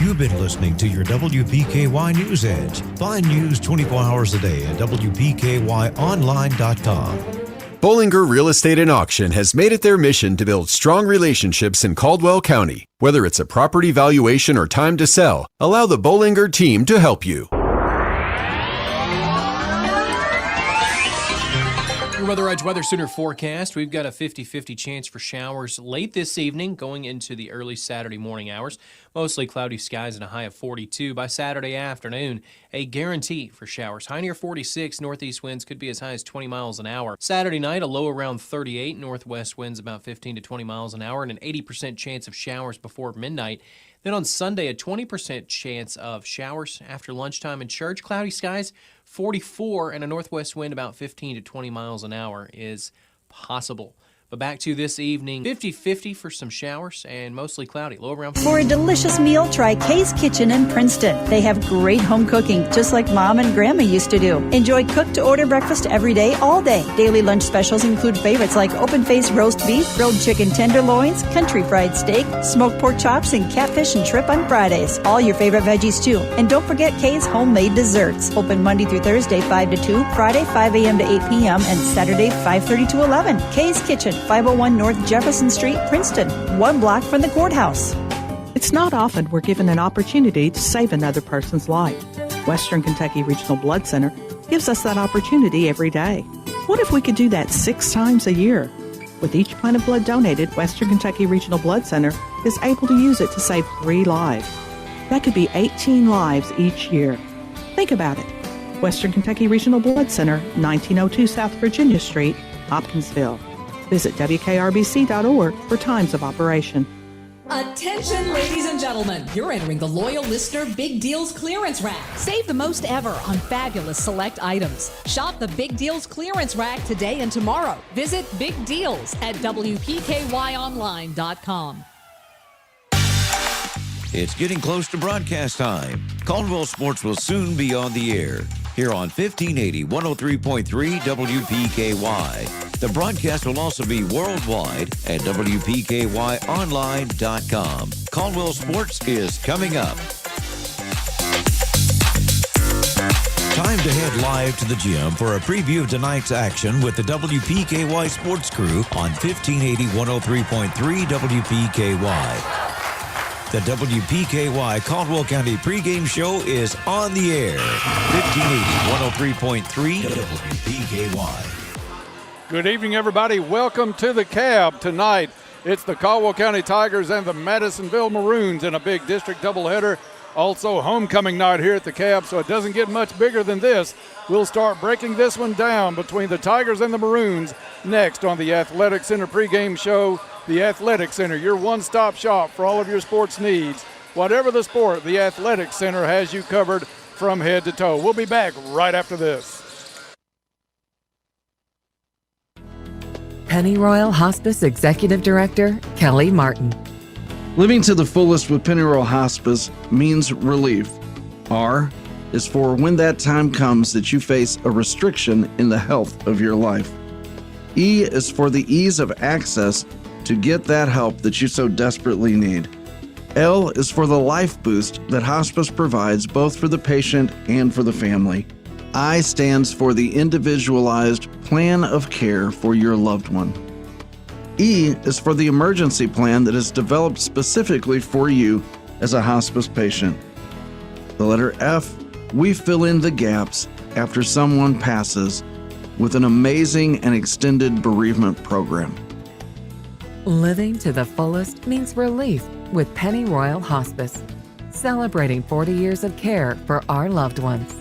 You've been listening to your WPKY News Edge. Find news 24 hours a day at WPKYOnline.com. Bollinger Real Estate and Auction has made it their mission to build strong relationships in Caldwell County. Whether it's a property valuation or time to sell, allow the Bollinger team to help you. Your Weather Edge Weather Center forecast. We've got a 50-50 chance for showers late this evening going into the early Saturday morning hours. Mostly cloudy skies and a high of 42. By Saturday afternoon, a guarantee for showers. High near 46. Northeast winds could be as high as 20 miles an hour. Saturday night, a low around 38. Northwest winds about 15 to 20 miles an hour and an 80% chance of showers before midnight. Then on Sunday, a 20% chance of showers after lunchtime in church. Cloudy skies, 44, and a northwest wind about 15 to 20 miles an hour is possible. But back to this evening, 50-50 for some showers and mostly cloudy, low around. For a delicious meal, try Kay's Kitchen in Princeton. They have great home cooking, just like Mom and Grandma used to do. Enjoy cook-to-order breakfast every day, all day. Daily lunch specials include favorites like open-faced roast beef, grilled chicken tenderloins, country fried steak, smoked pork chops, and catfish and shrimp on Fridays. All your favorite veggies, too. And don't forget Kay's homemade desserts. Open Monday through Thursday, 5 to 2, Friday, 5 a.m. to 8 p.m., and Saturday, 5:30 to 11. Kay's Kitchen, 501 North Jefferson Street, Princeton, 1 block from the courthouse. It's not often we're given an opportunity to save another person's life. Western Kentucky Regional Blood Center gives us that opportunity every day. What if we could do that 6 times a year? With each pint of blood donated, Western Kentucky Regional Blood Center is able to use it to save 3 lives. That could be 18 lives each year. Think about it. Western Kentucky Regional Blood Center, 1902 South Virginia Street, Hopkinsville. Visit WKRBC.org for times of operation. Attention, ladies and gentlemen. You're entering the Loyal Listener Big Deals Clearance Rack. Save the most ever on fabulous select items. Shop the Big Deals Clearance Rack today and tomorrow. Visit Big Deals at WPKYOnline.com. It's getting close to broadcast time. Caldwell Sports will soon be on the air here on 1580 103.3 WPKY. The broadcast will also be worldwide at WPKYOnline.com. Caldwell Sports is coming up. Time to head live to the gym for a preview of tonight's action with the WPKY Sports Crew on 1580 103.3 WPKY. The WPKY Caldwell County pregame show is on the air. 1580 103.3 WPKY. Good evening, everybody. Welcome to the Cab. Tonight, it's the Caldwell County Tigers and the Madisonville Maroons in a big district doubleheader. Also, homecoming night here at the Cab, so it doesn't get much bigger than this. We'll start breaking this one down between the Tigers and the Maroons next on the Athletic Center pregame show. The Athletic Center, your one-stop shop for all of your sports needs. Whatever the sport, the Athletic Center has you covered from head to toe. We'll be back right after this. Pennyroyal Hospice Executive Director Kelly Martin. Living to the fullest with Pennyroyal Hospice means relief. R is for when that time comes that you face a restriction in the health of your life. E is for the ease of access to get that help that you so desperately need. L is for the life boost that hospice provides both for the patient and for the family. I stands for the individualized plan of care for your loved one. E is for the emergency plan that is developed specifically for you as a hospice patient. The letter F, we fill in the gaps after someone passes with an amazing and extended bereavement program. Living to the fullest means relief with Pennyroyal Hospice, celebrating 40 years of care for our loved ones.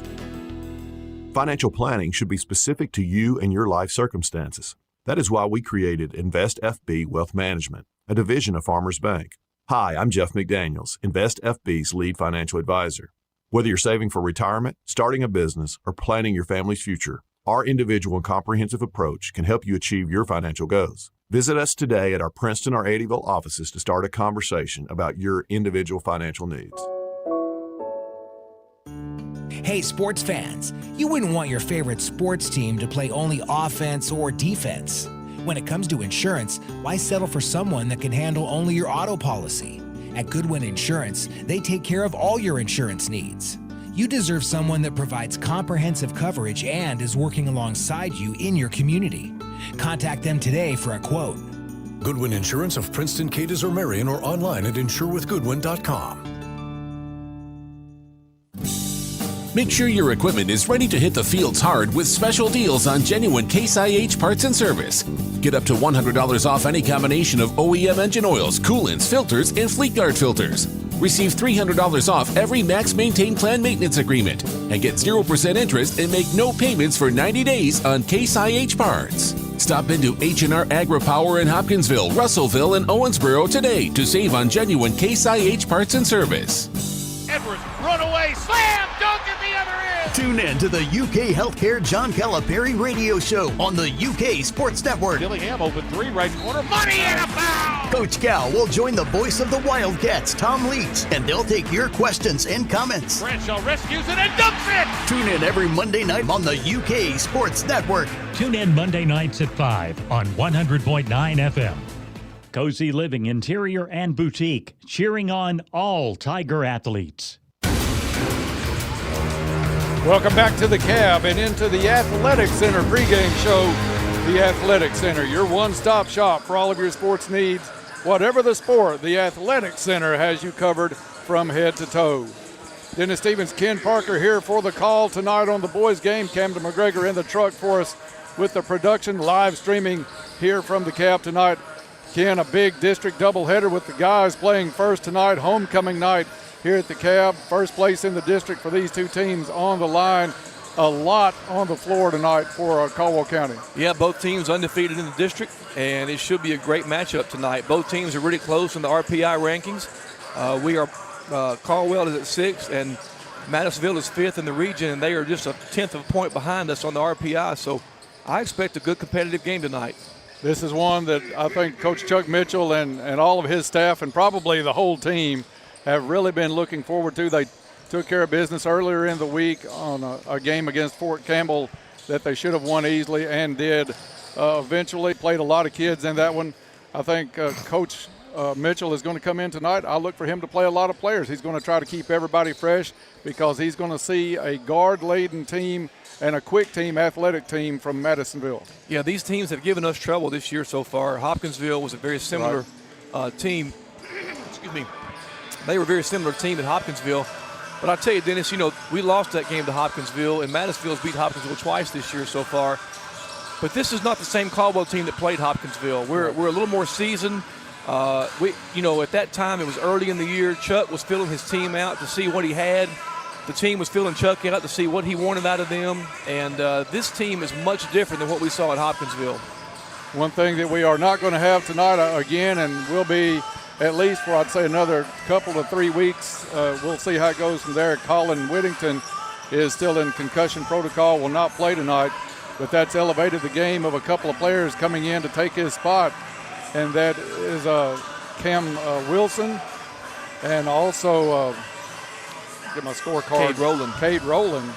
Financial planning should be specific to you and your life circumstances. That is why we created Invest FB Wealth Management, a division of Farmers Bank. Hi, I'm Jeff McDaniels, Invest FB's lead financial advisor. Whether you're saving for retirement, starting a business, or planning your family's future, our individual and comprehensive approach can help you achieve your financial goals. Visit us today at our Princeton or Eddyville offices to start a conversation about your individual financial needs. Hey, sports fans, you wouldn't want your favorite sports team to play only offense or defense. When it comes to insurance, why settle for someone that can handle only your auto policy? At Goodwin Insurance, they take care of all your insurance needs. You deserve someone that provides comprehensive coverage and is working alongside you in your community. Contact them today for a quote. Goodwin Insurance of Princeton, Cadiz, or Marion, or online at insurewithgoodwin.com. Make sure your equipment is ready to hit the fields hard with special deals on genuine Case IH parts and service. Get up to $100 off any combination of OEM engine oils, coolants, filters, and Fleet Guard filters. Receive $300 off every Max Maintain Plan maintenance agreement and get 0% interest and make no payments for 90 days on Case IH parts. Stop into H&R Agri-Power in Hopkinsville, Russellville, and Owensboro today to save on genuine Case IH parts and service. Edwards, runaway, slam, dunk at the other end. Tune in to the UK Healthcare John Calipari radio show on the UK Sports Network. Dillingham open three, right corner, money and a foul. Coach Cal will join the voice of the Wildcats, Tom Leach, and they'll take your questions and comments. Bradshaw rescues it and dunks it. Tune in every Monday night on the UK Sports Network. Tune in Monday nights at 5 on 100.9 FM. Cozy Living Interior and Boutique, cheering on all Tiger athletes. Welcome back to the Cab and into the Athletic Center pregame show. The Athletic Center, your one-stop shop for all of your sports needs. Whatever the sport, the Athletic Center has you covered from head to toe. Dennis Stevens, Ken Parker here for the call tonight on the boys' game. Camden McGregor in the truck for us with the production live streaming here from the Cab tonight. Ken, a big district doubleheader with the guys playing first tonight, homecoming night here at the Cab. First place in the district for these two teams on the line. A lot on the floor tonight for Caldwell County. Yeah, both teams undefeated in the district, and it should be a great matchup tonight. Both teams are really close in the RPI rankings. Caldwell is at 6th, and Madisonville is 5th in the region, and they are just a 10th of a point behind us on the RPI. So I expect a good competitive game tonight. This is one that I think Coach Chuck Mitchell and all of his staff and probably the whole team have really been looking forward to. They took care of business earlier in the week on a game against Fort Campbell that they should have won easily and did. Eventually played a lot of kids in that one. I think Coach Mitchell is going to come in tonight. I look for him to play a lot of players. He's going to try to keep everybody fresh because he's going to see a guard-laden team and a quick team, athletic team from Madisonville. Yeah, these teams have given us trouble this year so far. Hopkinsville was a very similar team. Excuse me. They were a very similar team at Hopkinsville. But I tell you, Dennis, we lost that game to Hopkinsville, and Madisonville's beat Hopkinsville twice this year so far. But this is not the same Caldwell team that played Hopkinsville. We're a little more seasoned. At that time, it was early in the year. Chuck was filling his team out to see what he had. The team was filling Chuck out to see what he wanted out of them. And this team is much different than what we saw at Hopkinsville. One thing that we are not going to have tonight again, and will be at least for, I'd say, another couple to 3 weeks. We'll see how it goes from there. Colin Whittington is still in concussion protocol, will not play tonight, but that's elevated the game of a couple of players coming in to take his spot, and that is Cam Wilson and also get my scorecard. Cade Rowland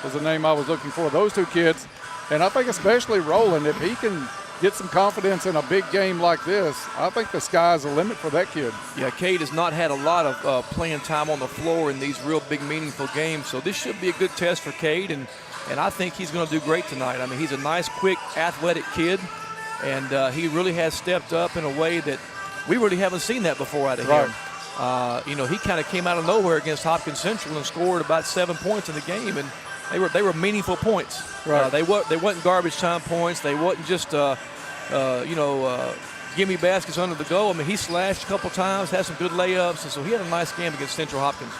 was the name I was looking for. Those two kids, and I think especially Rowland, if he can get some confidence in a big game like this, I think the sky's the limit for that kid. Yeah, Cade has not had a lot of playing time on the floor in these real big, meaningful games, so this should be a good test for Cade, and I think he's going to do great tonight. I mean, he's a nice, quick, athletic kid, and he really has stepped up in a way that we really haven't seen that before out of him. He kind of came out of nowhere against Hopkins Central and scored about 7 points in the game, and they were meaningful points. Right. They wasn't garbage time points. They wasn't just gimme baskets under the goal. I mean, he slashed a couple times, had some good layups, and so he had a nice game against Central Hopkins.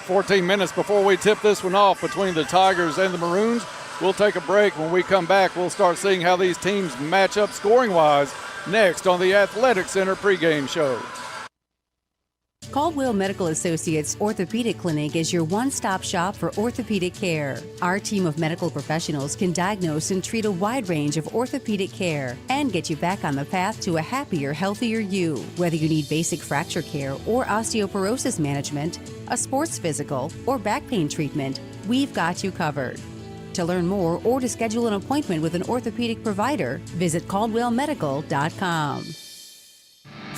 14 minutes before we tip this one off between the Tigers and the Maroons. We'll take a break. When we come back, we'll start seeing how these teams match up scoring-wise next on the Athletic Center pregame show. Caldwell Medical Associates Orthopedic Clinic is your one-stop shop for orthopedic care. Our team of medical professionals can diagnose and treat a wide range of orthopedic care and get you back on the path to a happier, healthier you. Whether you need basic fracture care or osteoporosis management, a sports physical, or back pain treatment, we've got you covered. To learn more or to schedule an appointment with an orthopedic provider, visit caldwellmedical.com.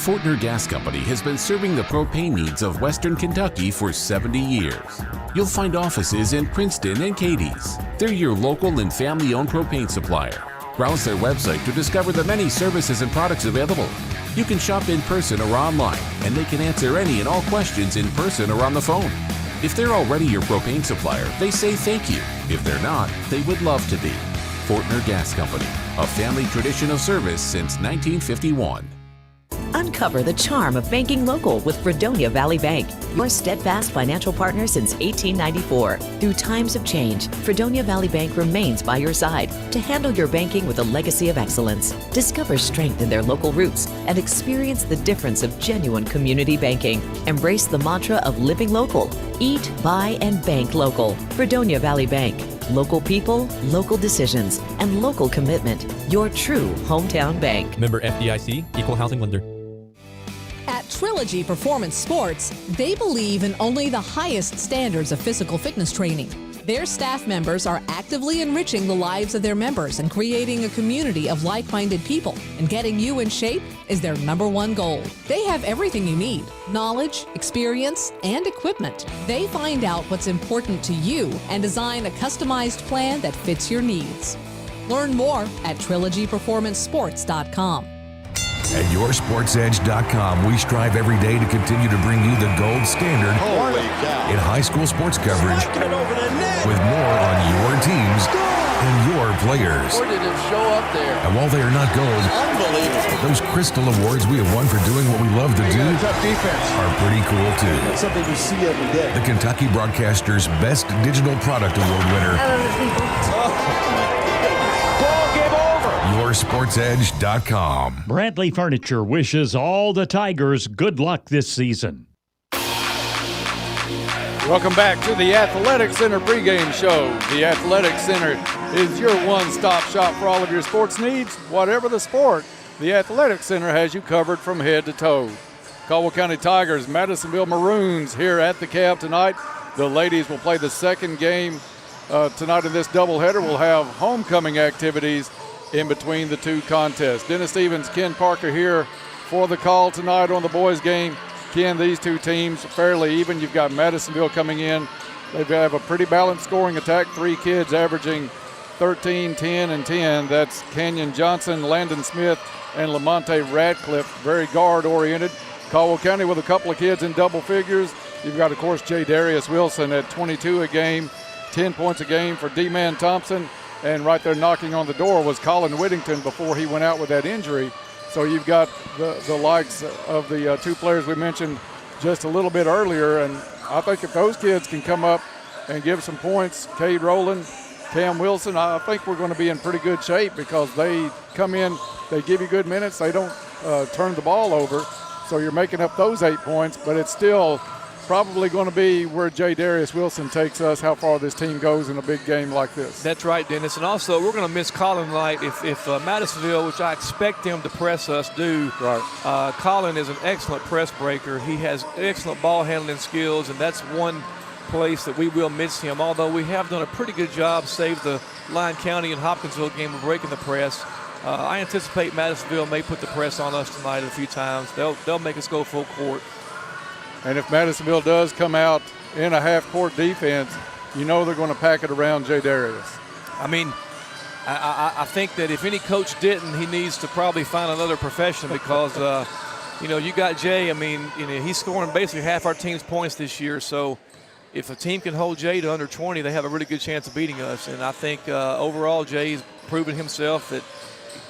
Fortner Gas Company has been serving the propane needs of Western Kentucky for 70 years. You'll find offices in Princeton and Cadiz. They're your local and family-owned propane supplier. Browse their website to discover the many services and products available. You can shop in person or online, and they can answer any and all questions in person or on the phone. If they're already your propane supplier, they say thank you. If they're not, they would love to be. Fortner Gas Company, a family tradition of service since 1951. Uncover the charm of banking local with Fredonia Valley Bank, your steadfast financial partner since 1894. Through times of change, Fredonia Valley Bank remains by your side to handle your banking with a legacy of excellence. Discover strength in their local roots and experience the difference of genuine community banking. Embrace the mantra of living local. Eat, buy, and bank local. Fredonia Valley Bank. Local people, local decisions, and local commitment. Your true hometown bank. Member FDIC, Equal Housing Lender. At Trilogy Performance Sports, they believe in only the highest standards of physical fitness training. Their staff members are actively enriching the lives of their members and creating a community of like-minded people. And getting you in shape is their #1 goal. They have everything you need: knowledge, experience, and equipment. They find out what's important to you and design a customized plan that fits your needs. Learn more at trilogyperformancesports.com. At YourSportsEdge.com, we strive every day to continue to bring you the gold standard in high school sports coverage with more on your teams and your players. Where did it show up there? And while they are not gold, those crystal awards we have won for doing what we love to do are pretty cool too. That's something we see every day. The Kentucky Broadcaster's Best Digital Product Award winner. YourSportsEdge.com. Bradley Furniture wishes all the Tigers good luck this season. Welcome back to the Athletic Center pregame show. The Athletic Center is your one-stop shop for all of your sports needs. Whatever the sport, the Athletic Center has you covered from head to toe. Caldwell County Tigers, Madisonville Maroons here at the Cab tonight. The ladies will play the second game tonight in this doubleheader. We'll have homecoming activities in between the two contests. Dennis Stevens, Ken Parker here for the call tonight on the boys game. Ken, these two teams fairly even. You've got Madisonville coming in. They have a pretty balanced scoring attack. 3 kids averaging 13, 10, and 10. That's Canyon Johnson, Landon Smith, and Lamonte Radcliffe. Very guard-oriented. Caldwell County with a couple of kids in double figures. You've got, of course, J. Darius Wilson at 22 a game, 10 points a game for D-Man Thompson. And right there knocking on the door was Colin Whittington before he went out with that injury. So you've got the likes of the 2 players we mentioned just a little bit earlier. And I think if those kids can come up and give some points, Cade Rowland, Cam Wilson, I think we're going to be in pretty good shape because they come in, they give you good minutes, they don't turn the ball over. So you're making up those 8 points, but it's still probably going to be where J. Darius Wilson takes us, how far this team goes in a big game like this. That's right, Dennis. And also, we're going to miss Colin tonight if Madisonville, which I expect them to press us, do. Right. Colin is an excellent press breaker. He has excellent ball handling skills, and that's one place that we will miss him, although we have done a pretty good job, save the Lyon County and Hopkinsville game of breaking the press. I anticipate Madisonville may put the press on us tonight a few times. They'll make us go full court. And if Madisonville does come out in a half-court defense, you know they're going to pack it around J. Darius. I mean, I think that if any coach didn't, he needs to probably find another profession because, you got Jay. I mean, he's scoring basically half our team's points this year. So if a team can hold Jay to under 20, they have a really good chance of beating us. And I think overall Jay's proven himself that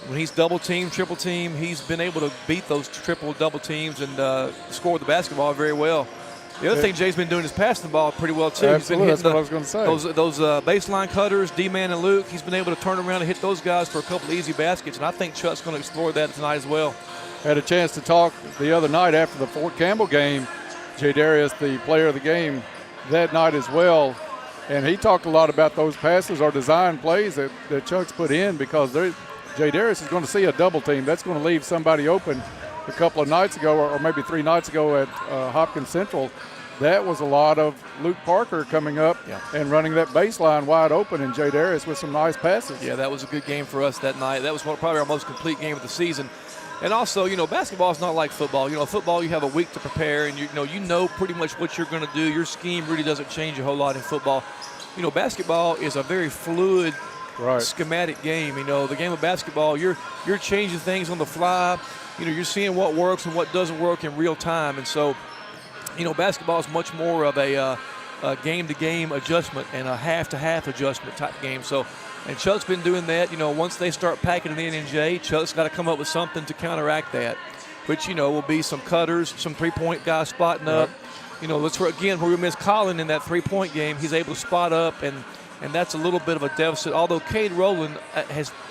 when he's double-team, triple-team, he's been able to beat those triple-double teams and score the basketball very well. The other thing Jay's been doing is passing the ball pretty well, too. Absolutely, he's been hitting that's what I was going to say. Those baseline cutters, D-Man and Luke, he's been able to turn around and hit those guys for a couple of easy baskets, and I think Chuck's going to explore that tonight as well. Had a chance to talk the other night after the Fort Campbell game, J. Darius, the player of the game, that night as well. And he talked a lot about those passes or design plays that Chuck's put in because J. Darius is going to see a double team. That's going to leave somebody open. A couple of nights ago, or maybe 3 nights ago at Hopkins Central, that was a lot of Luke Parker coming up and running that baseline wide open, and J. Darius with some nice passes. Yeah, that was a good game for us that night. That was probably our most complete game of the season. And also, basketball is not like football. Football, you have a week to prepare, and you know pretty much what you're going to do. Your scheme really doesn't change a whole lot in football. Basketball is a very fluid, schematic game. The game of basketball, you're changing things on the fly. You're seeing what works and what doesn't work in real time. And so, basketball is much more of a game-to-game adjustment and a half-to-half adjustment type game. So, and Chuck's been doing that. Once they start packing it in N.J., Chuck's got to come up with something to counteract that, which, will be some cutters, some three-point guys spotting up. Let's again, where we missed Colin in that three-point game, he's able to spot up, and that's a little bit of a deficit. Although Cade Rowland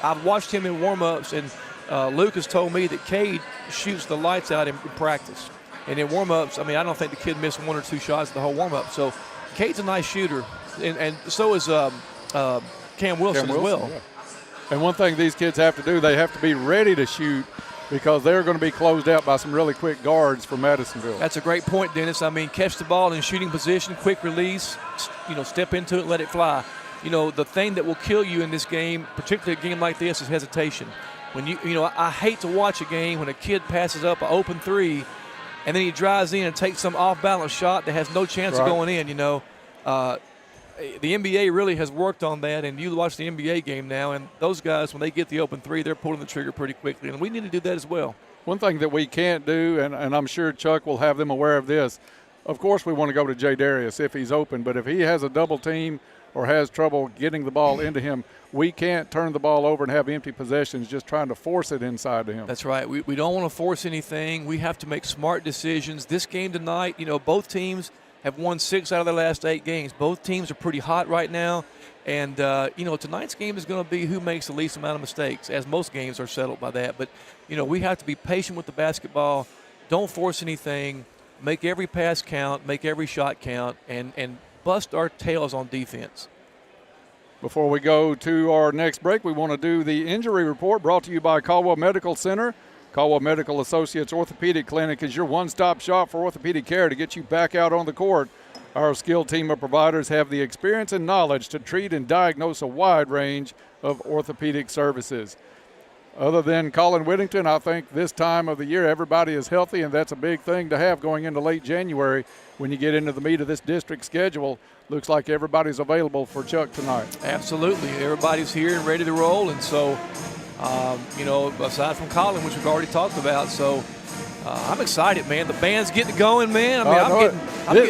I've watched him in warm-ups, and Luke has told me that Cade shoots the lights out in practice. And in warm-ups, I don't think the kid missed one or two shots the whole warm-up. So Cade's a nice shooter, and so is Cam Wilson as well. Yeah. And one thing these kids have to do, they have to be ready to shoot because they're going to be closed out by some really quick guards for Madisonville. That's a great point, Dennis. Catch the ball in shooting position, quick release, step into it, let it fly. The thing that will kill you in this game, particularly a game like this, is hesitation. When I hate to watch a game when a kid passes up an open three and then he drives in and takes some off-balance shot that has no chance of going in, The NBA really has worked on that, and you watch the NBA game now, and those guys, when they get the open three, they're pulling the trigger pretty quickly, and we need to do that as well. One thing that we can't do, and I'm sure Chuck will have them aware of this, of course we want to go to Jay Darius if he's open, but if he has a double team or has trouble getting the ball into him, we can't turn the ball over and have empty possessions just trying to force it inside to him. That's right. We don't want to force anything. We have to make smart decisions. This game tonight, both teams have won 6 out of their last 8 games. Both teams are pretty hot right now. And, tonight's game is going to be who makes the least amount of mistakes, as most games are settled by that. But, we have to be patient with the basketball. Don't force anything. Make every pass count. Make every shot count. And bust our tails on defense. Before we go to our next break, we want to do the injury report brought to you by Caldwell Medical Center. Caldwell Medical Associates Orthopedic Clinic is your one-stop shop for orthopedic care to get you back out on the court. Our skilled team of providers have the experience and knowledge to treat and diagnose a wide range of orthopedic services. Other than Colin Whittington, I think this time of the year everybody is healthy, and that's a big thing to have going into late January when you get into the meat of this district schedule. Looks like everybody's available for Chuck tonight. Absolutely. Everybody's here and ready to roll, and so aside from Colin, which we've already talked about. So I'm excited, man. The band's getting going, man.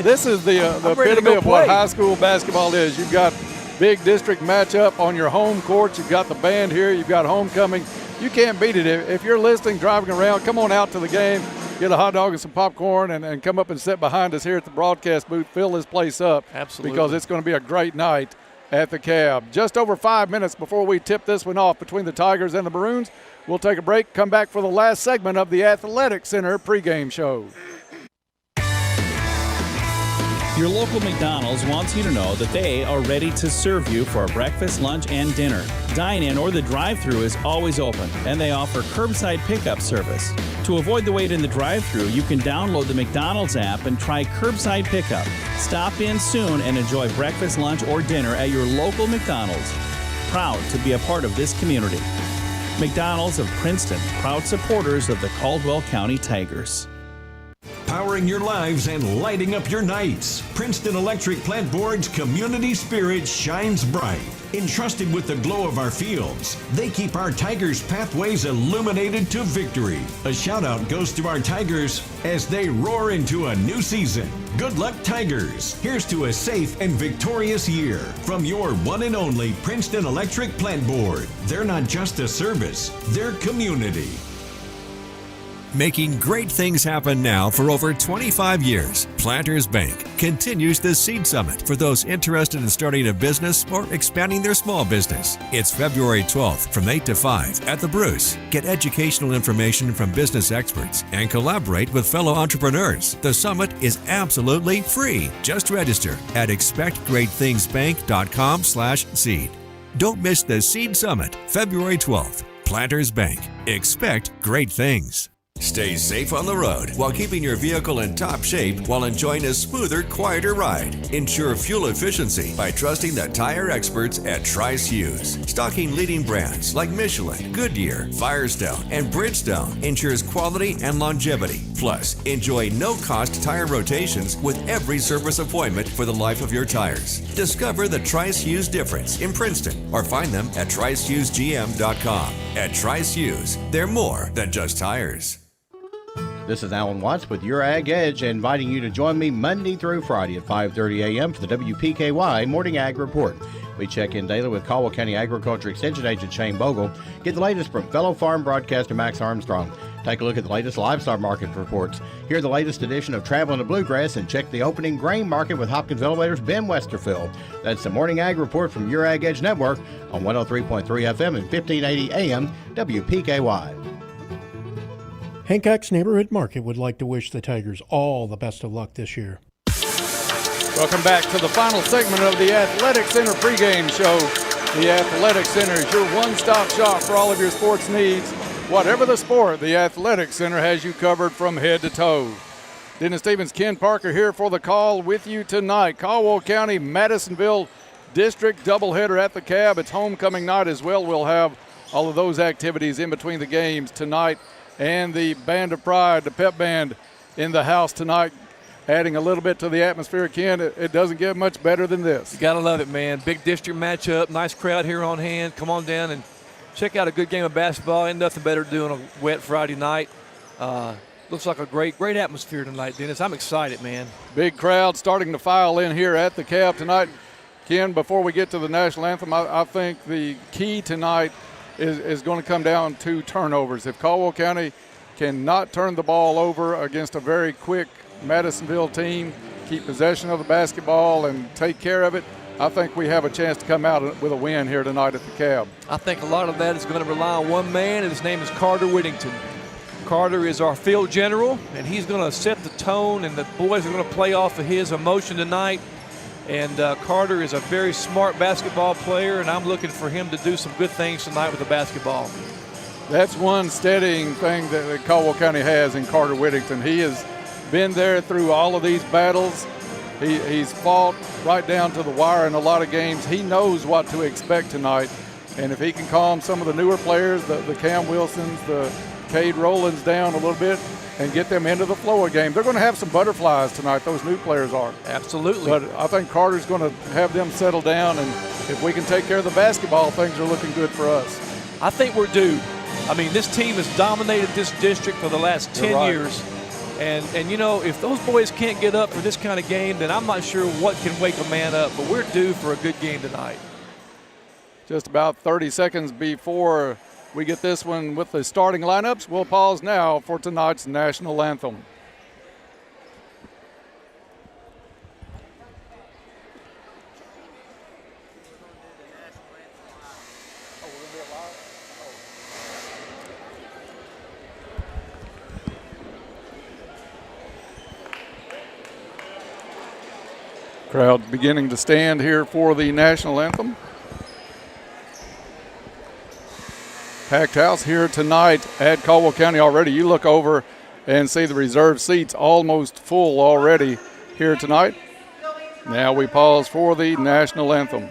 This is the epitome of what high school basketball is. You've got big district matchup on your home court. You've got the band here. You've got homecoming. You can't beat it. If you're listening, driving around, come on out to the game, get a hot dog and some popcorn, and come up and sit behind us here at the broadcast booth. Fill this place up. Absolutely. Because it's going to be a great night at the Cab. Just over 5 minutes before we tip this one off between the Tigers and the Maroons. We'll take a break, come back for the last segment of the Athletic Center pregame show. Your local McDonald's wants you to know that they are ready to serve you for breakfast, lunch, and dinner. Dine-in or the drive-thru is always open, and they offer curbside pickup service. To avoid the wait in the drive-thru, you can download the McDonald's app and try curbside pickup. Stop in soon and enjoy breakfast, lunch, or dinner at your local McDonald's. Proud to be a part of this community. McDonald's of Princeton, proud supporters of the Caldwell County Tigers. Powering your lives and lighting up your nights. Princeton Electric Plant Board's community spirit shines bright. Entrusted with the glow of our fields, they keep our Tigers' pathways illuminated to victory. A shout out goes to our Tigers as they roar into a new season. Good luck, Tigers. Here's to a safe and victorious year from your one and only Princeton Electric Plant Board. They're not just a service, they're community. Making great things happen now for over 25 years, Planters Bank continues the Seed Summit for those interested in starting a business or expanding their small business. It's February 12th from 8 to 5 at the Bruce. Get educational information from business experts and collaborate with fellow entrepreneurs. The summit is absolutely free. Just register at expectgreatthingsbank.com/seed. Don't miss the Seed Summit, February 12th. Planters Bank. Expect great things. Stay safe on the road while keeping your vehicle in top shape while enjoying a smoother, quieter ride. Ensure fuel efficiency by trusting the tire experts at Trice Hughes. Stocking leading brands like Michelin, Goodyear, Firestone, and Bridgestone ensures quality and longevity. Plus, enjoy no-cost tire rotations with every service appointment for the life of your tires. Discover the Trice Hughes difference in Princeton or find them at tricehughesgm.com. At Trice Hughes, they're more than just tires. This is Alan Watts with Your Ag Edge, inviting you to join me Monday through Friday at 5:30 a.m. for the WPKY Morning Ag Report. We check in daily with Caldwell County Agriculture Extension Agent Shane Bogle, get the latest from fellow farm broadcaster Max Armstrong, take a look at the latest livestock market reports, hear the latest edition of Traveling the Bluegrass, and check the opening grain market with Hopkins Elevator's Ben Westerfield. That's the Morning Ag Report from Your Ag Edge Network on 103.3 FM and 1580 AM WPKY. Hancock's Neighborhood Market would like to wish the Tigers all the best of luck this year. Welcome back to the final segment of the Athletic Center pregame show. The Athletic Center is your one-stop shop for all of your sports needs. Whatever the sport, the Athletic Center has you covered from head to toe. Dennis Stevens, Ken Parker here for the call with you tonight. Caldwell County, Madisonville District doubleheader at the Cab. It's homecoming night as well. We'll have all of those activities in between the games tonight. And the Band of Pride, the pep band in the house tonight, adding a little bit to the atmosphere. Ken, it doesn't get much better than this. You got to love it, man. Big district matchup, nice crowd here on hand. Come on down and check out a good game of basketball. Ain't nothing better to do on a wet Friday night. Looks like a great atmosphere tonight, Dennis. I'm excited, man. Big crowd starting to file in here at the Cab tonight. Ken, before we get to the national anthem, I think the key tonight is going to come down to turnovers. If Caldwell County cannot turn the ball over against a very quick Madisonville team, keep possession of the basketball and take care of it, I think we have a chance to come out with a win here tonight at the Cab. I think a lot of that is going to rely on one man, and his name is Carter Whittington. Carter is our field general, and he's going to set the tone, and the boys are going to play off of his emotion tonight. And Carter is a very smart basketball player, and I'm looking for him to do some good things tonight with the basketball. That's one steadying thing that Caldwell County has in Carter Whittington. He has been there through all of these battles. He's fought right down to the wire in a lot of games. He knows what to expect tonight. And if he can calm some of the newer players, the Cam Wilsons, the Cade Rowlands down a little bit, and get them into the flow of game. They're going to have some butterflies tonight, those new players are. Absolutely. But I think Carter's going to have them settle down, and if we can take care of the basketball, things are looking good for us. I think we're due. I mean, this team has dominated this district for the last 10 years. And you know, if those boys can't get up for this kind of game, then I'm not sure what can wake a man up. But we're due for a good game tonight. Just about 30 seconds before we get this one with the starting lineups. We'll pause now for tonight's national anthem. Crowd beginning to stand here for the national anthem. Packed house here tonight at Caldwell County already. You look over and see the reserve seats almost full already here tonight. Now we pause for the national anthem.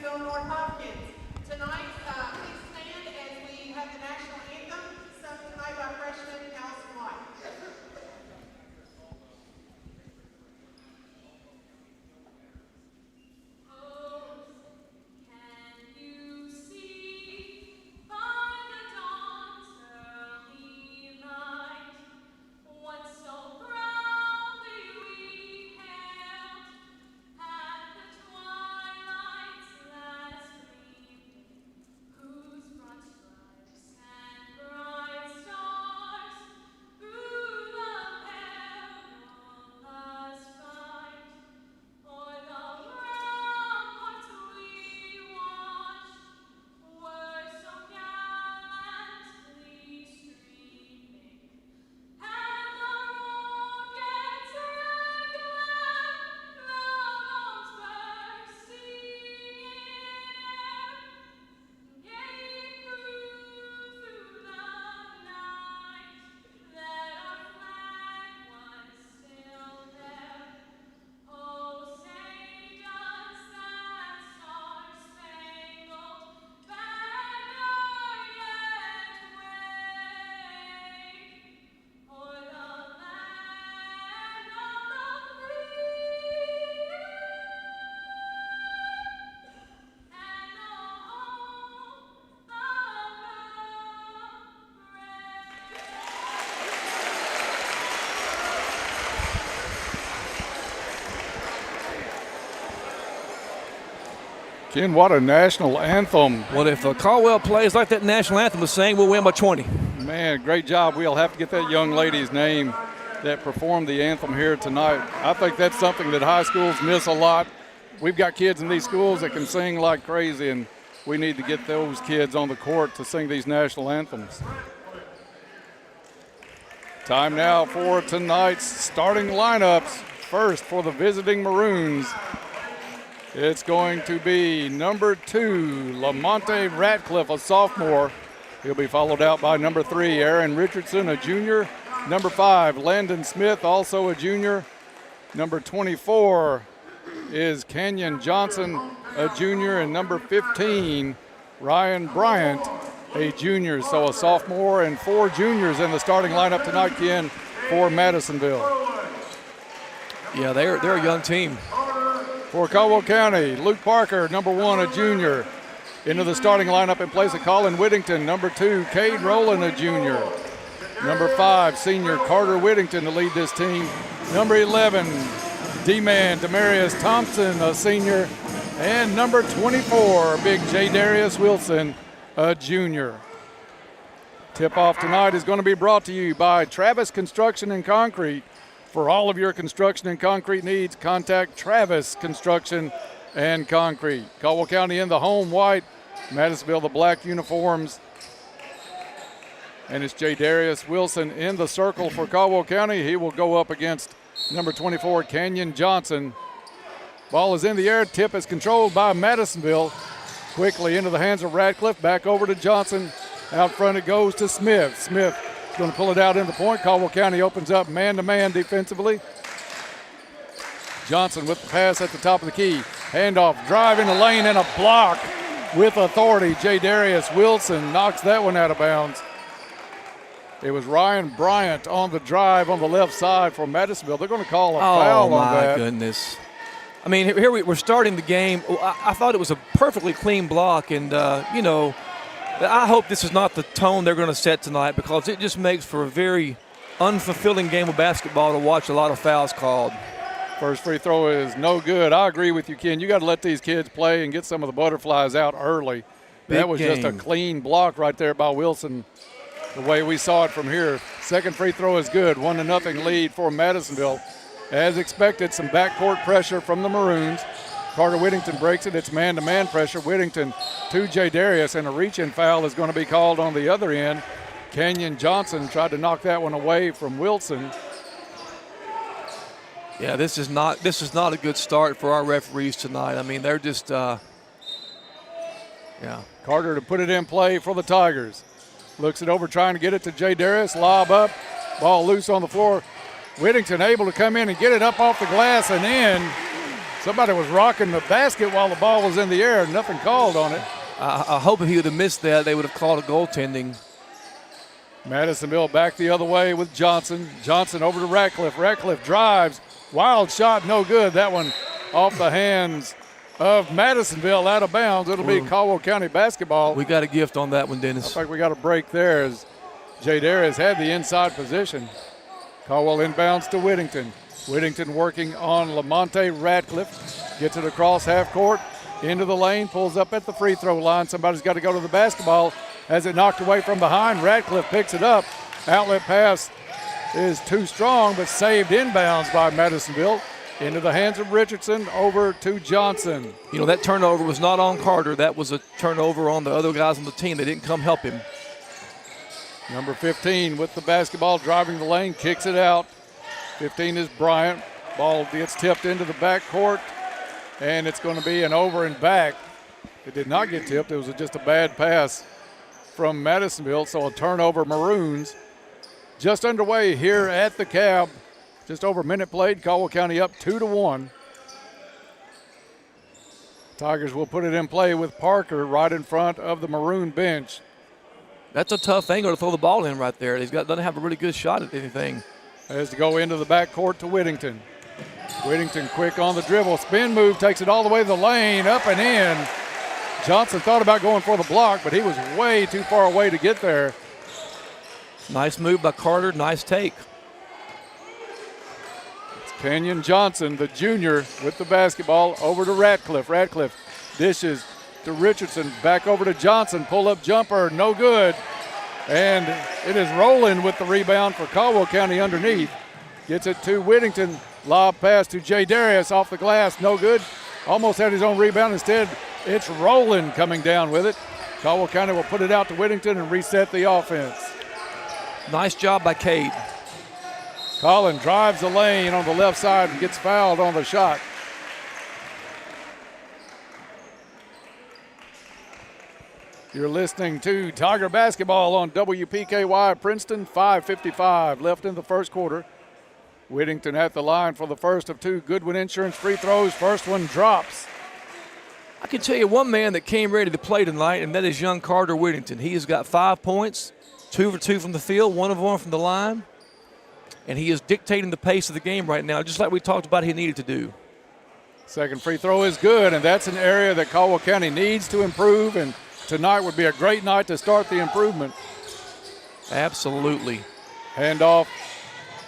Ken, what a national anthem. Well, if Caldwell plays like that national anthem was saying, we'll win by 20. Man, great job. We'll have to get that young lady's name that performed the anthem here tonight. I think that's something that high schools miss a lot. We've got kids in these schools that can sing like crazy, and we need to get those kids on the court to sing these national anthems. Time now for tonight's starting lineups. First, for the visiting Maroons, it's going to be number 2, Lamonte Ratcliffe, a sophomore. He'll be followed out by number 3, Aaron Richardson, a junior. Number 5, Landon Smith, also a junior. Number 24 is Kenyon Johnson, a junior. And number 15, Ryan Bryant, a junior. So a sophomore and 4 juniors in the starting lineup tonight, Ken, for Madisonville. Yeah, they're a young team. For Caldwell County, Luke Parker, number 1, a junior, into the starting lineup in place of Colin Whittington. Number 2, Cade Rowland, a junior. Number 5, senior Carter Whittington to lead this team. Number 11, D-man Demarius Thompson, a senior. And number 24, big J. Darius Wilson, a junior. Tip-off tonight is going to be brought to you by Travis Construction and Concrete. For all of your construction and concrete needs, contact Travis Construction and Concrete. Caldwell County in the home white, Madisonville the black uniforms. And it's J. Darius Wilson in the circle for Caldwell County. He will go up against number 24, Kenyon Johnson. Ball is in the air. Tip is controlled by Madisonville. Quickly into the hands of Ratcliffe. Back over to Johnson. Out front it goes to Smith. Smith going to pull it out in the point. Caldwell County opens up man-to-man defensively. Johnson with the pass at the top of the key. Handoff, drive in the lane, and a block with authority. J. Darius Wilson knocks that one out of bounds. It was Ryan Bryant on the drive on the left side for Madisonville. They're going to call a foul on that. Oh, my goodness. I mean, here we're starting the game. I thought it was a perfectly clean block, and, you know, I hope this is not the tone they're going to set tonight, because it just makes for a very unfulfilling game of basketball to watch a lot of fouls called. First free throw is no good. I agree with you, Ken. You got to let these kids play and get some of the butterflies out early. That was just a clean block right there by Wilson, the way we saw it from here. Second free throw is good. 1-0 lead for Madisonville. As expected, some backcourt pressure from the Maroons. Carter Whittington breaks it. It's man-to-man pressure. Whittington to J. Darius, and a reach-in foul is going to be called on the other end. Kenyon Johnson tried to knock that one away from Wilson. Yeah, this is not a good start for our referees tonight. I mean, they're just, yeah. Carter to put it in play for the Tigers. Looks it over, trying to get it to J. Darius. Lob up, ball loose on the floor. Whittington able to come in and get it up off the glass and in. Somebody was rocking the basket while the ball was in the air. Nothing called on it. I hope if he would have missed that, they would have called a goaltending. Madisonville back the other way with Johnson. Johnson over to Ratcliffe. Ratcliffe drives. Wild shot, no good. That one off the hands of Madisonville, out of bounds. It'll be Caldwell County basketball. We got a gift on that one, Dennis. I think we got a break there as J. Darius had the inside position. Caldwell inbounds to Whittington. Whittington working on Lamonte Ratcliffe. Gets it across half court, into the lane, pulls up at the free throw line. Somebody's got to go to the basketball. Has it knocked away from behind. Ratcliffe picks it up. Outlet pass is too strong, but saved inbounds by Madisonville. Into the hands of Richardson, over to Johnson. You know, that turnover was not on Carter. That was a turnover on the other guys on the team. They didn't come help him. Number 15 with the basketball, driving the lane, kicks it out. 15 is Bryant. Ball gets tipped into the backcourt, and it's going to be an over and back. It did not get tipped. It was just a bad pass from Madisonville, so a turnover Maroons. Just underway here at the Cab. Just over a minute played. Caldwell County up 2-1. Tigers will put it in play with Parker right in front of the Maroon bench. That's a tough angle to throw the ball in right there. Doesn't have a really good shot at anything. Has to go into the backcourt to Whittington. Whittington quick on the dribble. Spin move, takes it all the way to the lane, up and in. Johnson thought about going for the block, but he was way too far away to get there. Nice move by Carter, nice take. It's Kenyon Johnson, the junior, with the basketball over to Ratcliffe. Ratcliffe Dishes to Richardson. Back over to Johnson. Pull-up jumper. No good. And it is Rowland with the rebound for Caldwell County underneath. Gets it to Whittington. Lob pass to Jay Darius off the glass. No good. Almost had his own rebound. Instead, it's Rowland coming down with it. Caldwell County will put it out to Whittington and reset the offense. Nice job by Cade. Collin drives the lane on the left side and gets fouled on the shot. You're listening to Tiger Basketball on WPKY Princeton. 5:55 left in the first quarter. Whittington at the line for the first of two Goodwin Insurance free throws. First one drops. I can tell you one man that came ready to play tonight, and that is young Carter Whittington. He has got 5 points, 2 for 2 from the field, 1 of 1 from the line, and he is dictating the pace of the game right now, just like we talked about he needed to do. Second free throw is good, and that's an area that Caldwell County needs to improve, and tonight would be a great night to start the improvement. Absolutely. Handoff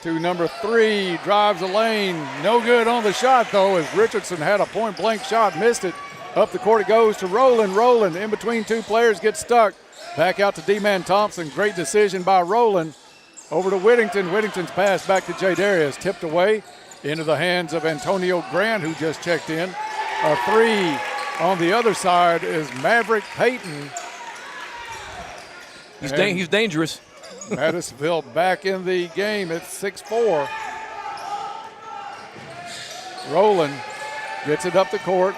to number 3, drives the lane. No good on the shot, though, as Richardson had a point-blank shot, missed it. Up the court it goes to Rowland. Rowland in between two players gets stuck. Back out to D-Man Thompson. Great decision by Rowland. Over to Whittington. Whittington's pass back to Jay Darius. Tipped away into the hands of Antonio Grant, who just checked in. A 3 on the other side is Maverick Payton. He's dangerous. Madisonville back in the game. It's 6-4. Rowland gets it up the court.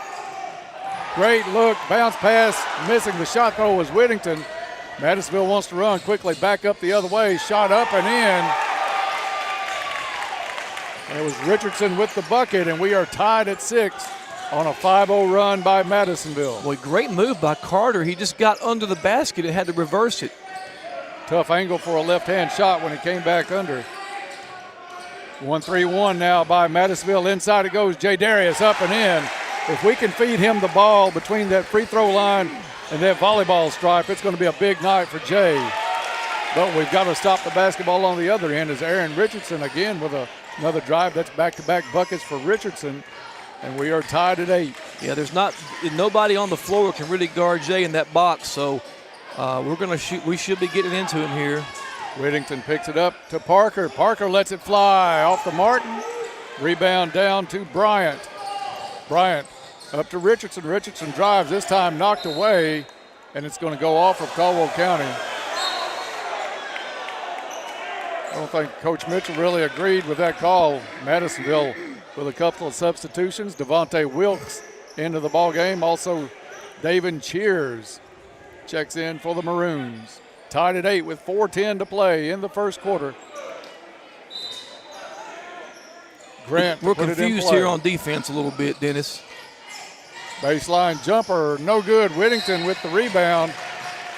Great look, bounce pass, missing the shot though was Whittington. Madisonville wants to run quickly back up the other way. Shot up and in. And it was Richardson with the bucket, and we are tied at 6 on a 5-0 run by Madisonville. Boy, great move by Carter. He just got under the basket and had to reverse it. Tough angle for a left-hand shot when he came back under. 1-3-1 now by Madisonville. Inside it goes. Jay Darius up and in. If we can feed him the ball between that free throw line and that volleyball stripe, it's going to be a big night for Jay. But we've got to stop the basketball on the other end as Aaron Richardson again with another drive. That's back-to-back buckets for Richardson, and we are tied at 8. Yeah, there's nobody on the floor can really guard Jay in that box, so we're going to shoot. We should be getting into him here. Whittington picks it up to Parker. Parker lets it fly off the Martin. Rebound down to Bryant. Bryant up to Richardson. Richardson drives, this time knocked away, and it's going to go off of Caldwell County. I don't think Coach Mitchell really agreed with that call. Madisonville with a couple of substitutions. Devontae Wilkes into the ball game. Also, David Cheers checks in for the Maroons. Tied at 8 with 4:10 to play in the first quarter. Grant, we're confused here on defense a little bit, Dennis. Baseline jumper, no good. Whittington with the rebound,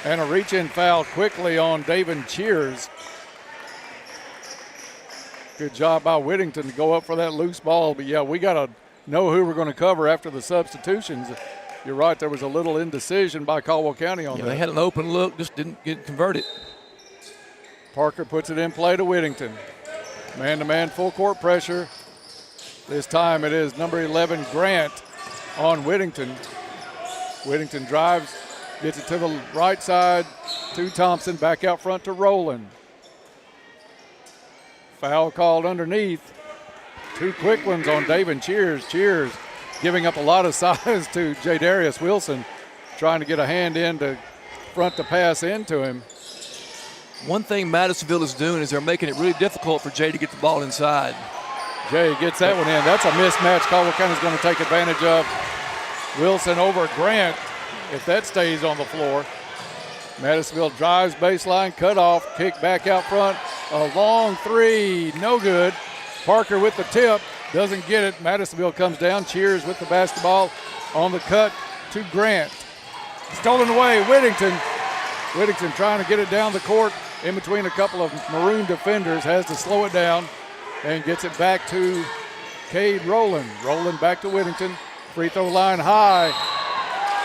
and a reach-in foul quickly on David Cheers. Good job by Whittington to go up for that loose ball. But, yeah, we got to know who we're going to cover after the substitutions. You're right, there was a little indecision by Caldwell County on that. They had an open look, just didn't get converted. Parker puts it in play to Whittington. Man-to-man full court pressure. This time it is number 11, Grant, on Whittington. Whittington drives, gets it to the right side to Thompson, back out front to Rowland. Foul called underneath. 2 quick ones on David Cheers. Cheers giving up a lot of size to J. Darius Wilson, trying to get a hand in to front the pass into him. One thing Madisonville is doing is they're making it really difficult for Jay to get the ball inside. Jay gets that one in. That's a mismatch Caldwell County is going to take advantage of. Wilson over Grant if that stays on the floor. Madisonville drives baseline, cut off, kick back out front. A long 3, no good. Parker with the tip, doesn't get it. Madisonville comes down. Cheers with the basketball on the cut to Grant. Stolen away, Whittington. Whittington trying to get it down the court in between a couple of Maroon defenders, has to slow it down and gets it back to Cade Rowland. Rowland back to Whittington. Free throw line high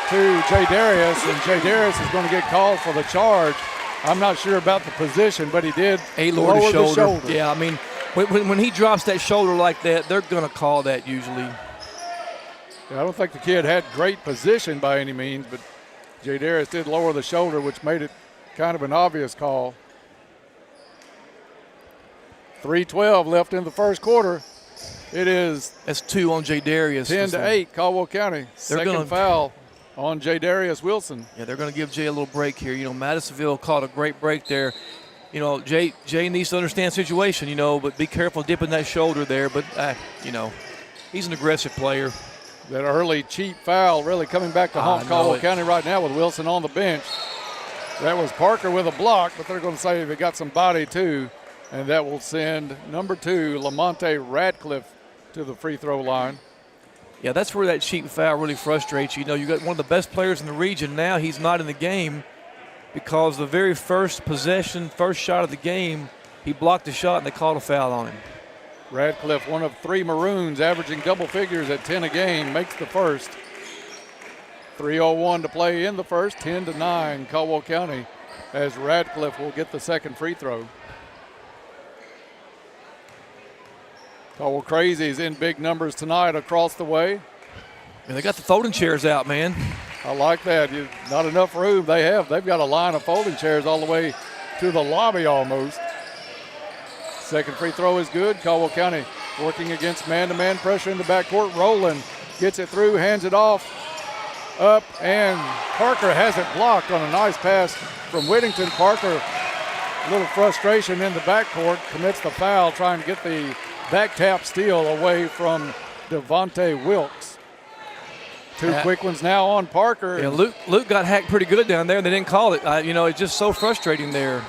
to Jay Darius, and Jay Darius is going to get called for the charge. I'm not sure about the position, but he did lower the shoulder. Yeah, I mean, when he drops that shoulder like that, they're going to call that usually. Yeah, I don't think the kid had great position by any means, but Jay Darius did lower the shoulder, which made it kind of an obvious call. 3:12 left in the first quarter. That's 2 on Jay Darius. 10-8, Caldwell County. Second foul on Jay Darius Wilson. Yeah, they're going to give Jay a little break here. You know, Madisonville caught a great break there. You know, Jay needs to understand the situation, you know, but be careful dipping that shoulder there. But, you know, he's an aggressive player. That early cheap foul really coming back to haunt Caldwell County right now with Wilson on the bench. That was Parker with a block, but they're going to say they got some body too, and that will send number 2, Lamonte Radcliffe, to the free throw line. Yeah, that's where that cheap foul really frustrates you. You know, you got one of the best players in the region. Now he's not in the game because the very first possession, first shot of the game, he blocked the shot and they called a foul on him. Radcliffe, one of 3 Maroons, averaging double figures at 10 a game, makes the first. 3:01 to play in the first, 10-9 Caldwell County, as Radcliffe will get the second free throw. Caldwell Crazies in big numbers tonight across the way. And they got the folding chairs out, man. I like that. Not enough room. They've got a line of folding chairs all the way to the lobby almost. Second free throw is good. Caldwell County working against man-to-man pressure in the backcourt. Rowland gets it through, hands it off, up, and Parker has it blocked on a nice pass from Whittington. Parker, a little frustration in the backcourt, commits the foul, trying to get the back tap steal away from Devontae Wilkes. 2 quick ones now on Parker. Yeah, Luke got hacked pretty good down there, and they didn't call it. You know, it's just so frustrating there.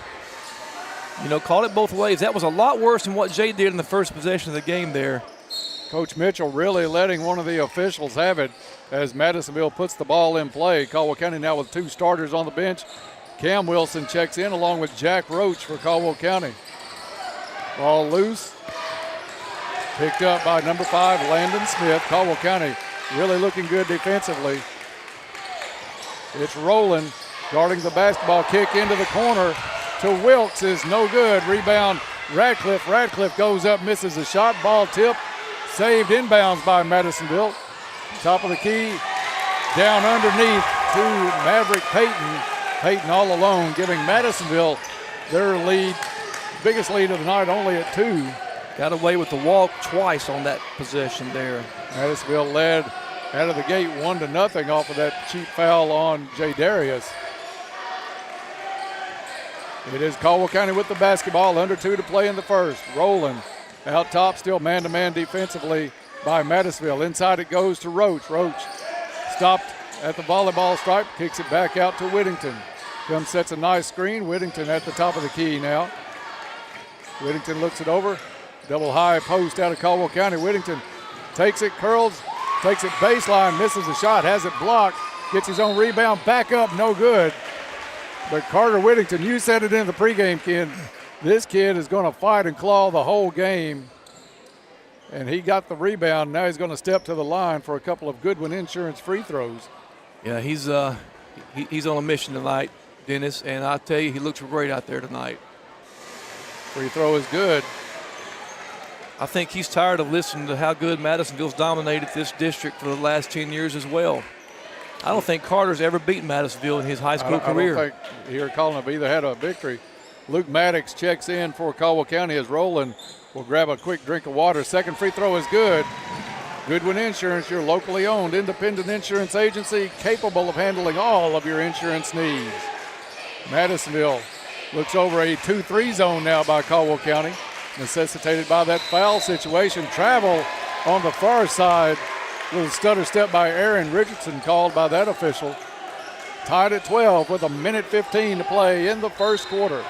You know, called it both ways. That was a lot worse than what Jay did in the first possession of the game there. Coach Mitchell really letting one of the officials have it as Madisonville puts the ball in play. Caldwell County now with 2 starters on the bench. Cam Wilson checks in along with Jack Roach for Caldwell County. Ball loose. Picked up by number 5, Landon Smith. Caldwell County really looking good defensively. It's Rowland guarding the basketball, kick into the corner to Wilkes is no good. Rebound Radcliffe. Radcliffe goes up, misses a shot. Ball tip, saved inbounds by Madisonville. Top of the key, down underneath to Maverick Payton. Payton all alone, giving Madisonville their lead, biggest lead of the night, only at 2. Got away with the walk twice on that possession there. Madisonville led out of the gate 1-0 off of that cheap foul on Jay Darius. It is Caldwell County with the basketball, under 2 to play in the first. Rowland out top, still man-to-man defensively by Madisonville. Inside it goes to Roach. Roach stopped at the volleyball stripe, kicks it back out to Whittington. Comes, sets a nice screen. Whittington at the top of the key now. Whittington looks it over. Double high post out of Caldwell County. Whittington takes it, curls, takes it baseline, misses the shot, has it blocked, gets his own rebound, back up, no good. But Carter Whittington, you said it in the pregame, Ken, this kid is going to fight and claw the whole game. And he got the rebound. Now he's going to step to the line for a couple of Goodwin Insurance free throws. Yeah, he's on a mission tonight, Dennis, and I tell you, he looks great out there tonight. Free throw is good. I think he's tired of listening to how good Madisonville's dominated this district for the last 10 years as well. I don't think Carter's ever beaten Madisonville in his high school career. I don't think here Colin have either had a victory. Luke Maddox checks in for Caldwell County as Rowland will grab a quick drink of water. Second free throw is good. Goodwin Insurance, your locally owned independent insurance agency capable of handling all of your insurance needs. Madisonville looks over a 2-3 zone now by Caldwell County, necessitated by that foul situation. Travel on the far side. Little stutter step by Aaron Richardson called by that official. Tied at 12 with 1:15 to play in the first quarter.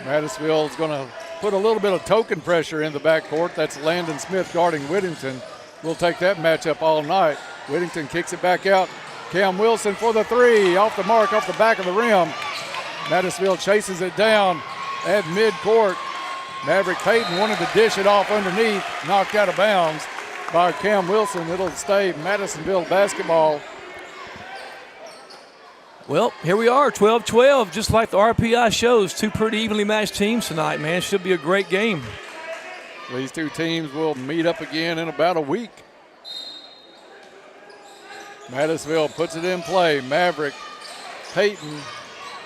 Madisonville is going to put a little bit of token pressure in the backcourt. That's Landon Smith guarding Whittington. We'll take that matchup all night. Whittington kicks it back out. Cam Wilson for the 3, off the mark, off the back of the rim. Madisonville chases it down at midcourt. Maverick Payton wanted to dish it off underneath, knocked out of bounds by Cam Wilson. It'll stay Madisonville basketball. Well, here we are, 12-12, just like the RPI shows. 2 pretty evenly matched teams tonight, man. Should be a great game. These two teams will meet up again in about a week. Madisonville puts it in play. Maverick, Peyton,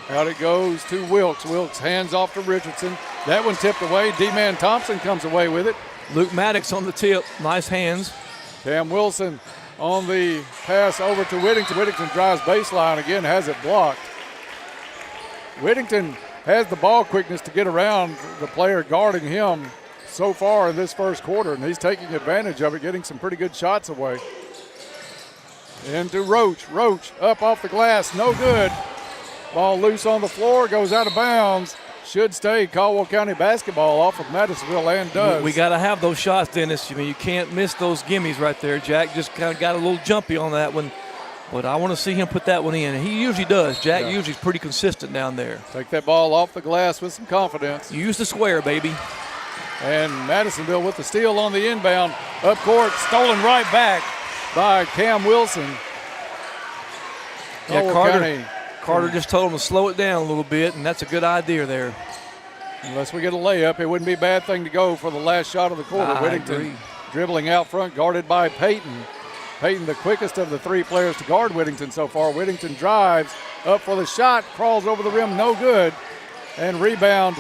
out it goes to Wilkes. Wilkes hands off to Richardson. That one tipped away. D-Man Thompson comes away with it. Luke Maddox on the tip. Nice hands. Cam Wilson on the pass over to Whittington. Whittington drives baseline again, has it blocked. Whittington has the ball quickness to get around the player guarding him so far in this first quarter, and he's taking advantage of it, getting some pretty good shots away. Into Roach. Roach up off the glass, no good. Ball loose on the floor, goes out of bounds. Should stay Caldwell County basketball off of Madisonville, and does. We got to have those shots, Dennis. I mean, you can't miss those gimmies right there. Jack just kind of got a little jumpy on that one, but I want to see him put that one in. He usually does. Jack usually is pretty consistent down there. Take that ball off the glass with some confidence. Use the square, baby. And Madisonville with the steal on the inbound. Up court, stolen right back by Cam Wilson. Yeah, Carter just told him to slow it down a little bit, and that's a good idea there. Unless we get a layup, it wouldn't be a bad thing to go for the last shot of the quarter. Whittington dribbling out front, guarded by Peyton. Peyton, the quickest of the three players to guard Whittington so far. Whittington drives up for the shot, crawls over the rim, no good. And rebound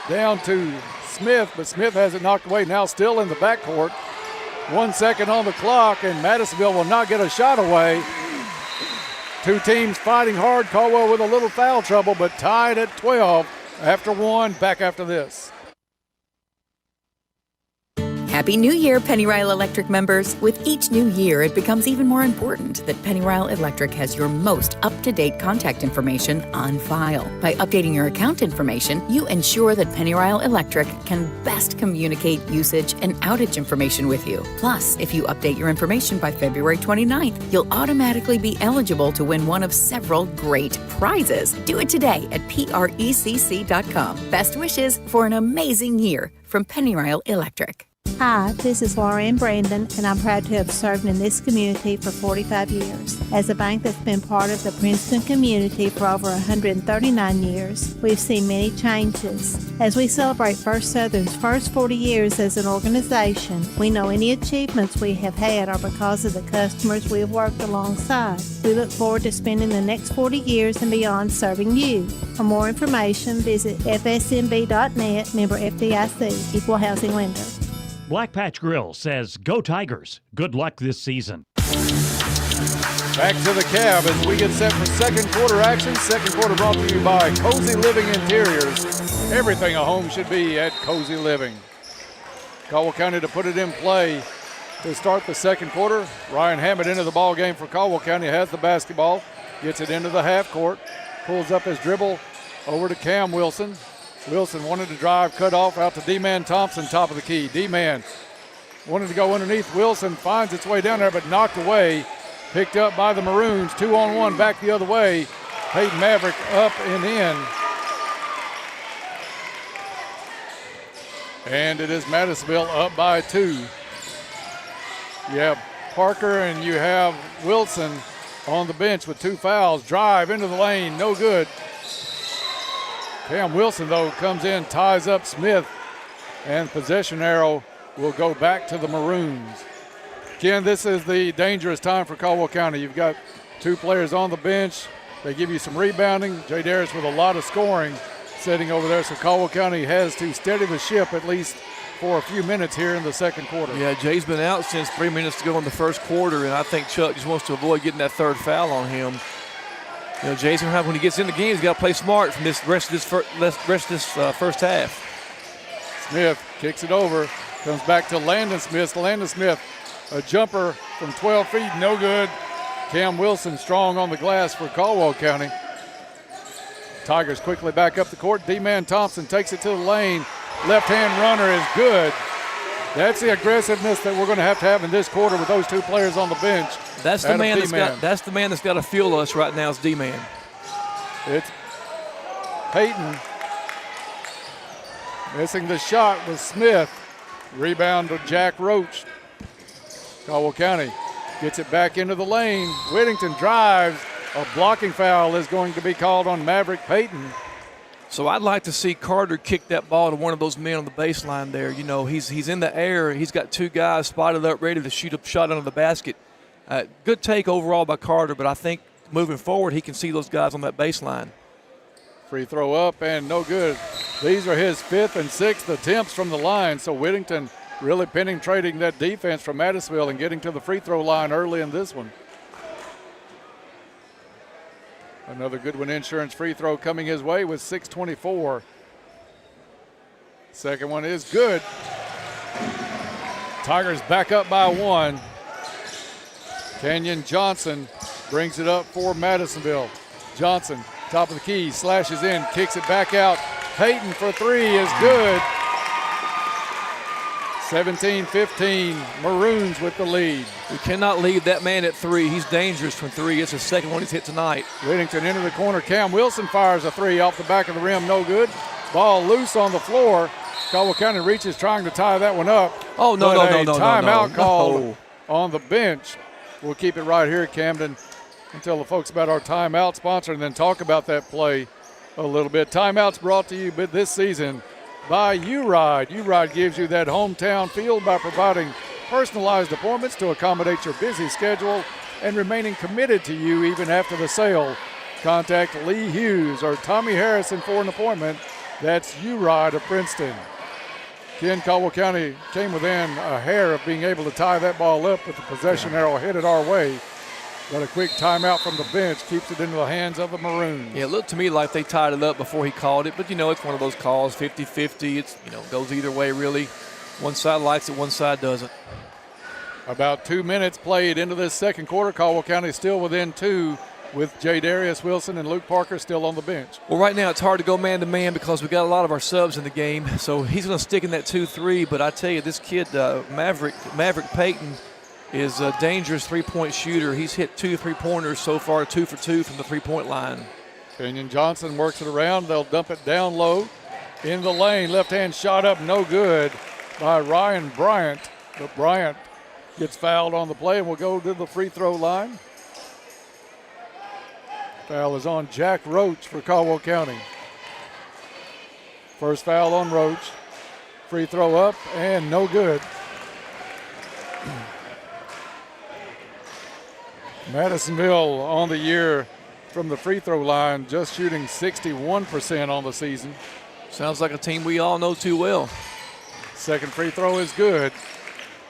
down to Smith, but Smith has it knocked away, now still in the backcourt. 1 second on the clock, and Madisonville will not get a shot away. Two teams fighting hard. Caldwell with a little foul trouble, but tied at 12 after one. Back after this. Happy New Year, Pennyrile Electric members. With each new year, it becomes even more important that Pennyrile Electric has your most up-to-date contact information on file. By updating your account information, you ensure that Pennyrile Electric can best communicate usage and outage information with you. Plus, if you update your information by February 29th, you'll automatically be eligible to win one of several great prizes. Do it today at PRECC.com. Best wishes for an amazing year from Pennyrile Electric. Hi, this is Lauren Brandon, and I'm proud to have served in this community for 45 years. As a bank that's been part of the Princeton community for over 139 years, we've seen many changes. As we celebrate First Southern's first 40 years as an organization, we know any achievements we have had are because of the customers we have worked alongside. We look forward to spending the next 40 years and beyond serving you. For more information, visit fsmb.net, member FDIC, Equal Housing Lender. Black Patch Grill says, "Go Tigers. Good luck this season." Back to the cab as we get set for second quarter action. Second quarter brought to you by Cozy Living Interiors. Everything a home should be at Cozy Living. Caldwell County to put it in play to start the second quarter. Ryan Hammond into the ball game for Caldwell County, has the basketball, gets it into the half court, pulls up his dribble over to Cam Wilson. Wilson wanted to drive, cut off out to D-Man Thompson, top of the key. D-Man wanted to go underneath. Wilson finds its way down there, but knocked away. Picked up by the Maroons. 2-on-1 back the other way. Peyton Maverick up and in. And it is Madisonville up by 2. You have Parker and you have Wilson on the bench with 2 fouls. Drive into the lane, no good. Cam Wilson, though, comes in, ties up Smith, and possession arrow will go back to the Maroons. Again, this is the dangerous time for Caldwell County. You've got 2 players on the bench. They give you some rebounding. Jay Darris with a lot of scoring sitting over there, so Caldwell County has to steady the ship at least for a few minutes here in the second quarter. Yeah, Jay's been out since 3 minutes to go in the first quarter, and I think Chuck just wants to avoid getting that third foul on him. You know, Jay's gonna have, when he gets in the game, he's got to play smart from this rest of this first half. Smith kicks it over, comes back to Landon Smith. Landon Smith, a jumper from 12 feet, no good. Cam Wilson strong on the glass for Caldwell County. Tigers quickly back up the court. D-Man Thompson takes it to the lane. Left-hand runner is good. That's the aggressiveness that we're going to have in this quarter with those 2 players on the bench. That's the man that's got to fuel us right now is D-Man. It's Peyton missing the shot with Smith. Rebound to Jack Roach. Caldwell County gets it back into the lane. Whittington drives. A blocking foul is going to be called on Maverick Peyton. So I'd like to see Carter kick that ball to one of those men on the baseline there. You know, he's in the air. He's got two guys spotted up ready to shoot a shot under the basket. Good take overall by Carter, but I think moving forward he can see those guys on that baseline. Free throw up and no good. These are his 5th and 6th attempts from the line, so Whittington really penetrating that defense from Madisonville and getting to the free throw line early in this one. Another Goodwin Insurance free throw coming his way with 6:24. Second one is good. Tigers back up by 1. Kenyon Johnson brings it up for Madisonville. Johnson, top of the key, slashes in, kicks it back out. Payton for 3 is good. 17-15, Maroons with the lead. We cannot leave that man at 3. He's dangerous from 3. It's his second one he's hit tonight. Whittington into the corner. Cam Wilson fires a 3 off the back of the rim. No good. Ball loose on the floor. Caldwell County reaches trying to tie that one up. Oh, no. Timeout called on the bench. We'll keep it right here, Camden, and tell the folks about our timeout sponsor and then talk about that play a little bit. Timeouts brought to you this season by U-Ride. U-Ride gives you that hometown feel by providing personalized appointments to accommodate your busy schedule and remaining committed to you even after the sale. Contact Lee Hughes or Tommy Harrison for an appointment. That's U-Ride of Princeton. Ken, Caldwell County came within a hair of being able to tie that ball up, but the possession arrow headed our way. But a quick timeout from the bench keeps it into the hands of the Maroons. Yeah, it looked to me like they tied it up before he called it, but, you know, it's one of those calls, 50-50. It's, you know, goes either way, really. One side likes it, one side doesn't. About 2 minutes played into this second quarter. Caldwell County still within 2 with J. Darius Wilson and Luke Parker still on the bench. Well, right now it's hard to go man-to-man because we got a lot of our subs in the game, so he's going to stick in that 2-3, but I tell you, this kid, Maverick Payton, is a dangerous three-point shooter. He's hit 2 3-pointers so far, 2 for 2 from the three-point line. Kenyon Johnson works it around. They'll dump it down low in the lane. Left-hand shot up, no good by Ryan Bryant. But Bryant gets fouled on the play and will go to the free throw line. Foul is on Jack Roach for Caldwell County. First foul on Roach. Free throw up and no good. Madisonville on the year from the free throw line, just shooting 61% on the season. Sounds like a team we all know too well. Second free throw is good.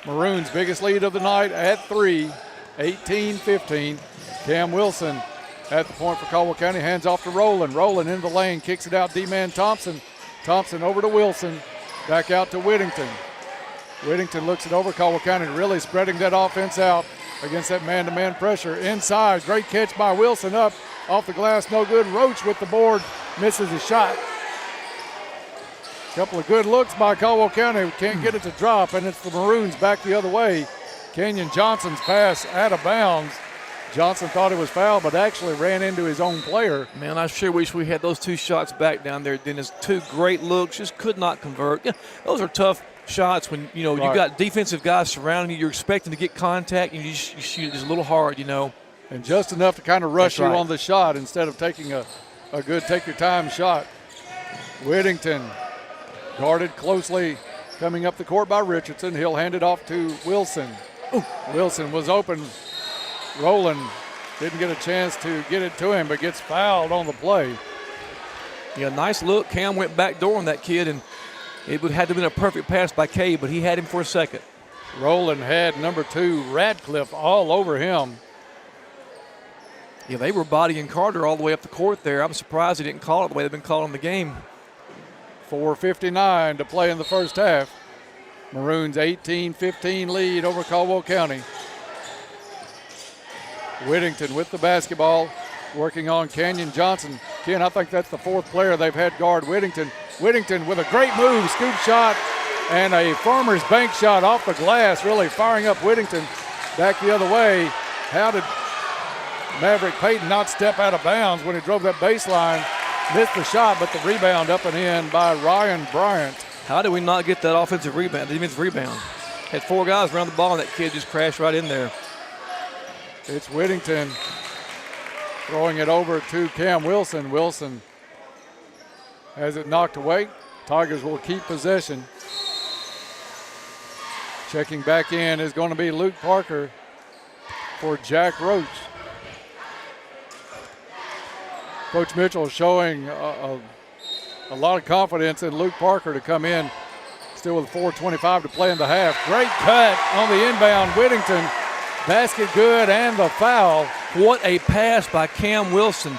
Maroons' biggest lead of the night at 3, 18-15. Cam Wilson at the point for Caldwell County, hands off to Rowland. Rowland in the lane, kicks it out, D-man Thompson. Thompson over to Wilson, back out to Whittington. Whittington looks it over. Caldwell County really spreading that offense out against that man-to-man pressure. Inside, great catch by Wilson up off the glass, no good. Roach with the board, misses his shot. Couple of good looks by Caldwell County, can't get it to drop, and it's the Maroons back the other way. Kenyon Johnson's pass out of bounds. Johnson thought it was foul, but actually ran into his own player. Man, I sure wish we had those 2 shots back down there, Dennis. 2 great looks, just could not convert. Yeah, those are tough shots when, you know, you got defensive guys surrounding you. You're expecting to get contact, and you shoot it just a little hard, you know. And just enough to kind of rush you on the shot instead of taking a good take-your-time shot. Whittington guarded closely coming up the court by Richardson. He'll hand it off to Wilson. Ooh. Wilson was open. Rowland didn't get a chance to get it to him, but gets fouled on the play. Yeah, nice look. Cam went back door on that kid, and it would have to have been a perfect pass by Cade, but he had him for a second. Rowland had number 2, Radcliffe, all over him. Yeah, they were bodying Carter all the way up the court there. I'm surprised he didn't call it the way they've been calling the game. 4:59 to play in the first half. Maroons 18-15 lead over Caldwell County. Whittington with the basketball, working on Kenyon Johnson. Ken, I think that's the 4th player they've had guard Whittington. Whittington with a great move, scoop shot, and a farmer's bank shot off the glass, really firing up Whittington back the other way. How did Maverick Payton not step out of bounds when he drove that baseline? Missed the shot, but the rebound up and in by Ryan Bryant. How did we not get that offensive rebound, defensive rebound? Had 4 guys around the ball, and that kid just crashed right in there. It's Whittington throwing it over to Cam Wilson. Wilson Has it knocked away. Tigers will keep possession. Checking back in is going to be Luke Parker for Jack Roach. Coach Mitchell showing a lot of confidence in Luke Parker to come in still with 4:25 to play in the half. Great cut on the inbound. Whittington, basket good and the foul. What a pass by Cam Wilson.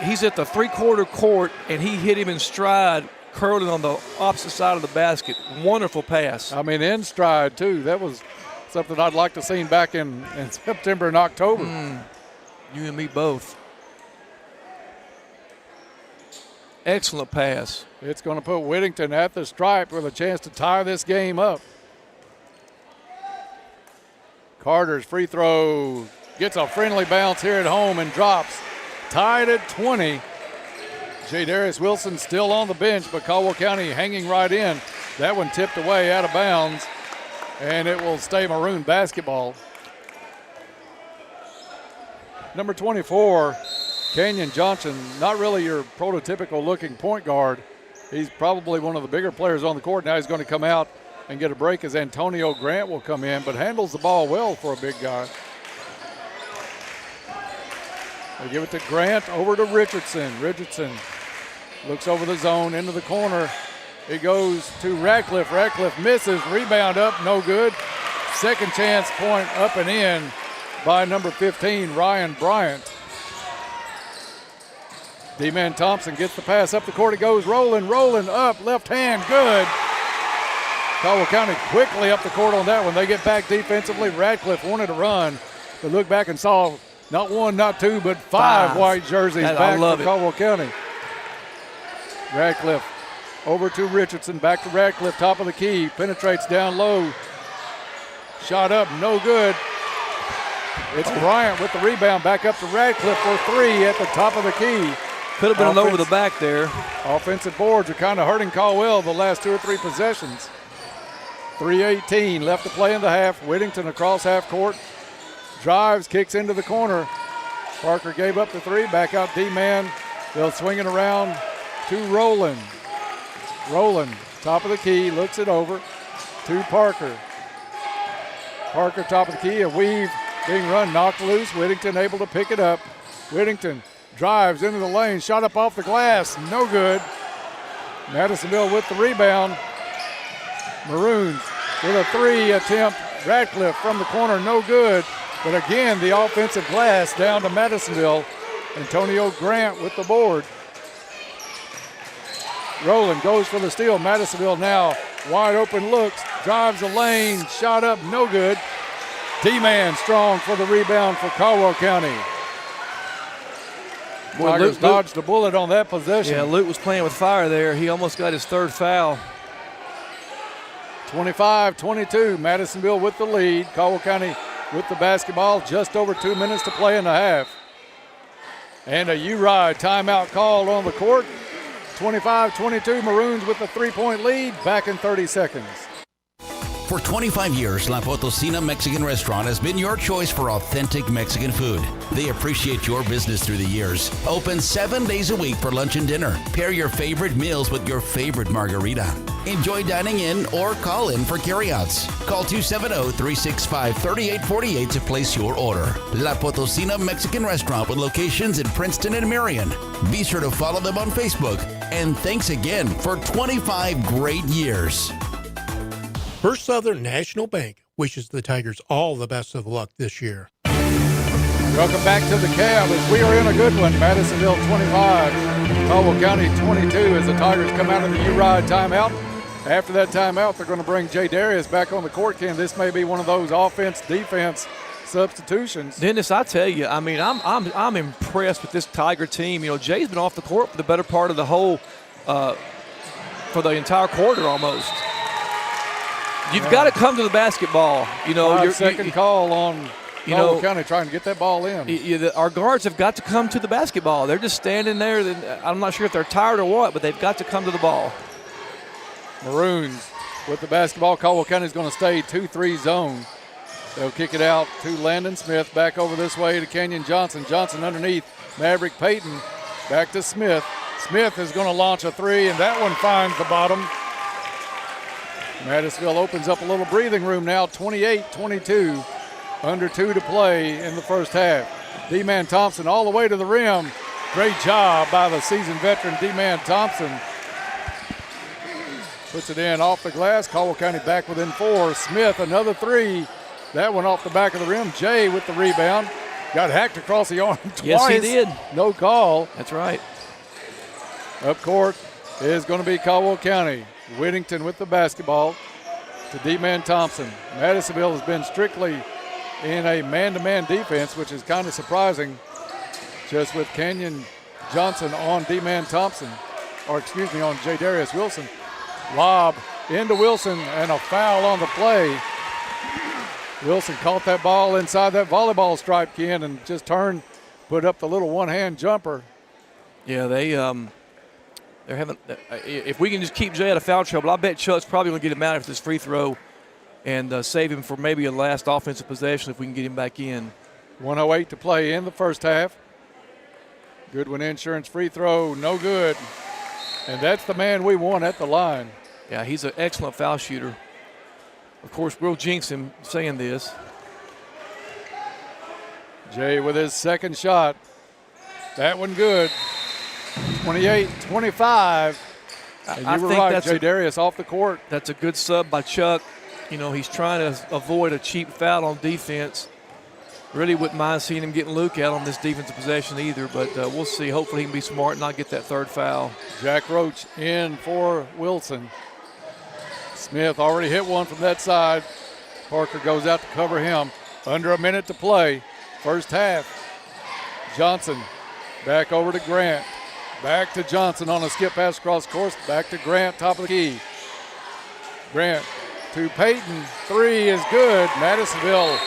He's at the three-quarter court, and he hit him in stride, curling on the opposite side of the basket. Wonderful pass. I mean, in stride, too. That was something I'd like to see back in September and October. You and me both. Excellent pass. It's going to put Whittington at the stripe with a chance to tie this game up. Carter's free throw gets a friendly bounce here at home and drops. Tied at 20. J. Darius Wilson still on the bench, but Caldwell County hanging right in. That one tipped away out of bounds, and it will stay Maroon basketball. Number 24, Kenyon Johnson, not really your prototypical looking point guard. He's probably one of the bigger players on the court. Now he's going to come out and get a break as Antonio Grant will come in, but handles the ball well for a big guy. They give it to Grant, over to Richardson. Richardson looks over the zone, into the corner. He goes to Ratcliffe. Ratcliffe misses, rebound up, no good. Second chance point up and in by number 15, Ryan Bryant. D-Man Thompson gets the pass up the court. It goes rolling up, left hand, good. Caldwell County quickly up the court on that one. They get back defensively. Ratcliffe wanted to run, but looked back and saw not one, not two, but five white jerseys back for Caldwell County. Ratcliffe over to Richardson, back to Ratcliffe, top of the key, penetrates down low. Shot up, no good. It's Bryant with the rebound, back up to Ratcliffe for three at the top of the key. Could have been an over the back there. Offensive boards are kind of hurting Caldwell the last two or three possessions. 3:18 left to play in the half. Whittington across half court. Drives, kicks into the corner. Parker gave up the three, back out D-man. They'll swing it around to Rowland. Rowland, top of the key, looks it over to Parker. Parker, top of the key, a weave being run, knocked loose. Whittington able to pick it up. Whittington drives into the lane, shot up off the glass, no good. Madisonville with the rebound. Maroons with a three attempt. Ratcliffe from the corner, no good. But again, the offensive glass down to Madisonville. Antonio Grant with the board. Rowland goes for the steal. Madisonville now wide open looks, drives the lane, shot up, no good. D-Man strong for the rebound for Caldwell County. Tigers dodged a bullet on that possession. Yeah, Luke was playing with fire there. He almost got his third foul. 25-22, Madisonville with the lead. Caldwell County with the basketball, just over 2 minutes to play in the half. And a U-Ride timeout called on the court. 25-22, Maroons with the three-point lead, back in 30 seconds. For 25 years, La Potosina Mexican Restaurant has been your choice for authentic Mexican food. They appreciate your business through the years. Open 7 days a week for lunch and dinner. Pair your favorite meals with your favorite margarita. Enjoy dining in or call in for carryouts. Call 270-365-3848 to place your order. La Potosina Mexican Restaurant with locations in Princeton and Marion. Be sure to follow them on Facebook. And thanks again for 25 great years. First Southern National Bank wishes the Tigers all the best of luck this year. Welcome back to the Cab as we are in a good one. Madisonville 25, Caldwell County 22 as the Tigers come out of the U-Ride timeout. After that timeout, they're going to bring J. Darius back on the court. Ken, this may be one of those offense-defense substitutions. Dennis, I tell you, I mean, I'm impressed with this Tiger team. You know, Jay's been off the court for the better part of the whole, for the entire quarter almost. You've got to come to the basketball. You know, your second call on Caldwell County trying to get that ball in. Our guards have got to come to the basketball. They're just standing there. I'm not sure if they're tired or what, but they've got to come to the ball. Maroons with the basketball. Caldwell County is going to stay 2-3 zone. They'll kick it out to Landon Smith. Back over this way to Kenyon Johnson. Johnson underneath Maverick Payton. Back to Smith. Smith is going to launch a three, and that one finds the bottom. Madisonville opens up a little breathing room now, 28-22, under 2 to play in the first half. D-Man Thompson all the way to the rim. Great job by the seasoned veteran D-Man Thompson. Puts it in off the glass. Caldwell County back within 4. Smith, another three. That one off the back of the rim. Jay with the rebound. Got hacked across the arm twice. Yes, he did. No call. That's right. Up court is going to be Caldwell County. Whittington with the basketball to D-Man Thompson. Madisonville has been strictly in a man-to-man defense, which is kind of surprising, just with Kenyon Johnson on D-Man Thompson, or excuse me, on J. Darius Wilson. Lob into Wilson and a foul on the play. Wilson caught that ball inside that volleyball stripe, Ken, and just turned, put up the little one-hand jumper. Yeah, they're having. If we can just keep Jay out of foul trouble, I bet Chuck's probably going to get him out of this free throw and save him for maybe a last offensive possession if we can get him back in. 1:08 to play in the first half. Goodwin Insurance free throw, no good. And that's the man we want at the line. Yeah, he's an excellent foul shooter. Of course, we'll jinx him saying this. Jay with his second shot. That one good. 28-25. And you were right, J. Darius off the court. That's a good sub by Chuck. You know, he's trying to avoid a cheap foul on defense. Really wouldn't mind seeing him getting Luke out on this defensive possession either, but we'll see. Hopefully he can be smart and not get that third foul. Jack Roach in for Wilson. Smith already hit one from that side. Parker goes out to cover him. Under a minute to play. First half. Johnson back over to Grant. Back to Johnson on a skip pass across course. Back to Grant, top of the key. Grant to Peyton. Three is good. Madisonville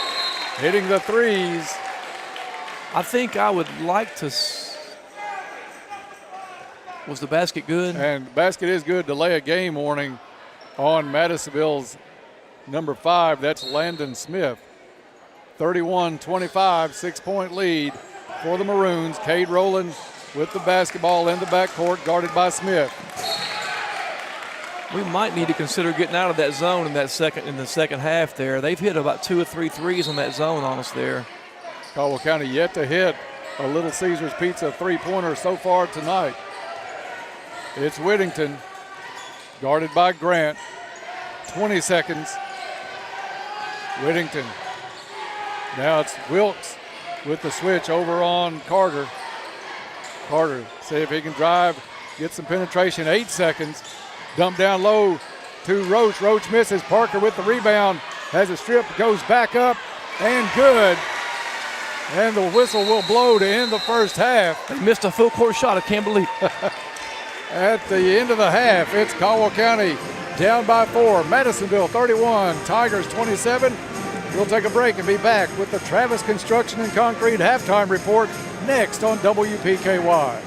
hitting the threes. I think I would like to. Was the basket good? And the basket is good. Delay a game warning on Madisonville's number 5. That's Landon Smith. 31-25, 6-point lead for the Maroons. Cade Rowland with the basketball in the backcourt, guarded by Smith. We might need to consider getting out of that zone in the second half there. They've hit about 2 or 3 threes on that zone on us there. Caldwell County yet to hit a Little Caesars Pizza three-pointer so far tonight. It's Whittington, guarded by Grant. 20 seconds. Whittington. Now it's Wilkes with the switch over on Carter. Carter, see if he can drive, get some penetration. 8 seconds. Dump down low to Roach. Roach misses. Parker with the rebound. Has a strip, goes back up, and good. And the whistle will blow to end the first half. They missed a full court shot, I can't believe. At the end of the half, it's Caldwell County down by 4. Madisonville 31, Tigers 27. We'll take a break and be back with the Travis Construction and Concrete halftime report next on WPKY.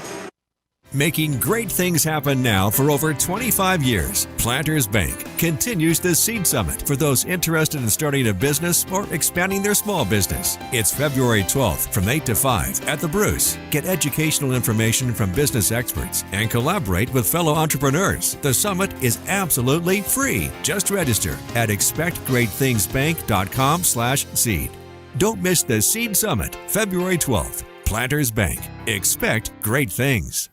Making great things happen now for over 25 years, Planters Bank continues the Seed Summit for those interested in starting a business or expanding their small business. It's February 12th from 8 to 5 at the Bruce. Get educational information from business experts and collaborate with fellow entrepreneurs. The summit is absolutely free. Just register at expectgreatthingsbank.com/seed. Don't miss the Seed Summit, February 12th. Planters Bank. Expect great things.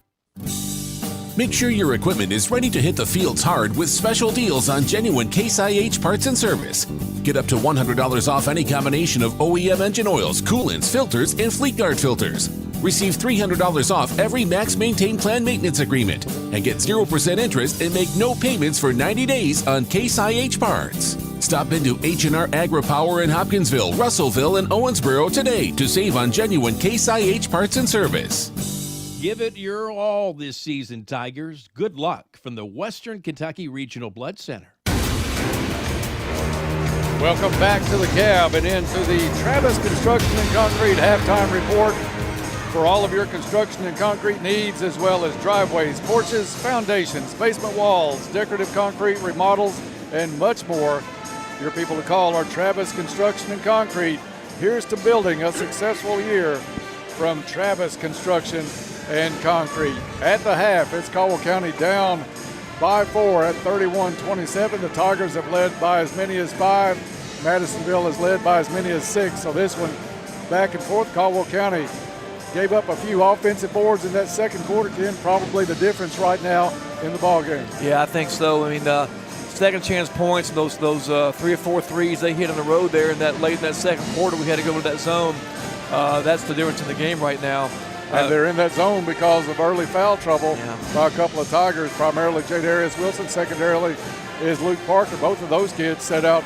Make sure your equipment is ready to hit the fields hard with special deals on genuine Case IH parts and service. Get up to $100 off any combination of OEM engine oils, coolants, filters, and Fleet Guard filters. Receive $300 off every Max Maintain Plan maintenance agreement and get 0% interest and make no payments for 90 days on Case IH parts. Stop into H&R Agri-Power in Hopkinsville, Russellville, and Owensboro today to save on genuine Case IH parts and service. Give it your all this season, Tigers. Good luck from the Western Kentucky Regional Blood Center. Welcome back to the cab and into the Travis Construction and Concrete halftime report for all of your construction and concrete needs, as well as driveways, porches, foundations, basement walls, decorative concrete remodels, and much more. Your people to call are Travis Construction and Concrete. Here's to building a successful year from Travis Construction and concrete. At the half, it's Caldwell County down by 4 at 31-27. The Tigers have led by as many as 5. Madisonville has led by as many as 6. So this one back and forth. Caldwell County gave up a few offensive boards in that second quarter, Ken. Probably the difference right now in the ball game. Yeah, I think so. I mean, second chance points, those 3 or 4 threes they hit on the road there, and that late in that second quarter we had to go to that zone. That's the difference in the game right now. And they're in that zone because of early foul trouble by a couple of Tigers, primarily Jadarius Wilson. Secondarily is Luke Parker. Both of those kids set out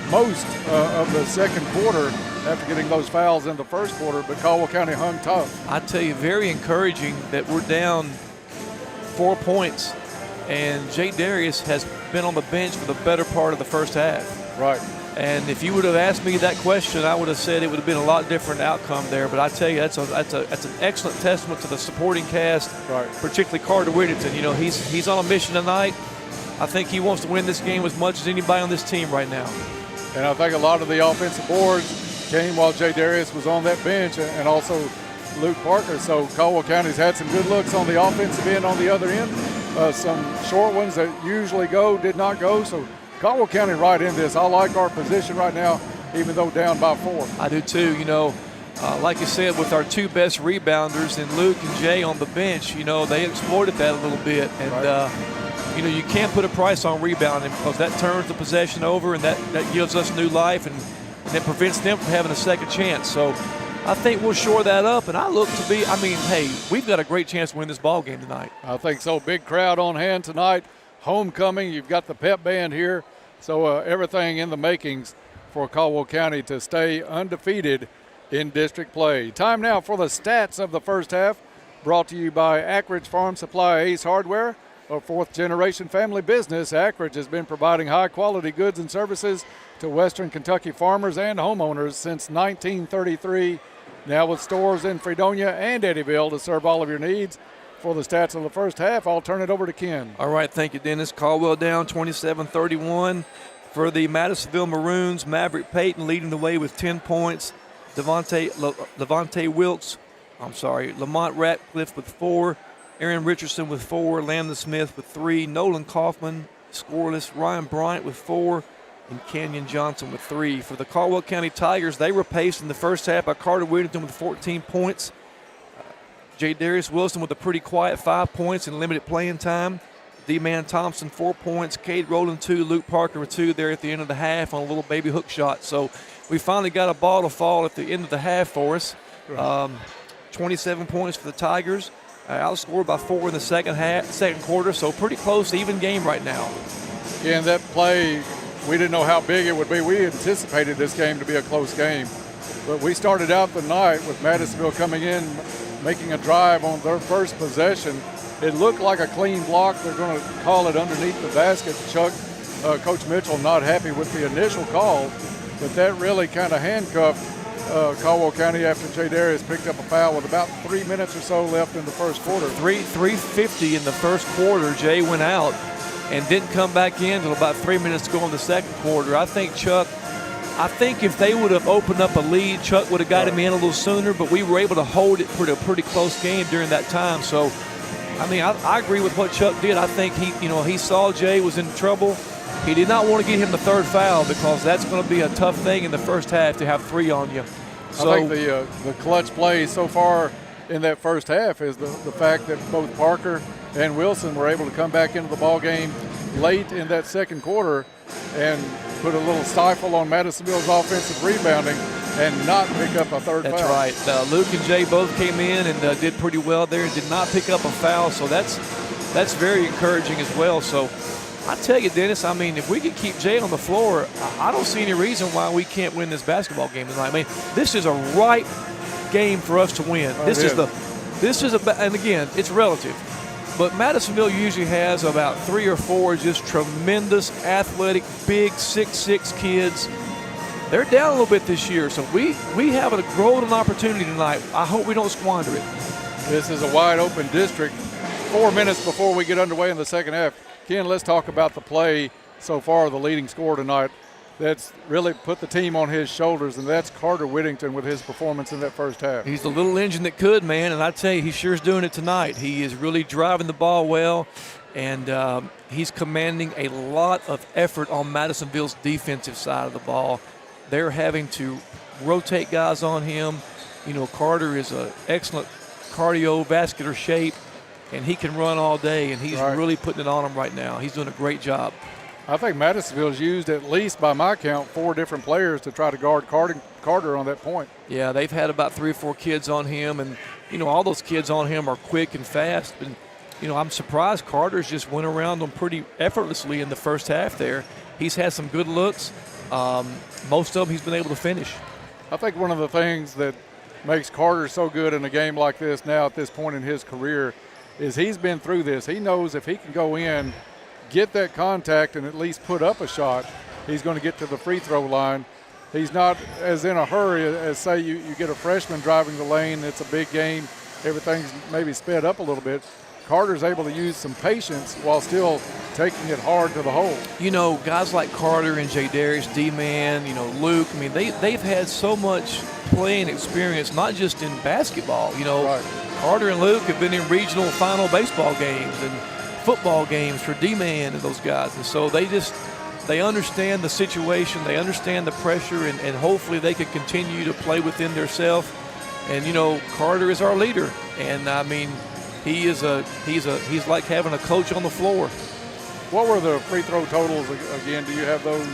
most of the second quarter after getting those fouls in the first quarter, but Caldwell County hung tough. I tell you, very encouraging that we're down 4 points, and Jadarius has been on the bench for the better part of the first half. Right. And if you would have asked me that question, I would have said it would have been a lot different outcome there. But I tell you, that's an excellent testament to the supporting cast, right, particularly Carter Whittington. You know, he's on a mission tonight. I think he wants to win this game as much as anybody on this team right now. And I think a lot of the offensive boards came while Jadarius was on that bench, and also Luke Parker. So Caldwell County's had some good looks on the offensive end on the other end. Some short ones that usually did not go. So Caldwell County right in this. I like our position right now, even though down by 4. I do too. You know, like you said, with our 2 best rebounders and Luke and Jay on the bench, you know, they exploited that a little bit. And, you know, you can't put a price on rebounding because that turns the possession over, and that gives us new life, and it prevents them from having a second chance. So I think we'll shore that up, and I look to be, I mean, hey, we've got a great chance to win this ball game tonight. I think so. Big crowd on hand tonight. Homecoming. You've got the pep band here. So everything in the makings for Caldwell County to stay undefeated in district play. Time now for the stats of the first half, brought to you by Ackridge Farm Supply Ace Hardware, a 4th-generation family business. Ackridge has been providing high-quality goods and services to Western Kentucky farmers and homeowners since 1933, now with stores in Fredonia and Eddyville to serve all of your needs. For the stats of the first half, I'll turn it over to Ken. All right, thank you, Dennis. Caldwell down 27-31 for the Madisonville Maroons. Maverick Payton leading the way with 10 points. Lamont Ratcliffe with 4. Aaron Richardson with 4. Landon Smith with 3. Nolan Kaufman scoreless. Ryan Bryant with 4. And Kenyon Johnson with 3. For the Caldwell County Tigers, they were paced in the first half by Carter Whittington with 14 points. Jadarius Wilson with a pretty quiet 5 points and limited playing time. D-Man Thompson 4 points. Cade Rowland 2. Luke Parker with 2 there at the end of the half on a little baby hook shot. So we finally got a ball to fall at the end of the half for us. 27 points for the Tigers. Outscored by 4 in the second quarter. So pretty close, even game right now. Yeah, and that play, we didn't know how big it would be. We anticipated this game to be a close game. But we started out the night with Madisonville coming in, making a drive on their first possession. It looked like a clean block. They're going to call it underneath the basket. Coach Mitchell not happy with the initial call, but that really kind of handcuffed Caldwell County after Jadarius picked up a foul with about 3 minutes or so left in the first quarter. 3:50 in the first quarter. Jay went out and didn't come back in until about 3 minutes to go in the second quarter. I think if they would have opened up a lead, Chuck would have got him in a little sooner, but we were able to hold it for a pretty close game during that time. So, I mean, I agree with what Chuck did. I think he saw Jay was in trouble. He did not want to get him the third foul because that's going to be a tough thing in the first half to have 3 on you. So, I think the clutch play so far in that first half is the fact that both Parker and Wilson were able to come back into the ball game late in that second quarter and put a little stifle on Madisonville's offensive rebounding and not pick up a third foul. That's right. Luke and Jay both came in and did pretty well there and did not pick up a foul, so that's very encouraging as well. So I tell you, Dennis, I mean, if we can keep Jay on the floor, I don't see any reason why we can't win this basketball game tonight. I mean, this is a ripe game for us to win. And again, it's relative. But Madisonville usually has about 3 or 4 just tremendous, athletic, big 6'6" kids. They're down a little bit this year, so we have a golden opportunity tonight. I hope we don't squander it. This is a wide open district. 4 minutes before we get underway in the second half. Ken, let's talk about the play so far, the leading scorer tonight that's really put the team on his shoulders, and that's Carter Whittington with his performance in that first half. He's the little engine that could, man, and I tell you, he sure is doing it tonight. He is really driving the ball well, and he's commanding a lot of effort on Madisonville's defensive side of the ball. They're having to rotate guys on him. You know, Carter is an excellent cardiovascular shape, and he can run all day, and he's really putting it on him right now. He's doing a great job. I think Madisonville's used, at least by my count, 4 different players to try to guard Carter on that point. Yeah, they've had about 3 or 4 kids on him, and, you know, all those kids on him are quick and fast. And, you know, I'm surprised Carter's just went around them pretty effortlessly in the first half there. He's had some good looks. Most of them he's been able to finish. I think one of the things that makes Carter so good in a game like this now at this point in his career is he's been through this. He knows if he can go in, get that contact, and at least put up a shot, he's going to get to the free throw line. He's not as in a hurry as, say, you get a freshman driving the lane. It's a big game. Everything's maybe sped up a little bit. Carter's able to use some patience while still taking it hard to the hole. You know, guys like Carter and J. Darius, D-Man, you know, Luke, I mean, they've had so much playing experience, not just in basketball. You know, Carter and Luke have been in regional final baseball games and football games for D-Man and those guys. And so they understand the situation, they understand the pressure, and hopefully they can continue to play within themselves. And, you know, Carter is our leader. And, I mean, he's like having a coach on the floor. What were the free throw totals again? Do you have those?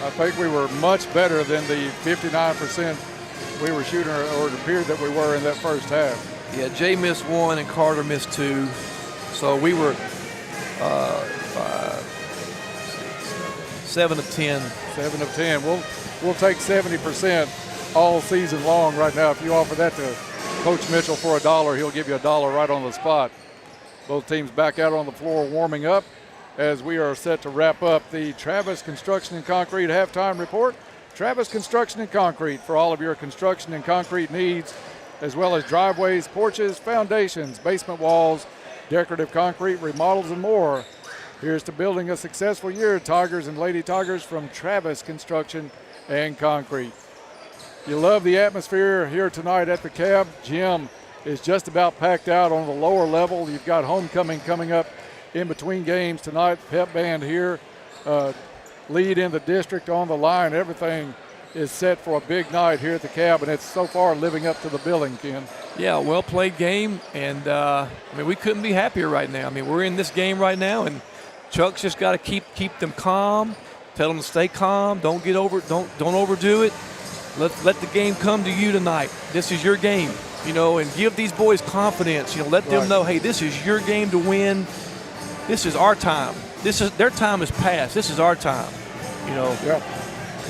I think we were much better than the 59% we were shooting, or it appeared that we were in that first half. Yeah, Jay missed 1 and Carter missed 2. So we were 7 of 10. 7 of 10. We'll take 70% all season long right now. If you offer that to Coach Mitchell for $1, he'll give you $1 right on the spot. Both teams back out on the floor warming up as we are set to wrap up the Travis Construction and Concrete halftime report. Travis Construction and Concrete for all of your construction and concrete needs, as well as driveways, porches, foundations, basement walls, decorative concrete, remodels, and more. Here's to building a successful year, Tigers and Lady Tigers, from Travis Construction and Concrete. You love the atmosphere here tonight at the Cab. Gym is just about packed out on the lower level. You've got homecoming coming up in between games tonight. Pep band here, lead in the district on the line. Everything is set for a big night here at the Cab, and it's so far living up to the billing, Ken. Yeah, well-played game, and I mean, we couldn't be happier right now. I mean, we're in this game right now, and Chuck's just got to keep them calm, tell them to stay calm, don't overdo it. Let the game come to you tonight. This is your game, you know, and give these boys confidence. You know, let them know, hey, this is your game to win. This is our time. Their time is past. This is our time, you know.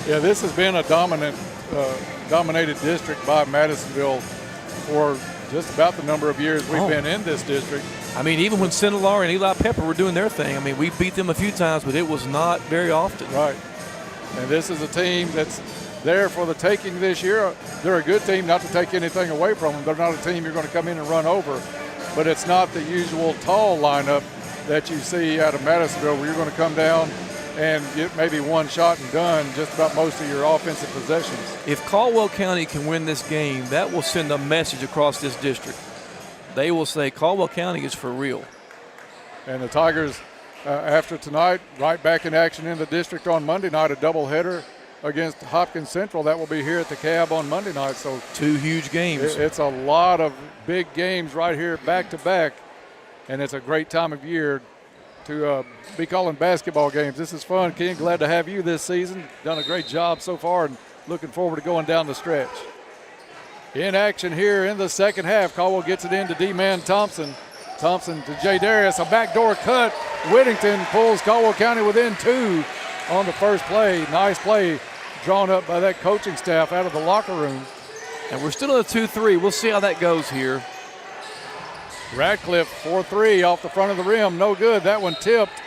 Yeah, this has been a dominated district by Madisonville for just about the number of years we've been in this district. I mean, even when Sinaloa and Eli Pepper were doing their thing, I mean, we beat them a few times, but it was not very often. Right. And this is a team that's there for the taking this year. They're a good team, not to take anything away from them. They're not a team you're going to come in and run over. But it's not the usual tall lineup that you see out of Madisonville, where you're going to come down and get maybe one shot and done just about most of your offensive possessions. If Caldwell County can win this game, that will send a message across this district. They will say Caldwell County is for real. And the Tigers, after tonight, right back in action in the district on Monday night, a doubleheader against Hopkins Central. That will be here at the Cab on Monday night. So 2 huge games. It's a lot of big games right here back to back, and it's a great time of year to be calling basketball games. This is fun, Ken. Glad to have you this season. Done a great job so far, and looking forward to going down the stretch. In action here in the second half, Caldwell gets it into D-Man Thompson. Thompson to J. Darius, a backdoor cut. Whittington pulls Caldwell County within 2 on the first play. Nice play drawn up by that coaching staff out of the locker room. And we're still in a 2-3. We'll see how that goes here. Radcliffe 4-3 off the front of the rim. No good. That one tipped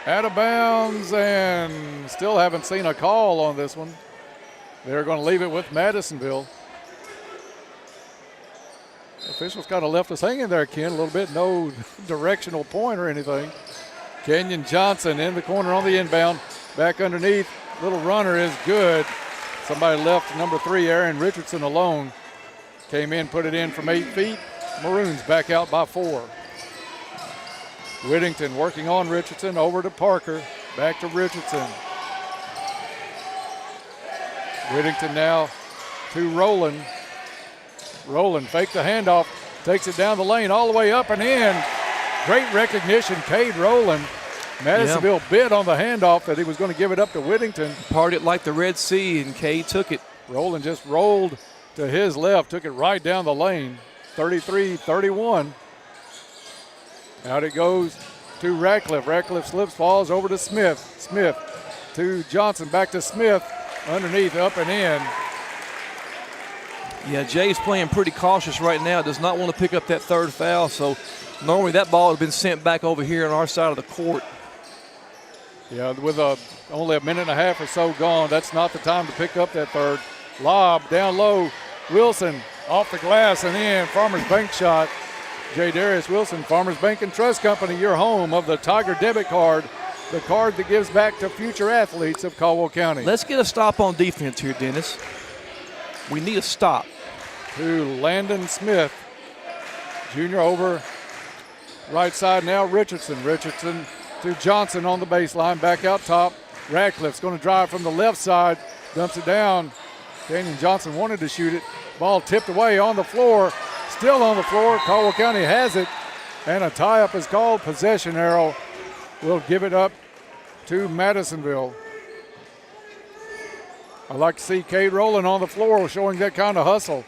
out of bounds, and still haven't seen a call on this one. They're going to leave it with Madisonville. Officials kind of left us hanging there, Ken, a little bit. No directional point or anything. Kenyon Johnson in the corner on the inbound. Back underneath. little runner is good. Somebody left number 3, Aaron Richardson, alone. Came in, put it in from 8 feet. Maroons back out by 4. Whittington working on Richardson, over to Parker, back to Richardson. Whittington now to Rowland. Rowland faked the handoff, takes it down the lane all the way up and in. Great recognition, Cade Rowland. Madisonville bid on the handoff that he was going to give it up to Whittington. Parted it like the Red Sea, and Cade took it. Rowland just rolled to his left, took it right down the lane. 33-31. Out it goes to Radcliffe. Radcliffe slips, falls over to Smith. Smith to Johnson, back to Smith. Underneath, up and in. Yeah, Jay's playing pretty cautious right now. Does not want to pick up that 3rd foul, so normally that ball has been sent back over here on our side of the court. Yeah, with only a minute and a half or so gone, that's not the time to pick up that 3rd. Lob down low. Wilson off the glass and in. Farmers Bank shot. J. Darius Wilson, Farmers Bank and Trust Company, your home of the Tiger debit card, the card that gives back to future athletes of Caldwell County. Let's get a stop on defense here, Dennis. We need a stop. To Landon Smith, junior over right side now. Richardson. Richardson to Johnson on the baseline, back out top. Radcliffe's going to drive from the left side, dumps it down. Daniel Johnson wanted to shoot it. Ball tipped away on the floor, still on the floor. Caldwell County has it, and a tie-up is called. Possession arrow will give it up to Madisonville. I like to see Cade Rowland on the floor showing that kind of hustle.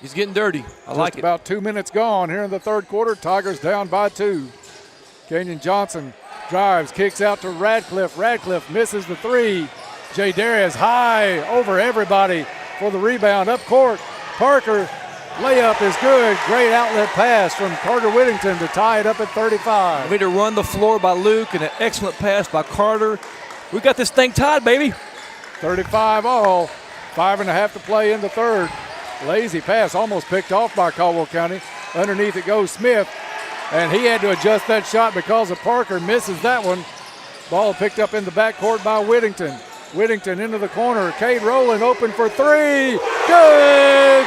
He's getting dirty. I like it. About 2 minutes gone here in the 3rd quarter. Tigers down by 2. Kenyon Johnson drives, kicks out to Radcliffe. Radcliffe misses the 3. J. Darius high over everybody for the rebound up court. Parker, layup is good. Great outlet pass from Carter Whittington to tie it up at 35. Way to run the floor by Luke, and an excellent pass by Carter. We got this thing tied, baby. 35 all. 5.5 to play in the 3rd. Lazy pass almost picked off by Caldwell County. Underneath it goes Smith, and he had to adjust that shot because of Parker. Misses that one. Ball picked up in the backcourt by Whittington. Whittington into the corner. Cade Rowland open for 3. Good!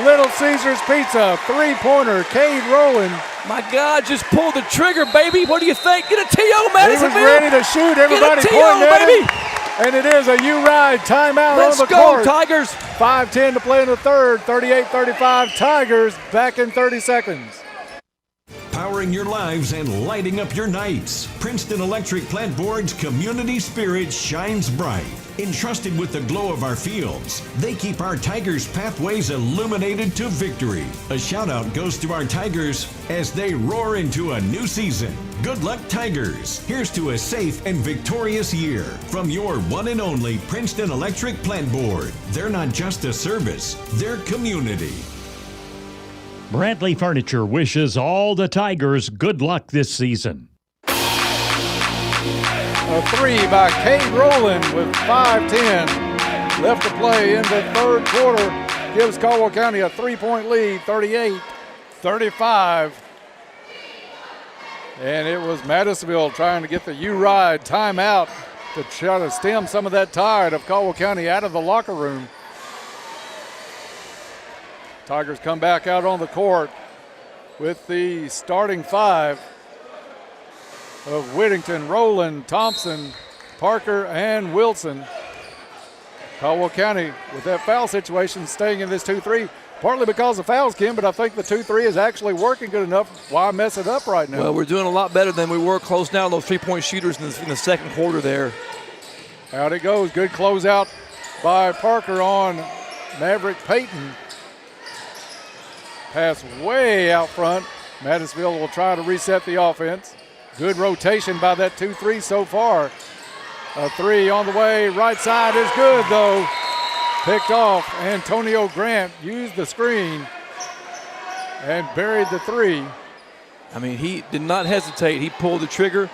Little Caesars Pizza, 3-pointer. Cade Rowland. My God, just pull the trigger, baby. What do you think? Get a T.O. Madisonville. He was ready to shoot. Everybody pointing at him. And it is a U-Ride timeout on the Let's court. go, Tigers. 5:10 to play in the 3rd. 38-35. Tigers back in 30 seconds. Powering your lives and lighting up your nights. Princeton Electric Plant Board's community spirit shines bright. Entrusted with the glow of our fields, they keep our Tigers' pathways illuminated to victory. A shout out goes to our Tigers as they roar into a new season. Good luck, Tigers. Here's to a safe and victorious year from your one and only Princeton Electric Plant Board. They're not just a service, they're community. Bradley Furniture wishes all the Tigers good luck this season. A 3 by Cade Rowland with 5:10 left to play in the 3rd quarter. Gives Caldwell County a 3-point lead, 38-35. And it was Madisonville trying to get the U-Ride timeout to try to stem some of that tide of Caldwell County out of the locker room. Tigers come back out on the court with the starting 5 of Whittington, Rowland, Thompson, Parker, and Wilson. Caldwell County with that foul situation staying in this 2-3, partly because of fouls, Kim, but I think the 2-3 is actually working good enough. Why mess it up right now? Well, we're doing a lot better than we were close down those 3-point shooters in the 2nd quarter there. Out it goes. Good closeout by Parker on Maverick Payton. Pass way out front. Madisonville will try to reset the offense. Good rotation by that 2-3 so far. A 3 on the way. Right side is good, though. Picked off. Antonio Grant used the screen and buried the 3. I mean, he did not hesitate. He pulled the trigger.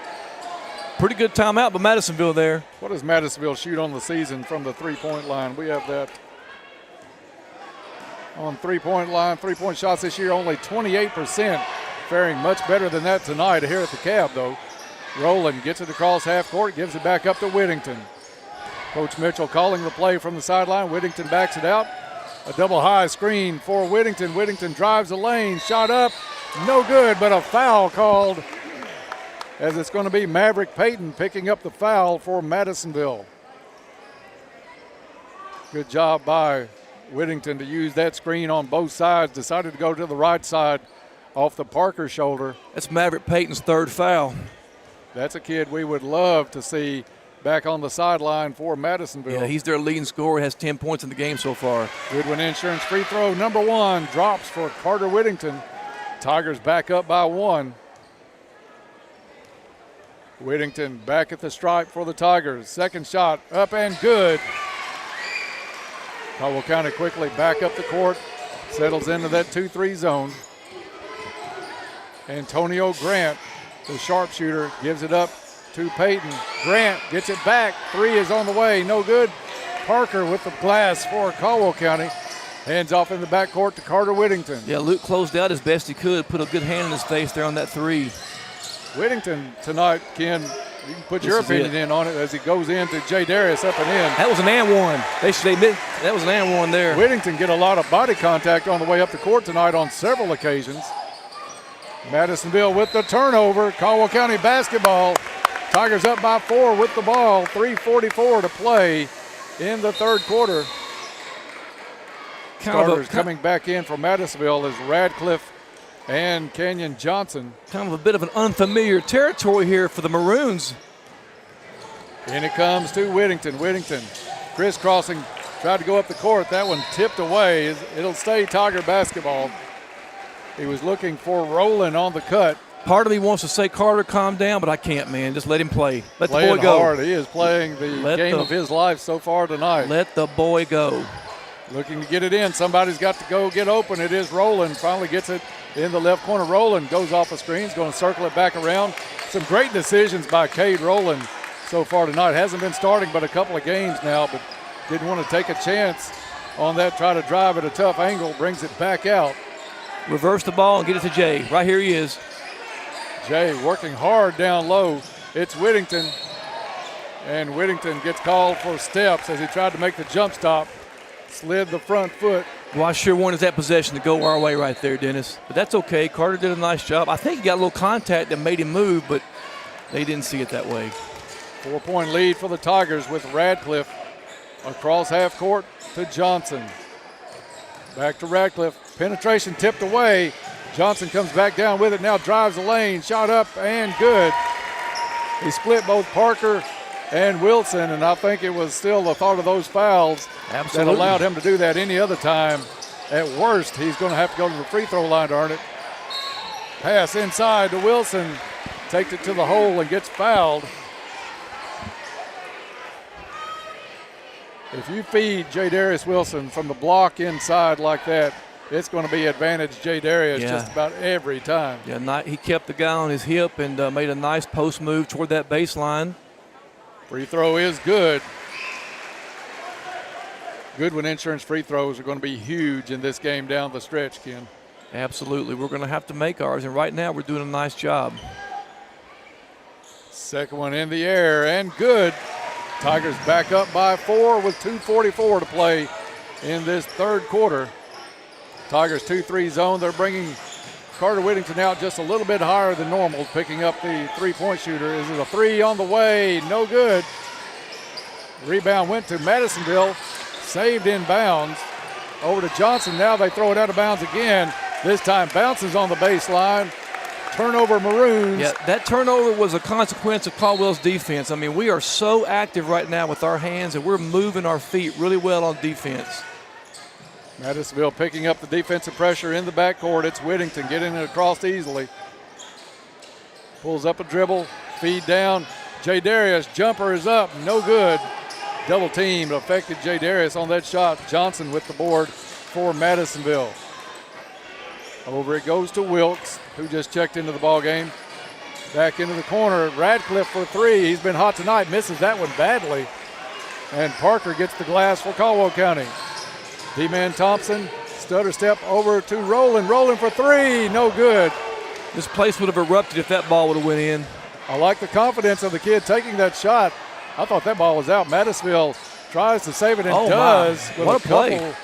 Pretty good timeout by Madisonville there. What does Madisonville shoot on the season from the 3-point line? We have that on 3-point line. 3-point shots this year, only 28%. Faring much better than that tonight here at the Cab, though. Rowland gets it across half court, gives it back up to Whittington. Coach Mitchell calling the play from the sideline. Whittington backs it out. A double high screen for Whittington. Whittington drives the lane, shot up, no good, but a foul called, as it's going to be Maverick Payton picking up the foul for Madisonville. Good job by Whittington to use that screen on both sides. Decided to go to the right side off the Parker shoulder. That's Maverick Payton's third foul. That's a kid we would love to see back on the sideline for Madisonville. Yeah, he's their leading scorer, has 10 points in the game so far. Goodwin Insurance free throw number 1 drops for Carter Whittington. Tigers back up by 1. Whittington back at the stripe for the Tigers. Second shot up and good. Caldwell County quickly back up the court, settles into that 2-3 zone. Antonio Grant, the sharpshooter, gives it up to Payton. Grant gets it back. 3 is on the way, no good. Parker with the glass for Caldwell County. Hands off in the backcourt to Carter Whittington. Yeah, Luke closed out as best he could, put a good hand in his face there on that 3. Whittington tonight, Ken, you can put your opinion in on it as he goes into Jay Darius up and in. That was an and one. They should admit that was an and one there. Whittington get a lot of body contact on the way up the court tonight on several occasions. Madisonville with the turnover. Caldwell County basketball. Tigers up by 4 with the ball. 3:44 to play in the third quarter. Starters coming back in for Madisonville is Radcliffe and Kenyon Johnson. Kind of a bit of an unfamiliar territory here for the Maroons. In it comes to Whittington. Whittington crisscrossing, tried to go up the court. That one tipped away. It'll stay Tiger basketball. He was looking for Rowland on the cut. Part of me wants to say, Carter, calm down, but I can't, man. Just let him play. Let Playing the boy go. Hard. He is playing the game of his life so far tonight. Let the boy go. Looking to get it in. Somebody's got to go get open. It is Rowland. Finally gets it in the left corner. Rowland goes off the screen. He's going to circle it back around. Some great decisions by Cade Rowland so far tonight. Hasn't been starting but a couple of games now, but didn't want to take a chance on that. Try to drive at a tough angle. Brings it back out. Reverse the ball and get it to Jay. Right here he is. Jay working hard down low. It's Whittington. And Whittington gets called for steps as he tried to make the jump stop. Slid the front foot. Well, I sure wanted that possession to go our way right there, Dennis. But that's okay. Carter did a nice job. I think he got a little contact that made him move, but they didn't see it that way. 4-point lead for the Tigers with Radcliffe across half court to Johnson. Back to Radcliffe. Penetration tipped away. Johnson comes back down with it, now drives the lane. Shot up and good. He split both Parker and Wilson, and I think it was still the thought of those fouls that allowed him to do that. Any other time, at worst, he's going to have to go to the free throw line to earn it. Pass inside to Wilson. Takes it to the hole and gets fouled. If you feed J. Darius Wilson from the block inside like that, it's going to be advantage J. Darius just about every time. Yeah, he kept the guy on his hip and made a nice post move toward that baseline. Free throw is good. Goodwin Insurance free throws are going to be huge in this game down the stretch, Ken. Absolutely. We're going to have to make ours, and right now we're doing a nice job. Second one in the air and good. Tigers back up by 4 with 2:44 to play in this third quarter. Tigers 2-3 zone. They're bringing Carter Whittington out just a little bit higher than normal, picking up the three-point shooter. Is it a 3 on the way? No good. Rebound went to Madisonville. Saved in bounds. Over to Johnson. Now they throw it out of bounds again. This time bounces on the baseline. Turnover Maroons. Yeah, that turnover was a consequence of Caldwell's defense. I mean, we are so active right now with our hands, and we're moving our feet really well on defense. Madisonville picking up the defensive pressure in the backcourt. It's Whittington getting it across easily. Pulls up a dribble, feed down. J. Darius, jumper is up, no good. Double team affected J. Darius on that shot. Johnson with the board for Madisonville. Over it goes to Wilkes, who just checked into the ball game. Back into the corner, Radcliffe for 3. He's been hot tonight, misses that one badly. And Parker gets the glass for Caldwell County. D-Man Thompson, stutter step over to Rowland. Rowland for 3, no good. This place would have erupted if that ball would have went in. I like the confidence of the kid taking that shot. I thought that ball was out. Madisonville tries to save it and does with a couple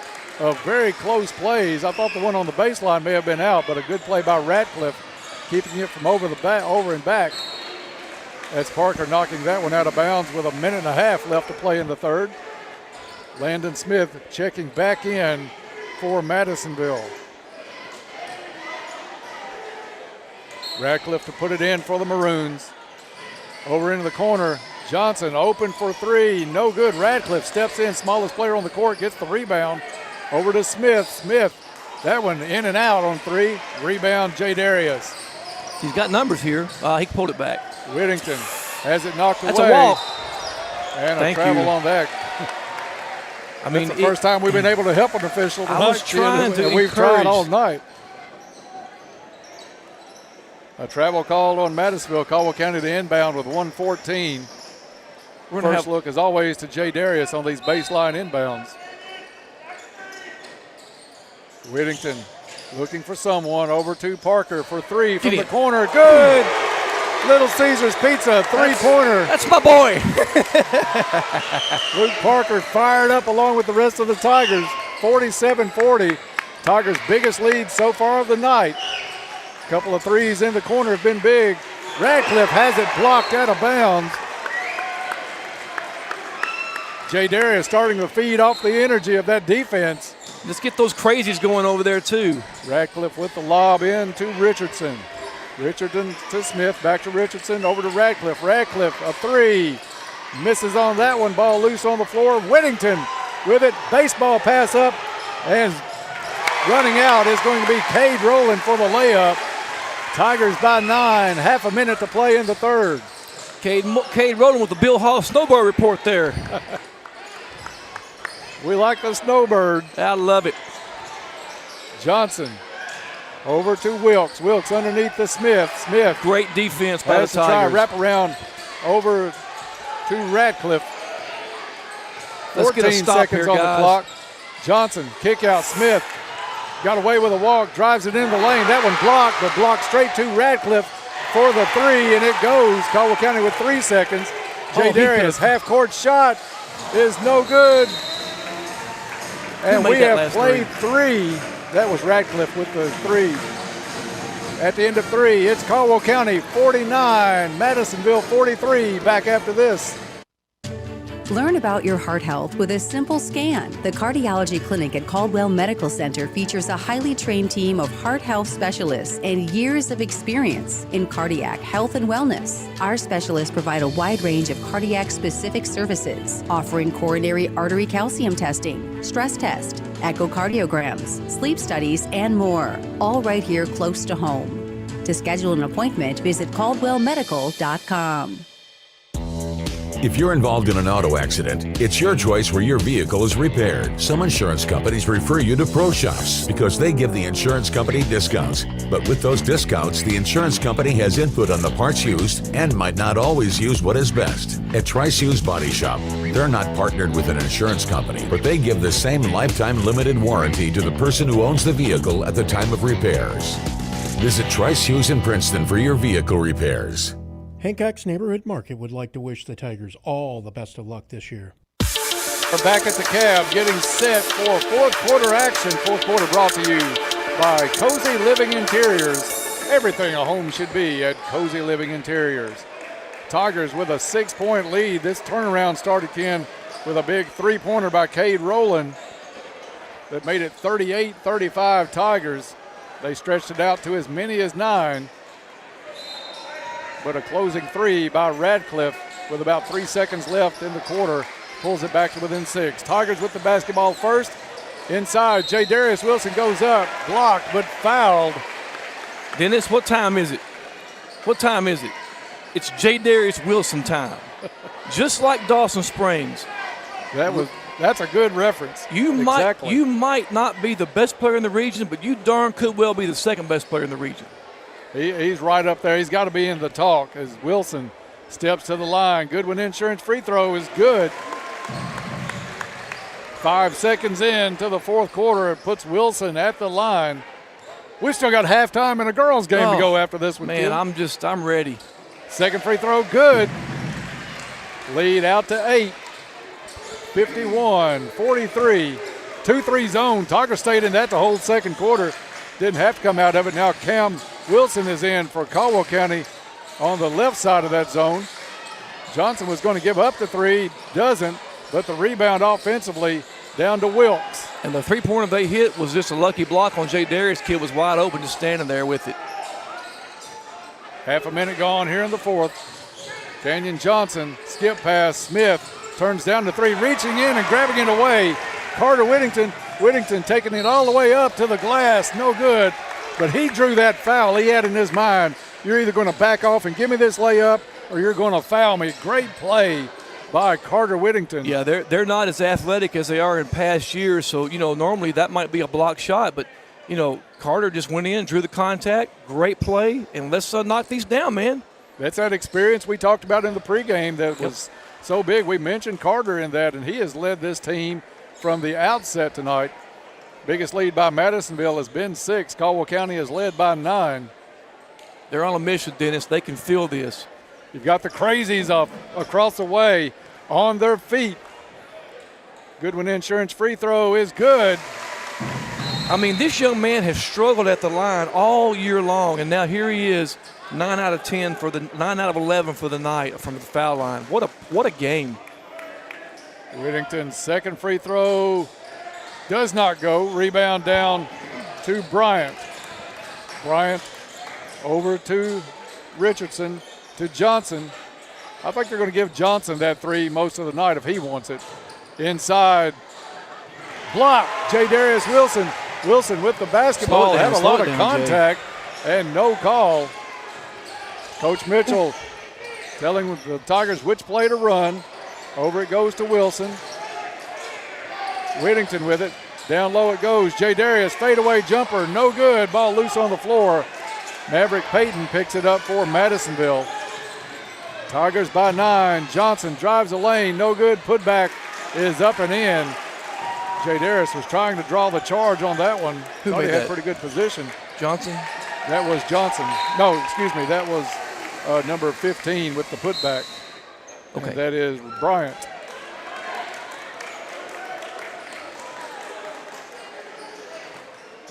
of very close plays. I thought the one on the baseline may have been out, but a good play by Ratcliffe, keeping it from over and back. That's Parker knocking that one out of bounds with 1.5 minutes left to play in the third. Landon Smith checking back in for Madisonville. Ratcliffe to put it in for the Maroons. Over into the corner. Johnson open for three. No good. Ratcliffe steps in. Smallest player on the court. Gets the rebound. Over to Smith. Smith. That one in and out on three. Rebound, Jay Darius. He's got numbers here. He pulled it back. Whittington has it knocked away. That's a walk. And a travel on that. I mean, that's the first time we've been able to help an official tonight. I was trying to We've tried all night. A travel call on Madisonville. Caldwell County to inbound with 1:14. First look, as always, to Jay Darius on these baseline inbounds. Whittington looking for someone. Over to Parker for three from the corner. Good! Little Caesars Pizza, three-pointer. That's my boy. Luke Parker fired up along with the rest of the Tigers. 47-40. Tigers' biggest lead so far of the night. A couple of threes in the corner have been big. Radcliffe has it blocked out of bounds. Jay Darius starting to feed off the energy of that defense. Let's get those crazies going over there, too. Radcliffe with the lob in to Richardson. Richardson to Smith, back to Richardson, over to Radcliffe. Radcliffe, a three. Misses on that one, ball loose on the floor. Whittington with it, baseball pass up, and running out is going to be Cade Rowland for the layup. Tigers by 9, half a minute to play in the third. Cade Rowland with the Bill Hall snowbird report there. We like the snowbird. I love it. Johnson over to Wilkes. Wilkes underneath the Smith. Smith. Great defense by the Tigers. Try wrap around over to Radcliffe. Let's get a stop seconds here, on guys. the clock. Johnson, kick out. Smith got away with a walk, drives it in the lane. That one blocked, but blocked straight to Radcliffe for the three, and it goes. Caldwell County with 3 seconds. Jay Darius, half-court shot is no good. And we have played three. That was Radcliffe with the three. At the end of three, it's Caldwell County 49, Madisonville 43. Back after this. Learn about your heart health with a simple scan. The cardiology clinic at Caldwell Medical Center features a highly trained team of heart health specialists and years of experience in cardiac health and wellness. Our specialists provide a wide range of cardiac-specific services, offering coronary artery calcium testing, stress test, echocardiograms, sleep studies, and more, all right here close to home. To schedule an appointment, visit caldwellmedical.com. If you're involved in an auto accident, it's your choice where your vehicle is repaired. Some insurance companies refer you to pro shops because they give the insurance company discounts. But with those discounts, the insurance company has input on the parts used and might not always use what is best. At Trice Hughes Body Shop, they're not partnered with an insurance company, but they give the same lifetime limited warranty to the person who owns the vehicle at the time of repairs. Visit Trice Hughes in Princeton for your vehicle repairs. Hancock's Neighborhood Market would like to wish the Tigers all the best of luck this year. We're back at the cab, getting set for fourth quarter action. Fourth quarter brought to you by Cozy Living Interiors. Everything a home should be at Cozy Living Interiors. Tigers with a 6-point lead. This turnaround started, Ken, with a big three-pointer by Cade Rowland that made it 38-35 Tigers. They stretched it out to as many as 9. But a closing three by Radcliffe with about 3 seconds left in the quarter pulls it back to within 6. Tigers with the basketball first. Inside, Jay Darius Wilson goes up, blocked but fouled. Dennis, what time is it? What time is it? It's Jay Darius Wilson time. Just like Dawson Springs. That's a good reference. You might not be the best player in the region, but you darn could well be the second best player in the region. He's right up there. He's got to be in the talk as Wilson steps to the line. Goodwin Insurance free throw is good. 5 seconds into the fourth quarter, it puts Wilson at the line. We still got halftime and a girls' game to go after this one. Man, I'm ready. Second free throw, good. Lead out to 8. 51-43. 2-3 zone. Tiger stayed in that the whole second quarter. Didn't have to come out of it. Now Cam Wilson is in for Caldwell County on the left side of that zone. Johnson was going to give up the three, doesn't, but the rebound offensively down to Wilkes. And the three-pointer they hit was just a lucky block on Jay Darius. Kid was wide open, just standing there with it. Half a minute gone here in the fourth. Canyon Johnson, skip pass, Smith turns down the three, reaching in and grabbing it away. Carter Whittington taking it all the way up to the glass, no good. But he drew that foul. He had in his mind, you're either going to back off and give me this layup or you're going to foul me. Great play by Carter Whittington. Yeah, they're not as athletic as they are in past years, so, normally that might be a block shot, but, Carter just went in, drew the contact, great play, and let's knock these down, man. That's that experience we talked about in the pregame that was so big. We mentioned Carter in that, and he has led this team from the outset tonight. Biggest lead by Madisonville has been 6. Caldwell County has led by 9. They're on a mission, Dennis. They can feel this. You've got the crazies up across the way on their feet. Goodwin Insurance free throw is good. I mean, this young man has struggled at the line all year long, and now here he is, 9 out of 11 for the night from the foul line. What a game. Whittington's second free throw does not go. Rebound down to Bryant. Bryant over to Richardson to Johnson. I think they're going to give Johnson that three most of the night if he wants it. Inside. Block. J. Darius Wilson. Wilson with the basketball. Had a lot of contact and no call. Coach Mitchell telling the Tigers which play to run. Over it goes to Wilson. Whittington with it. Down low it goes. J. Darius fadeaway jumper. No good. Ball loose on the floor. Maverick Payton picks it up for Madisonville. Tigers by 9. Johnson drives the lane. No good. Putback is up and in. J. Darius was trying to draw the charge on that one. Who Thought made he had that? pretty good position. Johnson? That was Johnson. No, excuse me. That was number 15 with the putback. Okay. And that is Bryant.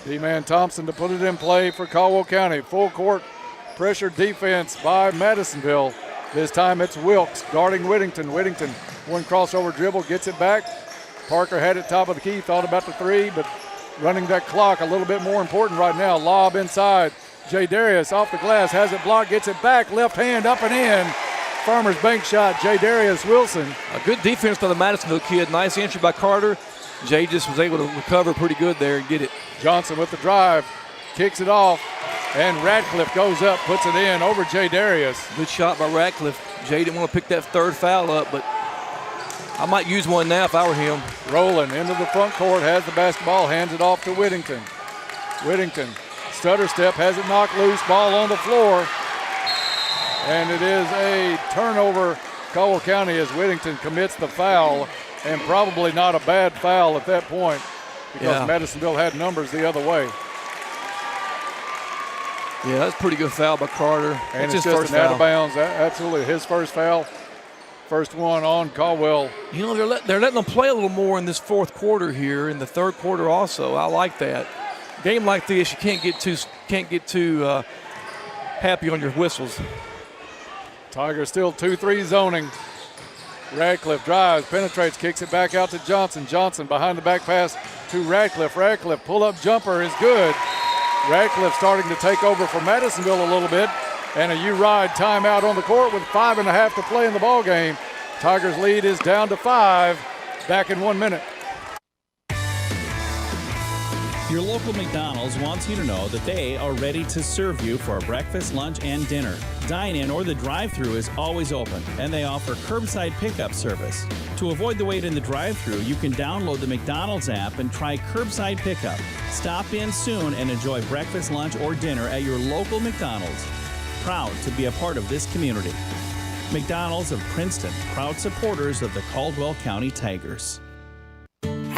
D-Man Thompson to put it in play for Caldwell County. Full court pressure defense by Madisonville. This time it's Wilkes guarding Whittington. Whittington, one crossover dribble, gets it back. Parker had it top of the key, thought about the three, but running that clock a little bit more important right now. Lob inside. J. Darius off the glass, has it blocked, gets it back, left hand up and in. Farmer's bank shot, J. Darius Wilson. A good defense by the Madisonville kid. Nice entry by Carter. Jay just was able to recover pretty good there and get it. Johnson with the drive, kicks it off, and Radcliffe goes up, puts it in over J. Darius. Good shot by Radcliffe. Jay didn't want to pick that third foul up, but I might use one now if I were him. Rolling into the front court, has the basketball, hands it off to Whittington. Whittington, stutter step, has it knocked loose, ball on the floor. And it is a turnover. Caldwell County as Whittington commits the foul, and probably not a bad foul at that point because Madisonville had numbers the other way. Yeah, that's a pretty good foul by Carter. And That's it's his just first an out foul. of bounds. Absolutely his first foul. First one on Caldwell. They're letting them play a little more in this fourth quarter here, in the third quarter also. I like that. Game like this, you can't get too happy on your whistles. Tigers still 2-3 zoning. Radcliffe drives, penetrates, kicks it back out to Johnson. Johnson behind the back pass to Radcliffe. Radcliffe pull-up jumper is good. Radcliffe starting to take over for Madisonville a little bit. And a U-Ride timeout on the court with 5.5 to play in the ball game. Tigers lead is down to 5. Back in 1 minute. Your local McDonald's wants you to know that they are ready to serve you for breakfast, lunch, and dinner. Dine-in or the drive-thru is always open, and they offer curbside pickup service. To avoid the wait in the drive-thru, you can download the McDonald's app and try curbside pickup. Stop in soon and enjoy breakfast, lunch, or dinner at your local McDonald's. Proud to be a part of this community. McDonald's of Princeton, proud supporters of the Caldwell County Tigers.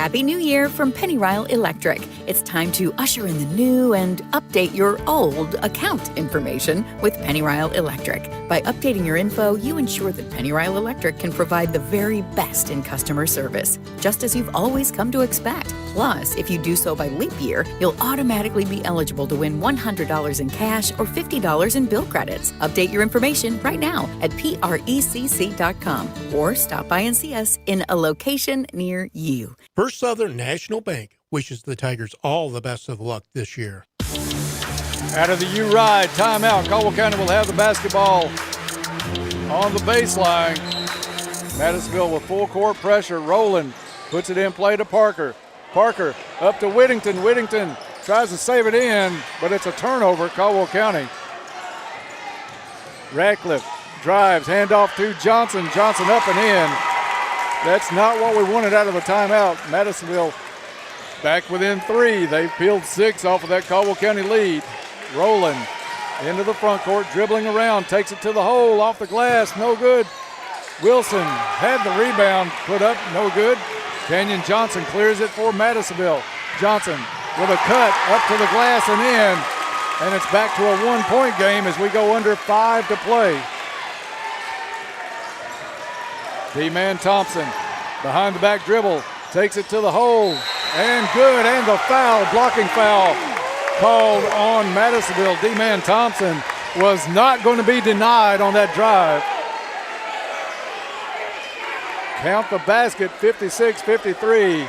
Happy New Year from Pennyrile Electric. It's time to usher in the new and update your old account information with Pennyrile Electric. By updating your info, you ensure that Pennyrile Electric can provide the very best in customer service, just as you've always come to expect. Plus, if you do so by leap year, you'll automatically be eligible to win $100 in cash or $50 in bill credits. Update your information right now at PRECC.com or stop by and see us in a location near you. First Southern National Bank wishes the Tigers all the best of luck this year. Out of the U-Ride, timeout. Caldwell County will have the basketball on the baseline. Madisonville with full court pressure. Rowland puts it in play to Parker. Parker up to Whittington. Whittington tries to save it in, but it's a turnover, Caldwell County. Radcliffe drives, handoff to Johnson. Johnson up and in. That's not what we wanted out of the timeout. Madisonville back within 3. They've peeled 6 off of that Caldwell County lead. Rowland into the front court, dribbling around, takes it to the hole, off the glass, no good. Wilson had the rebound, put up, no good. Canyon Johnson clears it for Madisonville. Johnson with a cut, up to the glass and in. And it's back to a 1-point game as we go under 5 to play. D-Man Thompson, behind the back dribble, takes it to the hole, and good, and the foul, blocking foul called on Madisonville. D-Man Thompson was not going to be denied on that drive. Count the basket, 56-53,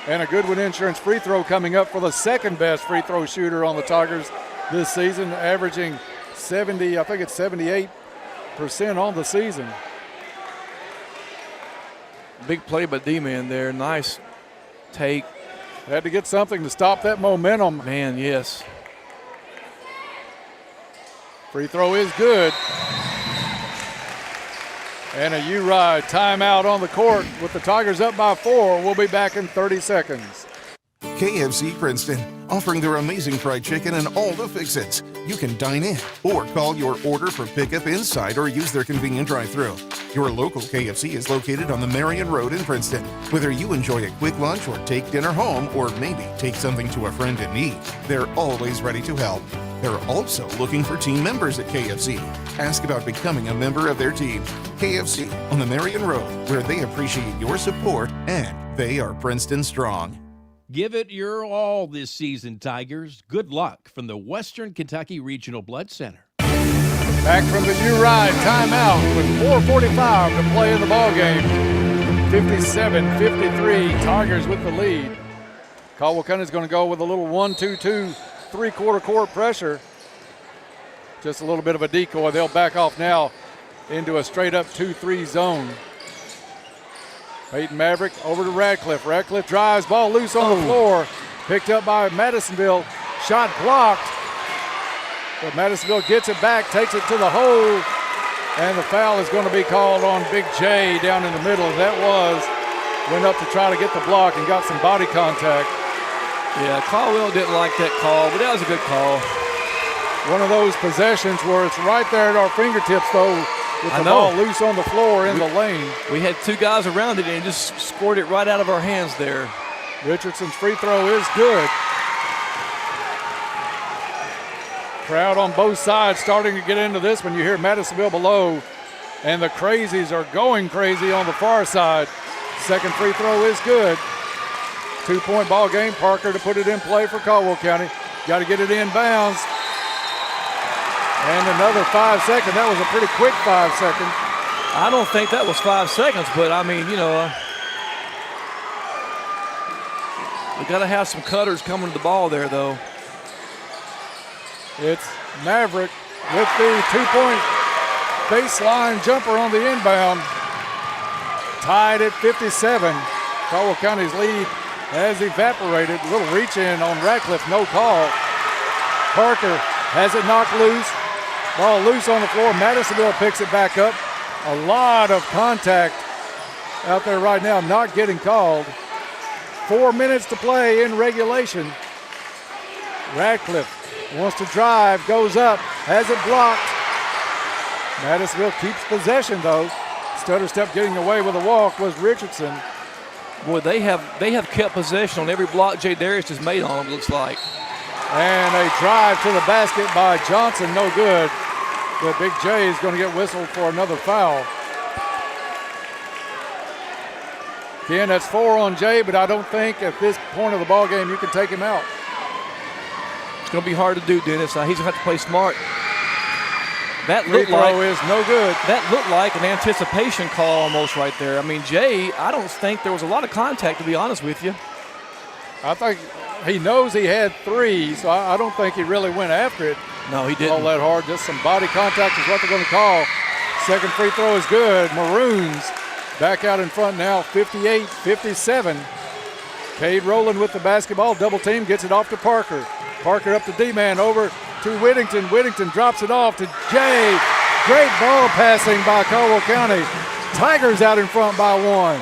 and a Goodwin Insurance free throw coming up for the second best free throw shooter on the Tigers this season, averaging 78% on the season. Big play by D-Man there. Nice take. Had to get something to stop that momentum. Man, yes. Free throw is good. And a U-Ride timeout on the court with the Tigers up by 4. We'll be back in 30 seconds. KFC Princeton, offering their amazing fried chicken and all the fix-its. You can dine in or call your order for pickup inside or use their convenient drive-thru. Your local KFC is located on the Marion Road in Princeton. Whether you enjoy a quick lunch or take dinner home or maybe take something to a friend in need, they're always ready to help. They're also looking for team members at KFC. Ask about becoming a member of their team. KFC on the Marion Road, where they appreciate your support and they are Princeton strong. Give it your all this season, Tigers. Good luck from the Western Kentucky Regional Blood Center. Back from the U-Ride timeout with 4:45 to play in the ballgame. 57-53, Tigers with the lead. Caldwell County is going to go with a little 1-2-2 three-quarter court pressure. Just a little bit of a decoy. They'll back off now into a straight-up 2-3 zone. Peyton Maverick over to Radcliffe. Radcliffe drives, ball loose on the floor. Picked up by Madisonville. Shot blocked. But Madisonville gets it back, takes it to the hole. And the foul is going to be called on Big J down in the middle. That went up to try to get the block and got some body contact. Yeah, Caldwell didn't like that call, but that was a good call. One of those possessions where it's right there at our fingertips, though, with the ball loose on the floor in the lane. We had 2 guys around it and just scored it right out of our hands there. Richardson's free throw is good. Crowd on both sides starting to get into this one. You hear Madisonville below, and the crazies are going crazy on the far side. Second free throw is good. 2-point ball game. Parker to put it in play for Caldwell County. Got to get it inbounds. And another 5 seconds. That was a pretty quick 5 seconds. I don't think that was 5 seconds, but I mean, we got to have some cutters coming to the ball there, though. It's Maverick with the 2-point baseline jumper on the inbound. Tied at 57. Caldwell County's lead has evaporated. A little reach in on Radcliffe, no call. Parker has it knocked loose. Ball loose on the floor. Madisonville picks it back up. A lot of contact out there right now, not getting called. 4 minutes to play in regulation. Radcliffe wants to drive, goes up, has it blocked. Madisonville keeps possession though. Stutter step getting away with a walk was Richardson. Boy, they have kept possession on every block Jay Darius has made on them, looks like. And a drive to the basket by Johnson, no good. The Big J is going to get whistled for another foul. Again, that's 4 on Jay, but I don't think at this point of the ball game you can take him out. It's going to be hard to do, Dennis. He's going to have to play smart. That Free looked throw like is no good. That looked like an anticipation call almost right there. I mean, Jay, I don't think there was a lot of contact, to be honest with you. I think he knows he had 3, so I don't think he really went after it. No, he didn't. All that hard, just some body contact is what they're going to call. Second free throw is good. Maroons back out in front now, 58-57. Cade Rowland with the basketball, double team, gets it off to Parker. Parker up to D-man, over to Whittington. Whittington drops it off to Jay. Great ball passing by Caldwell County. Tigers out in front by 1.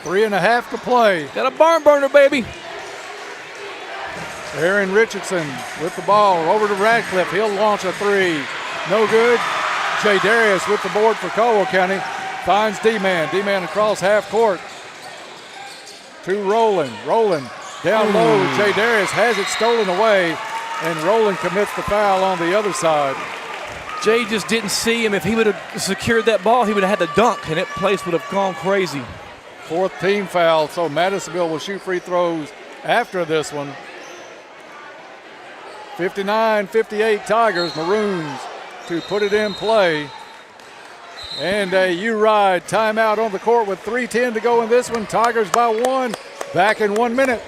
3.5 to play. Got a barn burner, baby. Aaron Richardson with the ball over to Radcliffe. He'll launch a 3. No good. Jay Darius with the board for Caldwell County. Finds D-man. D-man across half court to Rowland. Rowland down low. Jay Darius has it stolen away, and Rowland commits the foul on the other side. Jay just didn't see him. If he would have secured that ball, he would have had to dunk, and that place would have gone crazy. 4th team foul, so Madisonville will shoot free throws after this one. 59-58 Tigers. Maroons to put it in play. And a U-Ride timeout on the court with 3:10 to go in this one. Tigers by 1. Back in 1 minute.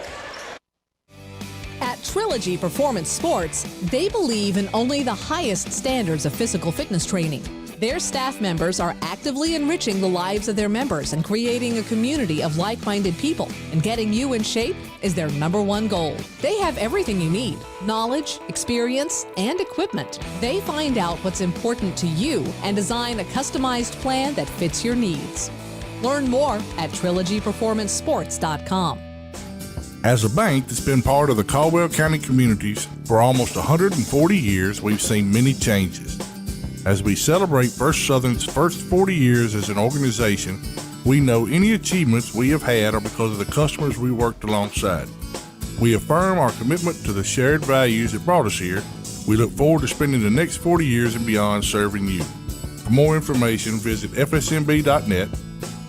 At Trilogy Performance Sports, they believe in only the highest standards of physical fitness training. Their staff members are actively enriching the lives of their members and creating a community of like-minded people. And getting you in shape is their #1 goal. They have everything you need: knowledge, experience, and equipment. They find out what's important to you and design a customized plan that fits your needs. Learn more at trilogyperformancesports.com. As a bank that's been part of the Caldwell County communities for almost 140 years, we've seen many changes. As we celebrate First Southern's first 40 years as an organization, we know any achievements we have had are because of the customers we worked alongside. We affirm our commitment to the shared values that brought us here. We look forward to spending the next 40 years and beyond serving you. For more information, visit fsmb.net.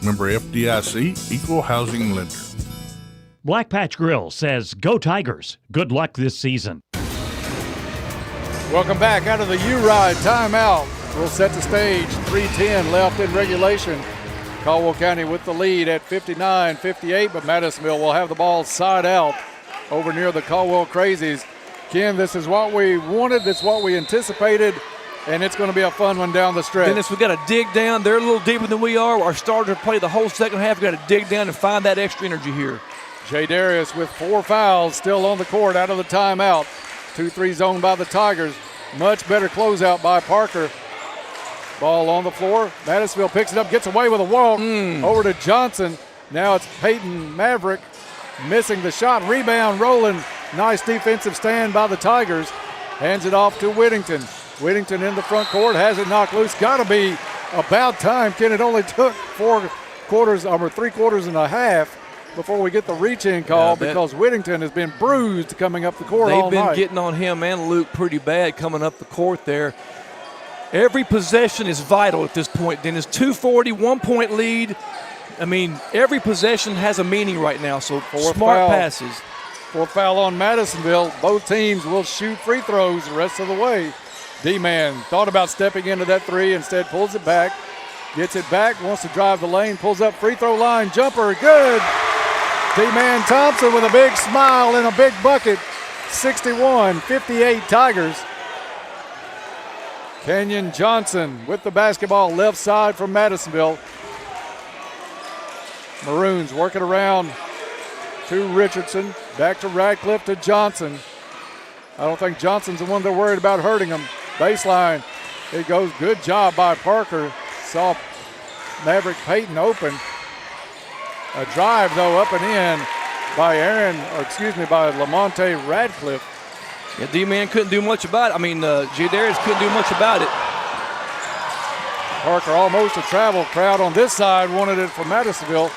Member FDIC, Equal Housing Lender. Black Patch Grill says, "Go Tigers. Good luck this season." Welcome back out of the U-Ride timeout. We'll set the stage. 3:10 left in regulation. Caldwell County with the lead at 59-58, but Madisonville will have the ball side out over near the Caldwell Crazies. Ken, this is what we wanted. This is what we anticipated, and it's going to be a fun one down the stretch. Dennis, we've got to dig down. They're a little deeper than we are. Our starters play the whole second half. We've got to dig down and find that extra energy here. Jay Darius with 4 fouls still on the court out of the timeout. 2-3 zone by the Tigers. Much better closeout by Parker. Ball on the floor. Madisonville picks it up, gets away with a walk. Over to Johnson. Now it's Peyton Maverick missing the shot. Rebound, Rowland. Nice defensive stand by the Tigers. Hands it off to Whittington. Whittington in the front court, has it knocked loose. Got to be about time. Ken, it only took 3 quarters and a half before we get the reach-in call because Whittington has been bruised coming up the court all night. They've been getting on him and Luke pretty bad coming up the court there. Every possession is vital at this point, Dennis. 2:40, 1-point lead. I mean, every possession has a meaning right now, so smart passes. 4th foul on Madisonville. Both teams will shoot free throws the rest of the way. D-man thought about stepping into that 3, instead pulls it back. Gets it back, wants to drive the lane, pulls up free throw line, jumper, good. D-man Thompson with a big smile and a big bucket. 61-58 Tigers. Kenyon Johnson with the basketball left side from Madisonville. Maroons working around to Richardson. Back to Radcliffe to Johnson. I don't think Johnson's the one they're worried about hurting him. Baseline. It goes. Good job by Parker. Saw Maverick Payton open. A drive, though, up and in by by Lamonte Radcliffe. Yeah, D-man couldn't do much about it. I mean, Jay Darius couldn't do much about it. Parker almost a travel crowd on this side wanted it for Madisonville.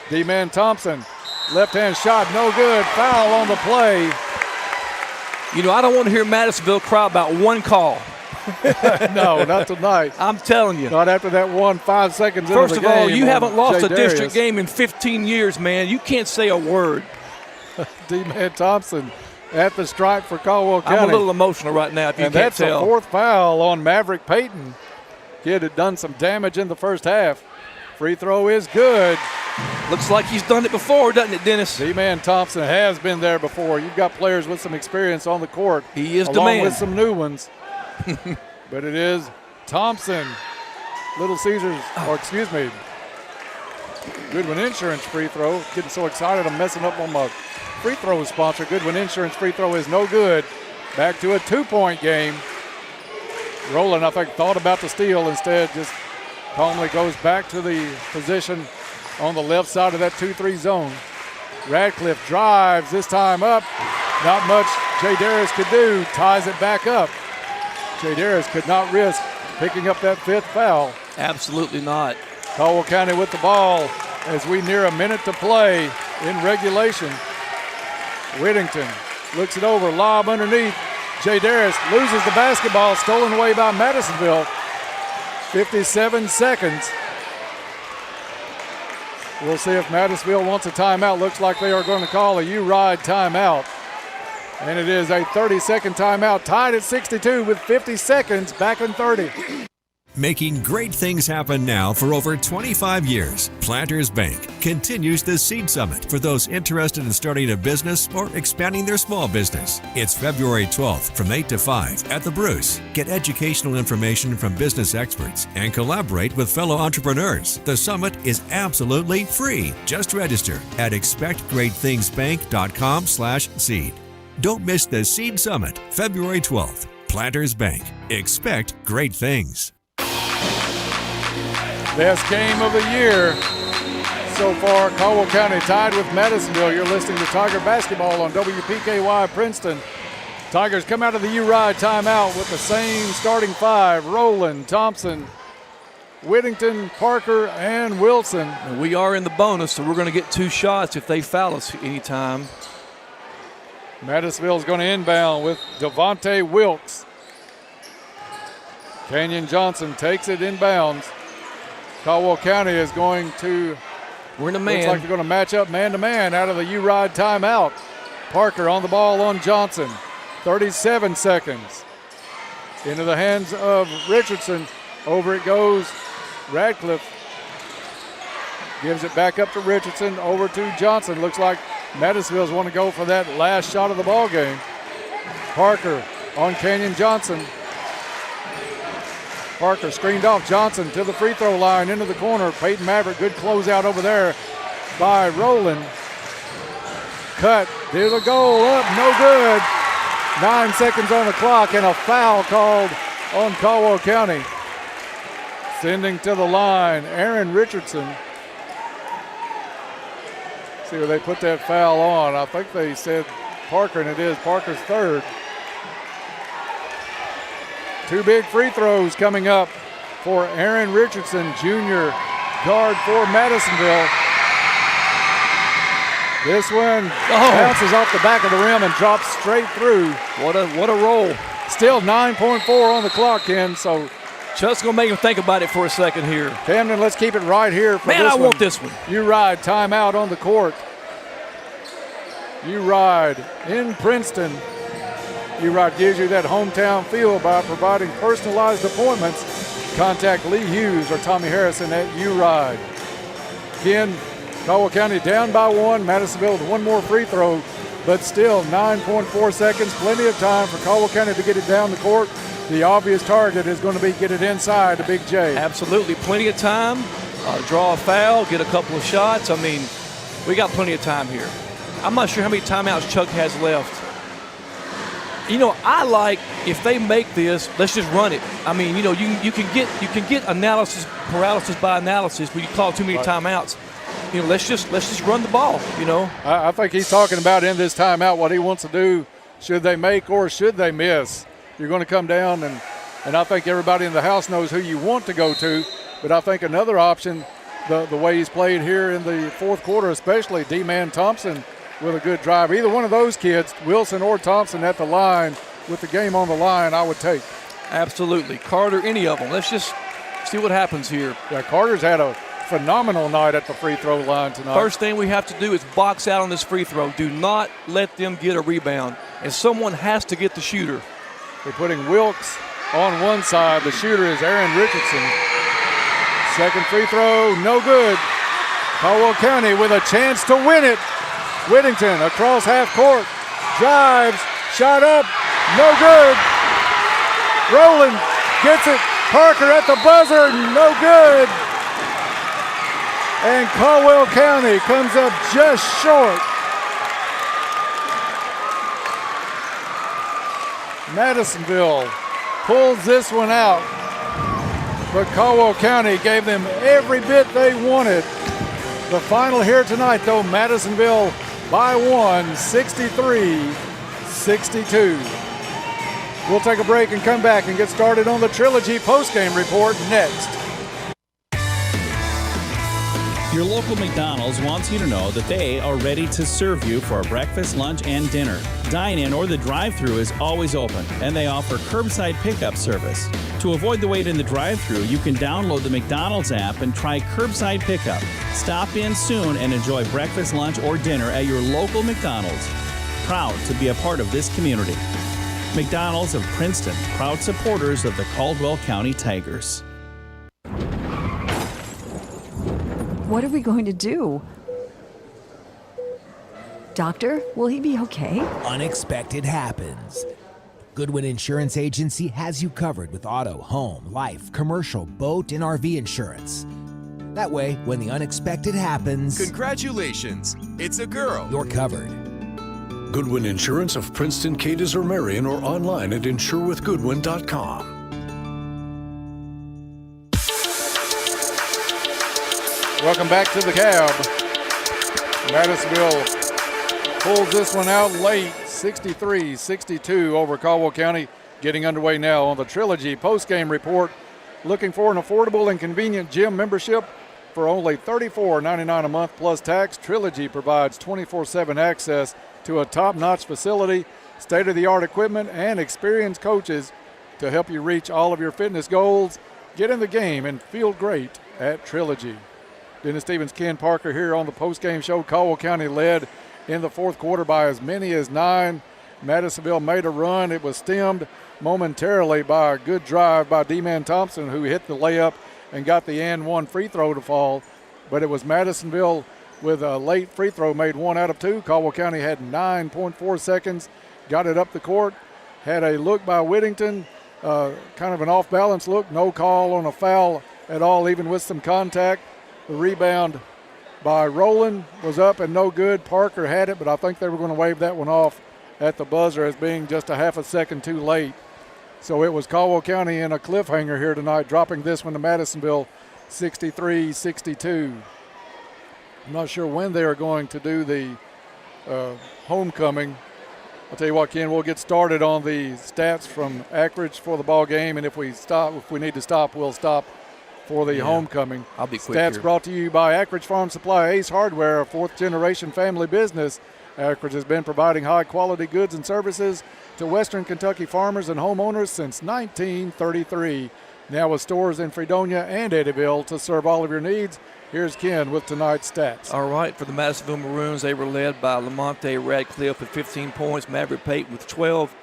D-man Thompson, left-hand shot, no good. Foul on the play. You know, I don't want to hear Madisonville cry about one call. No, not tonight. I'm telling you. Not after that 5 seconds First into the of all, game you on haven't lost Jay a district Darius. game in 15 years, man. You can't say a word. D-man Thompson at the stripe for Caldwell County. I'm a little emotional right now, if you and can't that's tell. the 4th foul on Maverick Payton. Kid had done some damage in the first half. Free throw is good. Looks like he's done it before, doesn't it, Dennis? D-man Thompson has been there before. You've got players with some experience on the court. He is the along man. with some new ones. But it is Thompson. Little Caesars, or excuse me, Goodwin Insurance free throw. Getting so excited I'm messing up on my free throw sponsor. Goodwin Insurance free throw is no good. Back to a 2-point game. Rowland, I think, thought about the steal. Instead, just calmly goes back to the position on the left side of that 2-3 zone. Radcliffe drives, this time up. Not much Jay Darius could do. Ties it back up. Jay Darius could not risk picking up that 5th foul. Absolutely not. Caldwell County with the ball as we near a minute to play in regulation. Whittington looks it over, lob underneath. Jay Darius loses the basketball, stolen away by Madisonville. 57 seconds. We'll see if Madisonville wants a timeout. Looks like they are going to call a U-Ride timeout. And it is a 30-second timeout, tied at 62 with 50 seconds, back in 30. Making great things happen now for over 25 years, Planters Bank continues the Seed Summit for those interested in starting a business or expanding their small business. It's February 12th from 8 to 5 at the Bruce. Get educational information from business experts and collaborate with fellow entrepreneurs. The summit is absolutely free. Just register at expectgreatthingsbank.com/seed. Don't miss the Seed Summit, February 12th. Planters Bank. Expect great things. Best game of the year so far. Caldwell County tied with Madisonville. You're listening to Tiger Basketball on WPKY Princeton. Tigers come out of the U-Ride timeout with the same starting 5. Rowland, Thompson, Whittington, Parker, and Wilson. And we are in the bonus, so we're going to get 2 shots if they foul us anytime. Madisonville is going to inbound with Devontae Wilkes. Kenyon Johnson takes it inbounds. Caldwell County is going to, we're in a man. Looks like they're going to match up man-to-man out of the U-Ride timeout. Parker on the ball on Johnson. 37 seconds. Into the hands of Richardson. Over it goes Radcliffe. Gives it back up to Richardson. Over to Johnson. Looks like Madisonville's want to go for that last shot of the ball game. Parker on Kenyon Johnson. Parker screened off Johnson to the free throw line into the corner. Peyton Maverick, good closeout over there by Rowland. Cut, there's a goal up, no good. 9 seconds on the clock and a foul called on Caldwell County. Sending to the line, Aaron Richardson. See where they put that foul on. I think they said Parker, and it is Parker's 3rd. 2 big free throws coming up for Aaron Richardson, junior guard for Madisonville. This one bounces off the back of the rim and drops straight through. What a roll. Still 9.4 on the clock, Ken, so Chuck's going to make him think about it for a second here. Camden, let's keep it right here for Man, this I one. want this one. U-Ride timeout on the court. U-Ride in Princeton. U-Ride gives you that hometown feel by providing personalized appointments. Contact Lee Hughes or Tommy Harrison at U-Ride. Again, Caldwell County down by 1. Madisonville with 1 more free throw, but still 9.4 seconds. Plenty of time for Caldwell County to get it down the court. The obvious target is going to be get it inside the Big J. Absolutely, plenty of time. Draw a foul, get a couple of shots. I mean, we got plenty of time here. I'm not sure how many timeouts Chuck has left. You know, I like if they make this, let's just run it. I mean, you know, you can get analysis paralysis by analysis when you call too many timeouts. You know, let's just run the ball. You know, I think he's talking about in this timeout what he wants to do. Should they make or should they miss? You're going to come down and I think everybody in the house knows who you want to go to. But I think another option the way he's played here in the fourth quarter, especially D-Man Thompson with a good drive. Either one of those kids, Wilson or Thompson, at the line with the game on the line, I would take. Absolutely. Carter, any of them. Let's just see what happens here. Yeah, Carter's had a phenomenal night at the free throw line tonight. First thing we have to do is box out on this free throw. Do not let them get a rebound. And someone has to get the shooter. They're putting Wilkes on one side. The shooter is Aaron Richardson. Second free throw, no good. Caldwell County with a chance to win it. Whittington across half court. Drives, shot up, no good. Rowland gets it. Parker at the buzzer, no good. And Caldwell County comes up just short. Madisonville pulls this one out, but Caldwell County gave them every bit they wanted. The final here tonight, though, Madisonville by one, 63-62. We'll take a break and come back and get started on the Trilogy postgame report next. Your local McDonald's wants you to know that they are ready to serve you for breakfast, lunch, and dinner. Dine-in or the drive-thru is always open, and they offer curbside pickup service. To avoid the wait in the drive-thru, you can download the McDonald's app and try curbside pickup. Stop in soon and enjoy breakfast, lunch, or dinner at your local McDonald's. Proud to be a part of this community. McDonald's of Princeton, proud supporters of the Caldwell County Tigers. What are we going to do? Doctor, will he be okay? Unexpected happens. Goodwin Insurance Agency has you covered with auto, home, life, commercial, boat, and RV insurance. That way, when the unexpected happens... Congratulations! It's a girl! You're covered. Goodwin Insurance of Princeton, Cadiz, or Marion, or online at insurewithgoodwin.com. Welcome back to the Cab. Madisonville pulls this one out late, 63-62 over Caldwell County. Getting underway now on the Trilogy postgame report. Looking for an affordable and convenient gym membership for only $34.99 a month plus tax. Trilogy provides 24/7 access to a top-notch facility, state-of-the-art equipment, and experienced coaches to help you reach all of your fitness goals. Get in the game and feel great at Trilogy. Dennis Stevens, Ken Parker here on the postgame show. Caldwell County led in the fourth quarter by as many as 9. Madisonville made a run. It was stemmed momentarily by a good drive by D-Man Thompson, who hit the layup and got the and one free throw to fall. But it was Madisonville with a late free throw, made 1 out of 2. Caldwell County had 9.4 seconds, got it up the court, had a look by Whittington, kind of an off-balance look, no call on a foul at all, even with some contact. The rebound by Rowland was up and no good. Parker had it, but I think they were going to wave that one off at the buzzer as being just a half a second too late. So it was Caldwell County in a cliffhanger here tonight, dropping this one to Madisonville, 63-62. I'm not sure when they are going to do the homecoming. I'll tell you what, Ken, we'll get started on the stats from Ackridge for the ball game, and if we need to stop, we'll stop for the homecoming. I'll be quick Stats here. brought to you by Ackridge Farm Supply, Ace Hardware, a fourth-generation family business. Ackridge has been providing high-quality goods and services to Western Kentucky farmers and homeowners since 1933. Now with stores in Fredonia and Eddyville to serve all of your needs. Here's Ken with tonight's stats. All right, for the Madisonville Maroons, they were led by Lamonte Radcliffe with 15 points, Maverick Payton with 12,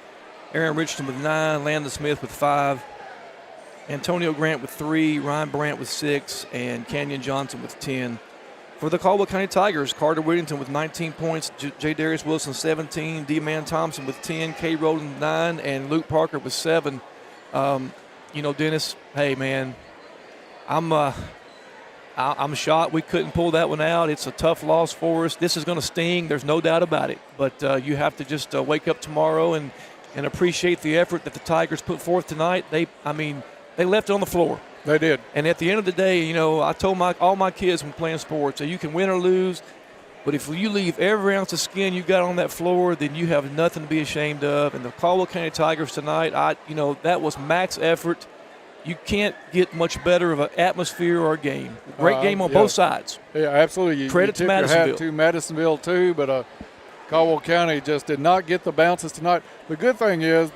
Aaron Richardson with 9, Landon Smith with 5, Antonio Grant with 3, Ryan Brandt with 6, and Canyon Johnson with 10. For the Caldwell County Tigers, Carter Whittington with 19 points, J. Darius Wilson 17, D-Man Thompson with 10, K. Rowland 9, and Luke Parker with 7. Dennis, hey, man, I'm shocked we couldn't pull that one out. It's a tough loss for us. This is going to sting. There's no doubt about it. But you have to just wake up tomorrow and appreciate the effort that the Tigers put forth tonight. They left it on the floor. They did. And at the end of the day, I told all my kids when playing sports, you can win or lose, but if you leave every ounce of skin you got on that floor, then you have nothing to be ashamed of. And the Caldwell County Tigers tonight, that was max effort. you can't get much better of an atmosphere or a game. Great game on both sides. Yeah, absolutely. Credit to Madisonville. To Madisonville too, but Caldwell County just did not get the bounces tonight. The good thing is,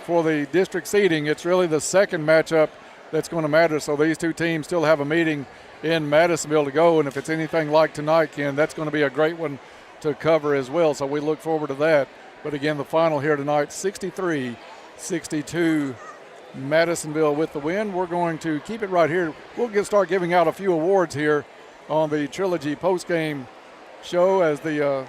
for the district seeding, it's really the second matchup that's going to matter. So these two teams still have a meeting in Madisonville to go, and if it's anything like tonight, Ken, that's going to be a great one to cover as well. So we look forward to that. But again, the final here tonight, 63-62, Madisonville with the win. We're going to keep it right here. We'll start giving out a few awards here on the Trilogy postgame show as the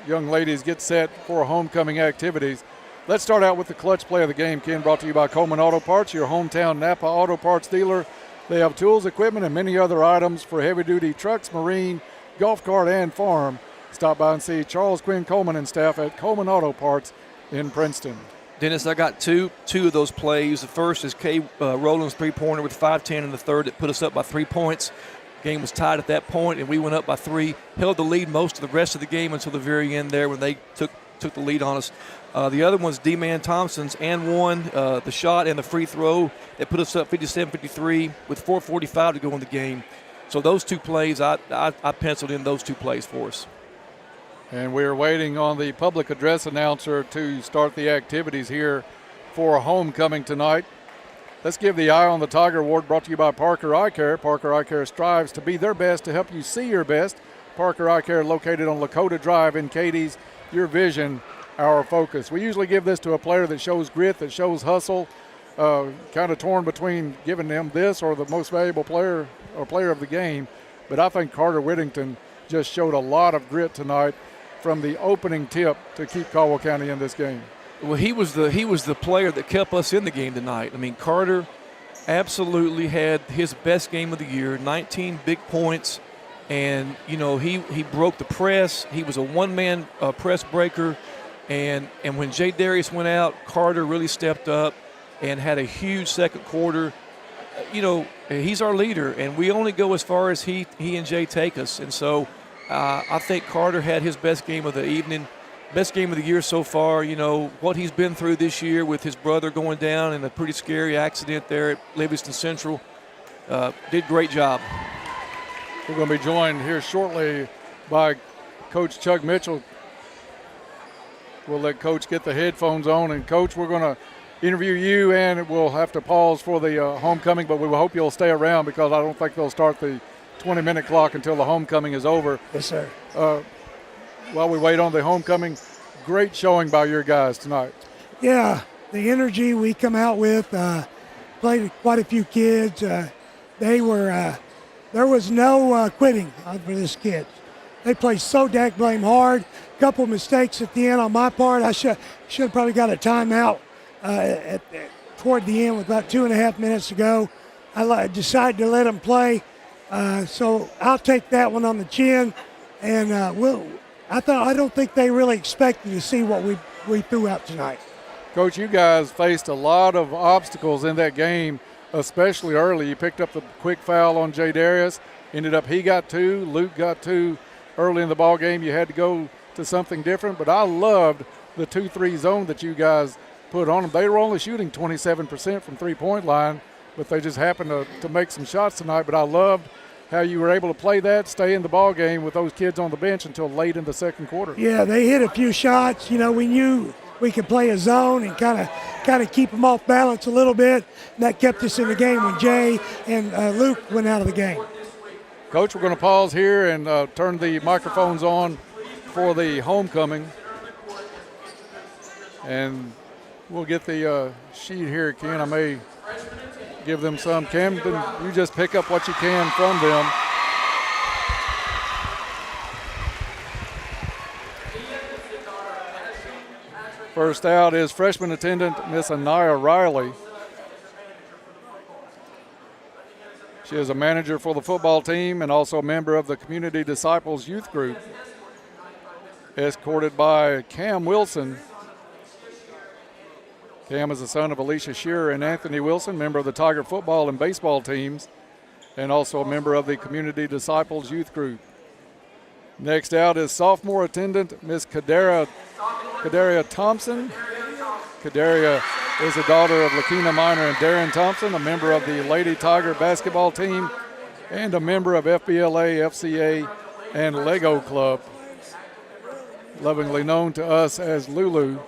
young ladies get set for homecoming activities. Let's start out with the clutch play of the game, Ken, brought to you by Coleman Auto Parts, your hometown Napa Auto Parts dealer. They have tools, equipment, and many other items for heavy-duty trucks, marine, golf cart, and farm. Stop by and see Charles Quinn Coleman and staff at Coleman Auto Parts in Princeton. Dennis, I got two of those plays. The first is Kay Rowland's three-pointer with 5:10 in the third that put us up by 3 points. Game was tied at that point, and we went up by 3. Held the lead most of the rest of the game until the very end there when they took the lead on us. The other one's D-Man Thompson's and one, the shot and the free throw that put us up 57-53 with 4:45 to go in the game. So those two plays, I penciled in those two plays for us. And we're waiting on the public address announcer to start the activities here for homecoming tonight. Let's give the Eye on the Tiger Award, brought to you by Parker Eye Care. Parker Eye Care strives to be their best to help you see your best. Parker Eye Care, located on Lakota Drive in Cadiz. Your vision, our focus. We usually give this to a player that shows grit, that shows hustle. Kind of torn between giving them this or the most valuable player or player of the game. But I think Carter Whittington just showed a lot of grit tonight from the opening tip to keep Caldwell County in this game. Well, he was the player that kept us in the game tonight. I mean, Carter absolutely had his best game of the year, 19 big points, and he broke the press. He was a one-man press breaker, and when Jay Darius went out, Carter really stepped up and had a huge second quarter. He's our leader, and we only go as far as he and Jay take us, and so I think Carter had his best game of the evening. Best game of the year so far. What he's been through this year with his brother going down in a pretty scary accident there at Livingston Central. Did great job. We're going to be joined here shortly by Coach Chuck Mitchell. We'll let Coach get the headphones on. And, Coach, we're going to interview you, and we'll have to pause for the homecoming, but we hope you'll stay around because I don't think they'll start the 20-minute clock until the homecoming is over. Yes, sir. While we wait on the homecoming, great showing by your guys tonight. Yeah, the energy we come out with, played quite a few kids. They were, there was no quitting for this kid. They played so blame hard. Couple mistakes at the end on my part. I should have probably got a timeout toward the end with about 2.5 minutes to go. I decided to let them play, so I'll take that one on the chin, and I don't think they really expected to see what we threw out tonight. Coach, you guys faced a lot of obstacles in that game, especially early. You picked up the quick foul on Jay Darius. Ended up he got 2, Luke got 2 early in the ball game. You had to go to something different, but I loved the 2-3 zone that you guys put on them. They were only shooting 27% from three-point line, but they just happened to make some shots tonight. But I loved how you were able to play that, stay in the ball game with those kids on the bench until late in the second quarter. Yeah, they hit a few shots. We knew we could play a zone and kind of keep them off balance a little bit. And that kept us in the game when Jay and Luke went out of the game. Coach, we're going to pause here and turn the microphones on for the homecoming. And we'll get the sheet here, Ken. I may give them some. Camden, you just pick up what you can from them. First out is freshman attendant Miss Anaya Riley. She is a manager for the football team and also a member of the Community Disciples Youth Group. Escorted by Cam Wilson. Cam is the son of Alicia Shearer and Anthony Wilson, member of the Tiger football and baseball teams, and also a member of the Community Disciples Youth Group. Next out is sophomore attendant Miss Kadaria Thompson. Kadaria is the daughter of Lakina Miner and Darren Thompson, a member of the Lady Tiger basketball team and a member of FBLA, FCA, and Lego Club, lovingly known to us as Lulu.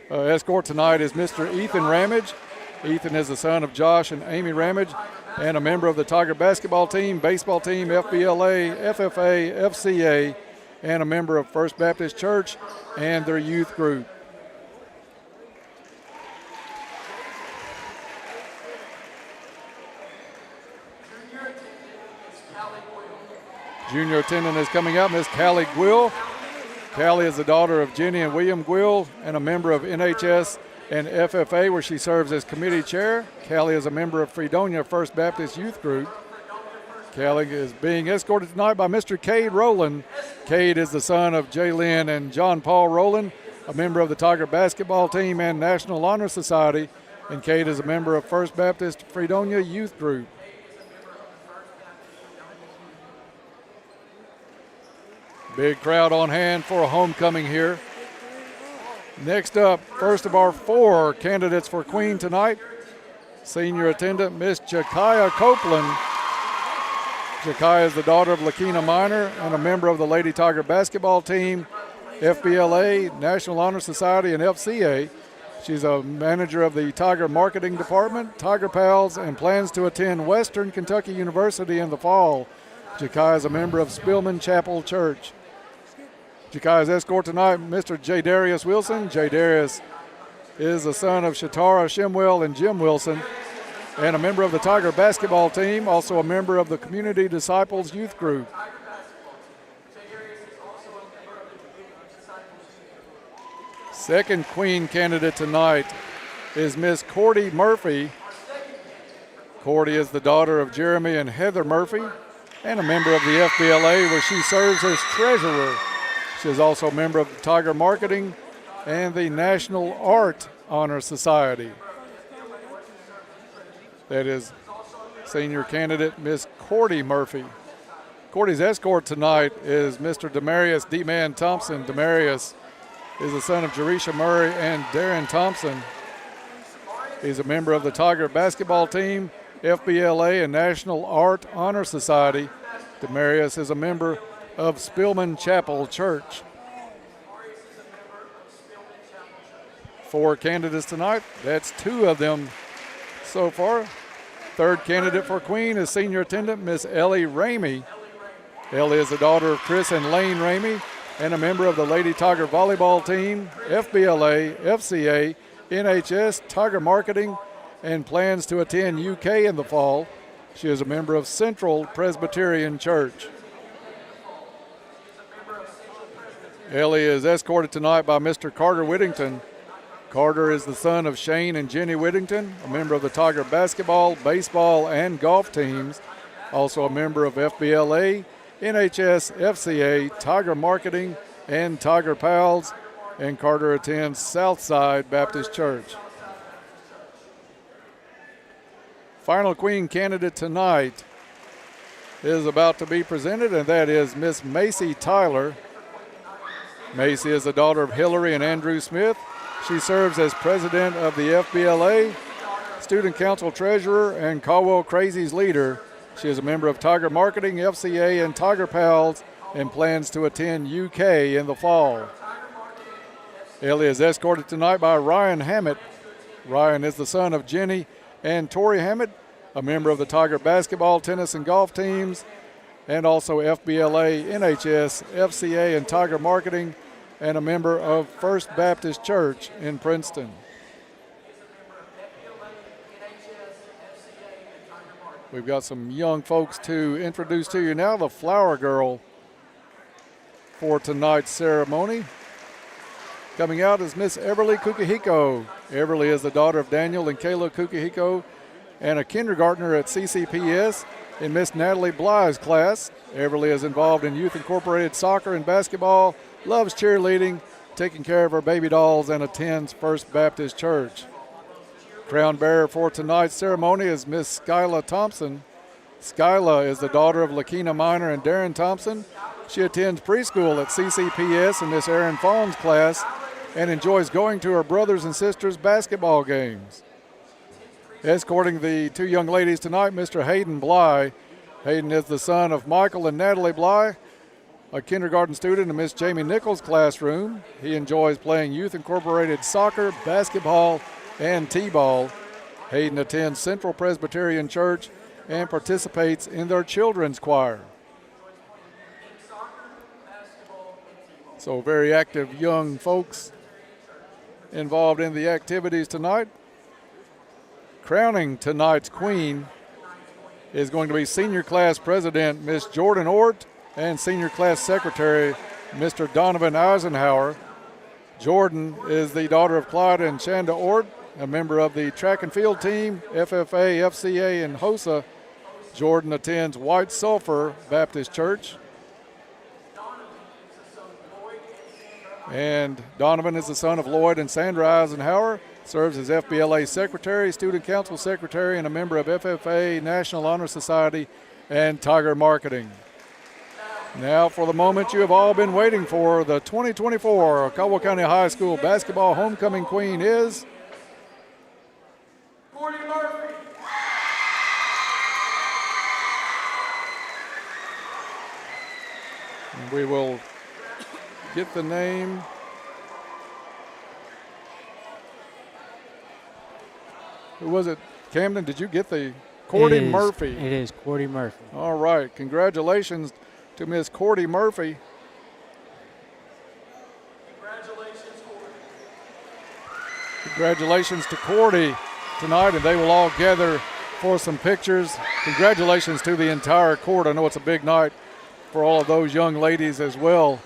Escort tonight is Mr. Ethan Ramage. Ethan is the son of Josh and Amy Ramage and a member of the Tiger basketball team, baseball team, FBLA, FFA, FCA, and a member of First Baptist Church and their youth group. Junior attendant is coming up, Miss Callie Gwill. Callie is the daughter of Jenny and William Gwill and a member of NHS and FFA, where she serves as committee chair. Callie is a member of Fredonia First Baptist Youth Group. Callie is being escorted tonight by Mr. Cade Rowland. Cade is the son of Jaylyn and John Paul Rowland, a member of the Tiger basketball team and National Honor Society, and Cade is a member of First Baptist Fredonia Youth Group. Big crowd on hand for a homecoming here. Next up, first of our 4 candidates for Queen tonight, senior attendant Miss Jakaya Copeland. Jakaya is the daughter of Lakina Miner and a member of the Lady Tiger basketball team, FBLA, National Honor Society, and FCA. She's a manager of the Tiger Marketing Department, Tiger Pals, and plans to attend Western Kentucky University in the fall. Jakaya is a member of Spillman Chapel Church. Jakaya's escort tonight, Mr. J. Darius Wilson. J. Darius is the son of Shatara Shimwell and Jim Wilson, and a member of the Tiger basketball team, also a member of the Community Disciples Youth Group. Second Queen candidate tonight is Miss Cordy Murphy. Cordy is the daughter of Jeremy and Heather Murphy and a member of the FBLA, where she serves as treasurer. She is also a member of the Tiger Marketing and the National Art Honor Society. That is senior candidate Miss Cordy Murphy. Cordy's escort tonight is Mr. Demarius D-Man Thompson. Demarius is the son of Jerisha Murray and Darren Thompson. He's a member of the Tiger basketball team, FBLA, and National Art Honor Society. Demarius is a member of Spillman Chapel Church. 4 candidates tonight. That's 2 of them so far. Third candidate for Queen is senior attendant Miss Ellie Ramey. Ellie is the daughter of Chris and Lane Ramey and a member of the Lady Tiger volleyball team, FBLA, FCA, NHS, Tiger Marketing, and plans to attend UK in the fall. She is a member of Central Presbyterian Church. Ellie is escorted tonight by Mr. Carter Whittington. Carter is the son of Shane and Jenny Whittington, a member of the Tiger basketball, baseball, and golf teams, also a member of FBLA, NHS, FCA, Tiger Marketing, and Tiger Pals, and Carter attends Southside Baptist Church. Final Queen candidate tonight is about to be presented, and that is Miss Macy Tyler. Macy is the daughter of Hillary and Andrew Smith. She serves as president of the FBLA, student council treasurer, and Caldwell Crazy's leader. She is a member of Tiger Marketing, FCA, and Tiger Pals, and plans to attend UK in the fall. Ellie is escorted tonight by Ryan Hammett. Ryan is the son of Jenny and Tori Hammett, a member of the Tiger basketball, tennis, and golf teams, and also FBLA, NHS, FCA, and Tiger Marketing, and a member of First Baptist Church in Princeton. We've got some young folks to introduce to you now. The flower girl for tonight's ceremony. Coming out is Miss Everly Kukihiko. Everly is the daughter of Daniel and Kayla Kukihiko and a kindergartner at CCPS in Miss Natalie Bly's class. Everly is involved in Youth Incorporated soccer and basketball, loves cheerleading, taking care of her baby dolls, and attends First Baptist Church. Crown bearer for tonight's ceremony is Miss Skyla Thompson. Skyla is the daughter of Lakina Miner and Darren Thompson She attends preschool at CCPS in Miss Erin Fawn's class and enjoys going to her brothers and sisters' basketball games. Escorting the two young ladies tonight, Mr. Hayden Bly. Hayden is the son of Michael and Natalie Bly, a kindergarten student in Miss Jamie Nichols' classroom. He enjoys playing Youth Incorporated soccer, basketball, and t-ball. Hayden attends Central Presbyterian Church and participates in their children's choir. So very active young folks involved in the activities tonight. Crowning tonight's queen is going to be Senior Class President Miss Jordan Ort and Senior Class Secretary Mr. Donovan Eisenhower. Jordan is the daughter of Clyde and Shanda Ort, a member of the track and field team, FFA, FCA, and HOSA. Jordan attends White Sulphur Baptist Church. And Donovan is the son of Lloyd and Sandra Eisenhower, serves as FBLA Secretary, Student Council Secretary, and a member of FFA, National Honor Society, and Tiger Marketing. Now for the moment you have all been waiting for, the 2024 Caldwell County High School basketball homecoming queen is Cordy Murphy. And we will get the name. Who was it? Camden, did you get the Cordy Murphy? It is Cordy Murphy. All right. Congratulations to Miss Cordy Murphy. Congratulations to Cordy tonight, and they will all gather for some pictures. Congratulations to the entire court. I know it's a big night for all of those young ladies as well.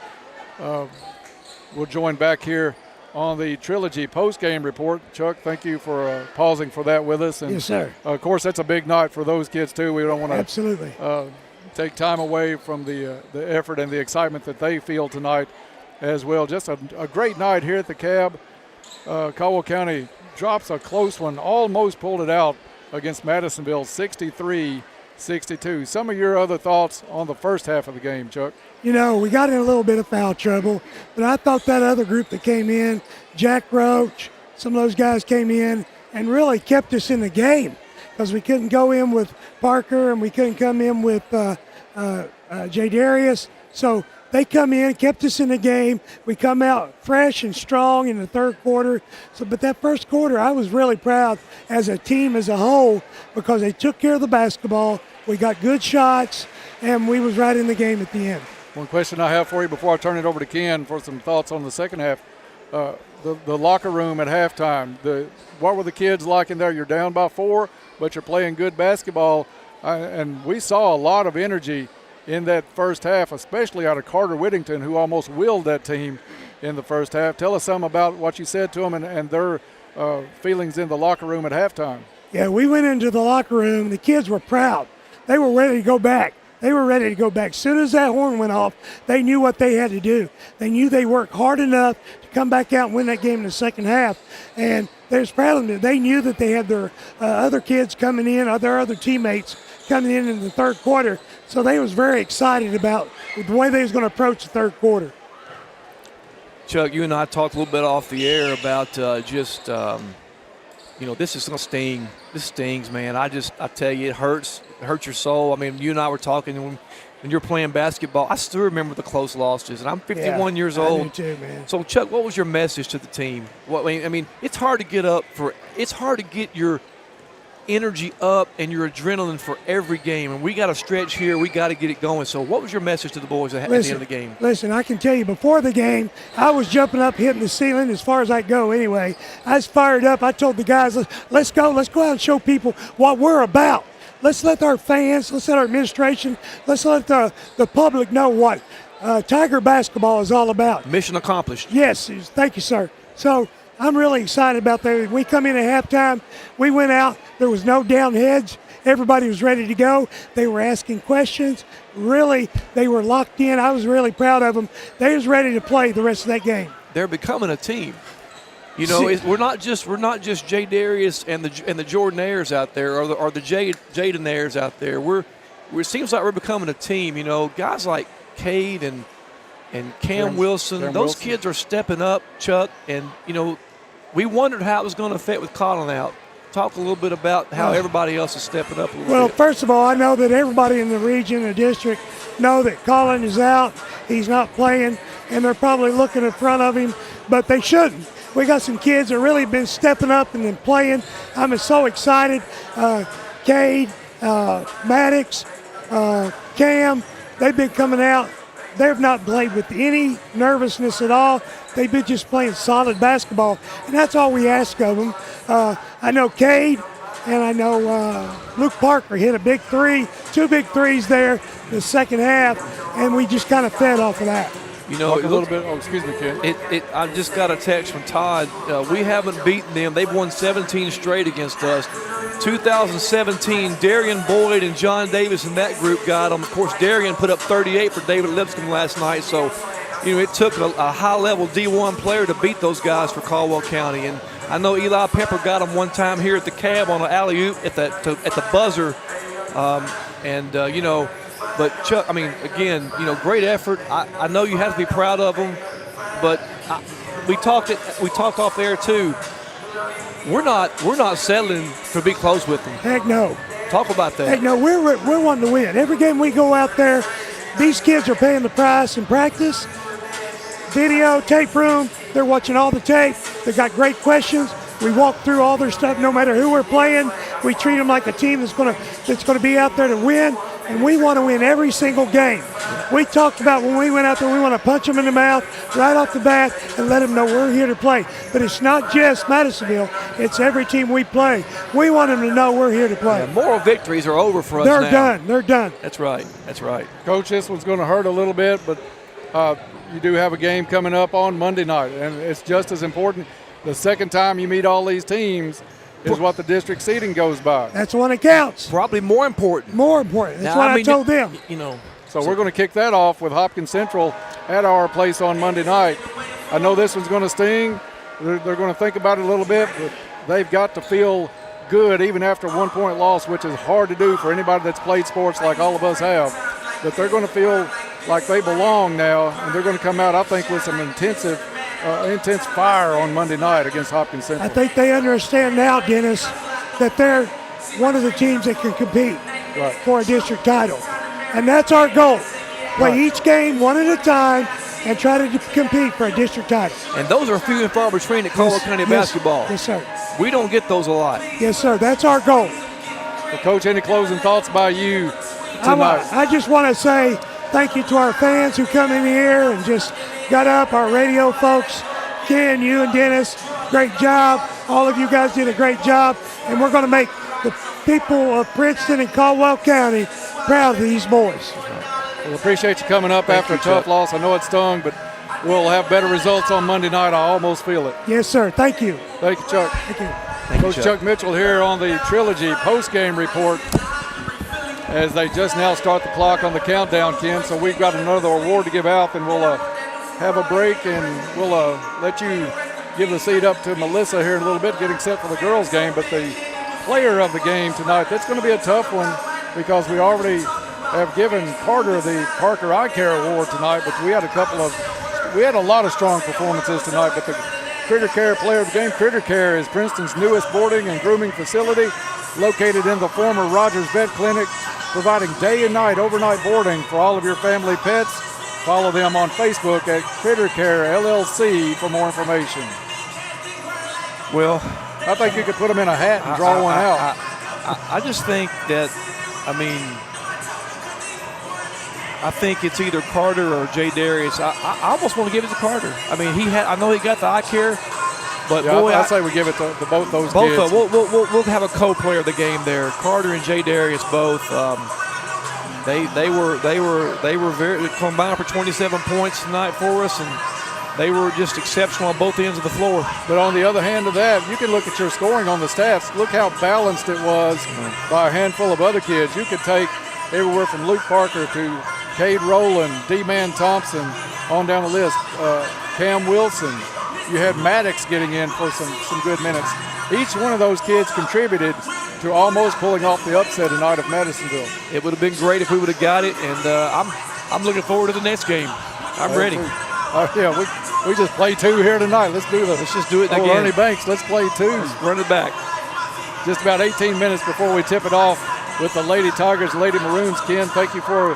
We'll join back here on the Trilogy post-game report. Chuck, thank you for pausing for that with us. And, yes, sir. Of course, that's a big night for those kids, too. We don't want to absolutely take time away from the effort and the excitement that they feel tonight as well. Just a great night here at the Cab. Caldwell County drops a close one, almost pulled it out against Madisonville, 63-62. Some of your other thoughts on the first half of the game, Chuck? You know, we got in a little bit of foul trouble, but I thought that other group that came in, Jack Roach, some of those guys came in and really kept us in the game because we couldn't go in with Parker and we couldn't come in with Jay Darius. So they come in, kept us in the game. We come out fresh and strong in the third quarter. So, but that first quarter, I was really proud as a team as a whole because they took care of the basketball. We got good shots, and we was right in the game at the end. One question I have for you before I turn it over to Ken for some thoughts on the second half. The locker room at halftime, what were the kids like in there? You're down by 4, but you're playing good basketball. And we saw a lot of energy in that first half, especially out of Carter Whittington, who almost willed that team in the first half. Tell us some about what you said to them and their feelings in the locker room at halftime. Yeah, we went into the locker room. The kids were proud. They were ready to go back. As soon as that horn went off, they knew what they had to do. They knew they worked hard enough to come back out and win that game in the second half. And they was proud of them. They knew that they had their other kids coming in, their other teammates coming in the third quarter. So they was very excited about the way they was going to approach the third quarter. Chuck, you and I talked a little bit off the air about this is going to sting. This stings, man. I tell you, it hurts. It hurts your soul. I mean, you and I were talking when you're playing basketball. I still remember the close losses, and I'm 51 years old. I do too, man. So, Chuck, what was your message to the team? I mean, it's hard to get it's hard to get your energy up and your adrenaline for every game, and we got to stretch here. We got to get it going. So, what was your message to the boys at the end of the game? Listen, I can tell you, before the game, I was jumping up, hitting the ceiling as far as I go. Anyway, I was fired up. I told the guys, "Let's go out and show people what we're about. Let's let our fans, let's let our administration, let's let the public know what Tiger basketball is all about." Mission accomplished. Yes, thank you, sir. So I'm really excited about that. We come in at halftime, we went out, there was no down heads. Everybody was ready to go. They were asking questions. Really, they were locked in. I was really proud of them. They was ready to play the rest of that game. They're becoming a team. You know, we're not just Jay Darius and the Jordanaires out there, or the Jaden Ayers out there. It seems like we're becoming a team. You know, guys like Cade and Cam Wilson. Those kids are stepping up, Chuck. And, you know, we wondered how it was going to fit with Colin out. Talk a little bit about how everybody else is stepping up a little bit. Well, first of all, I know that everybody in the region and district know that Colin is out. He's not playing, and they're probably looking in front of him, but they shouldn't. We got some kids that really been stepping up and then playing. I'm so excited. Cade, Maddox, Cam, they've been coming out. They've not played with any nervousness at all. They've been just playing solid basketball, and that's all we ask of them. I know Cade and I know Luke Parker hit a big three, 2 big threes there in the second half, and we just kind of fed off of that. You know, a little bit. Oh, excuse me, Ken. I just got a text from Todd. We haven't beaten them. They've won 17 straight against us. 2017, Darian Boyd and John Davis in that group got them. Of course, Darian put up 38 for David Lipscomb last night. So, you know, it took a high-level D1 player to beat those guys for Caldwell County. And I know Eli Pepper got them one time here at the Cab on an alley-oop at the buzzer. You know, but Chuck, I mean, again, you know, great effort. I know you have to be proud of them, but we talked off air too. We're not settling to be close with them. Heck no. Talk about that. Heck no, we're wanting to win. Every game we go out there, these kids are paying the price in practice, video, tape room. They're watching all the tape. They've got great questions. We walk through all their stuff, no matter who we're playing. We treat them like a team that's going to be out there to win, and we want to win every single game. We talked about when we went out there, we want to punch them in the mouth right off the bat and let them know we're here to play. But it's not just Madisonville. It's every team we play. We want them to know we're here to play. Yeah, moral victories are over for us now. now. Done. They're done. That's right. That's right. Coach, this one's going to hurt a little bit, but you do have a game coming up on Monday night, and it's just as important. The second time you meet all these teams is what the district seeding goes by. That's the one that counts. Probably more important. More important. That's what I told them. You know. So we're going to kick that off with Hopkins Central at our place on Monday night. I know this one's going to sting. They're going to think about it a little bit, but they've got to feel good even after a 1-point loss, which is hard to do for anybody that's played sports like all of us have. But they're going to feel like they belong now, and they're going to come out, I think, with some intense fire on Monday night against Hopkins Central. I think they understand now, Dennis, that they're one of the teams that can compete for a district title. And that's our goal. Play each game one at a time and try to compete for a district title. And those are few and far between at Caldwell County basketball. Yes, sir. We don't get those a lot. Yes, sir. That's our goal. Well, Coach, any closing thoughts by you tonight? I just want to say thank you to our fans who come in here and just got up, our radio folks, Ken, you and Dennis, great job. All of you guys did a great job, and we're going to make the people of Princeton and Caldwell County proud of these boys. Well, appreciate you coming up after a tough loss. I know it stung, but we'll have better results on Monday night. I almost feel it. Yes, sir. Thank you. Thank you, Chuck. Thank you. Coach Chuck Mitchell here on the Trilogy post-game report as they just now start the clock on the countdown, Ken. So we've got another award to give out, and we'll have a break, and we'll let you give the seat up to Melissa here in a little bit, getting set for the girls' game. But the player of the game tonight, that's going to be a tough one because we already have given Carter the Parker Eye Care Award tonight, but we had a lot of strong performances tonight. But the Critter Care player of the game, Critter Care is Princeton's newest boarding and grooming facility, located in the former Rogers Vet Clinic, providing day and night overnight boarding for all of your family pets. Follow them on Facebook at Critter Care LLC for more information. Well, I think you could put them in a hat and draw one out. I just think that, I think it's either Carter or Jay Darius. I almost want to give it to Carter. I mean, I know he got the eye care, but yeah, boy, I say we give it to both those kids. Both of them. We'll have a co-player of the game there. Carter and Jay Darius both. They were very combined for 27 points tonight for us, and they were just exceptional on both ends of the floor. But on the other hand of that, you can look at your scoring on the stats. Look how balanced it was by a handful of other kids. You could take everywhere from Luke Parker to Cade Rowland, D-Man Thompson, on down the list. Cam Wilson. You had Maddox getting in for some good minutes. Each one of those kids contributed to almost pulling off the upset tonight of Madisonville. It would have been great if we would have got it, and I'm looking forward to the next game. I'm ready. Yeah, we just play 2 here tonight. Let's do this. Let's just do it again. Ernie Banks, let's play 2. Let's run it back. Just about 18 minutes before we tip it off with the Lady Tigers, Lady Maroons. Ken, thank you for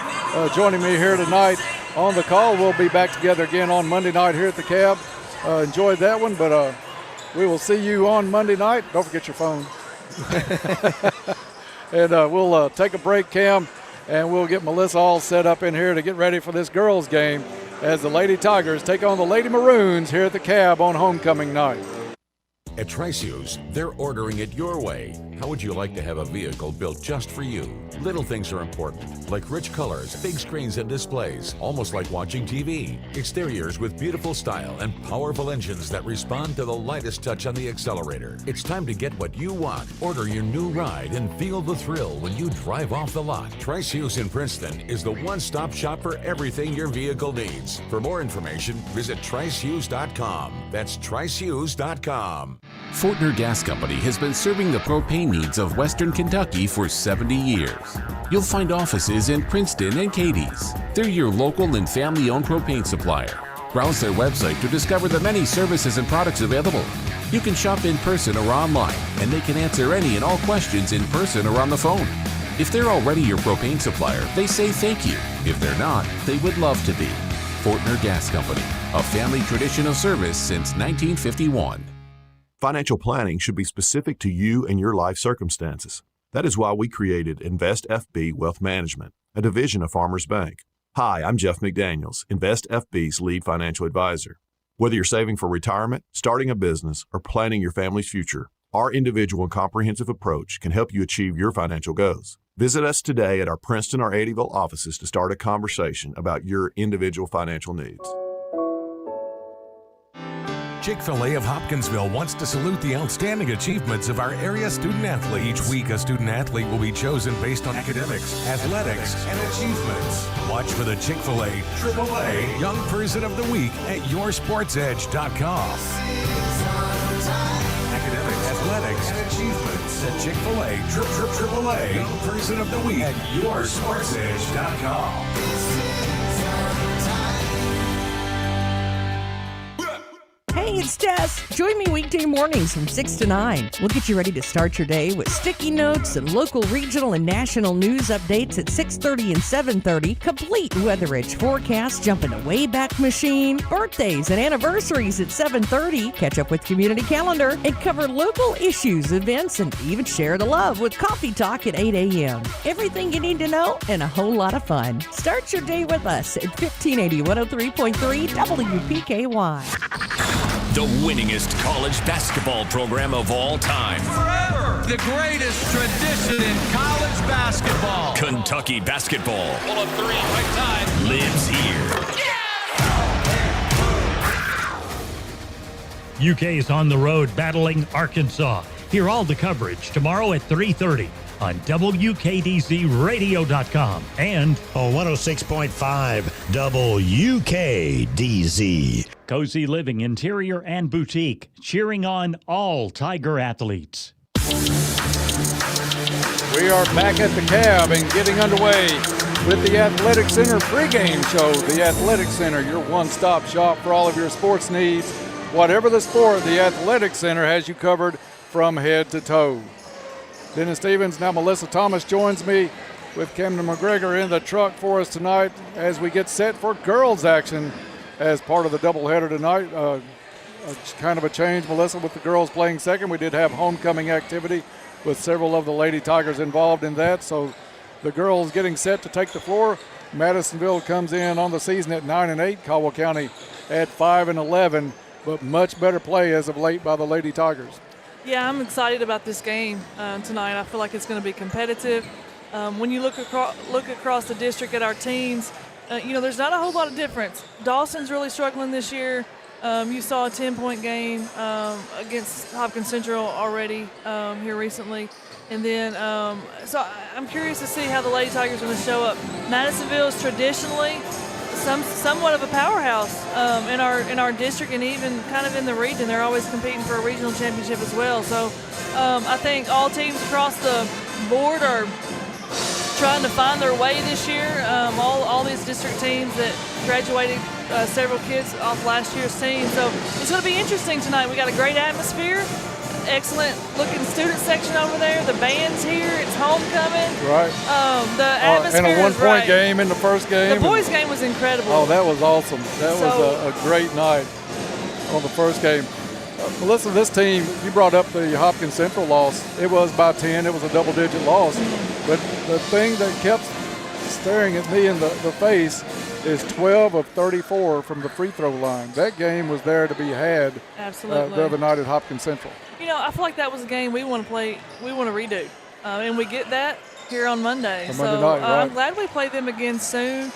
joining me here tonight on the call. We'll be back together again on Monday night here at the Cab. Enjoyed that one, but we will see you on Monday night. Don't forget your phone. And we'll take a break, Cam, and we'll get Melissa all set up in here to get ready for this girls' game as the Lady Tigers take on the Lady Maroons here at the Cab on homecoming night. At Trice Hughes, they're ordering it your way. How would you like to have a vehicle built just for you? Little things are important, like rich colors, big screens and displays, almost like watching TV. Exteriors with beautiful style and powerful engines that respond to the lightest touch on the accelerator. It's time to get what you want. Order your new ride and feel the thrill when you drive off the lot. Trice Hughes in Princeton is the one-stop shop for everything your vehicle needs. For more information, visit tricehughes.com. That's tricehughes.com. Fortner Gas Company has been serving the propane needs of Western Kentucky for 70 years. You'll find offices in Princeton and Cadiz. They're your local and family-owned propane supplier. Browse their website to discover the many services and products available. You can shop in person or online, and they can answer any and all questions in person or on the phone. If they're already your propane supplier, they say thank you. If they're not, they would love to be. Fortner Gas Company, a family tradition of service since 1951. Financial planning should be specific to you and your life circumstances. That is why we created Invest FB Wealth Management, a division of Farmers Bank. Hi, I'm Jeff McDaniels, Invest FB's lead financial advisor. Whether you're saving for retirement, starting a business, or planning your family's future, our individual and comprehensive approach can help you achieve your financial goals. Visit us today at our Princeton or Eddyville offices to start a conversation about your individual financial needs. Chick-fil-A of Hopkinsville wants to salute the outstanding achievements of our area student-athletes. Each week, a student-athlete will be chosen based on academics, athletics, and achievements. Watch for the Chick-fil-A AAA Young Person of the Week at yoursportsedge.com. Academics, athletics, and achievements. The Chick-fil-A AAA Young Person of the Week at yoursportsedge.com. Hey, it's Jess. Join me weekday mornings from 6 to 9. We'll get you ready to start your day with sticky notes and local, regional, and national news updates at 6:30 and 7:30, complete weather-edge forecasts, jump in a Wayback Machine, birthdays and anniversaries at 7:30, catch up with community calendar, and cover local issues, events, and even share the love with Coffee Talk at 8 a.m. Everything you need to know and a whole lot of fun. Start your day with us at 1580 103.3 WPKY. The winningest college basketball program of all time. Forever! The greatest tradition in college basketball. Kentucky basketball. Pull up three, quick time. Lives here. UK is on the road battling Arkansas. Hear all the coverage tomorrow at 3:30 on WKDZRadio.com and on 106.5 WKDZ. Cozy Living Interior and Boutique, cheering on all Tiger athletes. We are back at the Cab and getting underway with the Athletic Center pregame show. The Athletic Center, your one-stop shop for all of your sports needs. Whatever the sport, the Athletic Center has you covered from head to toe. Dennis Stevens, now Melissa Thomas joins me with Camden McGregor in the truck for us tonight as we get set for girls action as part of the doubleheader tonight. Kind of a change, Melissa, with the girls playing second. We did have homecoming activity with several of the Lady Tigers involved in that. So the girls getting set to take the floor. Madisonville comes in on the season at 9-8. Caldwell County at 5-11, but much better play as of late by the Lady Tigers. Yeah, I'm excited about this game tonight. I feel like it's going to be competitive. When you look across the district at our teams, there's not a whole lot of difference. Dawson's really struggling this year. You saw a 10-point game against Hopkins Central already here recently. And then, so I'm curious to see how the Lady Tigers are going to show up. Madisonville is traditionally somewhat of a powerhouse in our district and even kind of in the region. They're always competing for a regional championship as well. So I think all teams across the board are trying to find their way this year. All these district teams that graduated several kids off last year's team. So it's going to be interesting tonight. We got a great atmosphere, excellent looking student section over there. The band's here. It's homecoming. Right. The atmosphere and a is one-point right. game in the first game. The boys' game was incredible. Oh, that was awesome. That was a great night on the first game. Melissa, this team, you brought up the Hopkins Central loss. It was by 10. It was a double-digit loss. But the thing that kept staring at me in the face is 12 of 34 from the free throw line. That game was there to be had Absolutely. The other night at Hopkins Central. You know, I feel like that was a game we want to play, we want to redo. And we get that here on Monday. Monday night, right. I'm glad we play them again soon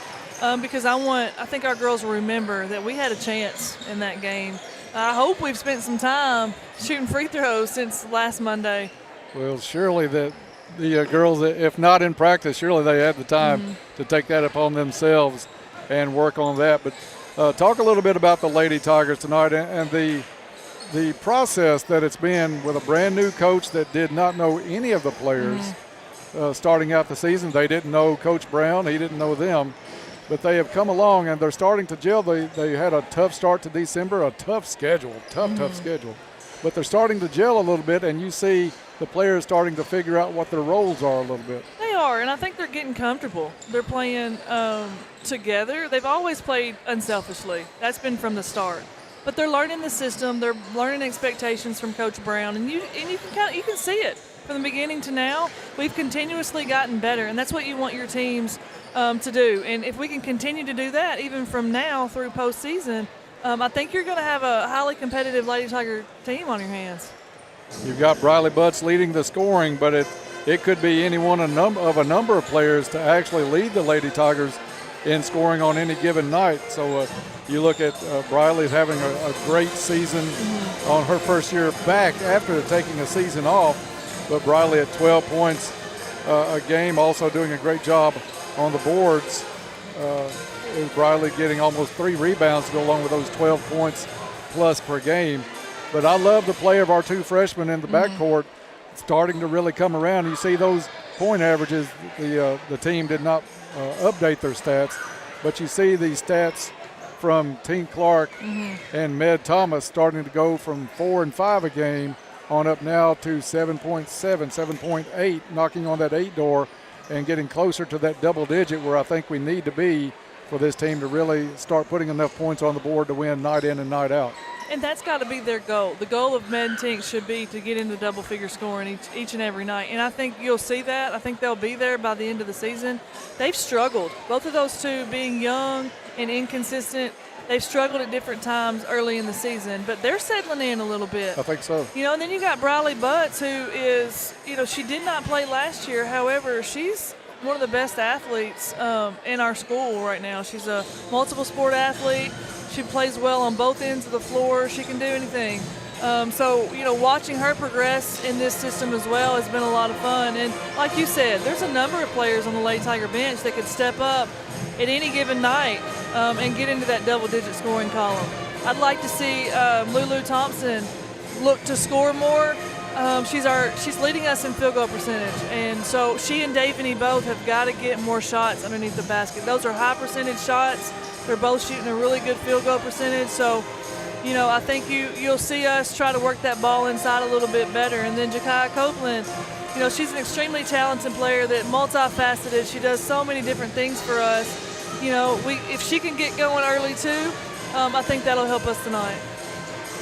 because I think our girls will remember that we had a chance in that game. I hope we've spent some time shooting free throws since last Monday. Well, surely the girls, if not in practice, surely they had the time to take that upon themselves and work on that. But talk a little bit about the Lady Tigers tonight and the process that it's been with a brand new coach that did not know any of the players starting out the season. They didn't know Coach Brown. He didn't know them. But they have come along, and they're starting to gel. They had a tough start to December, a tough schedule, tough schedule. But they're starting to gel a little bit, and you see the players starting to figure out what their roles are a little bit. They are, and I think they're getting comfortable. They're playing together. They've always played unselfishly. That's been from the start. But they're learning the system. They're learning expectations from Coach Brown, and you can see it from the beginning to now. We've continuously gotten better, and that's what you want your teams to do. And if we can continue to do that, even from now through postseason, I think you're going to have a highly competitive Lady Tiger team on your hands. You've got Briley Butts leading the scoring, but it could be any one of a number of players to actually lead the Lady Tigers in scoring on any given night. So you look at Briley's having a great season on her first year back after taking a season off, but Briley at 12 points a game, also doing a great job on the boards. Is Briley getting almost 3 rebounds to go along with those 12 points plus per game. But I love the play of our 2 freshmen in the backcourt starting to really come around. You see those point averages. The team did not update their stats, but you see these stats from Tink Clark and Med Thomas starting to go from 4 and 5 a game on up now to 7.7, 7.8, knocking on that 8 door and getting closer to that double digit where I think we need to be for this team to really start putting enough points on the board to win night in and night out. And that's got to be their goal. The goal of Med and Tink should be to get into double-figure scoring each and every night. And I think you'll see that. I think they'll be there by the end of the season. They've struggled. Both of those two being young and inconsistent, they've struggled at different times early in the season. But they're settling in a little bit. I think so. You know, and then you got Briley Butts, who is, she did not play last year. However, she's one of the best athletes in our school right now. She's a multiple sport athlete. She plays well on both ends of the floor. She can do anything. So, watching her progress in this system as well has been a lot of fun. And like you said, there's a number of players on the Lady Tiger bench that could step up at any given night and get into that double-digit scoring column. I'd like to see Lulu Thompson look to score more. She's leading us in field goal percentage, and so she and Davany both have got to get more shots underneath the basket. Those are high percentage shots. They're both shooting a really good field goal percentage. So, I think you'll see us try to work that ball inside a little bit better. And then Jakiah Copeland, she's an extremely talented player that multifaceted. She does so many different things for us. If she can get going early too, I think that'll help us tonight.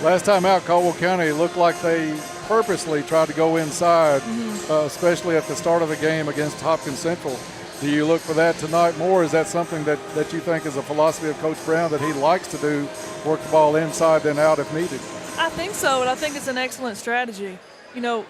Last time out, Caldwell County looked like they purposely tried to go inside, especially at the start of the game against Hopkins Central. Do you look for that tonight more? Is that something that you think is a philosophy of Coach Brown that he likes to do, work the ball inside then out if needed? I think so, and I think it's an excellent strategy.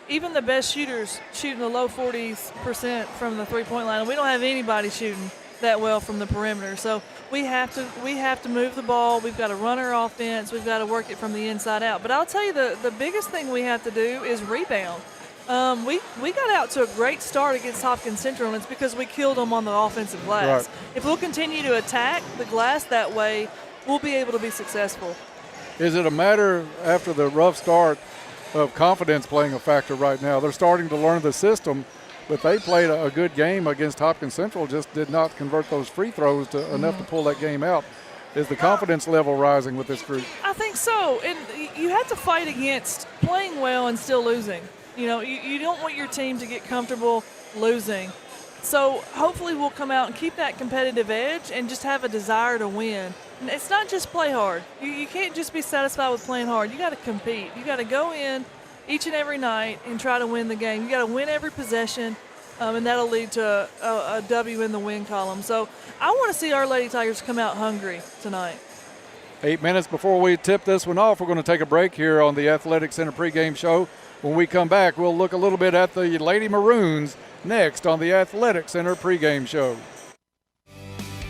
Even the best shooters shoot in the low 40% from the three-point line, and we don't have anybody shooting that well from the perimeter. So we have to move the ball. We've got to run our offense. We've got to work it from the inside out. But I'll tell you, the biggest thing we have to do is rebound. We got out to a great start against Hopkins Central, and it's because we killed them on the offensive glass. Right. If we'll continue to attack the glass that way, we'll be able to be successful. Is it a matter after the rough start of confidence playing a factor right now? They're starting to learn the system, but they played a good game against Hopkins Central, just did not convert those free throws to enough to pull that game out. Is the confidence level rising with this group? I think so. And you have to fight against playing well and still losing. You don't want your team to get comfortable losing. So hopefully we'll come out and keep that competitive edge and just have a desire to win. And it's not just play hard. You can't just be satisfied with playing hard. You got to compete. You got to go in each and every night and try to win the game. You got to win every possession, and that'll lead to a W in the win column. So I want to see our Lady Tigers come out hungry tonight. 8 minutes before we tip this one off, we're going to take a break here on the Athletic Center pregame show. When we come back, we'll look a little bit at the Lady Maroons next on the Athletic Center pregame show.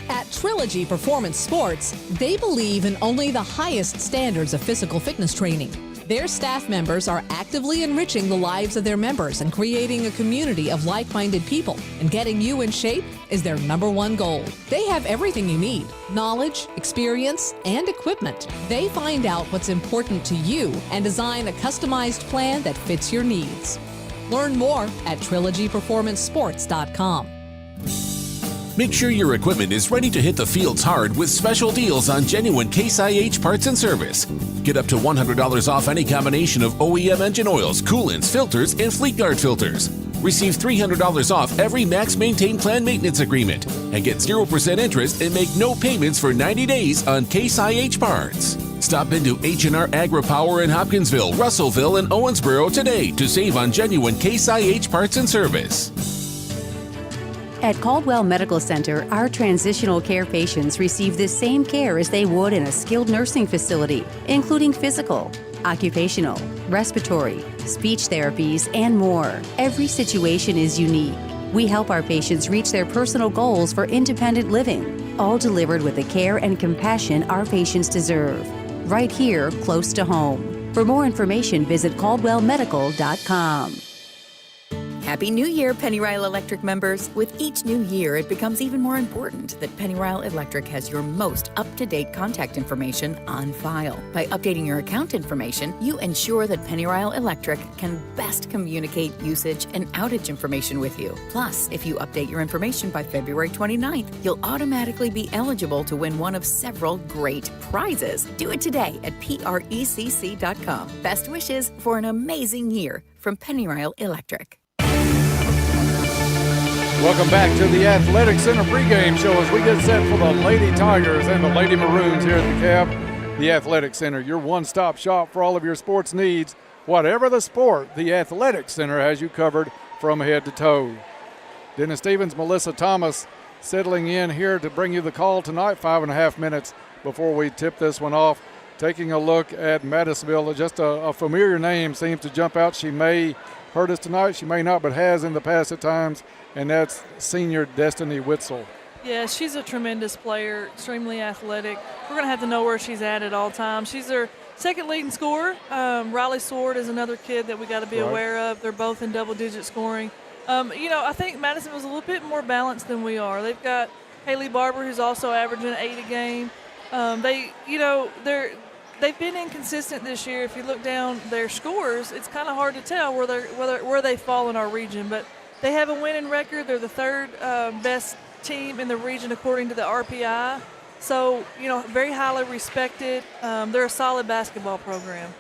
At Trilogy Performance Sports, they believe in only the highest standards of physical fitness training. Their staff members are actively enriching the lives of their members and creating a community of like-minded people. And getting you in shape is their #1 goal. They have everything you need: knowledge, experience, and equipment. They find out what's important to you and design a customized plan that fits your needs. Learn more at trilogyperformancesports.com. Make sure your equipment is ready to hit the fields hard with special deals on genuine Case IH parts and service. Get up to $100 off any combination of OEM engine oils, coolants, filters, and fleet guard filters. Receive $300 off every Max Maintain Plan maintenance agreement and get 0% interest and make no payments for 90 days on Case IH parts. Stop into H&R Agri-Power in Hopkinsville, Russellville, and Owensboro today to save on genuine Case IH parts and service. At Caldwell Medical Center, our transitional care patients receive the same care as they would in a skilled nursing facility, including physical, occupational, respiratory, speech therapies, and more. Every situation is unique. We help our patients reach their personal goals for independent living, all delivered with the care and compassion our patients deserve, right here close to home. For more information, visit caldwellmedical.com. Happy New Year, Pennyrile Electric members. With each new year, it becomes even more important that Pennyrile Electric has your most up-to-date contact information on file. By updating your account information, you ensure that Pennyrile Electric can best communicate usage and outage information with you. Plus, if you update your information by February 29th, you'll automatically be eligible to win one of several great prizes. Do it today at PRECC.com. Best wishes for an amazing year from Pennyrile Electric. Welcome back to the Athletic Center pregame show as we get set for the Lady Tigers and the Lady Maroons here at the Cab. The Athletic Center, your one-stop shop for all of your sports needs. Whatever the sport, the Athletic Center has you covered from head to toe. Dennis Stevens, Melissa Thomas settling in here to bring you the call tonight, 5.5 minutes before we tip this one off. Taking a look at Madisonville, just a familiar name seems to jump out. She may hurt us tonight, she may not, but has in the past at times, and that's senior Destiny Witzel. Yeah, she's a tremendous player, extremely athletic. We're going to have to know where she's at all times. She's their second leading scorer. Riley Sword is another kid that we got to be aware of. They're both in double-digit scoring. I think Madisonville's a little bit more balanced than we are. They've got Haley Barber, who's also averaging 8 a game. They've been inconsistent this year. If you look down their scores, it's kind of hard to tell where they fall in our region. But they have a winning record. They're the third best team in the region according to the RPI. So, very highly respected. They're a solid basketball program.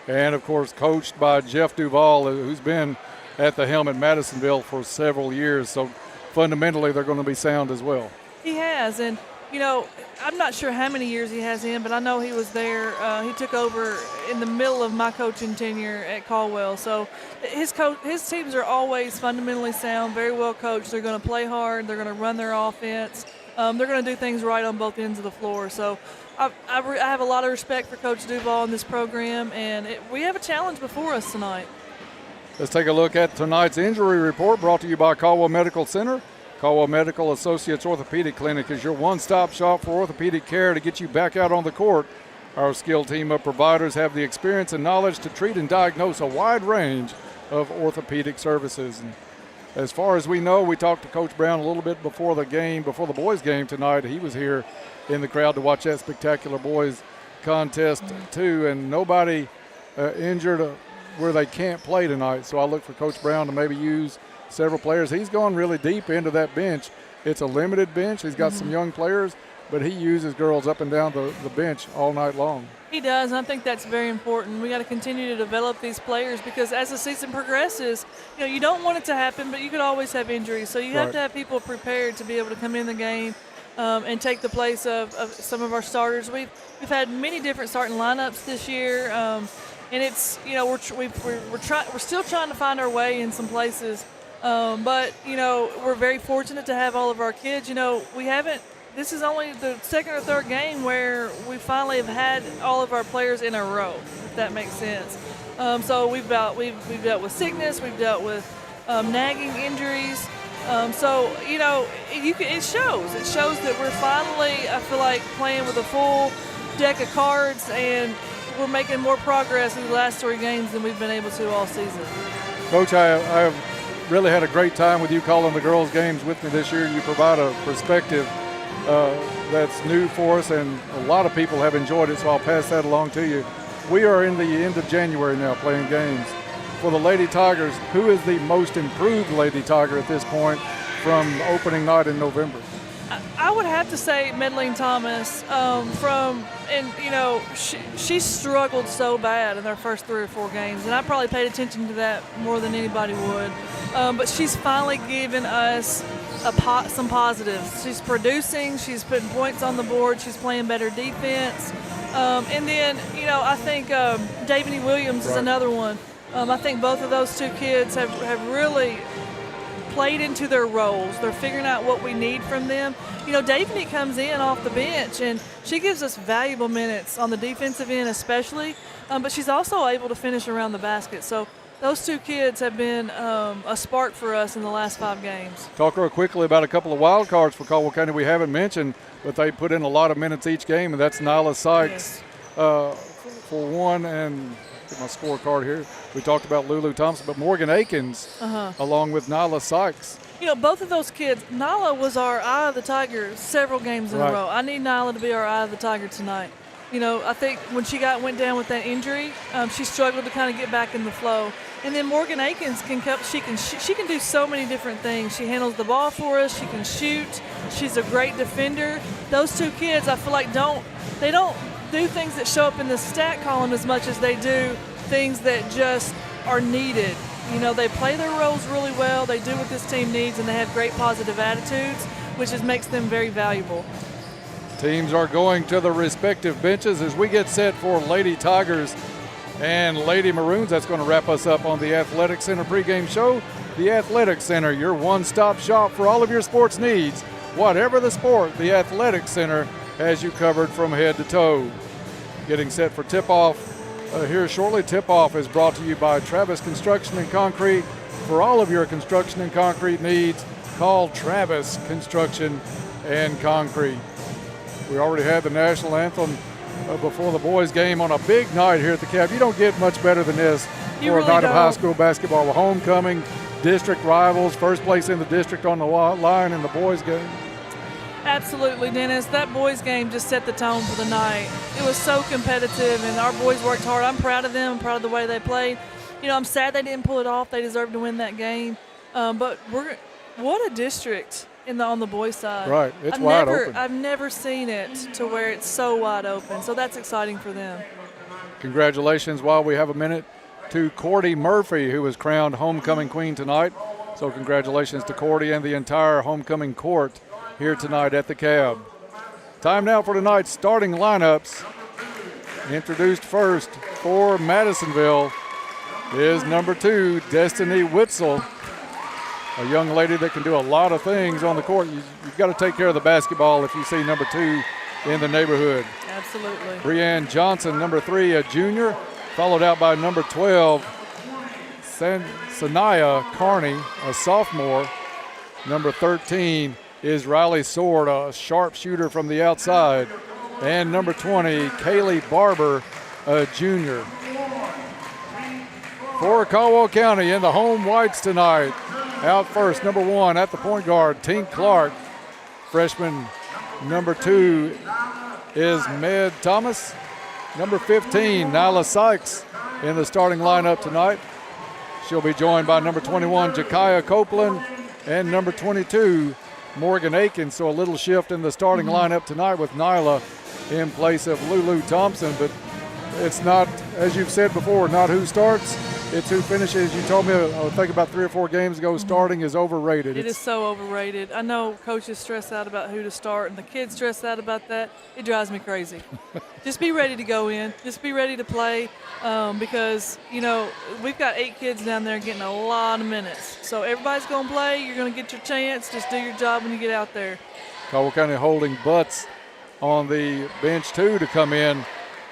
And, of course, coached by Jeff Duvall, who's been at the helm at Madisonville for several years. So, fundamentally, they're going to be sound as well. He has. And, I'm not sure how many years he has in, but I know he was there. He took over in the middle of my coaching tenure at Caldwell. So his teams are always fundamentally sound, very well coached. They're going to play hard. They're going to run their offense. They're going to do things right on both ends of the floor. So I have a lot of respect for Coach Duvall in this program, and we have a challenge before us tonight. Let's take a look at tonight's injury report brought to you by Caldwell Medical Center. Caldwell Medical Associates Orthopedic Clinic is your one-stop shop for orthopedic care to get you back out on the court. Our skilled team of providers have the experience and knowledge to treat and diagnose a wide range of orthopedic services. And as far as we know, we talked to Coach Brown a little bit before the boys' game tonight. He was here in the crowd to watch that spectacular boys contest too, and nobody injured where they can't play tonight. So I look for Coach Brown to maybe use several players. He's gone really deep into that bench. It's a limited bench. He's got some young players, but he uses girls up and down the bench all night long. He does, and I think that's very important. We got to continue to develop these players because as the season progresses, you don't want it to happen, but you could always have injuries. So you have to have people prepared to be able to come in the game and take the place of some of our starters. We've had many different starting lineups this year, and it's we're still trying to find our way in some places. But we're very fortunate to have all of our kids. We haven't. This is only the second or third game where we finally have had all of our players in a row, if that makes sense. So we've dealt with sickness, we've dealt with nagging injuries. So it shows. It shows that we're finally, I feel like, playing with a full deck of cards, and we're making more progress in the last 3 games than we've been able to all season. Coach, I have really had a great time with you calling the girls' games with me this year. You provide a perspective that's new for us, and a lot of people have enjoyed it, so I'll pass that along to you. We are in the end of January now playing games. For the Lady Tigers, who is the most improved Lady Tiger at this point from opening night in November? I would have to say Medline Thomas. She struggled so bad in their first 3 or 4 games, and I probably paid attention to that more than anybody would. But she's finally given us some positives. She's producing, she's putting points on the board, she's playing better defense. And then, I think Davini Williams is another one. I think both of those 2 kids have really played into their roles. They're figuring out what we need from them. Davini comes in off the bench, and she gives us valuable minutes on the defensive end especially, but she's also able to finish around the basket. So those 2 kids have been a spark for us in the last 5 games. Talk real quickly about a couple of wild cards for Caldwell County we haven't mentioned, but they put in a lot of minutes each game, and that's Nyla Sykes for one, and get my scorecard here. We talked about Lulu Thompson, but Morgan Akins along with Nyla Sykes. Both of those kids, Nyla was our eye of the tiger several games in a row. I need Nyla to be our eye of the tiger tonight. I think when she went down with that injury, she struggled to kind of get back in the flow. And then Morgan Akins she can do so many different things. She handles the ball for us. She can shoot. She's a great defender. Those 2 kids, I feel like don't do things that show up in the stat column as much as they do things that just are needed. They play their roles really well. They do what this team needs, and they have great positive attitudes, which just makes them very valuable. Teams are going to the respective benches as we get set for Lady Tigers and Lady Maroons. That's going to wrap us up on the Athletic Center pregame show. The Athletic Center, your one-stop shop for all of your sports needs. Whatever the sport, the Athletic Center has you covered from head to toe. Getting set for tip-off here shortly. Tip-off is brought to you by Travis Construction and Concrete. For all of your construction and concrete needs, call Travis Construction and Concrete. We already had the national anthem before the boys' game on a big night here at the Cab. You don't get much better than this for a night of high school basketball. A homecoming, district rivals, first place in the district on the line in the boys' game. Absolutely, Dennis. That boys' game just set the tone for the night. It was so competitive, and our boys worked hard. I'm proud of them. I'm proud of the way they played. I'm sad they didn't pull it off. They deserved to win that game. But what a district on the boys' side. Right, it's wide open. I've never seen it to where it's so wide open. So that's exciting for them. Congratulations, while we have a minute, to Cordy Murphy, who was crowned homecoming queen tonight. So congratulations to Cordy and the entire homecoming court here tonight at the Cab. Time now for tonight's starting lineups. Introduced first for Madisonville is number 2, Destiny Witzel, a young lady that can do a lot of things on the court. You've got to take care of the basketball if you see number 2 in the neighborhood. Absolutely. Brianne Johnson, number 3, a junior, followed out by number 12, Sanaya Carney, a sophomore. Number 13 is Riley Sword, a sharpshooter from the outside. And number 20, Kaylee Barber, a junior. For Caldwell County in the home whites tonight, out first, number 1 at the point guard, Tink Clark. Freshman number 2 is Med Thomas. Number 15, Nyla Sykes in the starting lineup tonight. She'll be joined by number 21, Jakaya Copeland, and number 22, Morgan Akins. So a little shift in the starting lineup tonight with Nyla in place of Lulu Thompson. But it's not, as you've said before, not who starts, it's who finishes. You told me, I think about 3 or 4 games ago, starting is overrated. It is so overrated. I know coaches stress out about who to start, and the kids stress out about that. It drives me crazy. Just be ready to go in. Just be ready to play because, you know, we've got 8 kids down there getting a lot of minutes. So everybody's going to play. You're going to get your chance. Just do your job when you get out there. Caldwell County holding Butts on the bench, too, to come in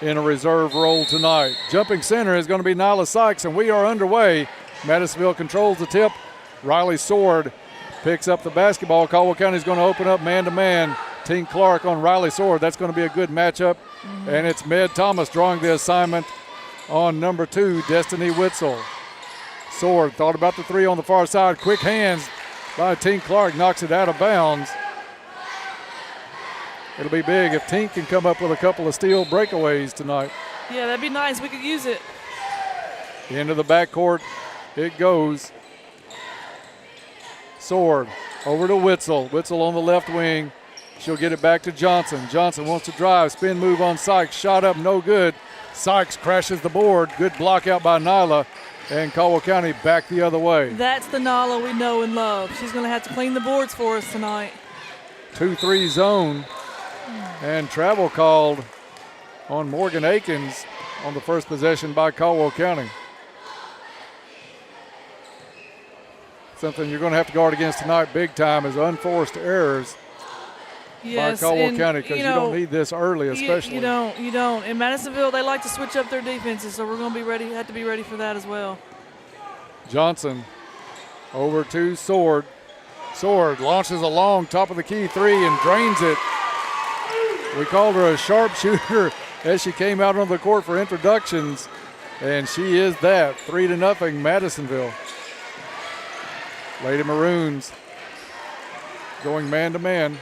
a reserve role tonight. Jumping center is going to be Nyla Sykes, and we are underway. Madisonville controls the tip. Riley Sword picks up the basketball. Caldwell County is going to open up man-to-man. Tink Clark on Riley Sword. That's going to be a good matchup. And it's Med Thomas drawing the assignment on number 2, Destiny Witzel. Sword thought about the 3 on the far side. Quick hands by Tink Clark, knocks it out of bounds. It'll be big if Tink can come up with a couple of steal breakaways tonight. Yeah, that'd be nice. We could use it. Into the backcourt it goes. Sword over to Witzel. Witzel on the left wing. She'll get it back to Johnson. Johnson wants to drive. Spin move on Sykes. Shot up, no good. Sykes crashes the board. Good block out by Nyla. And Caldwell County back the other way. That's the Nyla we know and love. She's going to have to clean the boards for us tonight. 2-3 zone. And travel called on Morgan Akins on the first possession by Caldwell County. Something you're going to have to guard against tonight big time is unforced errors by Caldwell County, because you don't need this early, especially. You don't. In Madisonville, they like to switch up their defenses, so we're going to be ready. Have to be ready for that as well. Johnson over to Sword. Sword launches a long top of the key 3 and drains it. We called her a sharpshooter as she came out on the court for introductions, and she is that. 3-0 Madisonville. Lady Maroons going man-to-man.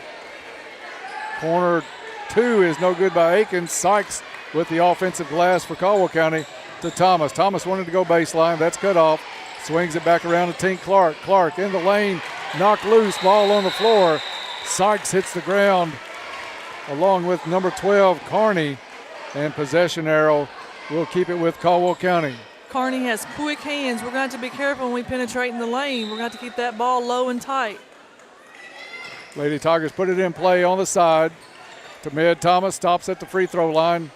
Corner 2 is no good by Akins. Sykes with the offensive glass for Caldwell County to Thomas. Thomas wanted to go baseline. That's cut off. Swings it back around to Tink Clark. Clark in the lane, knocked loose, ball on the floor. Sykes hits the ground along with number 12, Carney, and possession arrow will keep it with Caldwell County. Carney has quick hands. We're going to have to be careful when we penetrate in the lane. We're going to have to keep that ball low and tight. Lady Tigers put it in play on the side to Med Thomas, stops at the free throw line,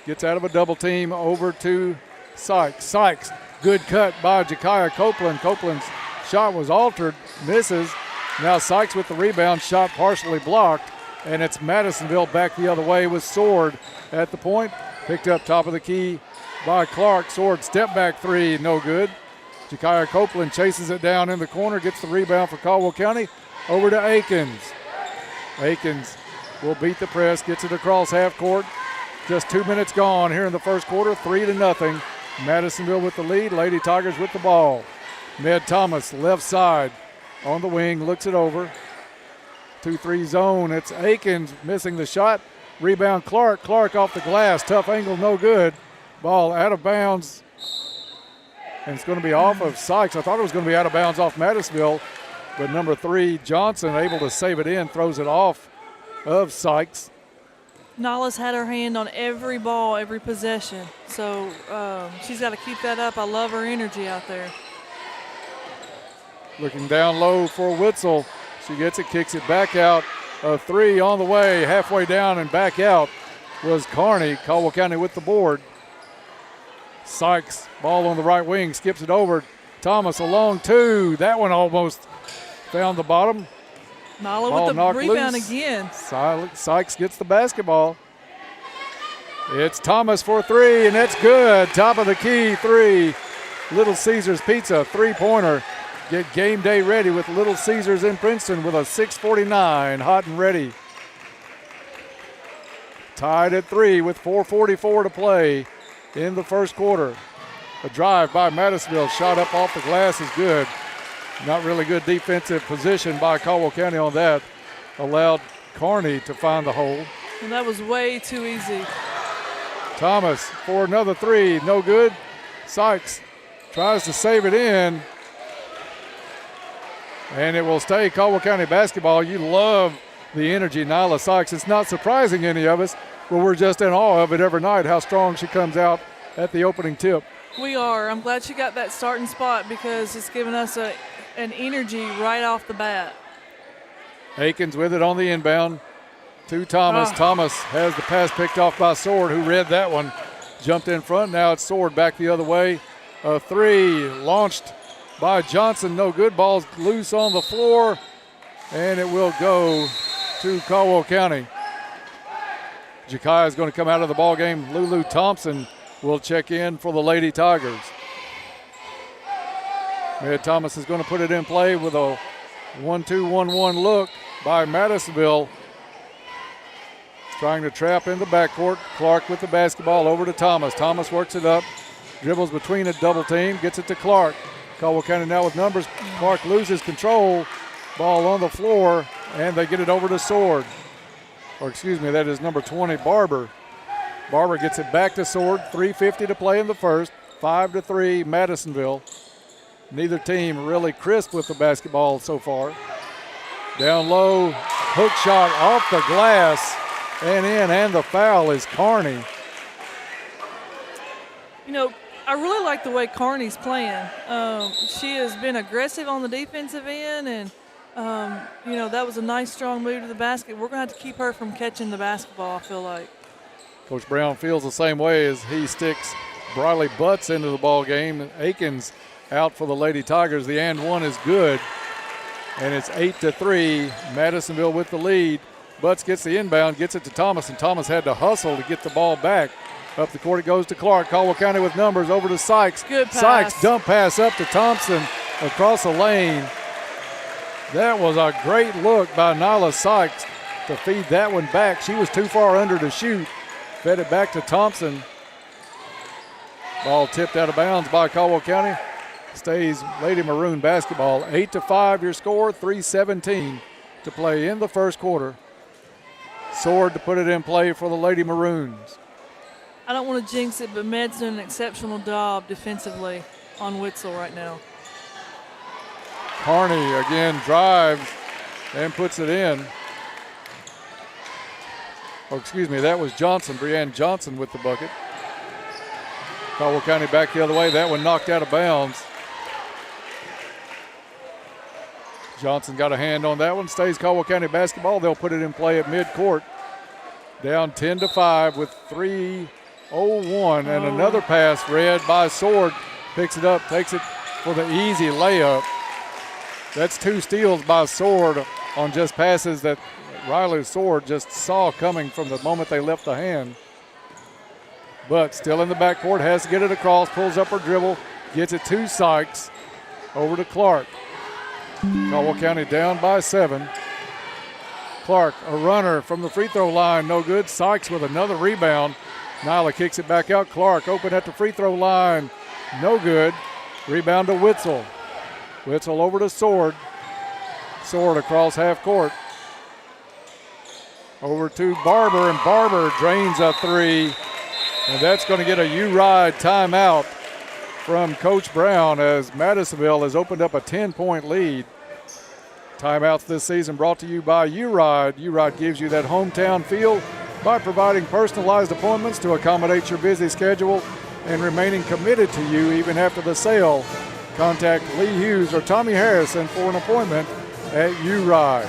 gets out of a double team over to Sykes. Sykes, good cut by Jakaya Copeland. Copeland's shot was altered, misses. Now Sykes with the rebound, shot partially blocked. And it's Madisonville back the other way with Sword at the point. Picked up top of the key by Clark. Sword step back 3, no good. Jakaya Copeland chases it down in the corner, gets the rebound for Caldwell County. Over to Akins. Akins will beat the press, gets it across half court. Just 2 minutes gone here in the first quarter, 3-0. Madisonville with the lead, Lady Tigers with the ball. Med Thomas, left side on the wing, looks it over. 2-3 zone. It's Akins missing the shot. Rebound Clark. Clark off the glass. Tough angle, no good. Ball out of bounds. And it's going to be off of Sykes. I thought it was going to be out of bounds off Madisonville. But number 3, Johnson, able to save it in, throws it off of Sykes. Nyla's had her hand on every ball, every possession. So she's got to keep that up. I love her energy out there. Looking down low for Witzel. She gets it, kicks it back out. A 3 on the way, halfway down and back out was Carney. Caldwell County with the board. Sykes, ball on the right wing, skips it over. Thomas a long 2. That one almost found the bottom. Nyla with the rebound again. Sykes gets the basketball. It's Thomas for 3, and that's good. Top of the key 3. Little Caesars Pizza, 3-pointer. Get game day ready with Little Caesars in Princeton with a 6:49, hot and ready. Tied at 3 with 4:44 to play in the first quarter. A drive by Madisonville, shot up off the glass is good. Not really good defensive position by Caldwell County on that. Allowed Carney to find the hole. And that was way too easy. Thomas for another 3, no good. Sykes tries to save it in. And it will stay Caldwell County basketball. You love the energy, Nyla Sykes. It's not surprising any of us, but we're just in awe of it every night, how strong she comes out at the opening tip. We are. I'm glad she got that starting spot because it's given us an energy right off the bat. Hopkins with it on the inbound to Thomas. Thomas has the pass picked off by Sword, who read that one. Jumped in front. Now it's Sword back the other way. A three launched by Johnson. No good. Ball's loose on the floor, and it will go to Caldwell County. Jakai is going to come out of the ball game. Lulu Thompson will check in for the Lady Tigers. Ed Thomas is going to put it in play with a 1-2-1-1 look by Madisonville. Trying to trap in the backcourt. Clark with the basketball over to Thomas. Thomas works it up, dribbles between a double team, gets it to Clark. Caldwell County now with numbers. Clark loses control. Ball on the floor, and they get it over to Sword. Or excuse me, that is number 20, Barber. Barber gets it back to Sword. 3:50 to play in the first. 5-3 Madisonville. Neither team really crisp with the basketball so far. Down low, hook shot off the glass and in, and the foul is Kearney. You know, I really like the way Kearney's playing. She has been aggressive on the defensive end, and, you know, that was a nice, strong move to the basket. We're going to have to keep her from catching the basketball, I feel like. Coach Brown feels the same way as he sticks Briley Butts into the ball game. Akins out for the Lady Tigers. The and one is good, and it's 8-3. Madisonville with the lead. Butts gets the inbound, gets it to Thomas, and Thomas had to hustle to get the ball back. Up the court it goes to Clark. Caldwell County with numbers over to Sykes. Good pass. Sykes dump pass up to Thompson across the lane. That was a great look by Nyla Sykes to feed that one back. She was too far under to shoot. Fed it back to Thompson. Ball tipped out of bounds by Caldwell County. Stays Lady Maroon basketball. 8-5 your score, 3:17 to play in the first quarter. Sword to put it in play for the Lady Maroons. I don't want to jinx it, but Med's doing an exceptional job defensively on Witzel right now. Kearney again drives and puts it in. Oh, excuse me, that was Johnson, Breanne Johnson with the bucket. Caldwell County back the other way. That one knocked out of bounds. Johnson got a hand on that one. Stays Caldwell County basketball. They'll put it in play at midcourt. Down 10-5 with 3:01. And another pass read by Sword. Picks it up, takes it for the easy layup. That's two steals by Sword on just passes that Riley Sword just saw coming from the moment they left the hand. But still in the backcourt, has to get it across, pulls up her dribble, gets it to Sykes, over to Clark. Caldwell County down by 7. Clark, a runner from the free throw line, no good. Sykes with another rebound. Nyla kicks it back out. Clark open at the free throw line, no good. Rebound to Witzel. Witzel over to Sword. Sword across half court. Over to Barber, and Barber drains a three. And that's going to get a U-Ride timeout from Coach Brown as Madisonville has opened up a 10-point lead. Timeouts this season brought to you by U-Ride. U-Ride gives you that hometown feel by providing personalized appointments to accommodate your busy schedule and remaining committed to you even after the sale. Contact Lee Hughes or Tommy Harrison for an appointment at U-Ride.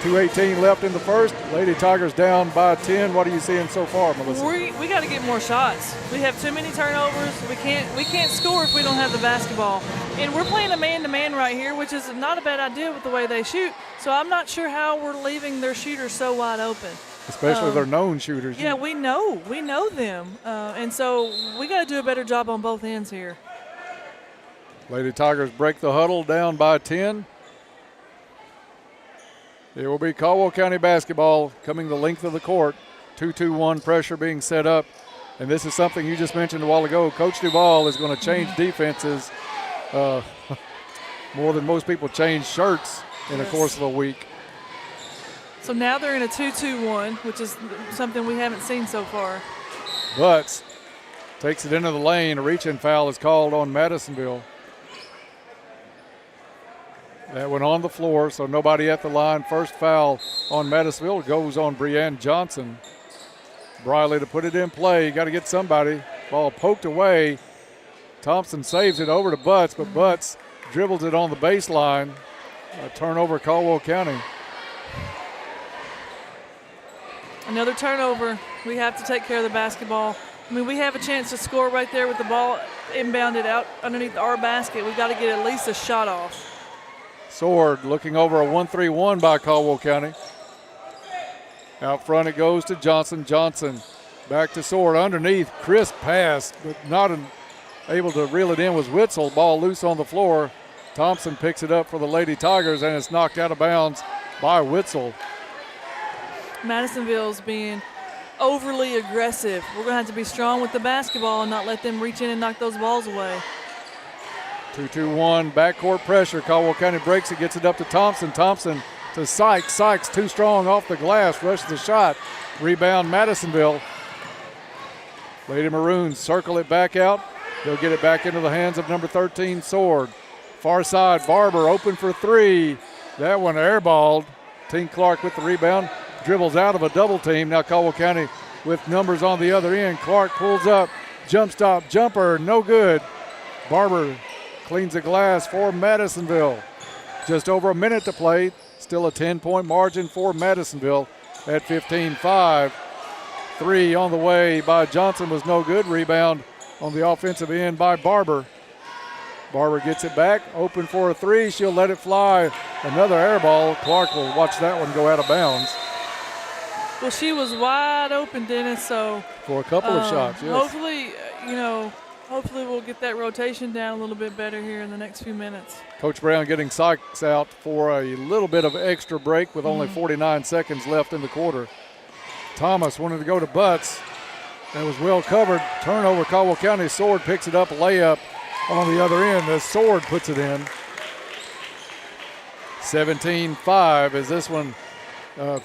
2:18 left in the first. Lady Tigers down by 10. What are you seeing so far, Melissa? We got to get more shots. We have too many turnovers. We can't score if we don't have the basketball. And we're playing a man-to-man right here, which is not a bad idea with the way they shoot. So I'm not sure how we're leaving their shooters so wide open. Especially their known shooters. Yeah, we know them. And so we got to do a better job on both ends here. Lady Tigers break the huddle down by 10. It will be Caldwell County basketball coming the length of the court. 2-2-1 pressure being set up. And this is something you just mentioned a while ago. Coach Duvall is going to change defenses more than most people change shirts in the course of a week. So now they're in a 2-2-1, which is something we haven't seen so far. Butts Takes it into the lane. A reach-in foul is called on Madisonville. That went on the floor, so nobody at the line. First foul on Madisonville goes on Breanne Johnson. Briley to put it in play. Got to get somebody. Ball poked away. Thompson saves it over to Butts, but Butts dribbles it on the baseline. A turnover, Caldwell County. Another turnover. We have to take care of the basketball. I mean, we have a chance to score right there with the ball inbounded out underneath our basket. We've got to get at least a shot off. Sword looking over a 1-3-1 by Caldwell County. Out front it goes to Johnson. Johnson back to Sword underneath. Crisp pass, but not able to reel it in was Witzel. Ball loose on the floor. Thompson picks it up for the Lady Tigers, and it's knocked out of bounds by Witzel. Madisonville's being overly aggressive. We're going to have to be strong with the basketball and not let them reach in and knock those balls away. 2-2-1, backcourt pressure. Caldwell County breaks it, gets it up to Thompson. Thompson to Sykes. Sykes too strong off the glass, rushes the shot. Rebound Madisonville. Lady Maroons circle it back out. They'll get it back into the hands of number 13, Sword. Far side, Barber open for three. That one airballed. Tink Clark with the rebound. Dribbles out of a double team. Now Caldwell County with numbers on the other end. Clark pulls up. Jump stop, jumper, no good. Barber cleans the glass for Madisonville. Just over a minute to play. Still a 10-point margin for Madisonville at 15-5. Three on the way by Johnson was no good. Rebound on the offensive end by Barber. Barber gets it back, open for a three. She'll let it fly. Another air ball. Clark will watch that one go out of bounds. Well, she was wide open, Dennis, so. For a couple of shots, yes. Hopefully, hopefully we'll get that rotation down a little bit better here in the next few minutes. Coach Brown getting Sykes out for a little bit of extra break with only 49 seconds left in the quarter. Thomas wanted to go to Butts. That was well covered. Turnover, Caldwell County. Sword picks it up, layup on the other end. The Sword puts it in. 17-5 as this one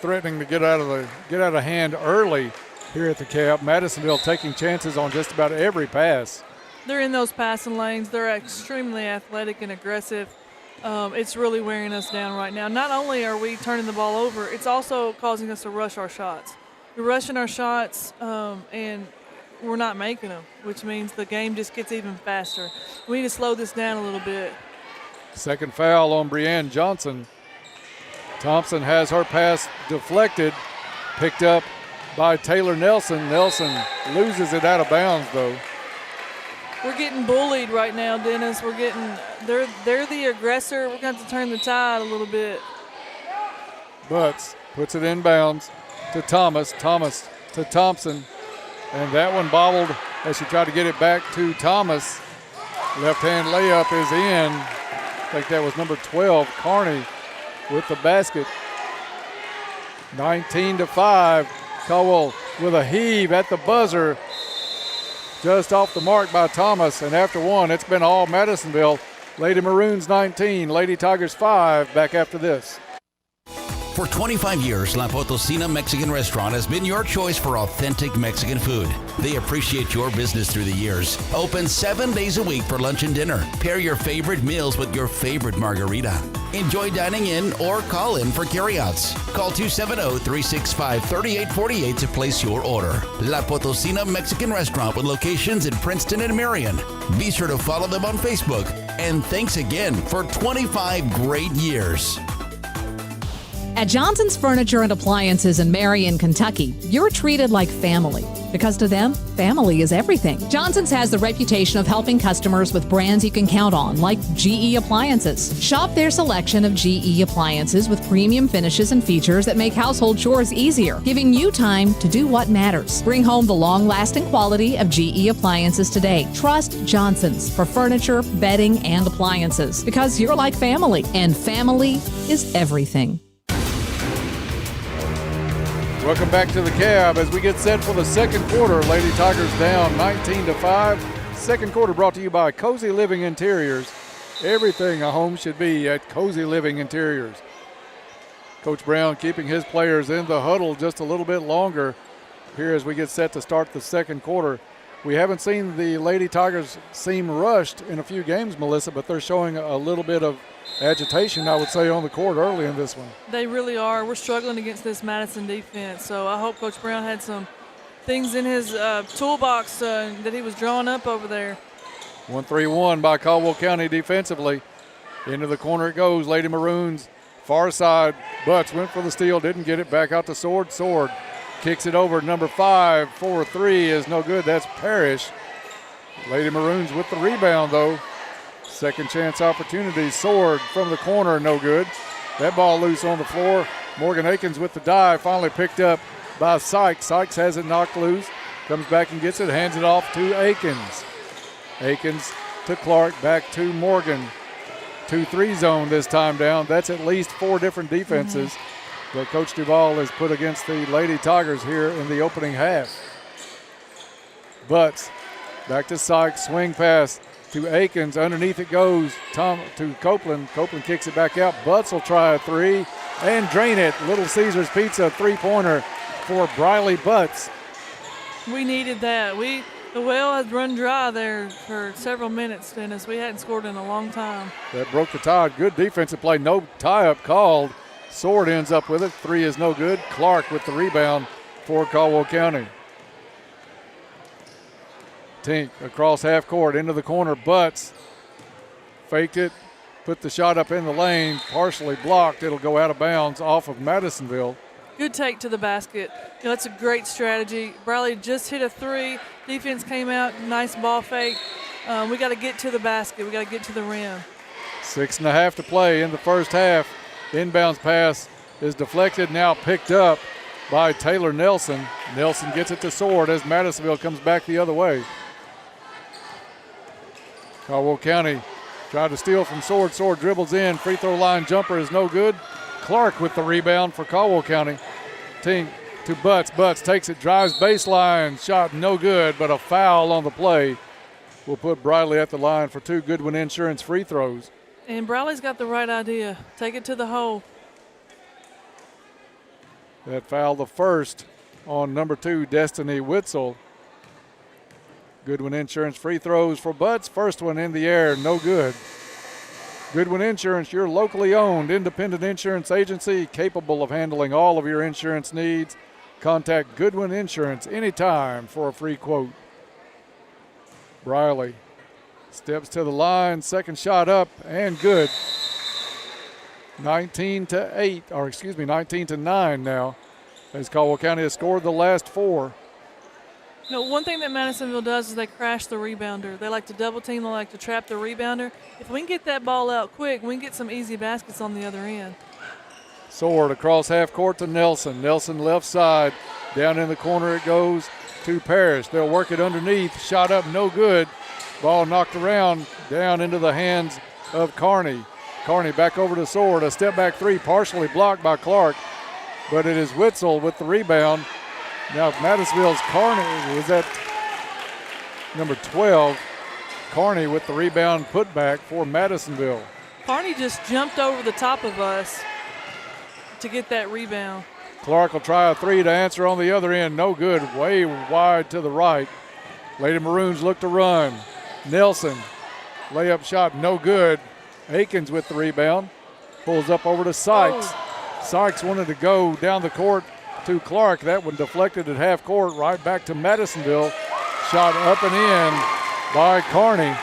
threatening to get out of hand early here at the Cab. Madisonville taking chances on just about every pass. They're in those passing lanes. They're extremely athletic and aggressive. It's really wearing us down right now. Not only are we turning the ball over, it's also causing us to rush our shots. We're rushing our shots, and we're not making them, which means the game just gets even faster. We need to slow this down a little bit. Second foul on Breanne Johnson. Thompson has her pass deflected, picked up by Taylor Nelson. Nelson loses it out of bounds, though. We're getting bullied right now, Dennis. They're the aggressor. We're going to have to turn the tide a little bit. Butts puts it in bounds to Thomas. Thomas to Thompson. And that one bobbled as she tried to get it back to Thomas. Left-hand layup is in. I think that was number 12, Carney, with the basket. 19-5. Caldwell with a heave at the buzzer. Just off the mark by Thomas. And after one, it's been all Madisonville. Lady Maroons 19, Lady Tigers 5. Back after this. For 25 years, La Potosina Mexican Restaurant has been your choice for authentic Mexican food. They appreciate your business through the years. Open 7 days a week for lunch and dinner. Pair your favorite meals with your favorite margarita. Enjoy dining in or call in for carryouts. Call 270-365-3848 to place your order. La Potosina Mexican Restaurant with locations in Princeton and Marion. Be sure to follow them on Facebook. And thanks again for 25 great years. At Johnson's Furniture and Appliances in Marion, Kentucky, you're treated like family. Because to them, family is everything. Johnson's has the reputation of helping customers with brands you can count on, like GE Appliances. Shop their selection of GE appliances with premium finishes and features that make household chores easier, giving you time to do what matters. Bring home the long-lasting quality of GE appliances today. Trust Johnson's for furniture, bedding, and appliances. Because you're like family, and family is everything. Welcome back to the Cab as we get set for the second quarter. Lady Tigers down 19-5. Second quarter brought to you by Cozy Living Interiors. Everything a home should be at Cozy Living Interiors. Coach Brown keeping his players in the huddle just a little bit longer here as we get set to start the second quarter. We haven't seen the Lady Tigers seem rushed in a few games, Melissa, but they're showing a little bit of agitation, I would say, on the court early in this one. They really are. We're struggling against this Madison defense, so I hope Coach Brown had some things in his toolbox that he was drawing up over there. 1-3-1 by Caldwell County defensively. Into the corner it goes. Lady Maroons, far side. Butts went for the steal, didn't get it. Back out to Sword. Sword kicks it over. Number 5 for 3 is no good. That's Parrish. Lady Maroons with the rebound, though. Second chance opportunity. Sword from the corner, no good. That ball loose on the floor. Morgan Akins with the dive, finally picked up by Sykes. Sykes has it knocked loose. Comes back and gets it, hands it off to Akins. Akins to Clark, back to Morgan. 2-3 zone this time down. That's at least 4 different defenses that Coach Duvall has put against the Lady Tigers here in the opening half. Butts back to Sykes, swing pass to Akins. Underneath it goes to Copeland. Copeland kicks it back out. Butts will try a 3 and drain it. Little Caesars Pizza 3-pointer for Briley Butts. We needed that. The well has run dry there for several minutes, Dennis. We hadn't scored in a long time. That broke the tie. Good defensive play. No tie-up called. Sword ends up with it. 3 is no good. Clark with the rebound for Caldwell County. Tink across half court into the corner. Butts faked it, put the shot up in the lane, partially blocked. It'll go out of bounds off of Madisonville. Good take to the basket. That's a great strategy. Briley just hit a 3. Defense came out. Nice ball fake. We got to get to the basket. We got to get to the rim. 6.5 to play in the first half. Inbounds pass is deflected, now picked up by Taylor Nelson. Nelson gets it to Sword as Madisonville comes back the other way. Caldwell County tried to steal from Sword. Sword dribbles in. Free throw line jumper is no good. Clark with the rebound for Caldwell County. Tink to Butts. Butts takes it, drives baseline. Shot no good, but a foul on the play will put Briley at the line for 2 Goodwin Insurance free throws. And Briley's got the right idea. Take it to the hole. That foul, the first on number 2, Destiny Witzel. Goodwin Insurance free throws for Butts. First one in the air, no good. Goodwin Insurance, your locally owned independent insurance agency capable of handling all of your insurance needs. Contact Goodwin Insurance anytime for a free quote. Briley steps to the line, second shot up and good. 19 to 9 now, as Caldwell County has scored the last 4. One thing that Madisonville does is they crash the rebounder. They like to double team. They like to trap the rebounder. If we can get that ball out quick, we can get some easy baskets on the other end. Sword across half court to Nelson. Nelson left side. Down in the corner it goes to Parrish. They'll work it underneath. Shot up, no good. Ball knocked around, down into the hands of Carney. Carney back over to Sword. A step back 3 partially blocked by Clark, but it is Witzel with the rebound. Now Madisonville's Carney, was that number 12? Carney with the rebound putback for Madisonville. Carney just jumped over the top of us to get that rebound. Clark will try a 3 to answer on the other end. No good, way wide to the right. Lady Maroons look to run. Nelson, layup shot, no good. Akins with the rebound. Pulls up over to Sykes. Sykes wanted to go down the court to Clark. That one deflected at half court, right back to Madisonville. Shot up and in by Carney.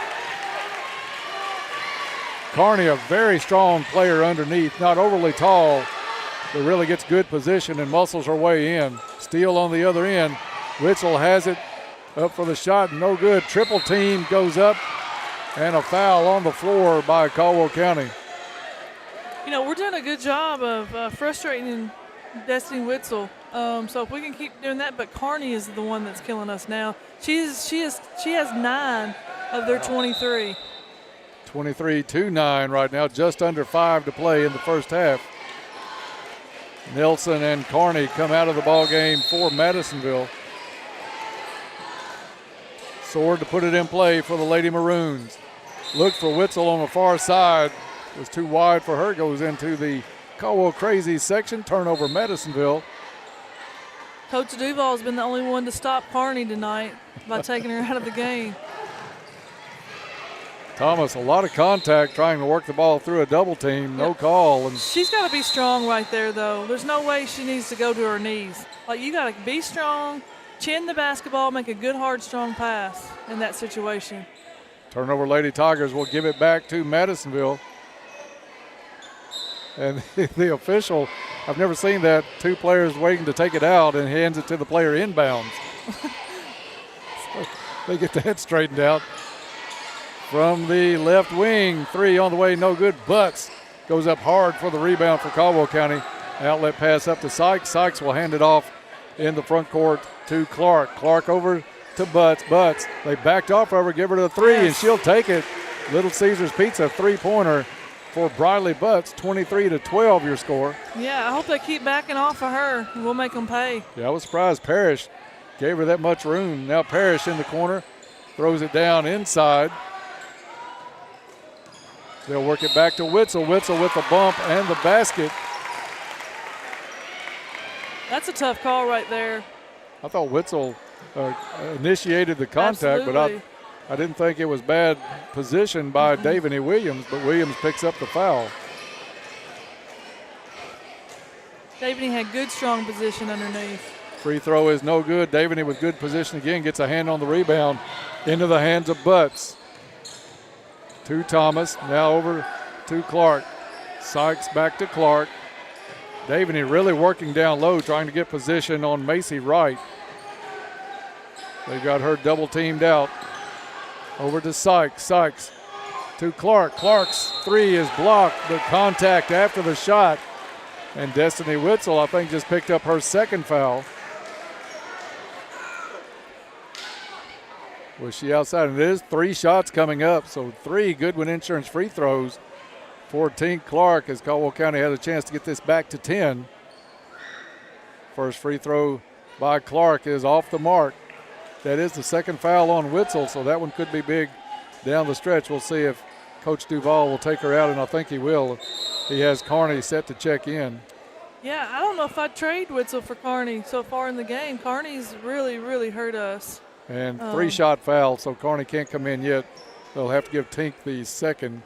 Carney, a very strong player underneath, not overly tall, but really gets good position and muscles her way in. Steal on the other end. Witzel has it up for the shot, no good. Triple team goes up, and a foul on the floor by Caldwell County. We're doing a good job of frustrating Destiny Witzel. So if we can keep doing that, but Carney is the one that's killing us now. She has 9 of their 23. 23-9 right now, just under 5 to play in the first half. Nelson and Carney come out of the ball game for Madisonville. Sword to put it in play for the Lady Maroons. Look for Witzel on the far side. It was too wide for her. Goes into the Caldwell Crazy section. Turnover Madisonville. Coach Duval has been the only one to stop Carney tonight. by taking her out of the game. Thomas, a lot of contact trying to work the ball through a double team. No call. And she's got to be strong right there, though. There's no way she needs to go to her knees. Like, you got to be strong, chin the basketball, make a good, hard, strong pass in that situation. Turnover, Lady Tigers will give it back to Madisonville. And the official, I've never seen that, 2 players waiting to take it out and hands it to the player inbounds. So they get that straightened out. From the left wing, 3 on the way, no good. Butts goes up hard for the rebound for Caldwell County. Outlet pass up to Sykes. Sykes will hand it off in the front court to Clark. Clark over to Butts. Butts, they backed off of her, give her the 3, and she'll take it. Little Caesars Pizza 3-pointer for Briley Butts, 23-12 your score. Yeah, I hope they keep backing off of her. We'll make them pay. Yeah, I was surprised Parrish gave her that much room. Now Parrish in the corner, throws it down inside. They'll work it back to Witzel. Witzel with the bump and the basket. That's a tough call right there. I thought Witzel initiated the contact, Absolutely. but I didn't think it was bad position by Davany Williams, but Williams picks up the foul. Davany had good, strong position underneath. Free throw is no good. Davany with good position again, gets a hand on the rebound into the hands of Butts. To Thomas, now over to Clark. Sykes back to Clark. Davany really working down low, trying to get position on Macy Wright. They've got her double teamed out. Over to Sykes. Sykes to Clark. Clark's 3 is blocked, but contact after the shot. And Destiny Witzel, I think, just picked up her second foul. Was she outside? And it is 3 shots coming up, so 3 Goodwin Insurance free throws for Tink Clark as Caldwell County has a chance to get this back to 10. First free throw by Clark is off the mark. That is the second foul on Witzel, so that one could be big down the stretch. We'll see if Coach Duval will take her out, and I think he will. He has Kearney set to check in. Yeah, I don't know if I'd trade Witzel for Kearney so far in the game. Kearney's really, really hurt us. And 3-shot foul, so Kearney can't come in yet. They'll have to give Tink the second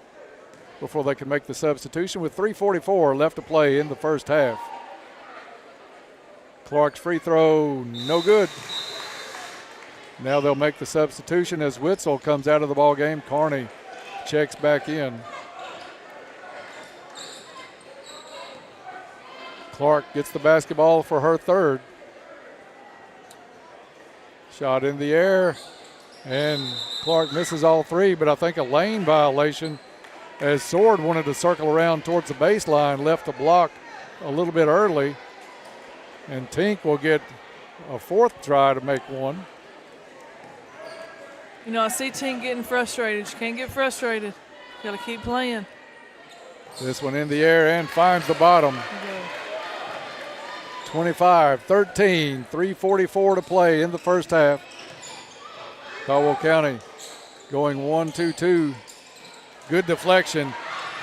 before they can make the substitution with 3:44 left to play in the first half. Clark's free throw, no good. Now they'll make the substitution as Witzel comes out of the ball game. Kearney checks back in. Clark gets the basketball for her third. Shot in the air, and Clark misses all 3, but I think a lane violation as Sword wanted to circle around towards the baseline, left the block a little bit early, and Tink will get a 4th try to make one. You know, I see Tink getting frustrated. She can't get frustrated. Got to keep playing. This one in the air and finds the bottom. 25-13, 3:44 to play in the first half. Caldwell County going 1-2-2. Good deflection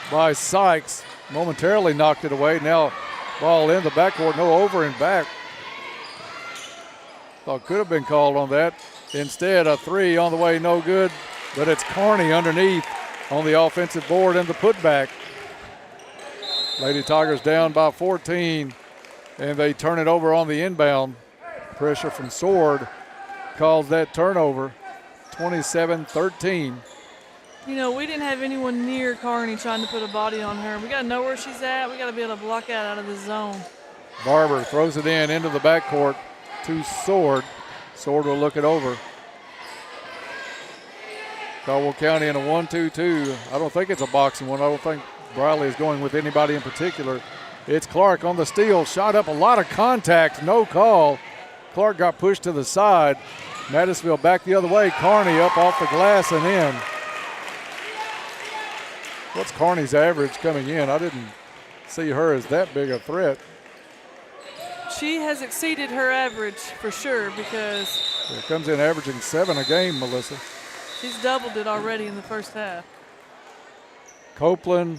by Sykes. Momentarily knocked it away. Now ball in the backcourt, no over and back. Thought could have been called on that. Instead, a 3 on the way, no good. But it's Kearney underneath on the offensive board and the putback. Lady Tigers down by 14. And they turn it over on the inbound. Pressure from Sword calls that turnover. 27-13. You know, we didn't have anyone near Kearney trying to put a body on her. We got to know where she's at. We got to be able to block out of the zone. Barber throws it into the backcourt to Sword. Sword will look it over. Caldwell County in a 1-2-2. I don't think it's a boxing one. I don't think Briley is going with anybody in particular. It's Clark on the steal, shot up, a lot of contact, no call. Clark got pushed to the side. Madisonville back the other way. Kearney up off the glass and in. What's Kearney's average coming in? I didn't see her as that big a threat. She has exceeded her average for sure because It comes in averaging 7 a game, Melissa. she's doubled it already in the first half. Copeland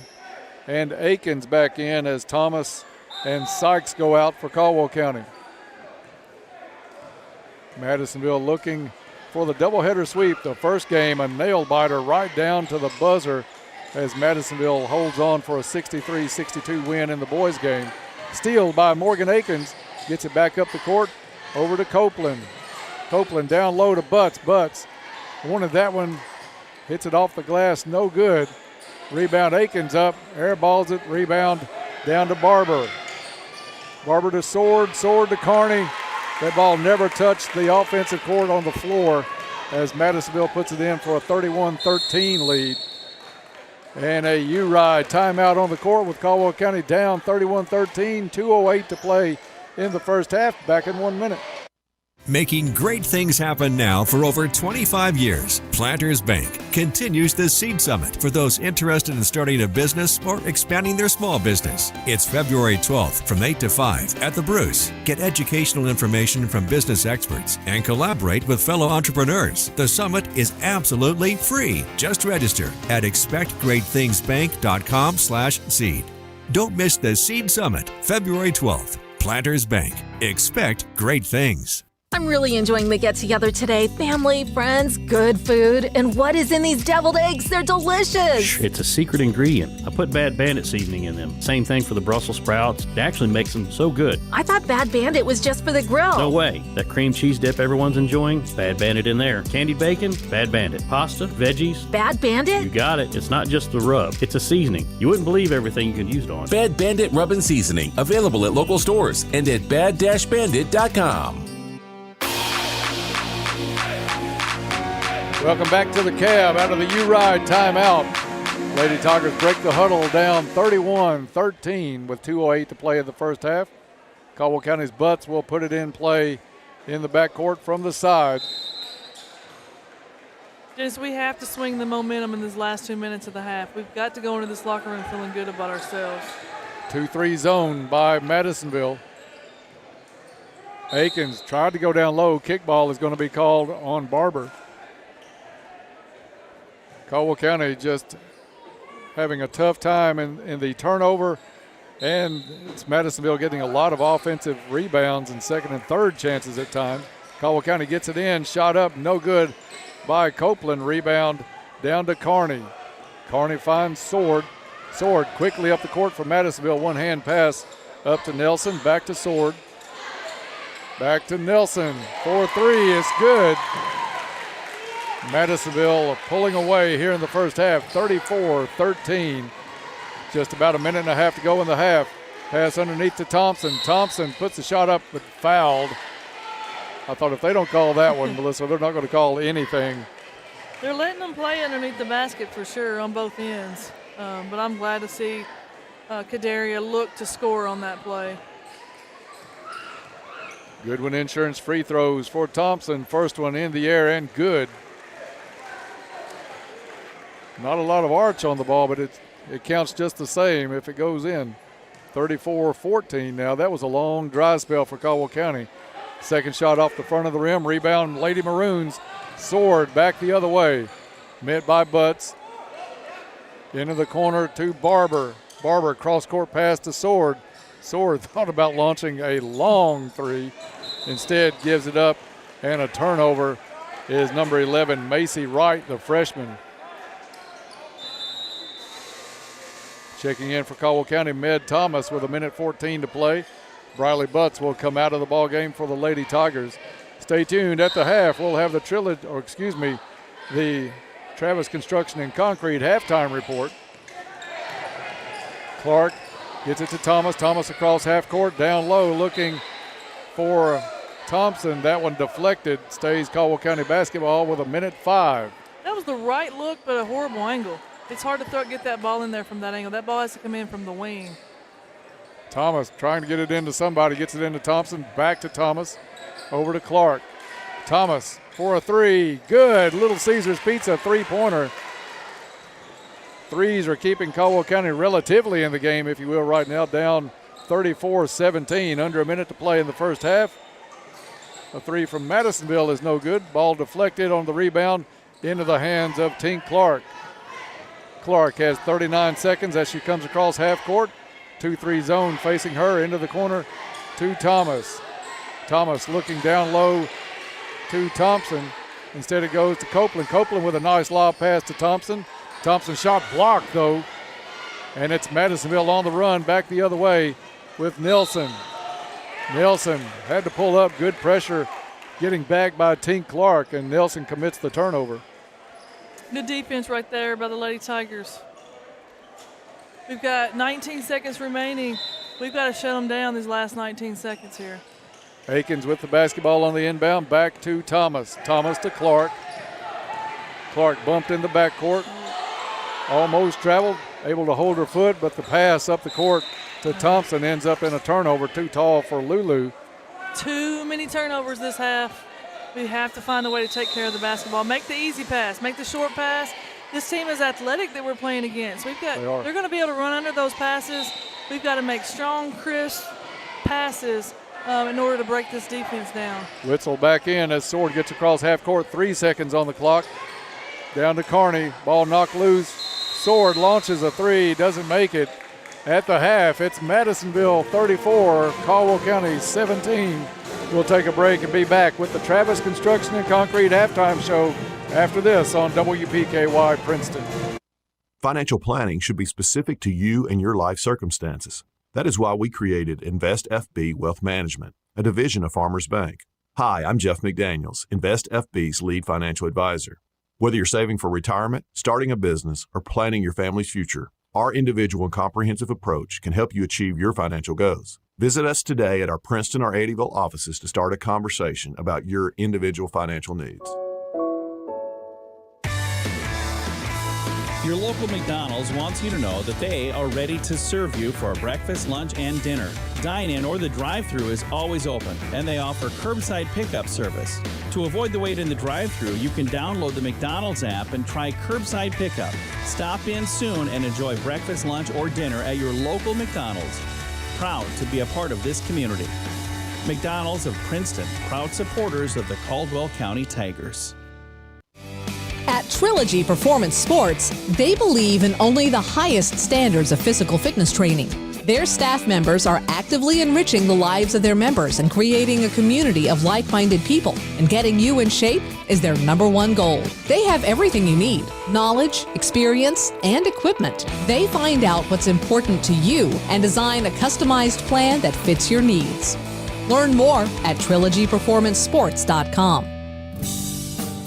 and Akins back in as Thomas and Sykes go out for Caldwell County. Madisonville looking for the doubleheader sweep. The first game, a nail-biter right down to the buzzer as Madisonville holds on for a 63-62 win in the boys' game. Steal by Morgan Akins, gets it back up the court, over to Copeland. Copeland down low to Butts. Butts wanted that one, hits it off the glass, no good. Rebound, Akins up, airballs it, rebound down to Barber. Barber to Sword, Sword to Carney. That ball never touched the offensive court on the floor as Madisonville puts it in for a 31-13 lead. And a U-Ride timeout on the court with Caldwell County down 31-13, 2:08 to play in the first half, back in 1 minute. Making great things happen now for over 25 years, Planters Bank continues the Seed Summit for those interested in starting a business or expanding their small business. It's February 12th from 8 to 5 at the Bruce. Get educational information from business experts and collaborate with fellow entrepreneurs. The summit is absolutely free. Just register at expectgreatthingsbank.com/seed. Don't miss the Seed Summit, February 12th. Planters Bank. Expect great things. I'm really enjoying the get-together today. Family, friends, good food. And what is in these deviled eggs? They're delicious. It's a secret ingredient. I put Bad Bandit seasoning in them. Same thing for the Brussels sprouts. It actually makes them so good. I thought Bad Bandit was just for the grill. No way. That cream cheese dip everyone's enjoying, Bad Bandit in there. Candied bacon, Bad Bandit. Pasta, veggies. Bad Bandit? You got it. It's not just the rub. It's a seasoning. You wouldn't believe everything you can use it on. Bad Bandit Rub and Seasoning. Available at local stores and at bad-bandit.com. Welcome back to the Cab out of the U-Ride timeout. Lady Tigers break the huddle down 31-13 with 2:08 to play in the first half. Caldwell County's Butts will put it in play in the backcourt from the side. Dennis, we have to swing the momentum in these last 2 minutes of the half. We've got to go into this locker room feeling good about ourselves. 2-3 zone by Madisonville. Akins tried to go down low. Kickball is going to be called on Barber. Caldwell County just having a tough time in the turnover, and it's Madisonville getting a lot of offensive rebounds and second and third chances at times. Caldwell County gets it in, shot up, no good by Copeland. Rebound down to Carney. Carney finds Sword. Sword quickly up the court for Madisonville. One-hand pass up to Nelson, back to Sword. Back to Nelson. 4-3 is good. Madisonville pulling away here in the first half, 34-13. Just about a minute and a half to go in the half. Pass underneath to Thompson. Thompson puts the shot up but fouled. I thought if they don't call that one, Melissa, they're not going to call anything. They're letting them play underneath the basket for sure on both ends. But I'm glad to see Kadaria look to score on that play. Goodwin Insurance free throws for Thompson. First one in the air and good. Not a lot of arch on the ball, but it counts just the same if it goes in. 34-14 now. That was a long dry spell for Caldwell County. Second shot off the front of the rim. Rebound, Lady Maroons. Sword back the other way. Met by Butts. Into the corner to Barber. Barber cross-court pass to Sword. Sword thought about launching a long three. Instead gives it up, and a turnover is number 11, Macy Wright, the freshman. Checking in for Caldwell County, Med Thomas with 1:14 to play. Briley Butts will come out of the ball game for the Lady Tigers. Stay tuned at the half. We'll have the Travis Construction and Concrete halftime report. Clark gets it to Thomas. Thomas across half court, down low, looking for Thompson. That one deflected. Stays Caldwell County basketball with 1:05. That was the right look, but a horrible angle. It's hard to get that ball in there from that angle. That ball has to come in from the wing. Thomas trying to get it into somebody. Gets it into Thompson. Back to Thomas. Over to Clark. Thomas for a three. Good. Little Caesars Pizza three-pointer. Threes are keeping Caldwell County relatively in the game, if you will, right now. Down 34-17. Under a minute to play in the first half. A three from Madisonville is no good. Ball deflected on the rebound into the hands of Tink Clark. Clark has 39 seconds as she comes across half court. 2-3 zone facing her into the corner to Thomas. Thomas looking down low to Thompson. Instead it goes to Copeland. Copeland with a nice lob pass to Thompson. Thompson shot blocked though. And it's Madisonville on the run back the other way with Nelson. Nelson had to pull up, good pressure, getting back by Tink Clark, and Nelson commits the turnover. Good defense right there by the Lady Tigers. We've got 19 seconds remaining. We've got to shut them down these last 19 seconds here. Akins with the basketball on the inbound, back to Thomas. Thomas to Clark. Clark bumped in the backcourt. Almost traveled, able to hold her foot, but the pass up the court to Thompson ends up in a turnover, too tall for Lulu. Too many turnovers this half. We have to find a way to take care of the basketball. Make the easy pass, make the short pass. This team is athletic that we're playing against. They're going to be able to run under those passes. We've got to make strong, crisp passes in order to break this defense down. Witzel back in as Sword gets across half court, 3 seconds on the clock. Down to Carney, ball knocked loose. Sword launches a three, doesn't make it. At the half, it's Madisonville 34, Caldwell County 17. We'll take a break and be back with the Travis Construction and Concrete halftime show after this on WPKY Princeton. Financial planning should be specific to you and your life circumstances. That is why we created Invest FB Wealth Management, a division of Farmers Bank. Hi, I'm Jeff McDaniels, Invest FB's lead financial advisor. Whether you're saving for retirement, starting a business, or planning your family's future, our individual and comprehensive approach can help you achieve your financial goals. Visit us today at our Princeton or Eddyville offices to start a conversation about your individual financial needs. Your local McDonald's wants you to know that they are ready to serve you for breakfast, lunch, and dinner. Dine-in or the drive-thru is always open, and they offer curbside pickup service. To avoid the wait in the drive-thru, you can download the McDonald's app and try curbside pickup. Stop in soon and enjoy breakfast, lunch, or dinner at your local McDonald's. Proud to be a part of this community. McDonald's of Princeton, proud supporters of the Caldwell County Tigers. At Trilogy Performance Sports, they believe in only the highest standards of physical fitness training. Their staff members are actively enriching the lives of their members and creating a community of like-minded people. And getting you in shape is their #1 goal. They have everything you need: knowledge, experience, and equipment. They find out what's important to you and design a customized plan that fits your needs. Learn more at trilogyperformancesports.com.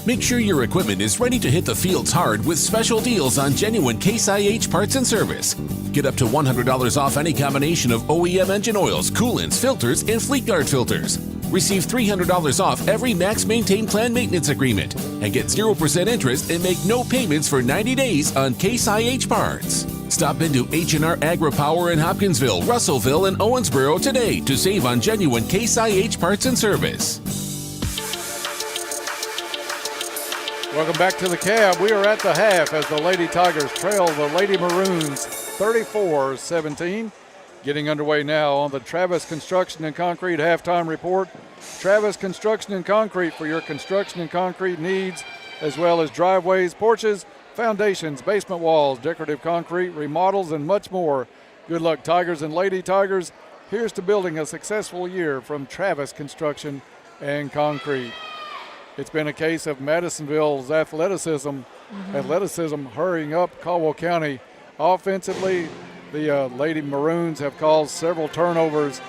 Make sure your equipment is ready to hit the fields hard with special deals on genuine Case IH parts and service. Get up to $100 off any combination of OEM engine oils, coolants, filters, and Fleet Guard filters. Receive $300 off every Max Maintain Plan maintenance agreement and get 0% interest and make no payments for 90 days on Case IH parts. Stop into H&R Agri-Power in Hopkinsville, Russellville, and Owensboro today to save on genuine Case IH parts and service. Welcome back to the Cab. We are at the half as the Lady Tigers trail the Lady Maroons 34-17. Getting underway now on the Travis Construction and Concrete halftime report. Travis Construction and Concrete for your construction and concrete needs, as well as driveways, porches, foundations, basement walls, decorative concrete, remodels, and much more. Good luck, Tigers and Lady Tigers. Here's to building a successful year from Travis Construction and Concrete. It's been a case of Madisonville's athleticism hurrying up Caldwell County. Offensively, the Lady Maroons have caused several turnovers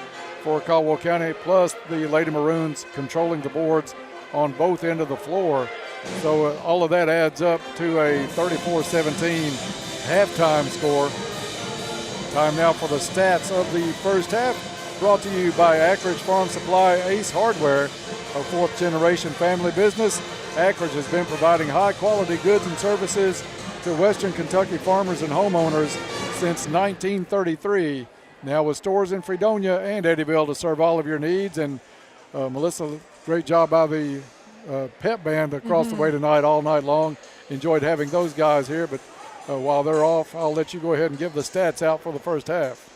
for Caldwell County, plus the Lady Maroons controlling the boards on both ends of the floor. So all of that adds up to a 34-17 halftime score. Time now for the stats of the first half, brought to you by Ackridge Farm Supply Ace Hardware, a fourth-generation family business. Ackridge has been providing high-quality goods and services to Western Kentucky farmers and homeowners since 1933. Now with stores in Fredonia and Eddyville to serve all of your needs. And Melissa, great job by the pep band across the way tonight, all night long. Enjoyed having those guys here, but while they're off, I'll let you go ahead and give the stats out for the first half.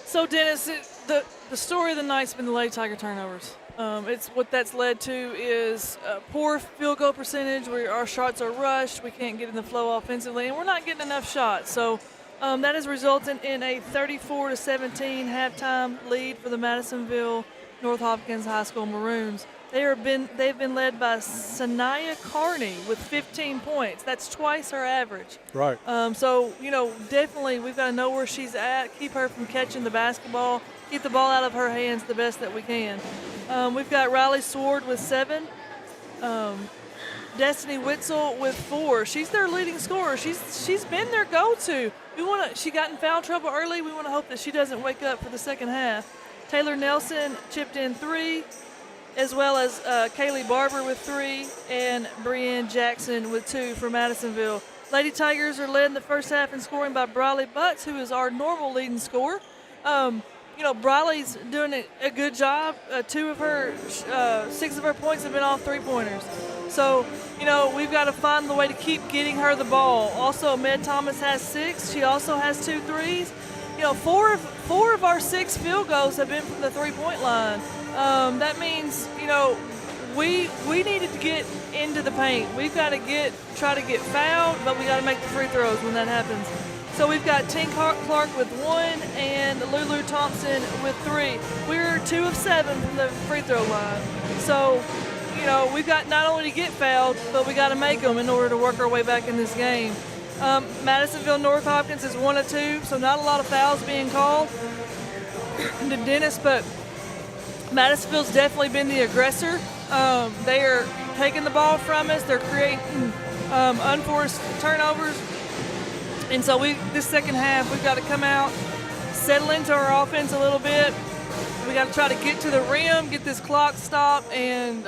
So, Dennis, the story of the night's been the Lady Tiger turnovers. It's what that's led to is a poor field goal percentage where our shots are rushed. We can't get in the flow offensively, and we're not getting enough shots. So that has resulted in a 34-17 halftime lead for the Madisonville North Hopkins High School Maroons. They've been led by Sanaya Carney with 15 points. That's twice her average. Right. So, definitely we've got to know where she's at, keep her from catching the basketball, keep the ball out of her hands the best that we can. We've got Riley Sword with 7. Destiny Witzel with 4. She's their leading scorer. She's been their go-to. She got in foul trouble early. We want to hope that she doesn't wake up for the second half. Taylor Nelson chipped in 3, as well as Kaylee Barber with 3, and Brienne Jackson with 2 for Madisonville. Lady Tigers are led in the first half in scoring by Briley Butts, who is our normal leading scorer. Briley's doing a good job. 6 of her points have been off three-pointers. So, we've got to find the way to keep getting her the ball. Also, Med Thomas has 6. She also has 2 threes. 4 of our 6 field goals have been from the three-point line. That means, we needed to get into the paint. We've got to try to get fouled, but we got to make the free throws when that happens. So we've got Tink Clark with 1 and Lulu Thompson with 3. We're 2 of 7 from the free throw line. So, we've got not only to get fouled, but we got to make them in order to work our way back in this game. Madisonville North Hopkins is 1 of 2, so not a lot of fouls being called to Dennis, but Madisonville's definitely been the aggressor. They are taking the ball from us. They're creating unforced turnovers. And so this second half, we've got to come out, settle into our offense a little bit. We got to try to get to the rim, get this clock stopped, and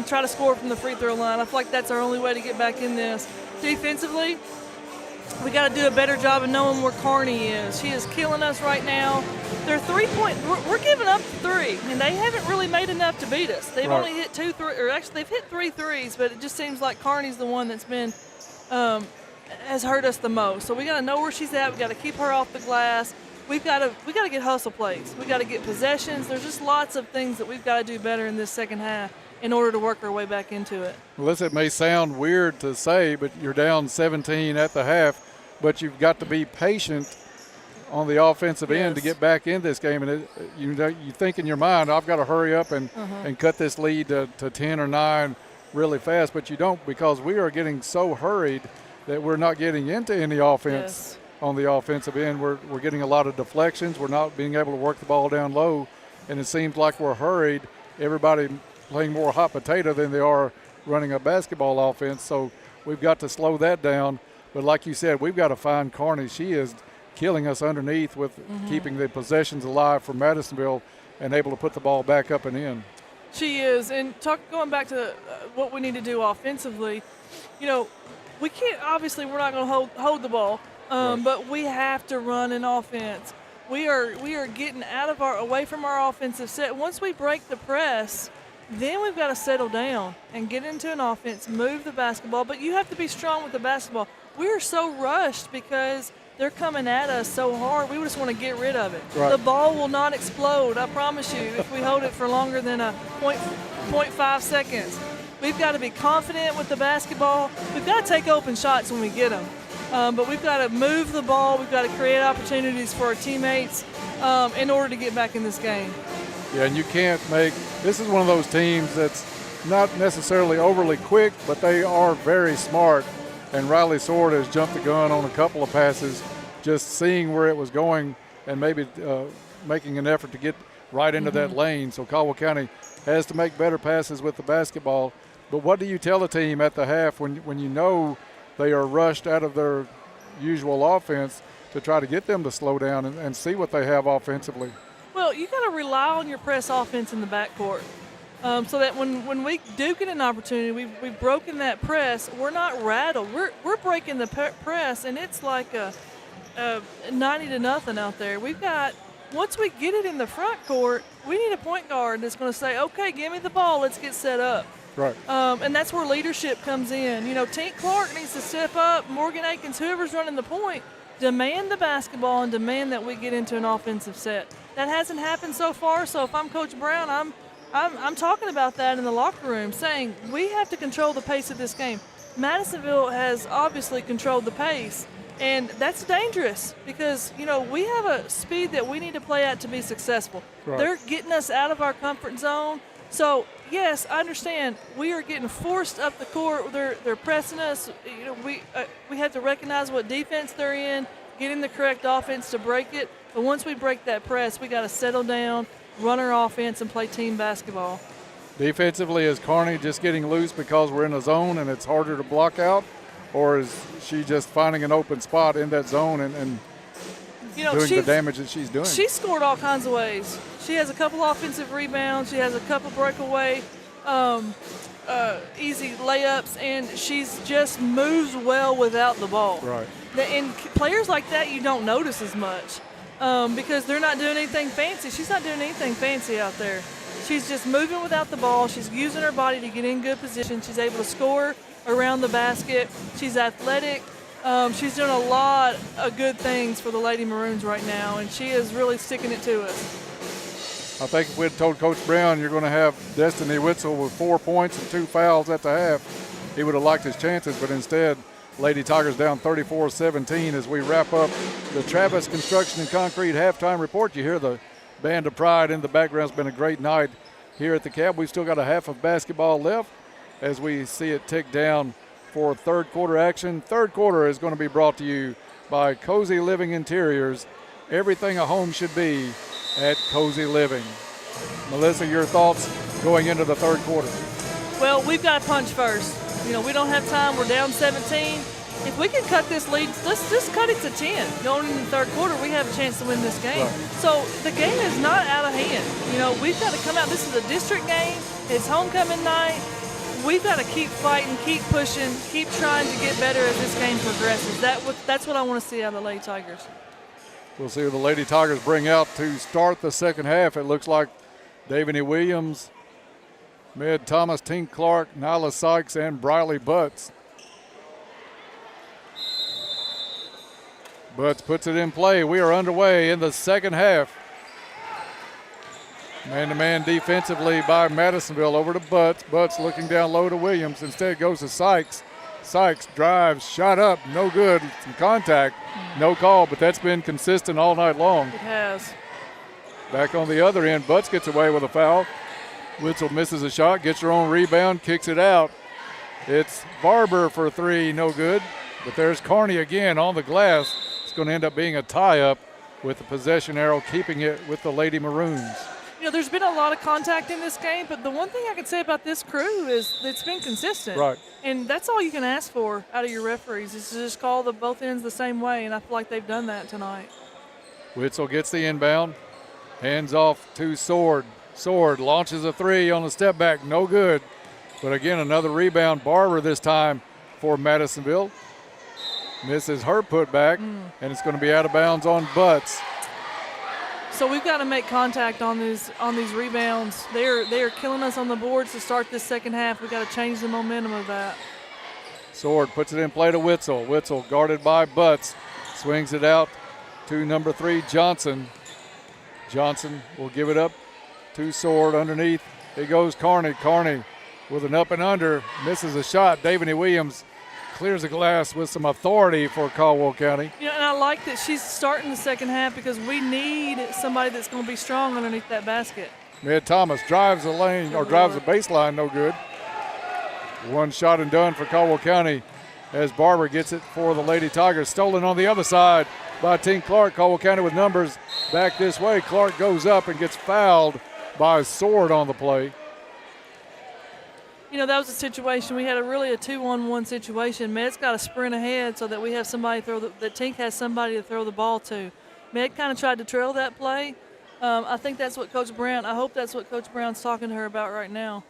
try to score from the free throw line. I feel like that's our only way to get back in this. Defensively, we got to do a better job of knowing where Carney is. She is killing us right now. They're 3-point. We're giving up 3, and they haven't really made enough to beat us. They've only hit 2 3, or actually they've hit 3 threes, but it just seems like Carney's the one that's been has hurt us the most. So we got to know where she's at. We got to keep her off the glass. We got to get hustle plays. We got to get possessions. There's just lots of things that we've got to do better in this second half in order to work our way back into it. Well, listen, it may sound weird to say, but you're down 17 at the half, but you've got to be patient on the offensive end to get back in this game. And you think in your mind, I've got to hurry up and cut this lead to 10 or 9 really fast, but you don't, because we are getting so hurried that we're not getting into any offense on the offensive end. We're getting a lot of deflections. We're not being able to work the ball down low, and it seems like we're hurried. Everybody playing more hot potato than they are running a basketball offense, so we've got to slow that down. But like you said, we've got to find Carney. She is killing us underneath with keeping the possessions alive for Madisonville and able to put the ball back up and in. She is. And going back to what we need to do offensively, we can't, obviously we're not going to hold the ball, but we have to run an offense. We are getting away from our offensive set. Once we break the press, then we've got to settle down and get into an offense, move the basketball, but you have to be strong with the basketball. We are so rushed because they're coming at us so hard. We just want to get rid of it. Right. The ball will not explode, I promise you, if we hold it for longer than a 0.5 seconds. We've got to be confident with the basketball. We've got to take open shots when we get them. But we've got to move the ball. We've got to create opportunities for our teammates in order to get back in this game. Yeah, and you can't this is one of those teams that's not necessarily overly quick, but they are very smart. And Riley Sword has jumped the gun on a couple of passes, just seeing where it was going and maybe making an effort to get right into that lane. So Caldwell County has to make better passes with the basketball. But what do you tell a team at the half when you know they are rushed out of their usual offense to try to get them to slow down and see what they have offensively? Well, you got to rely on your press offense in the backcourt so that when we do get an opportunity, we've broken that press, we're not rattled. We're breaking the press, and it's like a 90-0 out there. Once we get it in the front court, we need a point guard that's going to say, okay, give me the ball, let's get set up. Right. And that's where leadership comes in. Tink Clark needs to step up. Morgan Akins, whoever's running the point, demand the basketball and demand that we get into an offensive set. That hasn't happened so far, so if I'm Coach Brown, I'm talking about that in the locker room, saying we have to control the pace of this game. Madisonville has obviously controlled the pace, and that's dangerous because, we have a speed that we need to play at to be successful. Right. They're getting us out of our comfort zone. So, yes, I understand. We are getting forced up the court. They're pressing us. You know, we have to recognize what defense they're in, getting the correct offense to break it. But once we break that press, we got to settle down, run our offense, and play team basketball. Defensively, is Carney just getting loose because we're in a zone and it's harder to block out? Or is she just finding an open spot in that zone and doing the damage that she's doing? She scored all kinds of ways. She has a couple offensive rebounds. She has a couple breakaway easy layups, and she's just moves well without the ball. Right. And players like that you don't notice as much because they're not doing anything fancy. She's not doing anything fancy out there. She's just moving without the ball. She's using her body to get in good position. She's able to score around the basket. She's athletic. She's doing a lot of good things for the Lady Maroons right now, and she is really sticking it to us. I think if we had told Coach Brown you're going to have Destiny Witzel with 4 points and 2 fouls at the half, he would have liked his chances, but instead, Lady Tigers down 34-17 as we wrap up the Travis Construction and Concrete halftime report. You hear the Band of Pride in the background. It's been a great night here at the Cab. We've still got a half of basketball left as we see it tick down for third quarter action. Third quarter is going to be brought to you by Cozy Living Interiors. Everything a home should be at Cozy Living. Melissa, your thoughts going into the third quarter? Well, we've got to punch first. You know, we don't have time. We're down 17. If we can cut this lead, let's just cut it to 10. Going into the third quarter, we have a chance to win this game. Right. So the game is not out of hand. You know, we've got to come out. This is a district game. It's homecoming night. We've got to keep fighting, keep pushing, keep trying to get better as this game progresses. That's what I want to see out of the Lady Tigers. We'll see who the Lady Tigers bring out to start the second half. It looks like Davini Williams, Med Thomas, Tink Clark, Nyla Sykes, and Briley Butts. Butts puts it in play. We are underway in the second half. Man-to-man defensively by Madisonville over to Butts. Butts looking down low to Williams. Instead goes to Sykes. Sykes drives, shot up, no good. Some contact, no call, but that's been consistent all night long. It has. Back on the other end, Butts gets away with a foul. Witzel misses a shot, gets her own rebound, kicks it out. It's Barber for 3, no good. But there's Carney again on the glass. It's going to end up being a tie-up with the possession arrow, keeping it with the Lady Maroons. You know, there's been a lot of contact in this game, but the one thing I can say about this crew is it's been consistent. Right. And that's all you can ask for out of your referees is to just call both ends the same way, and I feel like they've done that tonight. Witzel gets the inbound, hands off to Sword. Sword launches a 3 on the step back, no good. But again, another rebound. Barber this time for Madisonville. Misses her putback, and it's going to be out of bounds on Butts. So we've got to make contact on these rebounds. They are killing us on the boards to start this second half. We've got to change the momentum of that. Sword puts it in play to Witzel. Witzel guarded by Butts. Swings it out to number 3, Johnson. Johnson will give it up to Sword underneath. It goes Carney. Carney with an up and under. Misses a shot. Davini Williams clears the glass with some authority for Caldwell County. Yeah, and I like that she's starting the second half because we need somebody that's going to be strong underneath that basket. Med Thomas drives the lane or drives the baseline, no good. One shot and done for Caldwell County as Barber gets it for the Lady Tigers. Stolen on the other side by Tink Clark. Caldwell County with numbers back this way. Clark goes up and gets fouled by Sword on the play. You know, that was a situation. We had a 2-on-1 situation. Med's got to sprint ahead so that we have somebody that Tink has somebody to throw the ball to. Med kind of tried to trail that play. I think that's what Coach Brown, I hope that's what Coach Brown's talking to her about right now.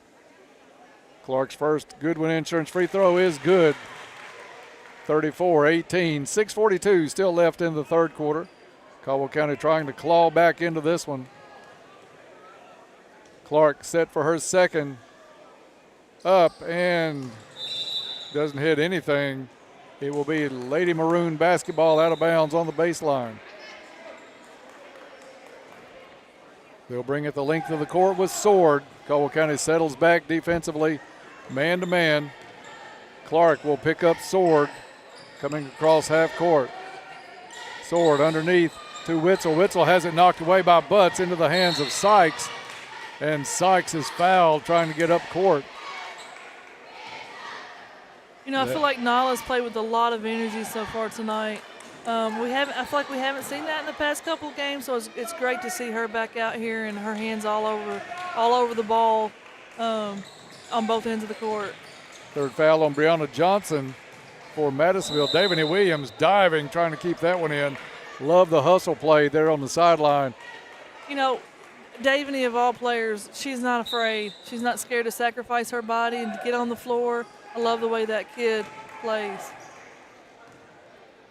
Clark's first Goodwin Insurance free throw is good. 34-18, 6:42 still left in the third quarter. Caldwell County trying to claw back into this one. Clark set for her second. Up and doesn't hit anything. It will be Lady Maroon basketball out of bounds on the baseline. They'll bring it the length of the court with Sword. Caldwell County settles back defensively, man-to-man. Clark will pick up Sword coming across half court. Sword underneath to Witzel. Witzel has it knocked away by Butts into the hands of Sykes. and Sykes is fouled trying to get up court. You know, I feel like Nala's played with a lot of energy so far tonight. I feel like we haven't seen that in the past couple of games, so it's great to see her back out here and her hands all over the ball on both ends of the court. Third foul on Brianna Johnson for Madisonville. Davani Williams diving, trying to keep that one in. Love the hustle play there on the sideline. You know, Davani, of all players, she's not afraid. She's not scared to sacrifice her body and to get on the floor. I love the way that kid plays.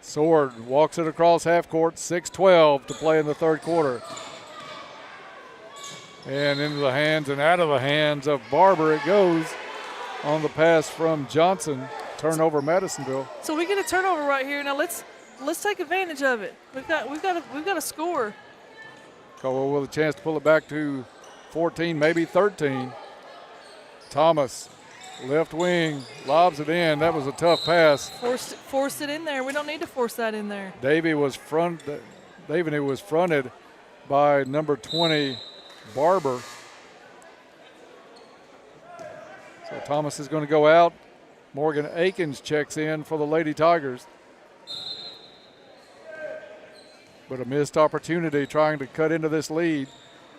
Sword walks it across half court, 6:12 to play in the third quarter. And into the hands and out of the hands of Barber it goes on the pass from Johnson. Turnover Madisonville. So we get a turnover right here. Now let's take advantage of it. We've got a score. Caldwell with a chance to pull it back to 14, maybe 13. Thomas, left wing, lobs it in. That was a tough pass. Forced it in there. We don't need to force that in there. Davey was fronted by number 20, Barber. So Thomas is going to go out. Morgan Akins checks in for the Lady Tigers. But a missed opportunity trying to cut into this lead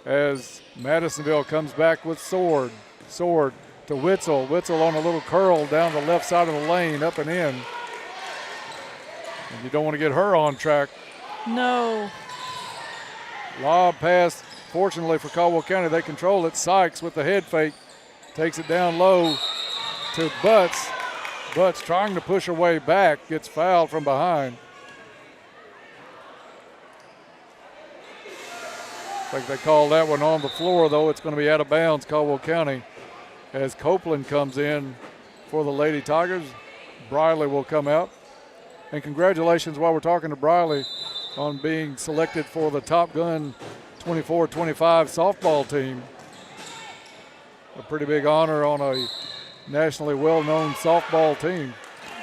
as Madisonville comes back with Sword. Sword to Witzel. Witzel on a little curl down the left side of the lane, up and in. And you don't want to get her on track. No. Lob pass. Fortunately for Caldwell County, they control it. Sykes with the head fake. Takes it down low to Butts. Butts trying to push her way back. Gets fouled from behind. I think they called that one on the floor, though. It's going to be out of bounds, Caldwell County. As Copeland comes in for the Lady Tigers, Briley will come out. And congratulations, while we're talking to Briley, on being selected for the Top Gun 24-25 softball team. A pretty big honor on a nationally well-known softball team.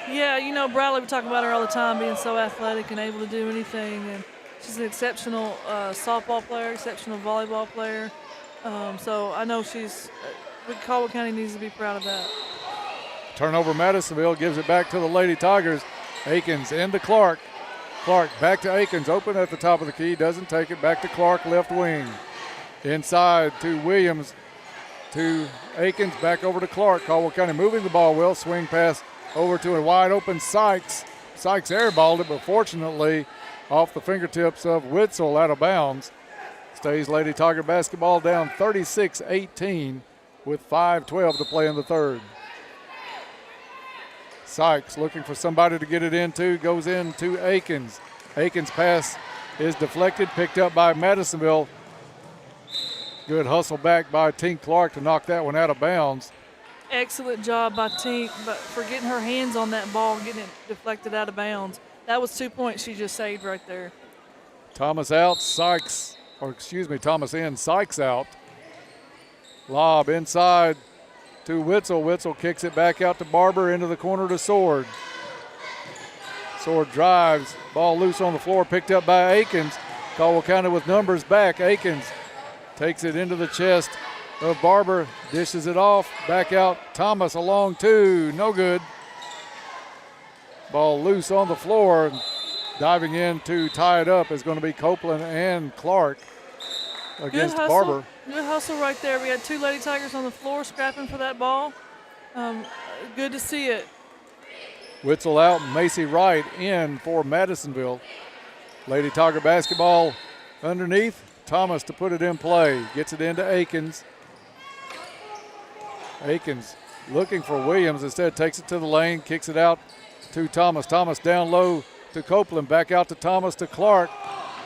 Yeah, you know, Briley, we talk about her all the time, being so athletic and able to do anything. And she's an exceptional softball player, exceptional volleyball player. So I know Caldwell County needs to be proud of that. Turnover Madisonville gives it back to the Lady Tigers. Akins into Clark. Clark back to Akins, open at the top of the key, doesn't take it, back to Clark, left wing. Inside to Williams, to Akins, back over to Clark. Caldwell County moving the ball well, swing pass over to a wide open Sykes. Sykes airballed it, but fortunately off the fingertips of Witzel, out of bounds. Stays Lady Tiger basketball down 36-18 with 5:12 to play in the third. Sykes looking for somebody to get it into, goes into Akins. Akins' pass is deflected, picked up by Madisonville. Good hustle back by Tink Clark to knock that one out of bounds. Excellent job by Tink, but for getting her hands on that ball and getting it deflected out of bounds. That was 2 points she just saved right there. Thomas out, Thomas in, Sykes out. Lob inside to Witzel. Witzel kicks it back out to Barber, into the corner to Sword. Sword drives, ball loose on the floor, picked up by Akins. Caldwell County with numbers back. Akins takes it into the chest of Barber, dishes it off, back out. Thomas along two, no good. Ball loose on the floor. Diving in to tie it up is going to be Copeland and Clark against Barber. Good hustle right there. We had two Lady Tigers on the floor scrapping for that ball. Good to see it. Witzel out, Macy Wright in for Madisonville. Lady Tiger basketball underneath. Thomas to put it in play. Gets it into Akins. Akins looking for Williams. Instead takes it to the lane, kicks it out to Thomas. Thomas down low to Copeland. Back out to Thomas to Clark.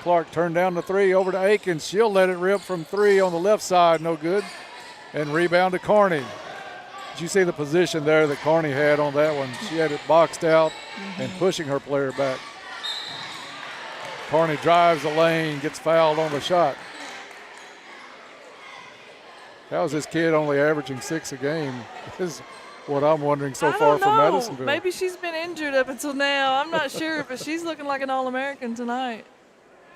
Clark turned down the three over to Akins. She'll let it rip from three on the left side. No good. And rebound to Carney. Did you see the position there that Carney had on that one? She had it boxed out and pushing her player back. Carney drives the lane, gets fouled on the shot. How is this kid only averaging 6 a game? This is what I'm wondering so far from Madisonville. Maybe she's been injured up until now. I'm not sure, but she's looking like an All-American tonight.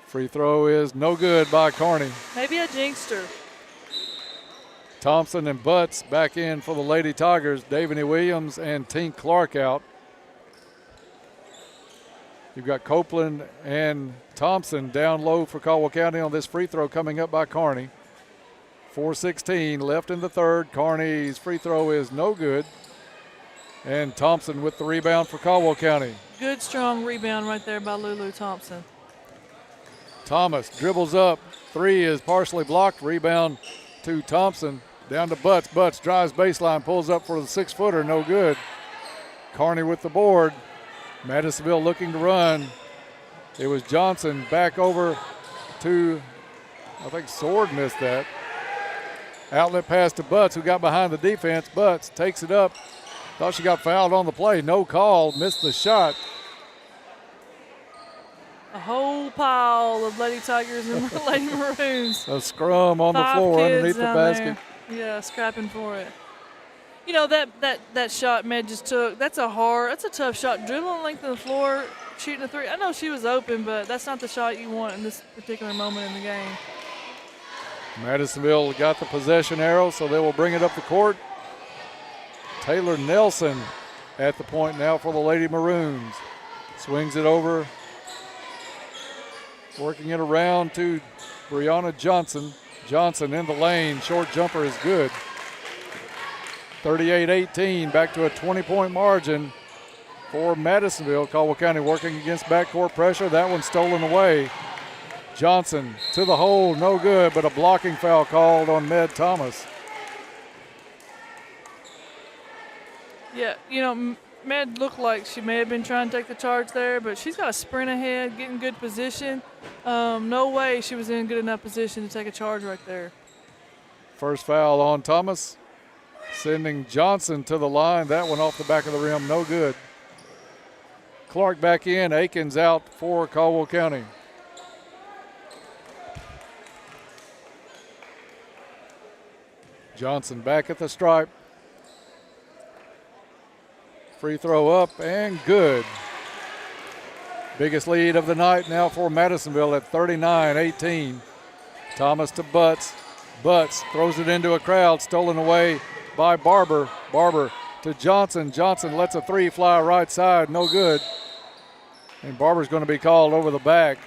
Free throw is no good by Carney. Maybe I jinxed her. Thompson and Butts back in for the Lady Tigers. Davany Williams and Tink Clark out. You've got Copeland and Thompson down low for Caldwell County on this free throw coming up by Kearney. 4:16 left in the third. Kearney's free throw is no good. And Thompson with the rebound for Caldwell County. Good, strong rebound right there by Lulu Thompson. Thomas dribbles up. Three is partially blocked. Rebound to Thompson. Down to Butts. Butts drives baseline, pulls up for the 6-footer. No good. Kearney with the board. Madisonville looking to run. It was Johnson back over to, I think Sword missed that. Outlet pass to Butts, who got behind the defense. Butts takes it up. Thought she got fouled on the play. No call. Missed the shot. A whole pile of Lady Tigers and Lady Maroons. A scrum on the floor underneath the basket. There. Yeah, scrapping for it. You know, that shot Med just took, that's a tough shot. Dribbling the length of the floor, shooting a three. I know she was open, but that's not the shot you want in this particular moment in the game. Madisonville got the possession arrow, so they will bring it up the court. Taylor Nelson at the point now for the Lady Maroons. Swings it over. Working it around to Brianna Johnson. Johnson in the lane. Short jumper is good. 38-18, back to a 20-point margin for Madisonville. Caldwell County working against backcourt pressure. That one stolen away. Johnson to the hole, no good, but a blocking foul called on Med Thomas. Yeah, you know, Med looked like she may have been trying to take the charge there, but she's got a sprint ahead, getting good position. No way she was in good enough position to take a charge right there. First foul on Thomas, sending Johnson to the line. That one off the back of the rim, no good. Clark back in, Akins out for Caldwell County. Johnson back at the stripe. Free throw up and good. Biggest lead of the night now for Madisonville at 39-18. Thomas to Butts. Butts throws it into a crowd, stolen away by Barber. Barber to Johnson. Johnson lets a three fly right side, no good. And Barber's going to be called over the back.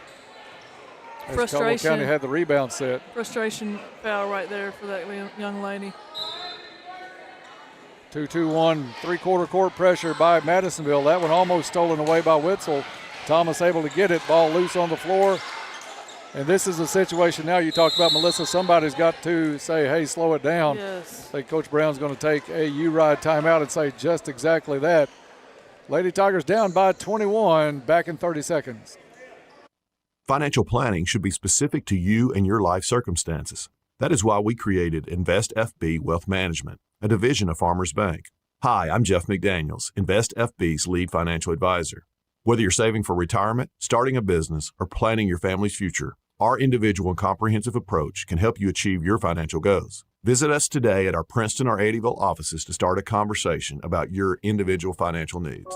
As Caldwell County had the rebound set. Frustration foul right there for that young lady. 2-2-1, three-quarter court pressure by Madisonville. That one almost stolen away by Witzel. Thomas able to get it, ball loose on the floor. And this is a situation now you talked about, Melissa, somebody's got to say, hey, slow it down. Yes. I think Coach Brown's going to take a U-Ride timeout and say just exactly that. Lady Tigers down by 21, back in 30 seconds. Financial planning should be specific to you and your life circumstances. That is why we created Invest FB Wealth Management, a division of Farmers Bank. Hi, I'm Jeff McDaniels, Invest FB's lead financial advisor. Whether you're saving for retirement, starting a business, or planning your family's future, our individual and comprehensive approach can help you achieve your financial goals. Visit us today at our Princeton or Eddyville offices to start a conversation about your individual financial needs.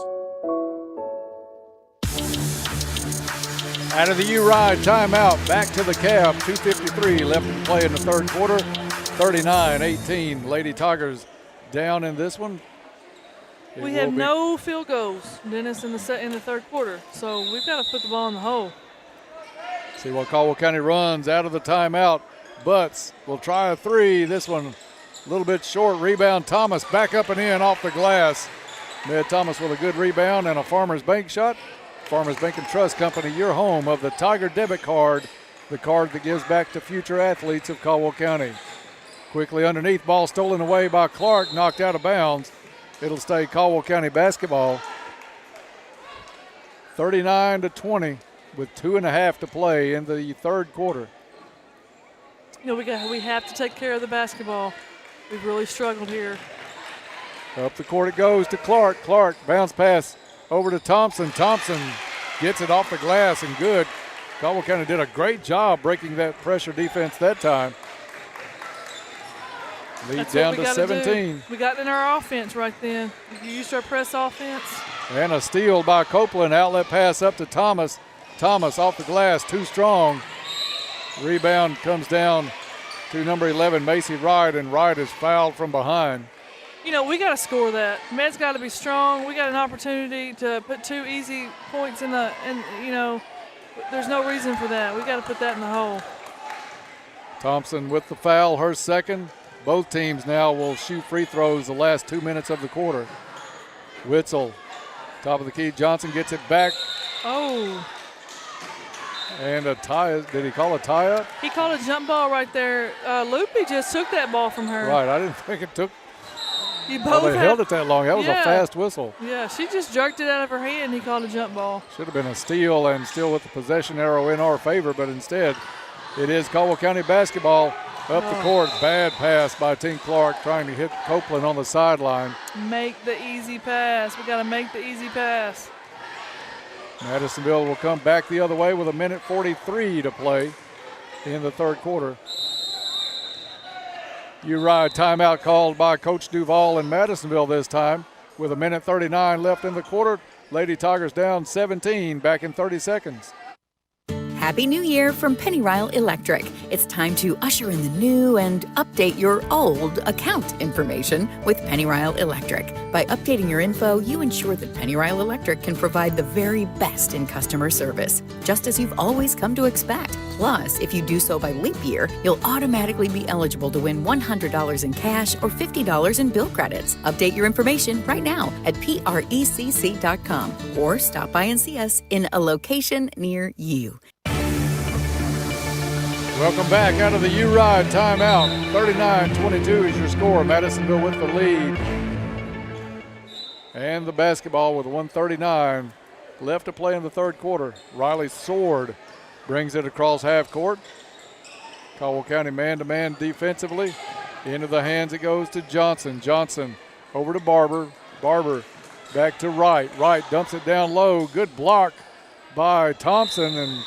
Out of the U-Ride timeout, back to the cab. 2:53 left to play in the third quarter. 39-18. Lady Tigers down in this one. We had no field goals, Dennis, in the third quarter. So we've got to put the ball in the hole. See what Caldwell County runs out of the timeout. Butts will try a three. This one a little bit short. Rebound. Thomas back up and in off the glass. Med Thomas with a good rebound and a Farmers Bank shot. Farmers Bank and Trust Company, your home of the Tiger Debit Card, the card that gives back to future athletes of Caldwell County. Quickly underneath, ball stolen away by Clark, knocked out of bounds. It'll stay Caldwell County basketball. 39-20 with 2.5 to play in the third quarter. You know, we have to take care of the basketball. We've really struggled here. Up the court it goes to Clark. Clark bounce pass over to Thompson. Thompson gets it off the glass and good. Caldwell County did a great job breaking that pressure defense that time. Lead down to 17. We got in our offense right then. We used our press offense. And a steal by Copeland. Outlet pass up to Thomas. Thomas off the glass, too strong. Rebound comes down to number 11, Macy Wright, and Wright is fouled from behind. You know, we got to score that. Med's got to be strong. We got an opportunity to put 2 easy points in the, and you know, there's no reason for that. We got to put that in the hole. Thompson with the foul, her second. Both teams now will shoot free throws the last 2 minutes of the quarter. Witzel, top of the key. Johnson gets it back. Oh. And a tie. Did he call a tie-up? He called a jump ball right there. Loopy just took that ball from her. Right. I didn't think it took. You both they held it that long. That was a fast whistle. Yeah, she just jerked it out of her hand and he called a jump ball. Should have been a steal and still with the possession arrow in our favor, but instead it is Caldwell County basketball up the court. Bad pass by Team Clark trying to hit Copeland on the sideline. Make the easy pass. We got to make the easy pass. Madisonville will come back the other way with 1:43 to play in the third quarter. Uriah timeout called by Coach Duval in Madisonville this time with 1:39 left in the quarter. Lady Tigers down 17, back in 30 seconds. Happy New Year from Pennyrile Electric. It's time to usher in the new and update your old account information with Pennyrile Electric. By updating your info, you ensure that Pennyrile Electric can provide the very best in customer service, just as you've always come to expect. Plus, if you do so by leap year, you'll automatically be eligible to win $100 in cash or $50 in bill credits. Update your information right now at precc.com or stop by and see us in a location near you. Welcome back out of the U-Ride timeout. 39-22 is your score. Madisonville with the lead. And the basketball with 1:39 left to play in the third quarter. Riley Sword brings it across half court. Caldwell County man-to-man defensively. Into the hands it goes to Johnson. Johnson over to Barber. Barber back to Wright. Wright dumps it down low. Good block by Thompson, and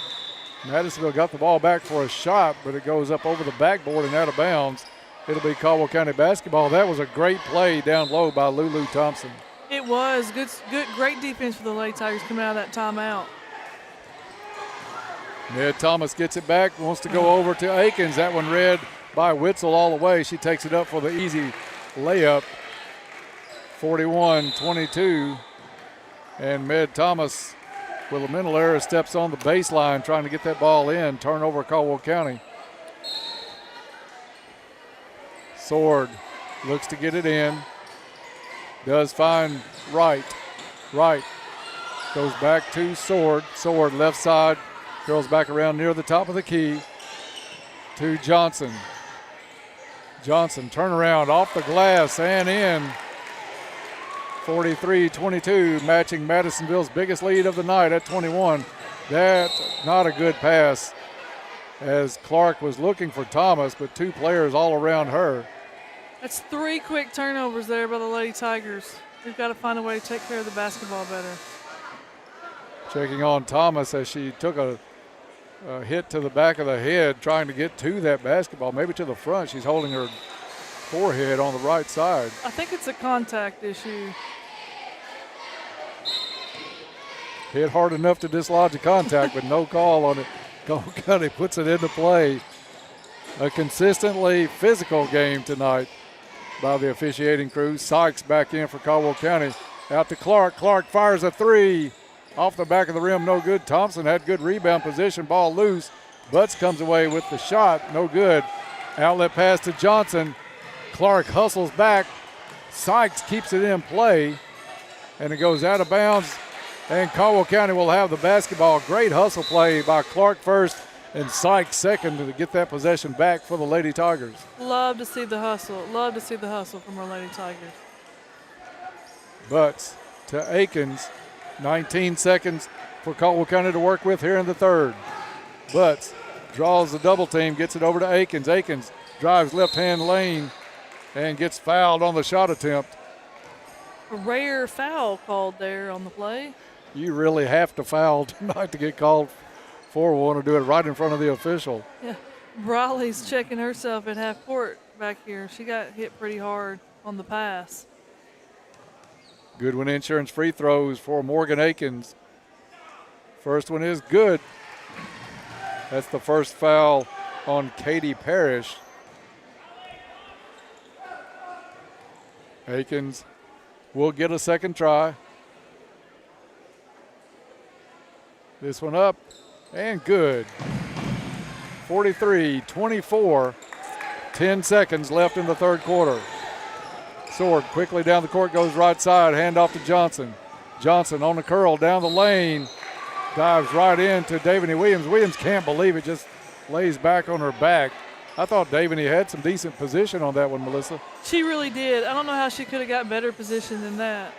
Madisonville got the ball back for a shot, but it goes up over the backboard and out of bounds. It'll be Caldwell County basketball. That was a great play down low by Lulu Thompson. It was. Great defense for the Lady Tigers coming out of that timeout. Ned Thomas gets it back, wants to go over to Akins. That one read by Witzel all the way. She takes it up for the easy layup. 41-22. And Med Thomas, with a mental error, steps on the baseline trying to get that ball in. Turnover Caldwell County. Sword looks to get it in. Does find Wright. Wright goes back to Sword. Sword left side. Curls back around near the top of the key to Johnson. Johnson turnaround off the glass and in. 43-22, matching Madisonville's biggest lead of the night at 21. That's not a good pass, as Clark was looking for Thomas, but two players all around her. That's 3 quick turnovers there by the Lady Tigers. We've got to find a way to take care of the basketball better. Checking on Thomas as she took a hit to the back of the head, trying to get to that basketball, maybe to the front. She's holding her forehead on the right side. I think it's a contact issue. Hit hard enough to dislodge a contact, but no call on it. Caldwell County puts it into play. A consistently physical game tonight by the officiating crew. Sykes back in for Caldwell County. Out to Clark. Clark fires a three. Off the back of the rim, no good. Thompson had good rebound position. Ball loose. Butts comes away with the shot. No good. Outlet pass to Johnson. Clark hustles back. Sykes keeps it in play. And it goes out of bounds. And Caldwell County will have the basketball. Great hustle play by Clark first and Sykes second to get that possession back for the Lady Tigers. Love to see the hustle. Love to see the hustle from our Lady Tigers. Butts to Akins. 19 seconds for Caldwell County to work with here in the third. Butts draws the double team, gets it over to Akins. Akins drives left-hand lane and gets fouled on the shot attempt. A rare foul called there on the play. You really have to foul tonight to get called for one, or do it right in front of the official. Yeah, Riley's checking herself at half court back here. She got hit pretty hard on the pass. Goodwin Insurance free throws for Morgan Akins. First one is good. That's the first foul on Katie Parrish. Hopkins will get a second try. This one up and good. 43-24, 10 seconds left in the third quarter. Sword quickly down the court, goes right side, hand off to Johnson. Johnson on the curl down the lane, dives right into Davani Williams. Williams can't believe it, just lays back on her back. I thought Davani had some decent position on that one, Melissa. She really did. I don't know how she could have got better position than that.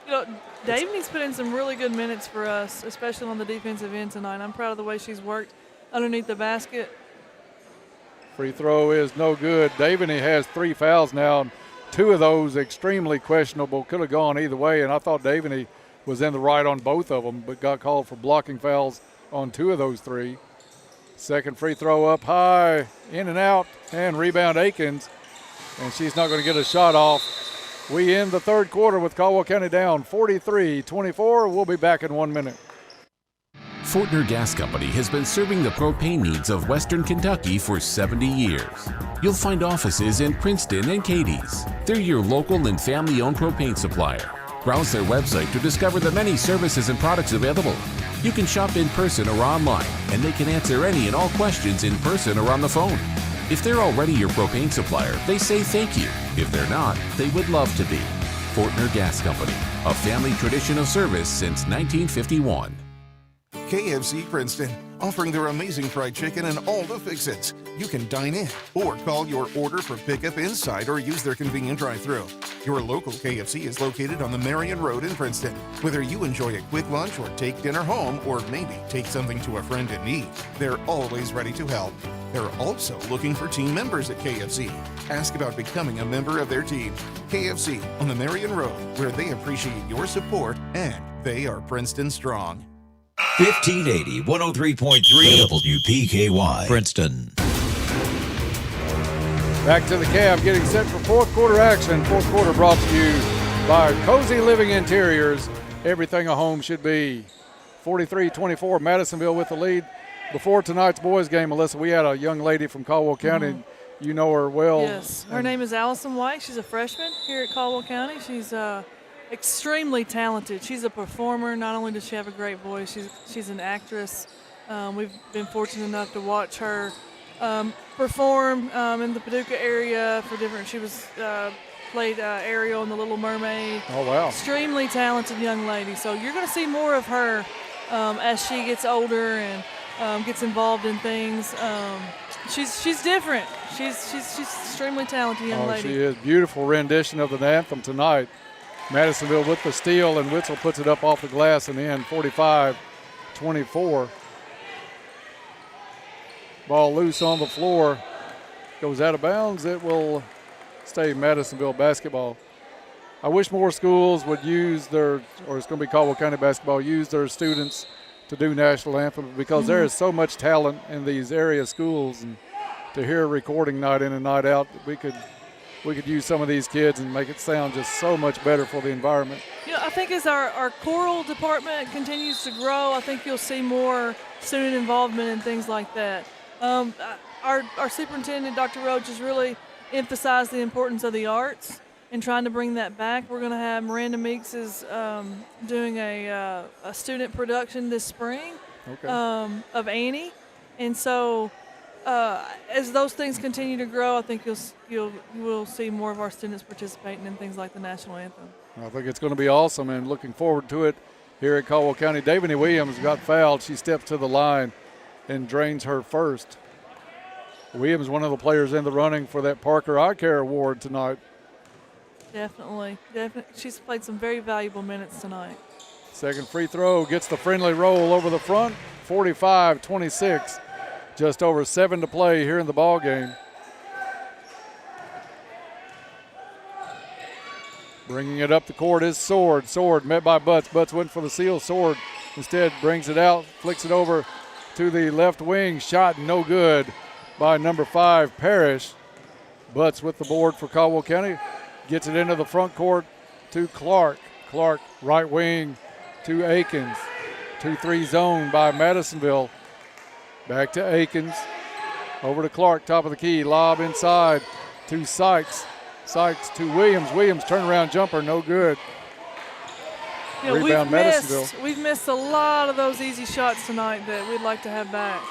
You know, Davani's put in some really good minutes for us, especially on the defensive end tonight. I'm proud of the way she's worked underneath the basket. Free throw is no good. Davani has 3 fouls now, and 2 of those extremely questionable. Could have gone either way, and I thought Davani was in the right on both of them, but got called for blocking fouls on 2 of those 3. Second free throw up high, in and out, and rebound Hopkins, and she's not going to get a shot off. We end the third quarter with Caldwell County down 43-24. We'll be back in 1 minute. Fortner Gas Company has been serving the propane needs of Western Kentucky for 70 years. You'll find offices in Princeton and Cadiz. They're your local and family-owned propane supplier. Browse their website to discover the many services and products available. You can shop in person or online, and they can answer any and all questions in person or on the phone. If they're already your propane supplier, they say thank you. If they're not, they would love to be. Fortner Gas Company, a family tradition of service since 1951. KFC Princeton, offering their amazing fried chicken and all the fix-its. You can dine in or call your order for pickup inside or use their convenient drive-thru. Your local KFC is located on the Marion Road in Princeton. Whether you enjoy a quick lunch or take dinner home or maybe take something to a friend in need, they're always ready to help. They're also looking for team members at KFC. Ask about becoming a member of their team. KFC on the Marion Road, where they appreciate your support and they are Princeton strong. 1580 103.3 WPKY Princeton. Back to the cab, getting set for fourth quarter action. Fourth quarter brought to you by Cozy Living Interiors. Everything a home should be. 43-24, Madisonville with the lead. Before tonight's boys game, Melissa, we had a young lady from Caldwell County. Mm-hmm. You know her well. Yes, her name is Allison White. She's a freshman here at Caldwell County. She's extremely talented. She's a performer. Not only does she have a great voice, she's an actress. We've been fortunate enough to watch her perform in the Paducah area for different. She was played Ariel in The Little Mermaid. Oh wow! Extremely talented young lady. So you're going to see more of her as she gets older and gets involved in things. She's different. She's extremely talented young lady. She is. Beautiful rendition of the anthem tonight. Madisonville with the steal, and Witzel puts it up off the glass and in. 45-24. Ball loose on the floor. Goes out of bounds. It will stay Madisonville basketball. I wish more schools would use their, or it's going to be Caldwell County basketball, use their students to do national anthem, because there is so much talent in these area schools, and to hear a recording night in and night out, we could use some of these kids and make it sound just so much better for the environment. You know, I think as our choral department continues to grow, I think you'll see more student involvement and things like that. Our superintendent, Dr. Roach, has really emphasized the importance of the arts and trying to bring that back. We're going to have Miranda Meeks is doing a student production this spring of Annie, and so as those things continue to grow, I think we'll see more of our students participating in things like the national anthem. I think it's going to be awesome, and looking forward to it here at Caldwell County. Davani Williams got fouled. She steps to the line and drains her first. Williams, one of the players in the running for that Parker Eye Care Award tonight. Definitely. She's played some very valuable minutes tonight. Second free throw gets the friendly roll over the front. 45-26. Just over 7 to play here in the ball game. Bringing it up the court is Sword. Sword met by Butts. Butts went for the seal. Sword instead brings it out, flicks it over to the left wing. Shot no good by number 5, Parrish. Butts with the board for Caldwell County. Gets it into the front court to Clark. Clark right wing to Hopkins. 2-3 zone by Madisonville. Back to Hopkins. Over to Clark, top of the key. Lob inside to Sykes. Sykes to Williams. Williams turnaround jumper, no good. Rebound Madisonville. We've missed a lot of those easy shots tonight that we'd like to have back.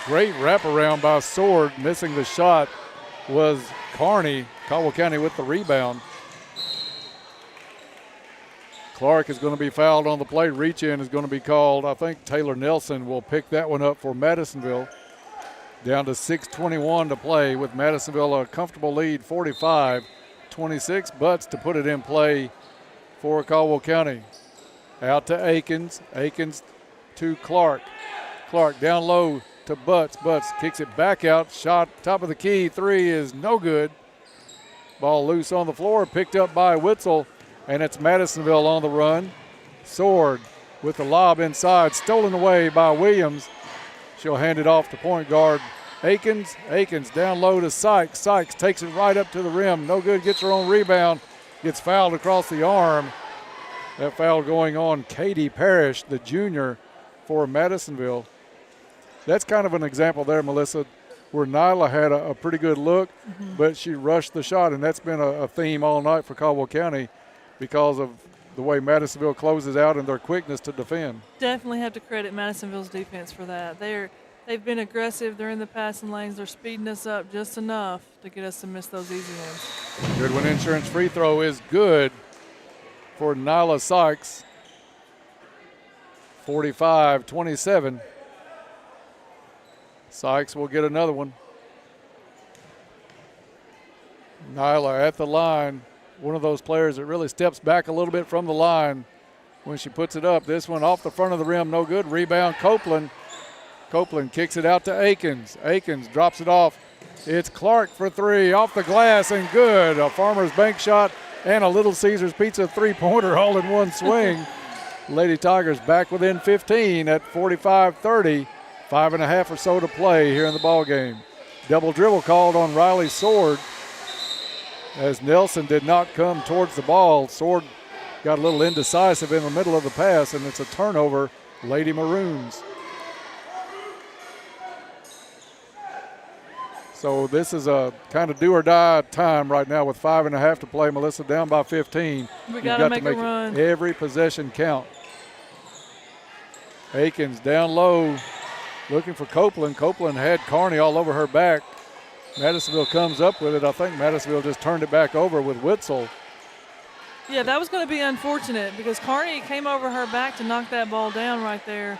Great wraparound by Sword. Missing the shot was Kearney. Caldwell County with the rebound. Clark is going to be fouled on the play. Reach in is going to be called. I think Taylor Nelson will pick that one up for Madisonville. Down to 6:21 to play with Madisonville a comfortable lead, 45-26. Butts to put it in play for Caldwell County. Out to Akins. Akins to Clark. Clark down low to Butts. Butts kicks it back out. Shot top of the key. Three is no good. Ball loose on the floor. Picked up by Witzel. And it's Madisonville on the run. Sword with the lob inside. Stolen away by Williams. She'll hand it off to point guard Akins. Akins down low to Sykes. Sykes takes it right up to the rim. No good. Gets her own rebound. Gets fouled across the arm. That foul going on Katie Parrish, the junior for Madisonville. That's kind of an example there, Melissa, where Nyla had a pretty good look, but she rushed the shot, and that's been a theme all night for Caldwell County because of the way Madisonville closes out and their quickness to defend. Definitely have to credit Madisonville's defense for that. They've been aggressive. They're in the passing lanes. They're speeding us up just enough to get us to miss those easy ones. Goodwin Insurance free throw is good for Nyla Sykes. 45-27. Sykes will get another one. Nyla at the line. One of those players that really steps back a little bit from the line when she puts it up. This one off the front of the rim, no good. Rebound, Copeland. Copeland kicks it out to Akins. Akins drops it off. It's Clark for three, off the glass and good. A Farmer's Bank shot and a Little Caesars Pizza three-pointer all in one swing. Lady Tigers back within 15 at 45-30. 5.5 or so to play here in the ball game. Double dribble called on Riley Sword as Nelson did not come towards the ball. Sword got a little indecisive in the middle of the pass, and it's a turnover, Lady Maroons. So this is a kind of do or die time right now with 5.5 to play. Melissa down by 15. We got to make a run. Every possession count. Akins down low, looking for Copeland. Copeland had Kearney all over her back. Madisonville comes up with it. I think Madisonville just turned it back over with Witzel. Yeah, that was going to be unfortunate because Kearney came over her back to knock that ball down right there.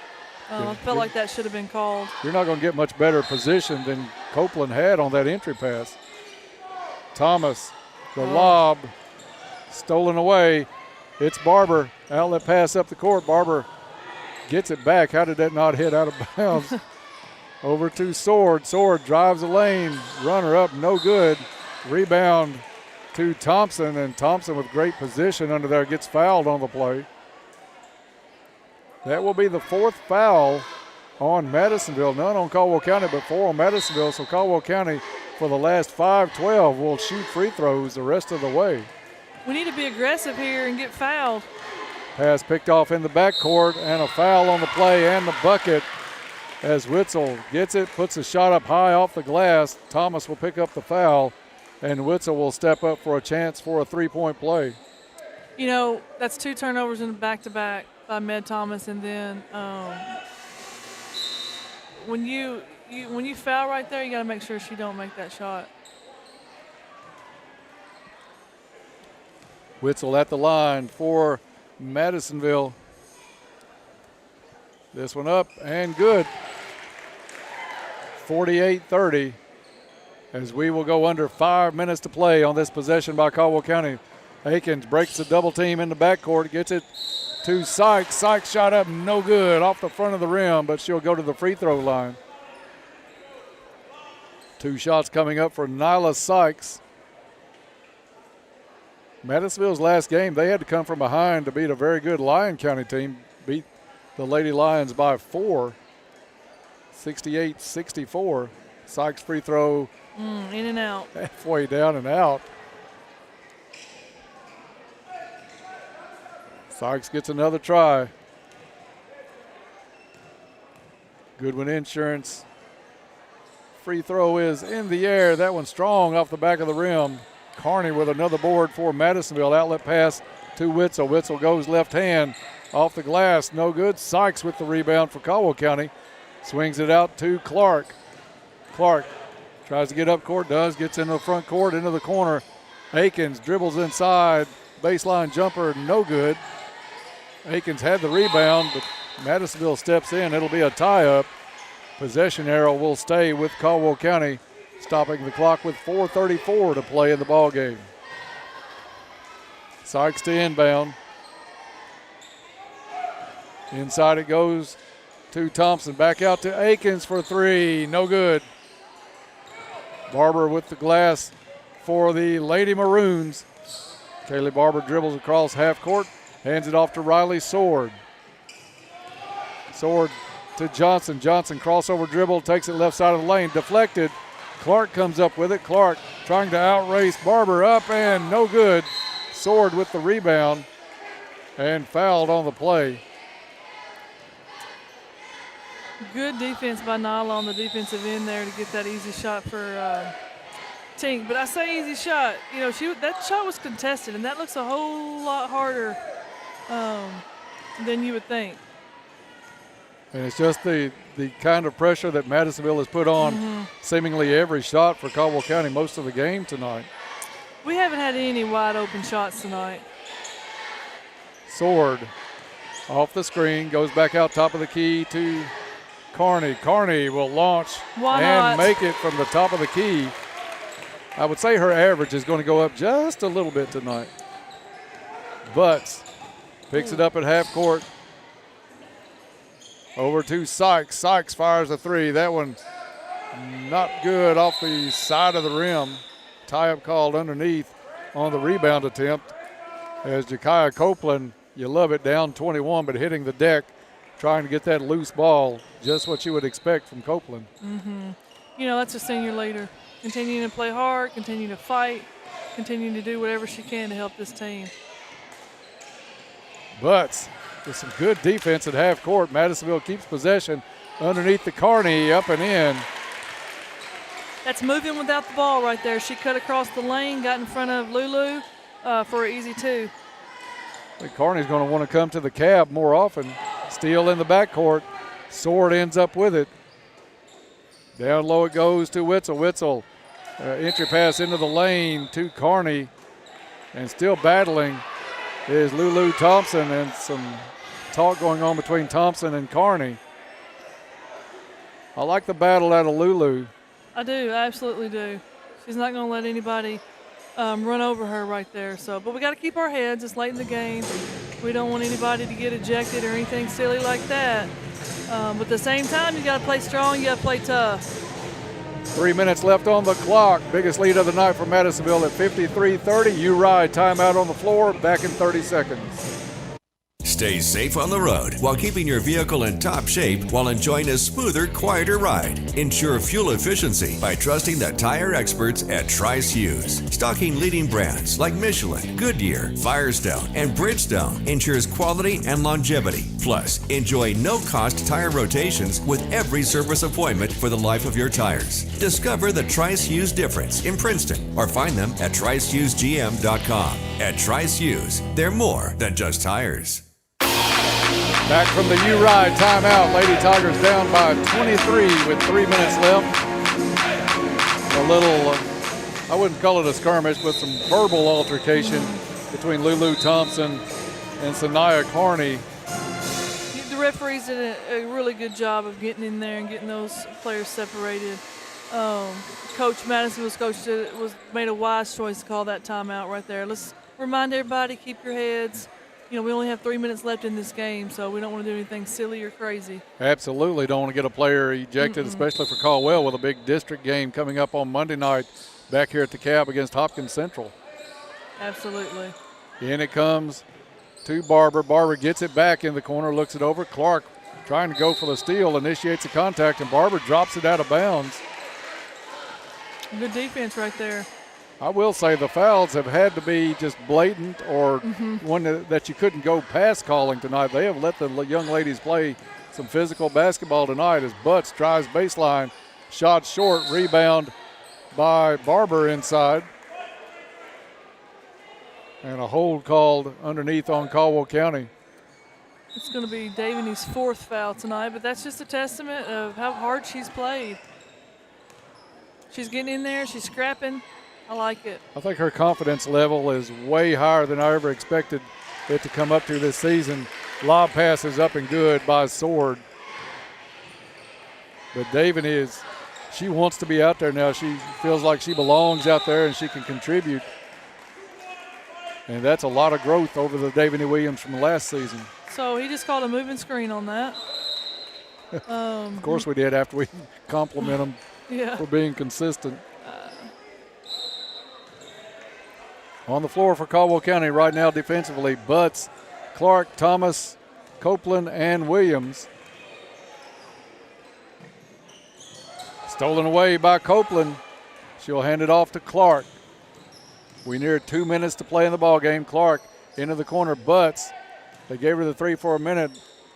I felt like that should have been called. You're not going to get much better position than Copeland had on that entry pass. Thomas, the lob, stolen away. It's Barber. Outlet pass up the court. Barber gets it back. How did that not hit out of bounds? Over to Sword. Sword drives the lane. Runner up, no good. Rebound to Thompson, and Thompson with great position under there gets fouled on the play. That will be the fourth foul on Madisonville. None on Caldwell County, but 4 on Madisonville. So Caldwell County, for the last 5-12, will shoot free throws the rest of the way. We need to be aggressive here and get fouled. Pass picked off in the backcourt, and a foul on the play and the bucket as Witzel gets it, puts a shot up high off the glass. Thomas will pick up the foul, and Witzel will step up for a chance for a three-point play. You know, that's 2 turnovers in the back-to-back by Med Thomas, and then when you foul right there, you got to make sure she don't make that shot. Witzel at the line for Madisonville. This one up and good. 48-30 as we will go under 5 minutes to play on this possession by Caldwell County. Akins breaks the double team in the backcourt, gets it to Sykes. Sykes shot up, no good, off the front of the rim, but she'll go to the free throw line. 2 shots coming up for Nyla Sykes. Madisonville's last game, they had to come from behind to beat a very good Lyon County team. Beat the Lady Lions by 4, 68-64. Sykes free throw. In and out. Halfway down and out. Sykes gets another try. Goodwin Insurance free throw is in the air. That one's strong off the back of the rim. Carney with another board for Madisonville. Outlet pass to Witzel. Witzel goes left hand off the glass. No good. Sykes with the rebound for Caldwell County. Swings it out to Clark. Clark tries to get up court, gets into the front court, into the corner. Akins dribbles inside. Baseline jumper, no good. Akins had the rebound, but Madisonville steps in. It'll be a tie-up. Possession arrow will stay with Caldwell County, stopping the clock with 4:34 to play in the ball game. Sykes to inbound. Inside it goes to Thompson. Back out to Akins for three. No good. Barber with the glass for the Lady Maroons. Kaylee Barber dribbles across half court, hands it off to Riley Sword. Sword to Johnson. Johnson crossover dribble, takes it left side of the lane, deflected. Clark comes up with it. Clark trying to outrace Barber, up and no good. Sword with the rebound and fouled on the play. Good defense by Nala on the defensive end there to get that easy shot for Tink. But I say easy shot. You know, that shot was contested, and that looks a whole lot harder than you would think. And it's just the kind of pressure that Madisonville has put on seemingly every shot for Caldwell County most of the game tonight. We haven't had any wide open shots tonight. Sword off the screen, goes back out top of the key to Carney. Carney will launch and make it from the top of the key. I would say her average is going to go up just a little bit tonight. Butts picks it up at half court. Over to Sykes. Sykes fires a three. That one not good off the side of the rim. Tie-up called underneath on the rebound attempt. As Ja'Kiah Copeland, you love it, down 21, but hitting the deck, trying to get that loose ball. Just what you would expect from Copeland. You know, that's a senior leader. Continuing to play hard, continuing to fight, continuing to do whatever she can to help this team. Butts with some good defense at half court. Madisonville keeps possession underneath the Carney, up and in. That's moving without the ball right there. She cut across the lane, got in front of Lulu for an easy two. I think Carney's going to want to come to the cab more often. Steal in the backcourt. Sword ends up with it. Down low it goes to Witzel. Witzel, entry pass into the lane to Carney. And still battling is Lulu Thompson, and some talk going on between Thompson and Carney. I like the battle out of Lulu. I do, I absolutely do. She's not going to let anybody run over her right there. But we got to keep our heads. It's late in the game. We don't want anybody to get ejected or anything silly like that. But at the same time, you got to play strong. You got to play tough. 3 minutes left on the clock. Biggest lead of the night for Madisonville at 53-30. You ride. Timeout on the floor. Back in 30 seconds. Stay safe on the road while keeping your vehicle in top shape while enjoying a smoother, quieter ride. Ensure fuel efficiency by trusting the tire experts at Trice Hughes. Stocking leading brands like Michelin, Goodyear, Firestone, and Bridgestone ensures quality and longevity. Plus, enjoy no-cost tire rotations with every service appointment for the life of your tires. Discover the Trice Hughes difference in Princeton or find them at TriceHughesGM.com. At Trice Hughes, they're more than just tires. Back from the U-Ride timeout. Lady Tigers down by 23 with 3 minutes left. A little, I wouldn't call it a skirmish, but some verbal altercation between Lulu Thompson and Sanaya Carney. The referees did a really good job of getting in there and getting those players separated. Coach Madisonville's coach made a wise choice to call that timeout right there. Let's remind everybody, keep your heads. You know, we only have 3 minutes left in this game, so we don't want to do anything silly or crazy. Absolutely don't want to get a player ejected, especially for Caldwell with a big district game coming up on Monday night back here at the Cab against Hopkins Central. Absolutely. In it comes to Barber. Barber gets it back in the corner, looks it over. Clark trying to go for the steal, initiates a contact, and Barber drops it out of bounds. Good defense right there. I will say the fouls have had to be just blatant or one that you couldn't go past calling tonight. They have let the young ladies play some physical basketball tonight as Butts drives baseline, Shot short, rebound by Barber inside. And a hold called underneath on Caldwell County. It's going to be Daviny's 4th foul tonight, but that's just a testament of how hard she's played. She's getting in there. She's scrapping. I like it. I think her confidence level is way higher than I ever expected it to come up to this season. Lob pass is up and good by Sword. But Daviny she wants to be out there now. She feels like she belongs out there and she can contribute. And that's a lot of growth over the Daviny Williams from last season. So he just called a moving screen on that. Of course we did after we compliment him for being consistent. On the floor for Caldwell County right now defensively, Butts, Clark, Thomas, Copeland, and Williams. Stolen away by Copeland. She'll hand it off to Clark. We near 2 minutes to play in the ball game. Clark into the corner, Butts. They gave her the 3 for a minute.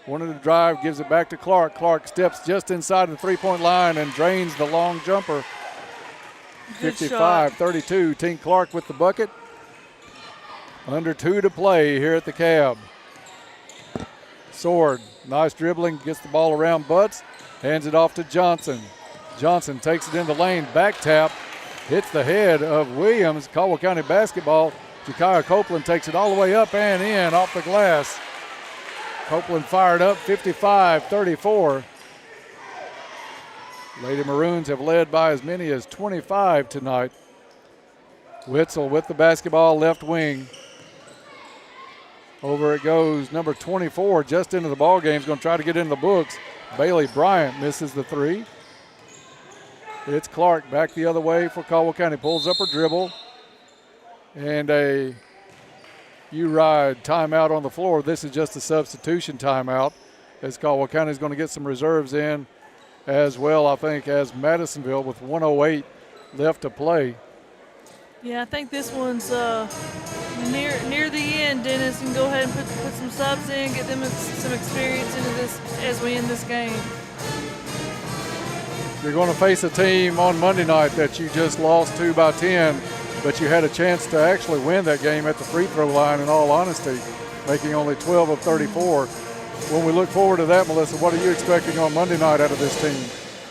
Wanted to drive, gives it back to Clark. Clark steps just inside the three-point line and drains the long jumper. 55-32. Tink Clark with the bucket. Under 2 to play here at the Cab. Sword, nice dribbling, gets the ball around Butts, hands it off to Johnson. Johnson takes it in the lane, back tap, hits the head of Williams. Caldwell County basketball. Jakaya Copeland takes it all the way up and in off the glass. Copeland fired up, 55-34. Lady Maroons have led by as many as 25 tonight. Witzel with the basketball, left wing. Over it goes, number 24, just into the ball game. Is going to try to get in the books. Bailey Bryant misses the 3. It's Clark back the other way for Caldwell County. Pulls up her dribble. And a U-Ride timeout on the floor. This is just a substitution timeout as Caldwell County is going to get some reserves in as well, I think, as Madisonville with 1:08 left to play. Yeah, I think this one's near the end, Dennis. You can go ahead and put some subs in, get them some experience into this as we end this game. You're going to face a team on Monday night that you just lost to by 10, but you had a chance to actually win that game at the free throw line, in all honesty, making only 12 of 34. When we look forward to that, Melissa, what are you expecting on Monday night out of this team?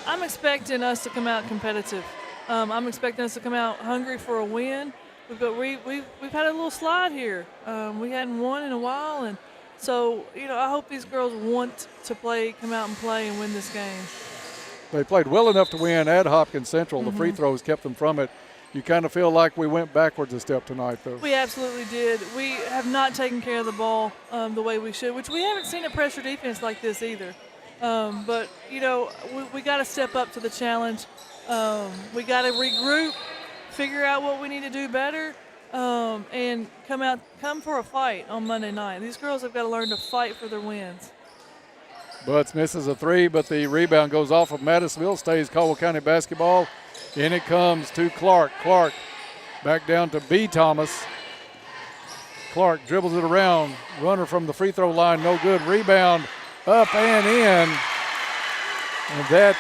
I'm expecting us to come out competitive. I'm expecting us to come out hungry for a win. But we've had a little slide here. We hadn't won in a while, and so I hope these girls want to come out and play and win this game. They played well enough to win at Hopkins Central. The free throws kept them from it. You kind of feel like we went backwards a step tonight, though. We absolutely did. We have not taken care of the ball the way we should, which we haven't seen a pressure defense like this either. But we got to step up to the challenge. We got to regroup, figure out what we need to do better, and come for a fight on Monday night. These girls have got to learn to fight for their wins. Butts misses a 3, but the rebound goes off of Madisonville, stays Caldwell County basketball. In it comes to Clark. Clark back down to B. Thomas. Clark dribbles it around. Runner from the free throw line, no good. Rebound up and in. And that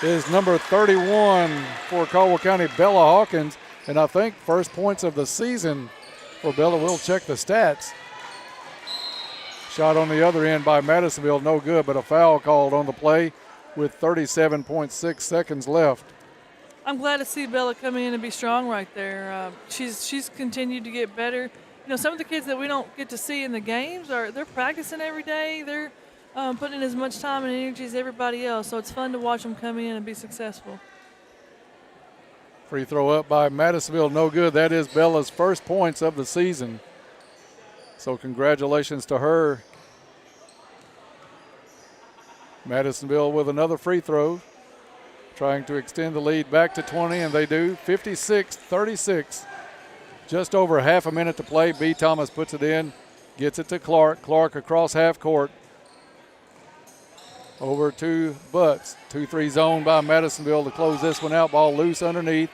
is number 31 for Caldwell County, Bella Hawkins. And I think first points of the season for Bella. We'll check the stats. Shot on the other end by Madisonville, no good, but a foul called on the play with 37.6 seconds left. I'm glad to see Bella come in and be strong right there. She's continued to get better. Some of the kids that we don't get to see in the games they're practicing every day. They're putting in as much time and energy as everybody else, so it's fun to watch them come in and be successful. Free throw up by Madisonville, no good. That is Bella's first points of the season. So congratulations to her. Madisonville with another free throw, trying to extend the lead back to 20, and they do. 56-36. Just over half a minute to play. B. Thomas puts it in, gets it to Clark. Clark across half court. Over to Butts. 2-3 zone by Madisonville to close this one out. Ball loose underneath.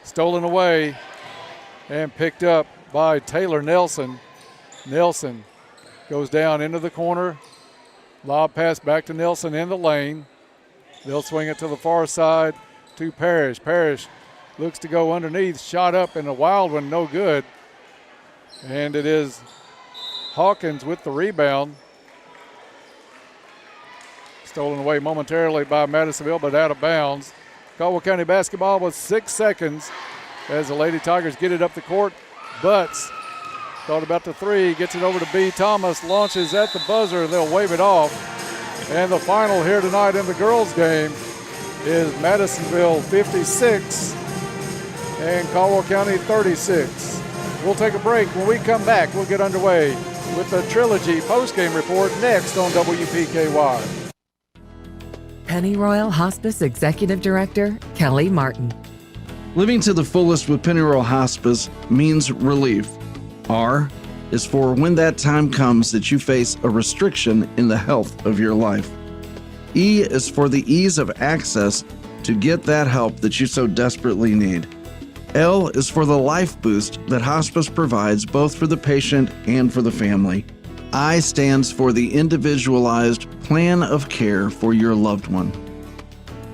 Stolen away and picked up by Taylor Nelson. Nelson goes down into the corner. Lob pass back to Nelson in the lane. They'll swing it to the far side to Parrish. Parrish looks to go underneath, shot up in a wild one, no good. And it is Hawkins with the rebound. Stolen away momentarily by Madisonville, but out of bounds. Caldwell County basketball with 6 seconds as the Lady Tigers get it up the court. Butts thought about the three, gets it over to B. Thomas, launches at the buzzer, they'll wave it off. And the final here tonight in the girls' game is Madisonville 56 and Caldwell County 36. We'll take a break. When we come back, we'll get underway with the Trilogy postgame report next on WPKY. Pennyroyal Hospice Executive Director Kelly Martin. Living to the fullest with Pennyroyal Hospice means relief. R is for when that time comes that you face a restriction in the health of your life. E is for the ease of access to get that help that you so desperately need. L is for the life boost that hospice provides both for the patient and for the family. I stands for the individualized plan of care for your loved one.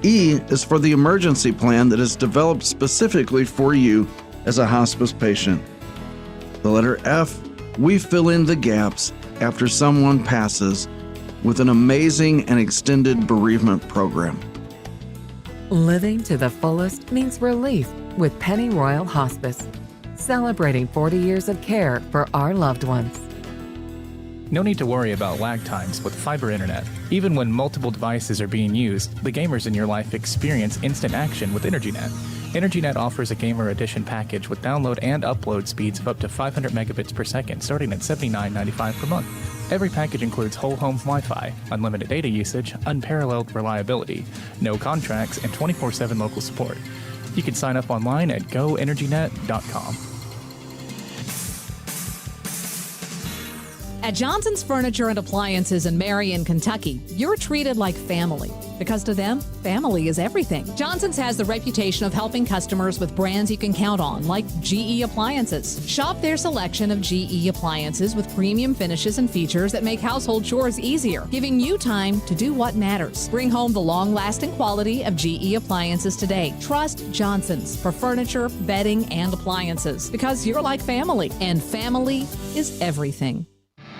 E is for the emergency plan that is developed specifically for you as a hospice patient. The letter F, we fill in the gaps after someone passes with an amazing and extended bereavement program. Living to the fullest means relief with Pennyroyal Hospice, celebrating 40 years of care for our loved ones. No need to worry about lag times with fiber internet. Even when multiple devices are being used, the gamers in your life experience instant action with EnergyNet. EnergyNet offers a Gamer Edition package with download and upload speeds of up to 500 megabits per second, starting at $79.95 per month. Every package includes whole home Wi-Fi, unlimited data usage, unparalleled reliability, no contracts, and 24/7 local support. You can sign up online at goenergynet.com. At Johnson's Furniture and Appliances in Marion, Kentucky, you're treated like family. Because to them, family is everything. Johnson's has the reputation of helping customers with brands you can count on, like GE Appliances. Shop their selection of GE appliances with premium finishes and features that make household chores easier, giving you time to do what matters. Bring home the long-lasting quality of GE Appliances today. Trust Johnson's for furniture, bedding, and appliances. Because you're like family, and family is everything.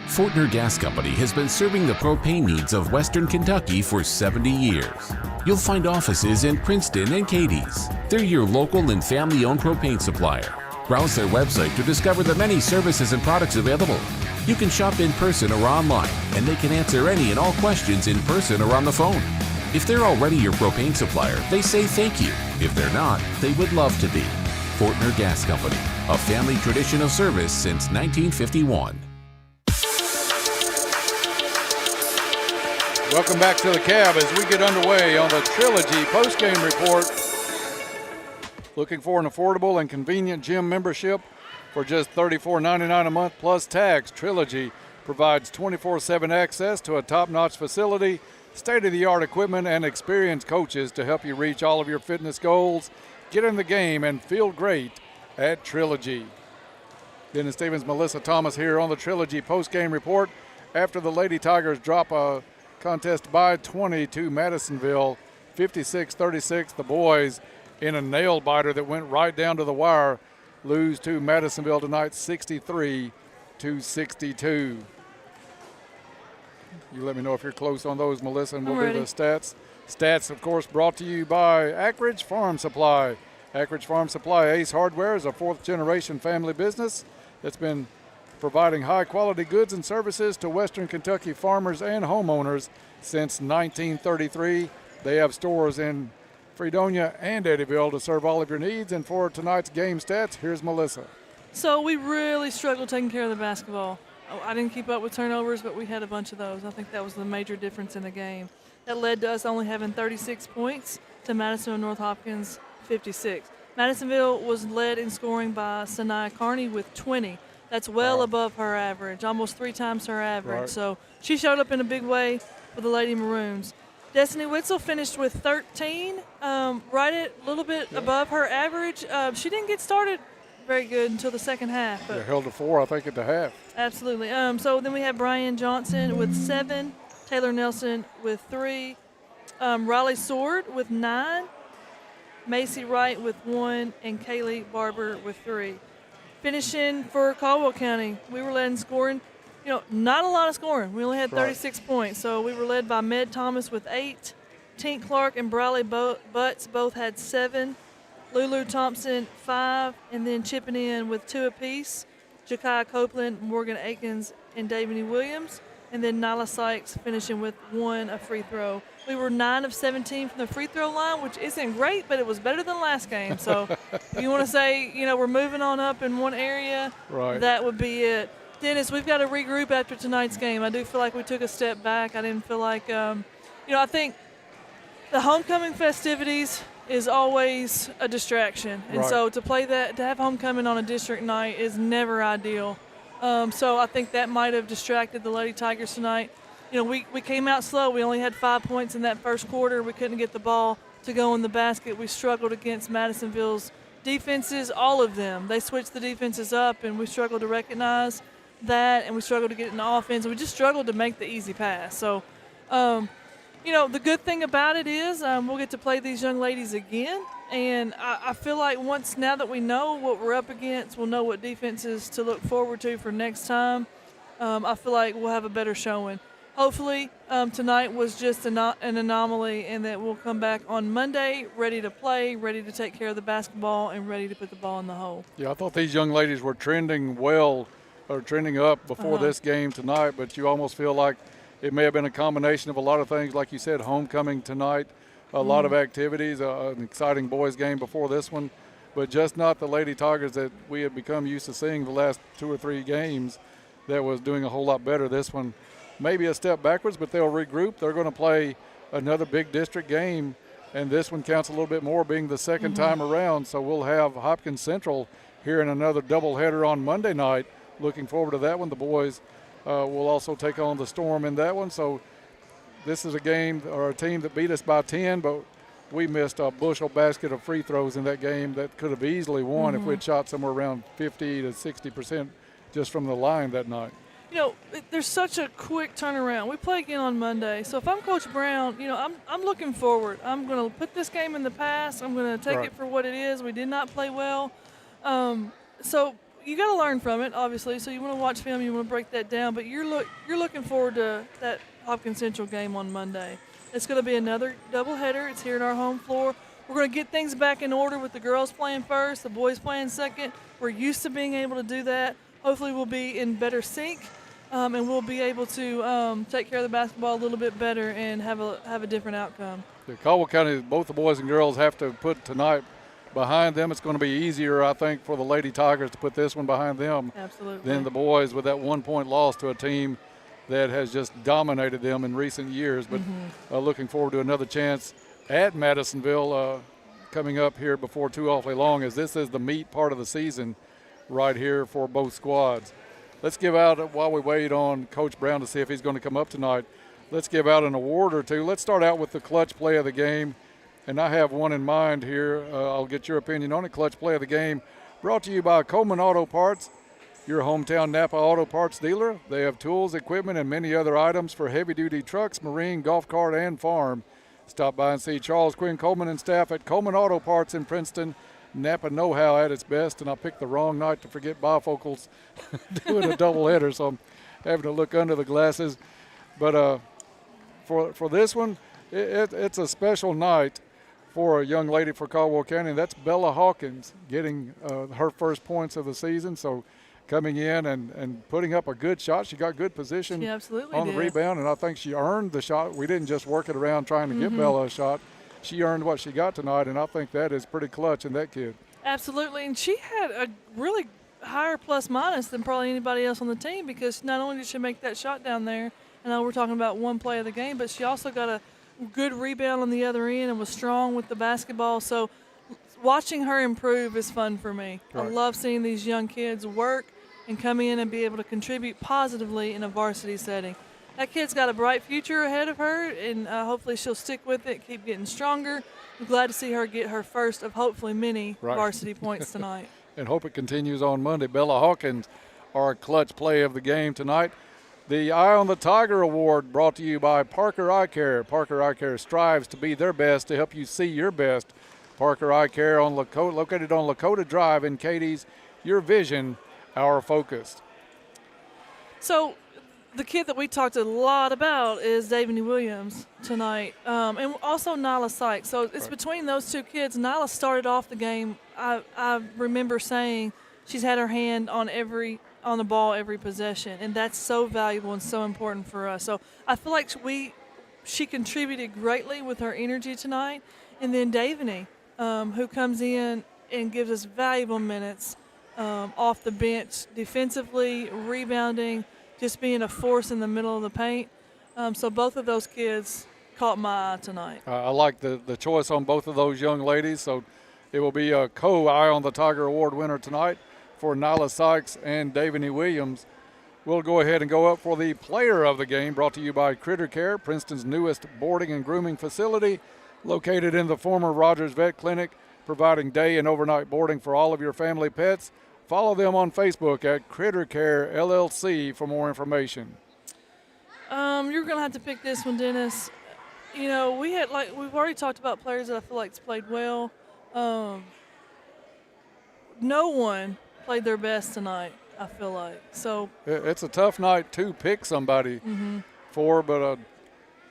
Fortner Gas Company has been serving the propane needs of Western Kentucky for 70 years. You'll find offices in Princeton and Cadiz. They're your local and family-owned propane supplier. Browse their website to discover the many services and products available. You can shop in person or online, and they can answer any and all questions in person or on the phone. If they're already your propane supplier, they say thank you. If they're not, they would love to be. Fortner Gas Company, a family tradition of service since 1951. Welcome back to the Cab as we get underway on the Trilogy postgame report. Looking for an affordable and convenient gym membership for just $34.99 a month plus tax? Trilogy provides 24/7 access to a top-notch facility, state-of-the-art equipment, and experienced coaches to help you reach all of your fitness goals. Get in the game and feel great at Trilogy. Dennis Stevens, Melissa Thomas here on the Trilogy postgame report after the Lady Tigers drop a contest by 20 to Madisonville, 56-36. The boys in a nail biter that went right down to the wire lose to Madisonville tonight, 63-62. You let me know if you're close on those, Melissa, and we'll do the stats. Stats, of course, brought to you by Ackridge Farm Supply. Ackridge Farm Supply Ace Hardware is a fourth-generation family business that's been providing high-quality goods and services to Western Kentucky farmers and homeowners since 1933. They have stores in Fredonia and Eddyville to serve all of your needs. And for tonight's game stats, here's Melissa. So we really struggled taking care of the basketball. I didn't keep up with turnovers, but we had a bunch of those. I think that was the major difference in the game. That led to us only having 36 points to Madisonville North Hopkins 56. Madisonville was led in scoring by Sanaya Carney with 20. That's well above her average, almost 3 times her average. Right. So she showed up in a big way for the Lady Maroons. Destiny Witzel finished with 13, right at a little bit above her average. She didn't get started very good until the second half. But they held to 4, I think, at the half. Absolutely. So then we have Brian Johnson with 7, Taylor Nelson with 3, Riley Sword with 9, Macy Wright with 1, and Kaylee Barber with 3. Finishing for Caldwell County, we were led in scoring. Not a lot of scoring. We only had 36 points. So we were led by Med Thomas with 8. Tink Clark and Briley Butts both had 7. Lulu Thompson, 5. And then chipping in with 2 apiece, Jakiah Copeland, Morgan Akins, and Davini Williams. And then Nyla Sykes finishing with 1 a free throw. We were 9 of 17 from the free throw line, which isn't great, but it was better than last game. So if you want to say, we're moving on up in one area, that would be it. Dennis, we've got to regroup after tonight's game. I do feel like we took a step back. I didn't feel like, I think the homecoming festivities is always a distraction. And so to play that, to have homecoming on a district night is never ideal. So I think that might have distracted the Lady Tigers tonight. We came out slow. We only had 5 points in that first quarter. We couldn't get the ball to go in the basket. We struggled against Madisonville's defenses, all of them. They switched the defenses up, and we struggled to recognize that, and we struggled to get in the offense. We just struggled to make the easy pass. So, the good thing about it is we'll get to play these young ladies again, and I feel like now that we know what we're up against, we'll know what defenses to look forward to for next time. I feel like we'll have a better showing. Hopefully, tonight was just an anomaly, and that we'll come back on Monday ready to play, ready to take care of the basketball, and ready to put the ball in the hole. Yeah, I thought these young ladies were trending up before this game tonight, but you almost feel like it may have been a combination of a lot of things. Like you said, homecoming tonight, a lot of activities, an exciting boys game before this one, but just not the Lady Tigers that we have become used to seeing the last 2 or 3 games that was doing a whole lot better. This one maybe a step backwards, but they'll regroup. They're going to play another big district game, and this one counts a little bit more being the second time around. So we'll have Hopkins Central here in another doubleheader on Monday night. Looking forward to that one. The boys will also take on the Storm in that one. So this is a game or a team that beat us by 10, but we missed a bushel basket of free throws in that game that could have easily won if we'd shot somewhere around 50 to 60% just from the line that night. There's such a quick turnaround. We play again on Monday. So if I'm Coach Brown, I'm looking forward. I'm going to put this game in the past. I'm going to take it for what it is. We did not play well. So you got to learn from it, obviously. So you want to watch film, you want to break that down. But you're looking forward to that Hopkins Central game on Monday. It's going to be another doubleheader. It's here in our home floor. We're going to get things back in order with the girls playing first, the boys playing second. We're used to being able to do that. Hopefully we'll be in better sync. And we'll be able to take care of the basketball a little bit better and have a different outcome. Caldwell County, both the boys and girls have to put tonight behind them. It's going to be easier, I think, for the Lady Tigers to put this one behind them than the boys with that 1-point loss to a team that has just dominated them in recent years. But looking forward to another chance at Madisonville coming up here before too awfully long, as this is the meat part of the season right here for both squads. Let's give out, while we wait on Coach Brown to see if he's going to come up tonight, let's give out an award or two. Let's start out with the clutch play of the game, and I have one in mind here. I'll get your opinion on it. Clutch play of the game brought to you by Coleman Auto Parts, your hometown Napa Auto Parts dealer. They have tools, equipment, and many other items for heavy-duty trucks, marine, golf cart, and farm. Stop by and see Charles Quinn Coleman and staff at Coleman Auto Parts in Princeton. Napa know-how at its best, and I picked the wrong night to forget bifocals doing a doubleheader, so I'm having to look under the glasses. But for this one, it's a special night for a young lady for Caldwell County, and that's Bella Hawkins getting her first points of the season. So coming in and putting up a good shot. She got good position on the rebound, and I think she earned the shot. We didn't just work it around trying to get Bella a shot. She earned what she got tonight, and I think that is pretty clutch in that kid. Absolutely, and she had a really higher plus-minus than probably anybody else on the team, because not only did she make that shot down there, I know we're talking about one play of the game, but she also got a good rebound on the other end and was strong with the basketball. So watching her improve is fun for me. I love seeing these young kids work and come in and be able to contribute positively in a varsity setting. That kid's got a bright future ahead of her, and hopefully she'll stick with it, keep getting stronger. I'm glad to see her get her first of hopefully many varsity points tonight. And hope it continues on Monday. Bella Hawkins, our clutch play of the game tonight. The Eye on the Tiger Award brought to you by Parker Eye Care. Parker Eye Care strives to be their best to help you see your best. Parker Eye Care located on Lakota Drive in Katie's. Your vision, our focus. So the kid that we talked a lot about is Davini Williams tonight, and also Nyla Sykes. So it's between those two kids. Nyla started off the game. I remember saying she's had her hand on the ball every possession, and that's so valuable and so important for us. So I feel like she contributed greatly with her energy tonight. And then Davini, who comes in and gives us valuable minutes off the bench, defensively, rebounding, just being a force in the middle of the paint. So both of those kids caught my eye tonight. I like the choice on both of those young ladies. So it will be a co-Eye on the Tiger Award winner tonight for Nyla Sykes and Davini Williams. We'll go ahead and go up for the player of the game, brought to you by Critter Care, Princeton's newest boarding and grooming facility, located in the former Rogers Vet Clinic, providing day and overnight boarding for all of your family pets. Follow them on Facebook at Critter Care LLC for more information. You're going to have to pick this one, Dennis. You know, we've already talked about players that I feel like played well. No one played their best tonight, I feel like. So it's a tough night to pick somebody for, but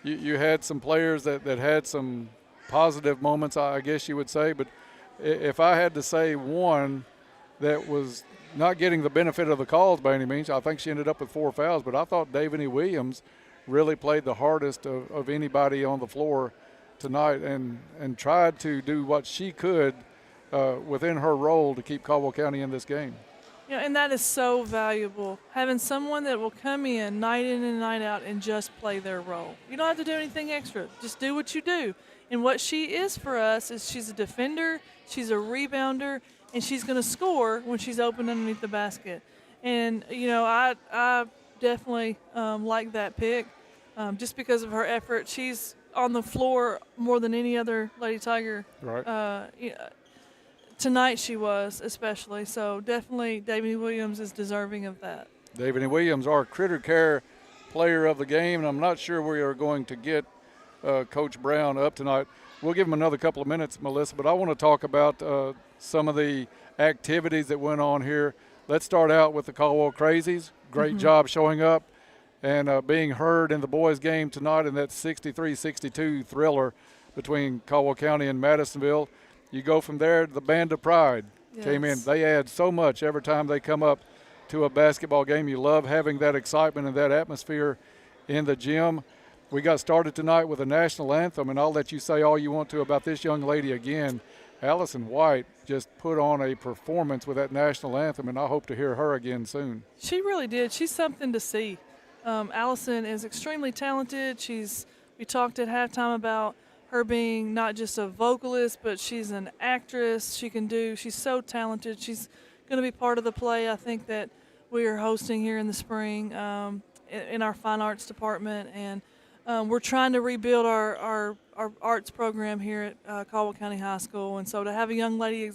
you had some players that had some positive moments, I guess you would say. But if I had to say one that was not getting the benefit of the calls by any means, I think she ended up with 4 fouls, but I thought Davini Williams really played the hardest of anybody on the floor tonight and tried to do what she could within her role to keep Caldwell County in this game. Yeah, and that is so valuable, having someone that will come in and night out and just play their role. You don't have to do anything extra. Just do what you do. And what she is for us is she's a defender, she's a rebounder, and she's going to score when she's open underneath the basket. And, you know, I definitely like that pick just because of her effort. She's on the floor more than any other Lady Tiger. Right. Tonight she was, especially. So definitely Davini Williams is deserving of that. Davini Williams, our Critter Care player of the game, and I'm not sure we are going to get Coach Brown up tonight. We'll give him another couple of minutes, Melissa, but I want to talk about some of the activities that went on here. Let's start out with the Caldwell Crazies. Great job showing up and being heard in the boys' game tonight in that 63-62 thriller between Caldwell County and Madisonville. You go from there to the Band of Pride. Came in. They add so much every time they come up to a basketball game. You love having that excitement and that atmosphere in the gym. We got started tonight with a national anthem, and I'll let you say all you want to about this young lady again. Allison White just put on a performance with that national anthem, and I hope to hear her again soon. She really did. She's something to see. Allison is extremely talented. We talked at halftime about her being not just a vocalist, but she's an actress. She's so talented. She's going to be part of the play, I think, that we are hosting here in the spring in our fine arts department. And we're trying to rebuild our arts program here at Caldwell County High School. And so to have a young lady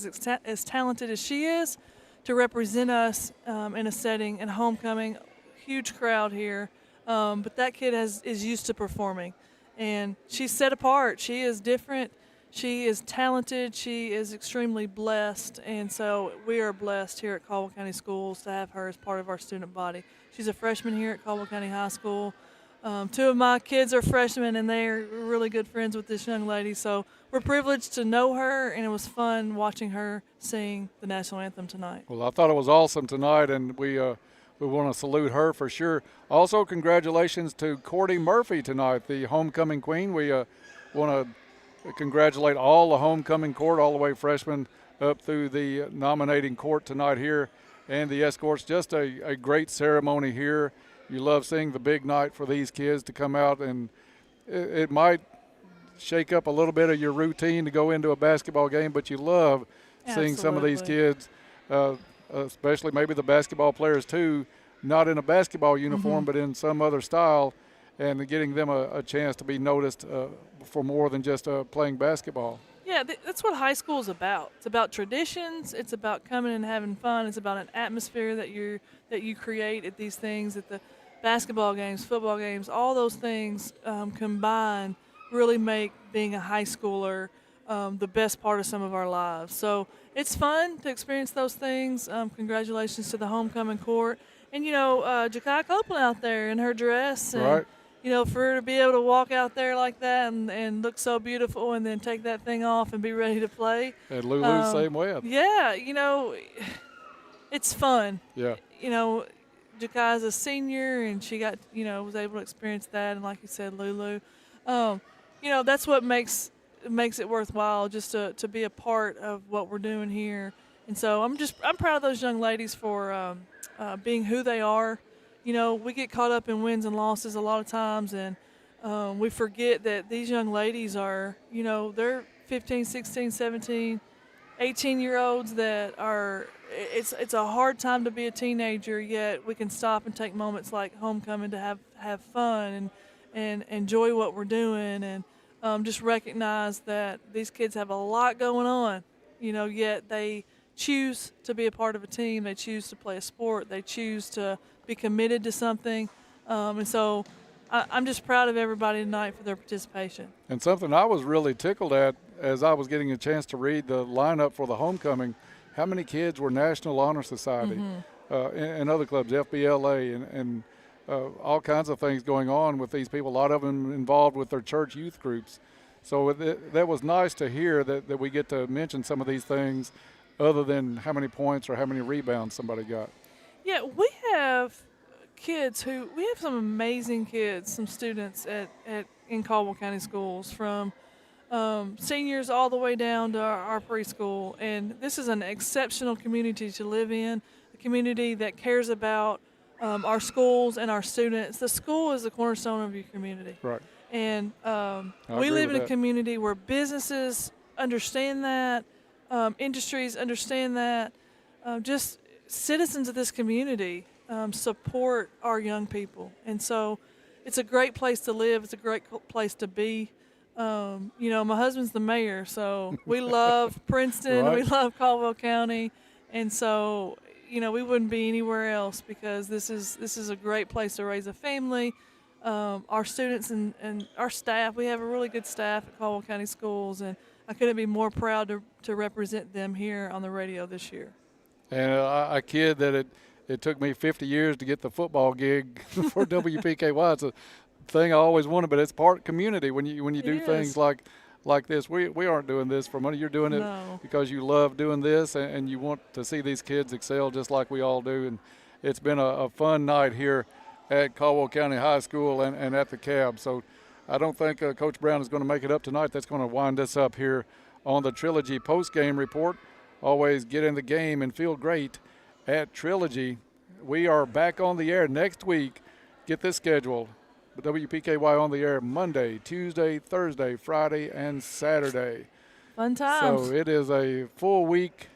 as talented as she is to represent us in a setting and homecoming, huge crowd here. But that kid is used to performing. And she's set apart. She is different. She is talented. She is extremely blessed. And so we are blessed here at Caldwell County Schools to have her as part of our student body. She's a freshman here at Caldwell County High School. 2 of my kids are freshmen, and they're really good friends with this young lady. So we're privileged to know her, and it was fun watching her sing the national anthem tonight. Well, I thought it was awesome tonight, and we want to salute her for sure. Also, congratulations to Cordy Murphy tonight, the homecoming queen. We want to congratulate all the homecoming court, all the way freshmen up through the nominating court tonight here, and the escorts. Just a great ceremony here. You love seeing the big night for these kids to come out, and it might shake up a little bit of your routine to go into a basketball game, but you love seeing some of these kids, especially maybe the basketball players too, not in a basketball uniform, but in some other style, and getting them a chance to be noticed for more than just playing basketball. Yeah, that's what high school is about. It's about traditions. It's about coming and having fun. It's about an atmosphere that you create at these things, at basketball games, football games, all those things combined really make being a high schooler the best part of some of our lives. So it's fun to experience those things. Congratulations to the homecoming court. And, Ja'Kai Copeland out there in her dress. And, right. For her to be able to walk out there like that and look so beautiful and then take that thing off and be ready to play. And Lulu, same way. Yeah, it's fun. Yeah. Ja'Kai's a senior, and she got, was able to experience that. And like you said, Lulu, that's what makes it worthwhile just to be a part of what we're doing here. And so I'm proud of those young ladies for being who they are. We get caught up in wins and losses a lot of times, and we forget that these young ladies are, they're 15, 16, 17, 18-year-olds that are, it's a hard time to be a teenager, yet we can stop and take moments like homecoming to have fun and enjoy what we're doing, and just recognize that these kids have a lot going on, yet they choose to be a part of a team, they choose to play a sport, they choose to be committed to something, and so I'm just proud of everybody tonight for their participation. And something I was really tickled at as I was getting a chance to read the lineup for the homecoming, how many kids were National Honor Society and other clubs, FBLA, and all kinds of things going on with these people, a lot of them involved with their church youth groups. So that was nice to hear that we get to mention some of these things other than how many points or how many rebounds somebody got. Yeah, we have some amazing kids, some students in Caldwell County schools, from seniors all the way down to our preschool. And this is an exceptional community to live in, a community that cares about our schools and our students. The school is the cornerstone of your community. Right. And we live in a community where businesses understand that, industries understand that, just citizens of this community support our young people. And so it's a great place to live. It's a great place to be. My husband's the mayor, so we love Princeton. Right. We love Caldwell County. And so, we wouldn't be anywhere else because this is a great place to raise a family. Our students and our staff, we have a really good staff at Caldwell County Schools, and I couldn't be more proud to represent them here on the radio this year. And I kid that it took me 50 years to get the football gig for WPKY. It's a thing I always wanted, but it's part community when you do things like this. We aren't doing this for money. You're doing it because you love doing this and you want to see these kids excel just like we all do. And it's been a fun night here at Caldwell County High School and at the Cab. So I don't think Coach Brown is going to make it up tonight. That's going to wind us up here on the Trilogy post-game report. Always get in the game and feel great at Trilogy. We are back on the air next week. Get this schedule. WPKY on the air Monday, Tuesday, Thursday, Friday, and Saturday. Fun times. So it is a full week